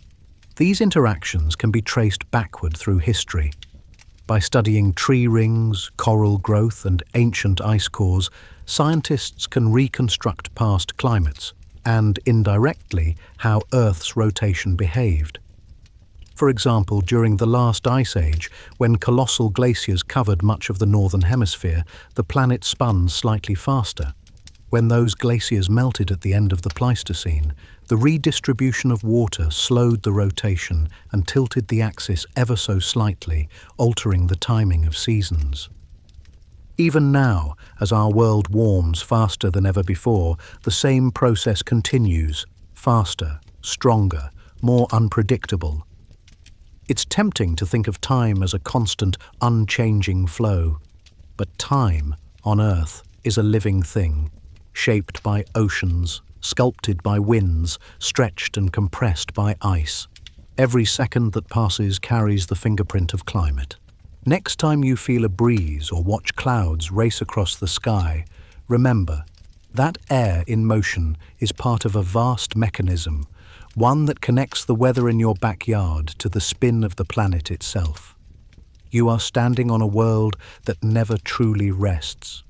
These interactions can be traced backward through history. By studying tree rings, coral growth, and ancient ice cores, scientists can reconstruct past climates and, indirectly, how Earth's rotation behaved. For example, during the last ice age, when colossal glaciers covered much of the northern hemisphere, the planet spun slightly faster. When those glaciers melted at the end of the Pleistocene, the redistribution of water slowed the rotation and tilted the axis ever so slightly, altering the timing of seasons. Even now, as our world warms faster than ever before, the same process continues, faster, stronger, more unpredictable. It's tempting to think of time as a constant, unchanging flow. But time, on Earth, is a living thing, shaped by oceans, sculpted by winds, stretched and compressed by ice. Every second that passes carries the fingerprint of climate. Next time you feel a breeze or watch clouds race across the sky, remember, that air in motion is part of a vast mechanism, one that connects the weather in your backyard to the spin of the planet itself. You are standing on a world that never truly rests,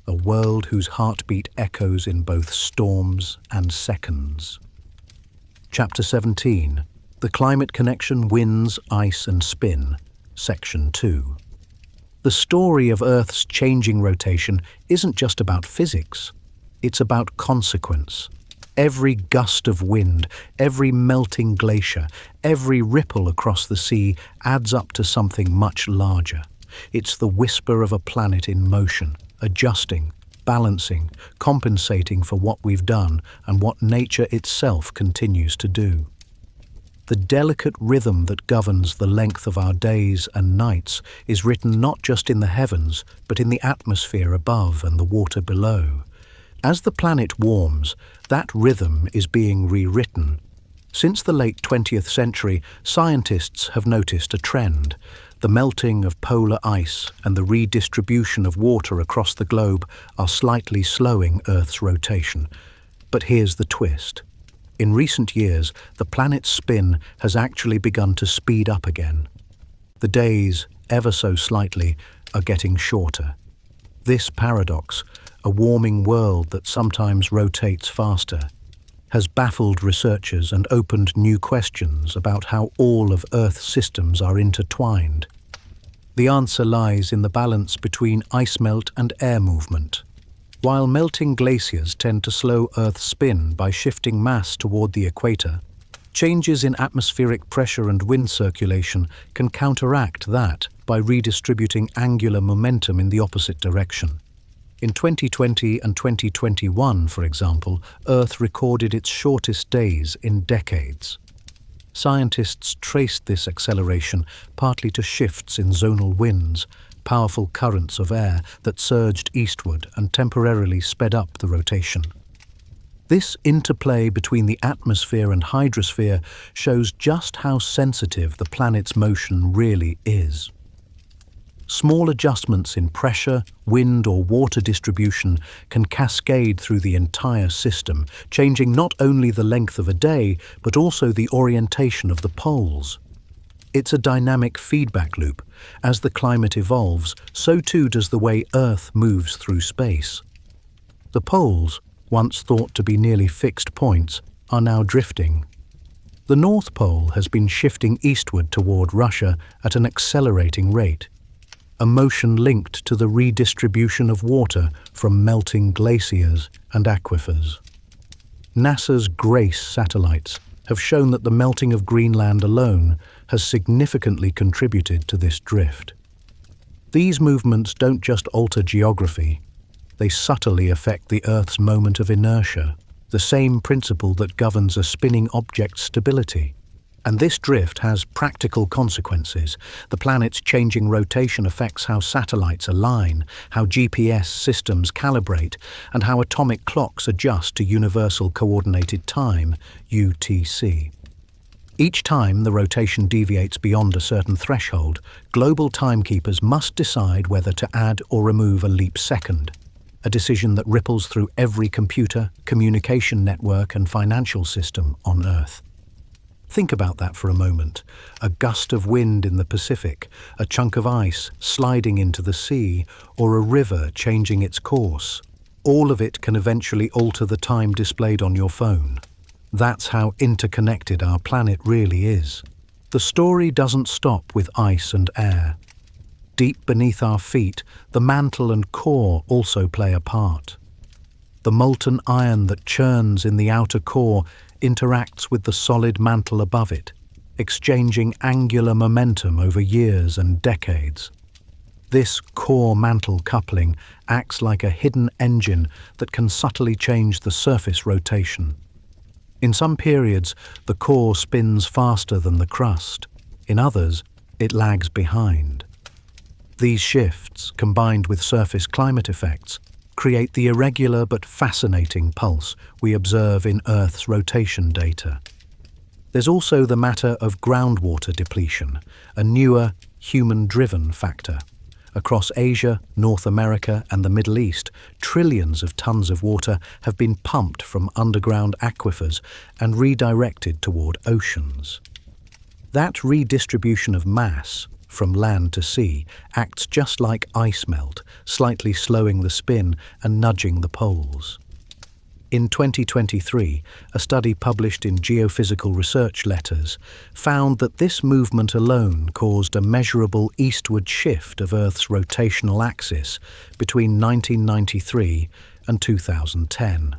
a world whose heartbeat echoes in both storms and seconds. Chapter 17, The Climate Connection, Winds, Ice and Spin, Section 2. The story of Earth's changing rotation isn't just about physics, it's about consequence. Every gust of wind, every melting glacier, every ripple across the sea adds up to something much larger. It's the whisper of a planet in motion, adjusting, balancing, compensating for what we've done and what nature itself continues to do. The delicate rhythm that governs the length of our days and nights is written not just in the heavens, but in the atmosphere above and the water below. As the planet warms, that rhythm is being rewritten. Since the late 20th century, scientists have noticed a trend. The melting of polar ice and the redistribution of water across the globe are slightly slowing Earth's rotation. But here's the twist. In recent years, the planet's spin has actually begun to speed up again. The days, ever so slightly, are getting shorter. This paradox, a warming world that sometimes rotates faster, has baffled researchers and opened new questions about how all of Earth's systems are intertwined. The answer lies in the balance between ice melt and air movement. While melting glaciers tend to slow Earth's spin by shifting mass toward the equator, changes in atmospheric pressure and wind circulation can counteract that by redistributing angular momentum in the opposite direction. In 2020 and 2021, for example, Earth recorded its shortest days in decades. Scientists traced this acceleration partly to shifts in zonal winds, powerful currents of air that surged eastward and temporarily sped up the rotation. This interplay between the atmosphere and hydrosphere shows just how sensitive the planet's motion really is. Small adjustments in pressure, wind or water distribution can cascade through the entire system, changing not only the length of a day, but also the orientation of the poles. It's a dynamic feedback loop. As the climate evolves, so too does the way Earth moves through space. The poles, once thought to be nearly fixed points, are now drifting. The North Pole has been shifting eastward toward Russia at an accelerating rate, a motion linked to the redistribution of water from melting glaciers and aquifers. NASA's GRACE satellites have shown that the melting of Greenland alone has significantly contributed to this drift. These movements don't just alter geography, they subtly affect the Earth's moment of inertia, the same principle that governs a spinning object's stability. And this drift has practical consequences. The planet's changing rotation affects how satellites align, how GPS systems calibrate, and how atomic clocks adjust to Universal Coordinated Time, UTC. Each time the rotation deviates beyond a certain threshold, global timekeepers must decide whether to add or remove a leap second, a decision that ripples through every computer, communication network and financial system on Earth. Think about that for a moment. A gust of wind in the Pacific, a chunk of ice sliding into the sea, or a river changing its course. All of it can eventually alter the time displayed on your phone. That's how interconnected our planet really is. The story doesn't stop with ice and air. Deep beneath our feet, the mantle and core also play a part. The molten iron that churns in the outer core interacts with the solid mantle above it, exchanging angular momentum over years and decades. This core-mantle coupling acts like a hidden engine that can subtly change the surface rotation. In some periods, the core spins faster than the crust. In others, it lags behind. These shifts, combined with surface climate effects, create the irregular but fascinating pulse we observe in Earth's rotation data. There's also the matter of groundwater depletion, a newer, human-driven factor. Across Asia, North America and the Middle East, trillions of tons of water have been pumped from underground aquifers and redirected toward oceans. That redistribution of mass, from land to sea, acts just like ice melt, slightly slowing the spin and nudging the poles. In 2023, a study published in Geophysical Research Letters found that this movement alone caused a measurable eastward shift of Earth's rotational axis between 1993 and 2010.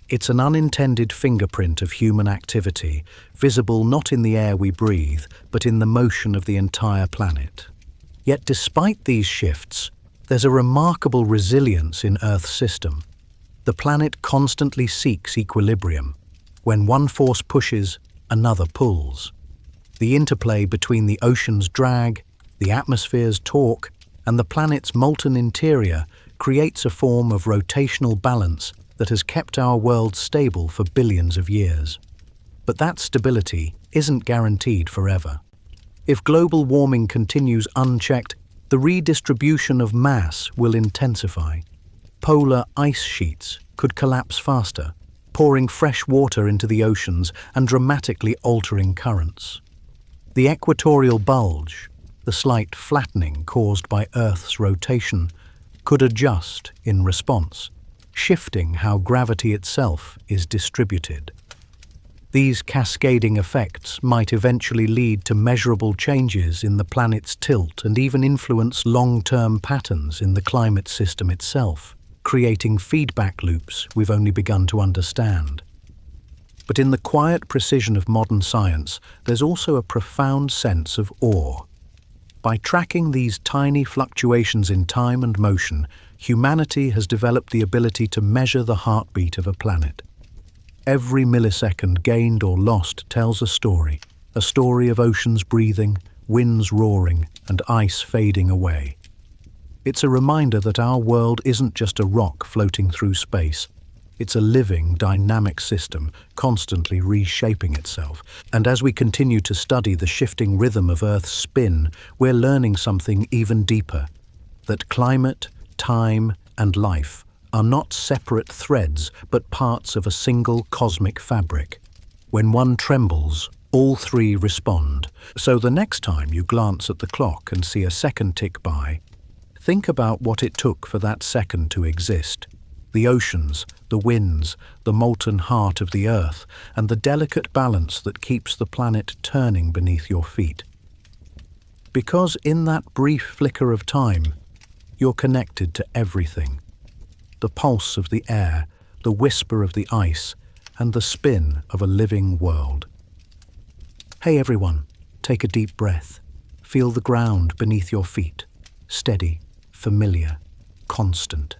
It's an unintended fingerprint of human activity, visible not in the air we breathe, but in the motion of the entire planet. Yet despite these shifts, there's a remarkable resilience in Earth's system. The planet constantly seeks equilibrium. When one force pushes, another pulls. The interplay between the ocean's drag, the atmosphere's torque, and the planet's molten interior creates a form of rotational balance that has kept our world stable for billions of years. But that stability isn't guaranteed forever. If global warming continues unchecked, the redistribution of mass will intensify. Polar ice sheets could collapse faster, pouring fresh water into the oceans and dramatically altering currents. The equatorial bulge, the slight flattening caused by Earth's rotation, could adjust in response, shifting how gravity itself is distributed. These cascading effects might eventually lead to measurable changes in the planet's tilt and even influence long-term patterns in the climate system itself, creating feedback loops we've only begun to understand. But in the quiet precision of modern science, there's also a profound sense of awe. By tracking these tiny fluctuations in time and motion, humanity has developed the ability to measure the heartbeat of a planet. Every millisecond gained or lost tells a story of oceans breathing, winds roaring, and ice fading away. It's a reminder that our world isn't just a rock floating through space. It's a living, dynamic system, constantly reshaping itself. And as we continue to study the shifting rhythm of Earth's spin, we're learning something even deeper, that climate, time, and life are not separate threads, but parts of a single cosmic fabric. When one trembles, all three respond. So the next time you glance at the clock and see a second tick by, think about what it took for that second to exist. The oceans, the winds, the molten heart of the Earth, and the delicate balance that keeps the planet turning beneath your feet. Because in that brief flicker of time, you're connected to everything. The pulse of the air, the whisper of the ice, and the spin of a living world. Hey everyone, take a deep breath. Feel the ground beneath your feet, steady, familiar, constant.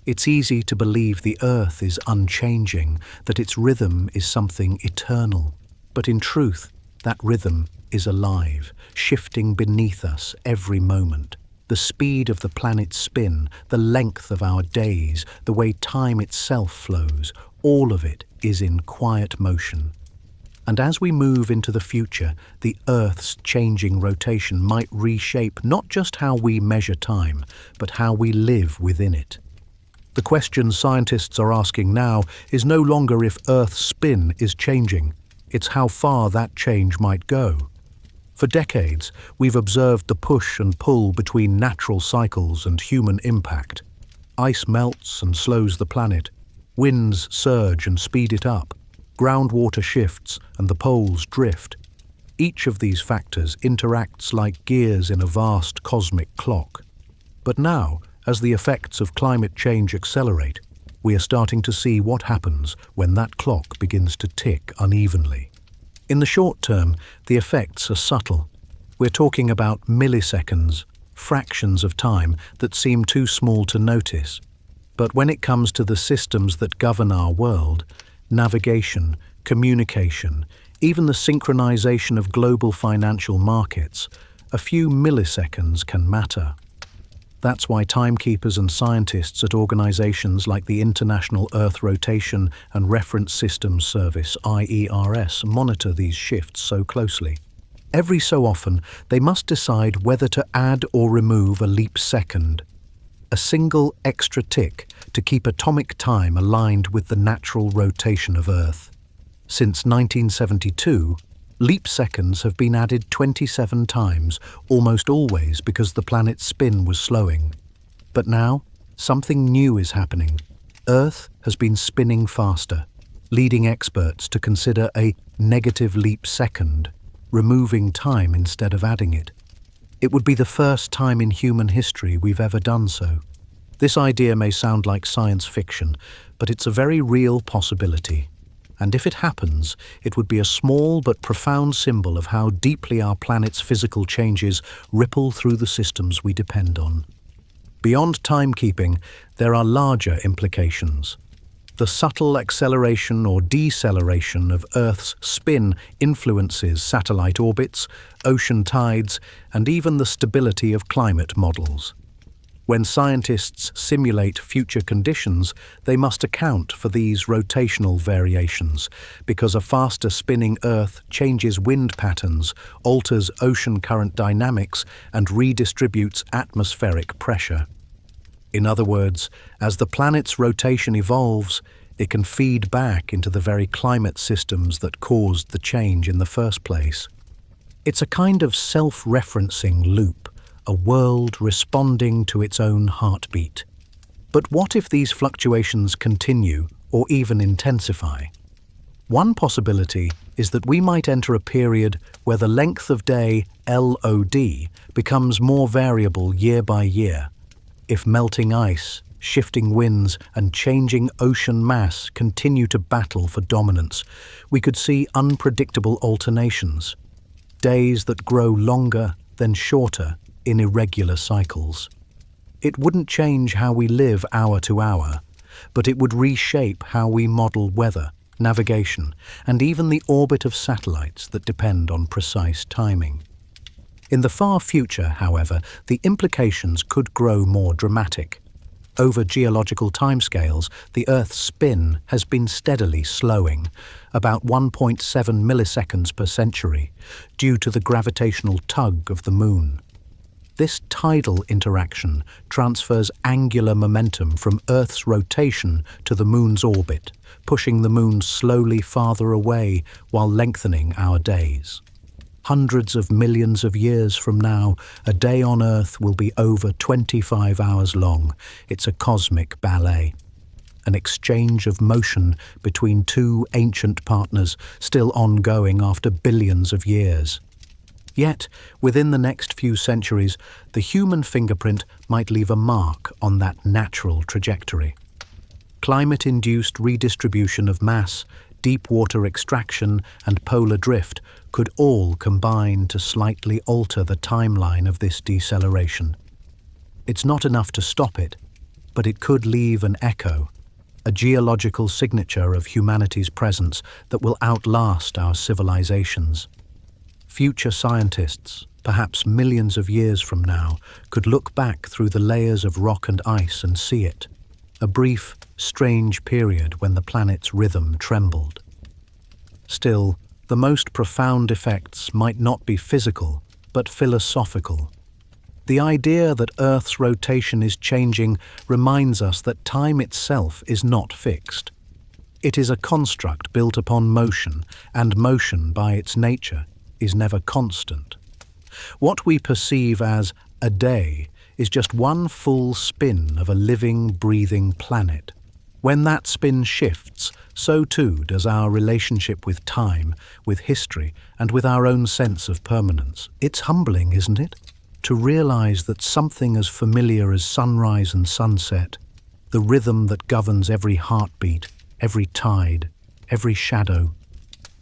It's easy to believe the Earth is unchanging, that its rhythm is something eternal. But in truth, that rhythm is alive, shifting beneath us every moment. The speed of the planet's spin, the length of our days, the way time itself flows, all of it is in quiet motion. And as we move into the future, the Earth's changing rotation might reshape not just how we measure time, but how we live within it. The question scientists are asking now is no longer if Earth's spin is changing, it's how far that change might go. For decades, we've observed the push and pull between natural cycles and human impact. Ice melts and slows the planet. Winds surge and speed it up. Groundwater shifts and the poles drift. Each of these factors interacts like gears in a vast cosmic clock. But now, as the effects of climate change accelerate, we are starting to see what happens when that clock begins to tick unevenly. In the short term, the effects are subtle. We're talking about milliseconds, fractions of time that seem too small to notice. But when it comes to the systems that govern our world, navigation, communication, even the synchronization of global financial markets, a few milliseconds can matter. That's why timekeepers and scientists at organizations like the International Earth Rotation and Reference Systems Service, IERS, monitor these shifts so closely. Every so often, they must decide whether to add or remove a leap second, a single extra tick to keep atomic time aligned with the natural rotation of Earth. Since 1972, leap seconds have been added 27 times, almost always because the planet's spin was slowing. But now, something new is happening. Earth has been spinning faster, leading experts to consider a negative leap second, removing time instead of adding it. It would be the first time in human history we've ever done so. This idea may sound like science fiction, but it's a very real possibility. And if it happens, it would be a small but profound symbol of how deeply our planet's physical changes ripple through the systems we depend on. Beyond timekeeping, there are larger implications. The subtle acceleration or deceleration of Earth's spin influences satellite orbits, ocean tides, and even the stability of climate models. When scientists simulate future conditions, they must account for these rotational variations, because a faster spinning Earth changes wind patterns, alters ocean current dynamics, and redistributes atmospheric pressure. In other words, as the planet's rotation evolves, it can feed back into the very climate systems that caused the change in the first place. It's a kind of self-referencing loop, a world responding to its own heartbeat. But what if these fluctuations continue or even intensify? One possibility is that we might enter a period where the length of day, LOD, becomes more variable year by year. If melting ice, shifting winds, and changing ocean mass continue to battle for dominance, we could see unpredictable alternations. Days that grow longer, then shorter, in irregular cycles. It wouldn't change how we live hour to hour, but it would reshape how we model weather, navigation, and even the orbit of satellites that depend on precise timing. In the far future, however, the implications could grow more dramatic. Over geological timescales, the Earth's spin has been steadily slowing, about 1.7 milliseconds per century, due to the gravitational tug of the Moon. This tidal interaction transfers angular momentum from Earth's rotation to the Moon's orbit, pushing the Moon slowly farther away while lengthening our days. Hundreds of millions of years from now, a day on Earth will be over 25 hours long. It's a cosmic ballet, an exchange of motion between two ancient partners still ongoing after billions of years. Yet, within the next few centuries, the human fingerprint might leave a mark on that natural trajectory. Climate-induced redistribution of mass, deep water extraction, and polar drift could all combine to slightly alter the timeline of this deceleration. It's not enough to stop it, but it could leave an echo, a geological signature of humanity's presence that will outlast our civilizations. Future scientists, perhaps millions of years from now, could look back through the layers of rock and ice and see it, a brief, strange period when the planet's rhythm trembled. Still, the most profound effects might not be physical, but philosophical. The idea that Earth's rotation is changing reminds us that time itself is not fixed. It is a construct built upon motion, and motion, by its nature, is never constant. What we perceive as a day is just one full spin of a living, breathing planet. When that spin shifts, so too does our relationship with time, with history, and with our own sense of permanence. It's humbling, isn't it? To realize that something as familiar as sunrise and sunset, the rhythm that governs every heartbeat, every tide, every shadow,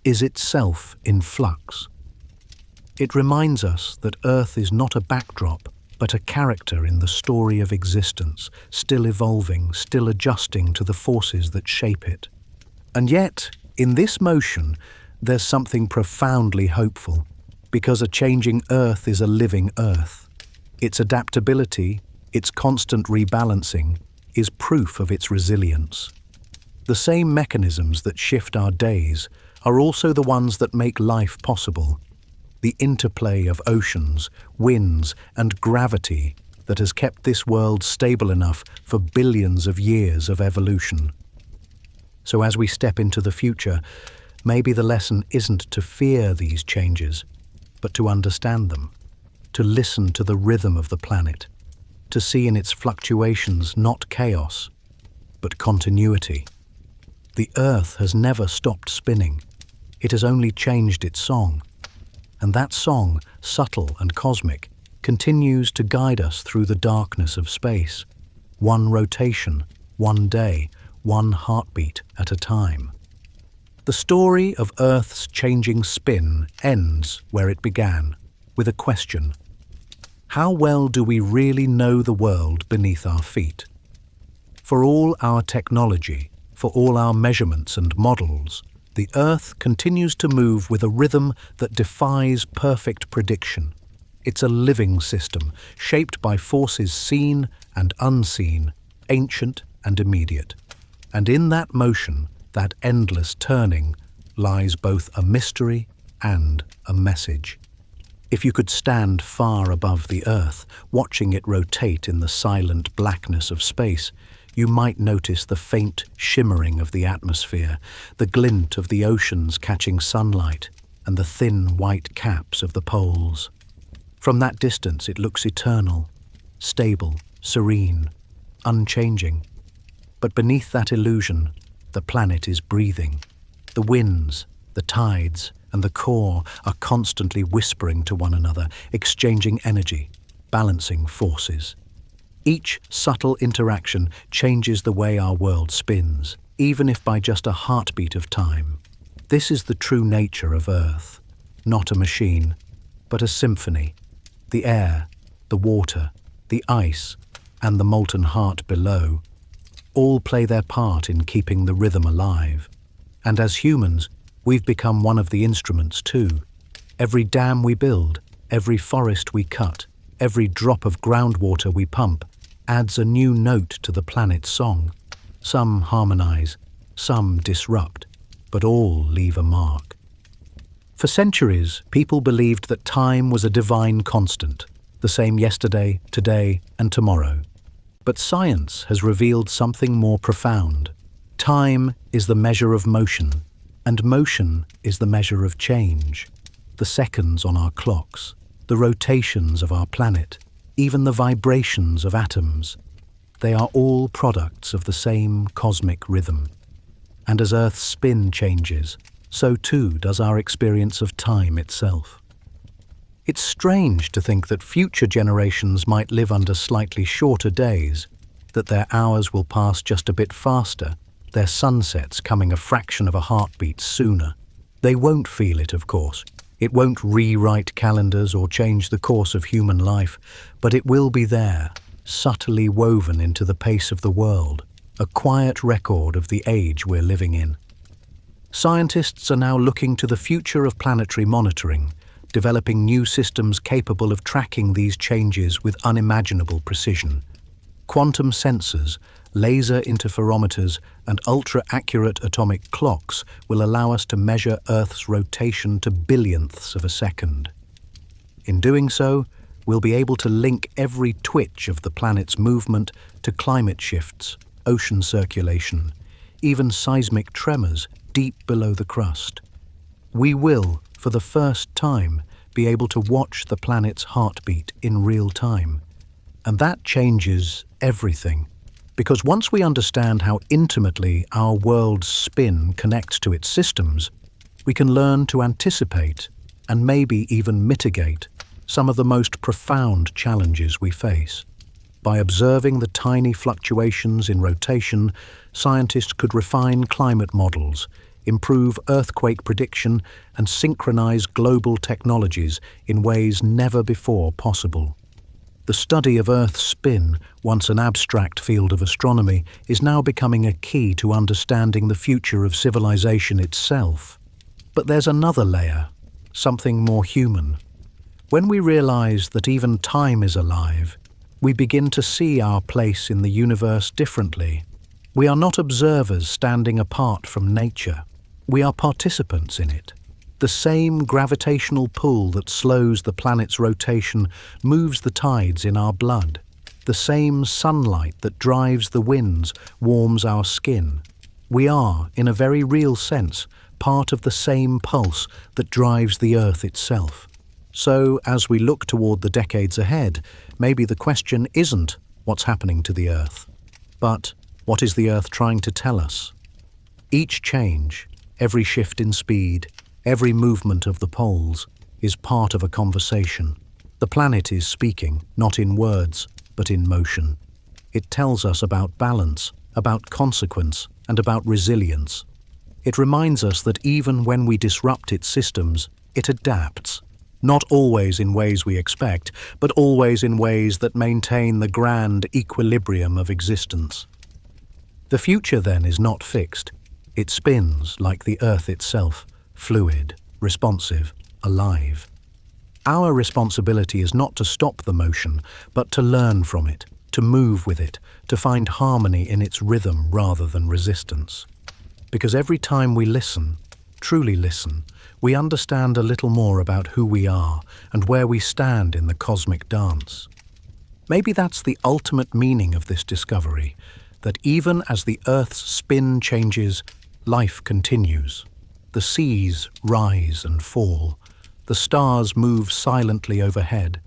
is itself in flux. It reminds us that Earth is not a backdrop, but a character in the story of existence, still evolving, still adjusting to the forces that shape it. And yet, in this motion, there's something profoundly hopeful, because a changing Earth is a living Earth. Its adaptability, its constant rebalancing, is proof of its resilience. The same mechanisms that shift our days are also the ones that make life possible. The interplay of oceans, winds, and gravity that has kept this world stable enough for billions of years of evolution. So as we step into the future, maybe the lesson isn't to fear these changes, but to understand them, to listen to the rhythm of the planet, to see in its fluctuations not chaos, but continuity. The Earth has never stopped spinning. It has only changed its song. And that song, subtle and cosmic, continues to guide us through the darkness of space, one rotation, one day, one heartbeat at a time. The story of Earth's changing spin ends where it began, with a question. How well do we really know the world beneath our feet? For all our technology, for all our measurements and models, the Earth continues to move with a rhythm that defies perfect prediction. It's a living system, shaped by forces seen and unseen, ancient and immediate. And in that motion, that endless turning, lies both a mystery and a message. If you could stand far above the Earth, watching it rotate in the silent blackness of space, you might notice the faint shimmering of the atmosphere, the glint of the oceans catching sunlight, and the thin white caps of the poles. From that distance it looks eternal, stable, serene, unchanging. But beneath that illusion, the planet is breathing. The winds, the tides, and the core are constantly whispering to one another, exchanging energy, balancing forces. Each subtle interaction changes the way our world spins, even if by just a heartbeat of time. This is the true nature of Earth, not a machine, but a symphony. The air, the water, the ice, and the molten heart below all play their part in keeping the rhythm alive. And as humans, we've become one of the instruments too. Every dam we build, every forest we cut, every drop of groundwater we pump adds a new note to the planet's song. Some harmonize, some disrupt, but all leave a mark. For centuries, people believed that time was a divine constant, the same yesterday, today, and tomorrow. But science has revealed something more profound. Time is the measure of motion, and motion is the measure of change. The seconds on our clocks, the rotations of our planet, even the vibrations of atoms, they are all products of the same cosmic rhythm. And as Earth's spin changes, so too does our experience of time itself. It's strange to think that future generations might live under slightly shorter days, that their hours will pass just a bit faster, their sunsets coming a fraction of a heartbeat sooner. They won't feel it, of course. It won't rewrite calendars or change the course of human life, but it will be there, subtly woven into the pace of the world, a quiet record of the age we're living in. Scientists are now looking to the future of planetary monitoring, developing new systems capable of tracking these changes with unimaginable precision. Quantum sensors, laser interferometers, and ultra-accurate atomic clocks will allow us to measure Earth's rotation to billionths of a second. In doing so, we'll be able to link every twitch of the planet's movement to climate shifts, ocean circulation, even seismic tremors deep below the crust. We will, for the first time, be able to watch the planet's heartbeat in real time. And that changes everything, because once we understand how intimately our world's spin connects to its systems, we can learn to anticipate and maybe even mitigate some of the most profound challenges we face. By observing the tiny fluctuations in rotation, scientists could refine climate models, improve earthquake prediction, and synchronize global technologies in ways never before possible. The study of Earth's spin, once an abstract field of astronomy, is now becoming a key to understanding the future of civilization itself. But there's another layer, something more human. When we realize that even time is alive, we begin to see our place in the universe differently. We are not observers standing apart from nature. We are participants in it. The same gravitational pull that slows the planet's rotation moves the tides in our blood. The same sunlight that drives the winds warms our skin. We are, in a very real sense, part of the same pulse that drives the Earth itself. So, as we look toward the decades ahead, maybe the question isn't what's happening to the Earth, but what is the Earth trying to tell us? Each change, every shift in speed, every movement of the poles is part of a conversation. The planet is speaking, not in words, but in motion. It tells us about balance, about consequence, and about resilience. It reminds us that even when we disrupt its systems, it adapts. Not always in ways we expect, but always in ways that maintain the grand equilibrium of existence. The future, then, is not fixed. It spins like the Earth itself, fluid, responsive, alive. Our responsibility is not to stop the motion, but to learn from it, to move with it, to find harmony in its rhythm rather than resistance. Because every time we listen, truly listen, we understand a little more about who we are and where we stand in the cosmic dance. Maybe that's the ultimate meaning of this discovery, that even as the Earth's spin changes, life continues. The seas rise and fall, the stars move silently overhead,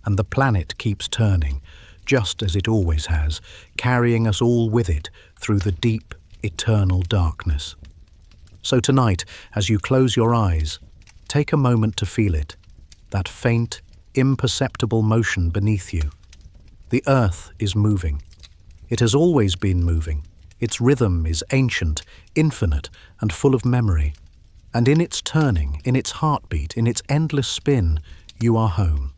and the planet keeps turning, just as it always has, carrying us all with it through the deep, eternal darkness. So tonight, as you close your eyes, take a moment to feel it, that faint, imperceptible motion beneath you. The Earth is moving. It has always been moving. Its rhythm is ancient, infinite, and full of memory. And in its turning, in its heartbeat, in its endless spin, you are home.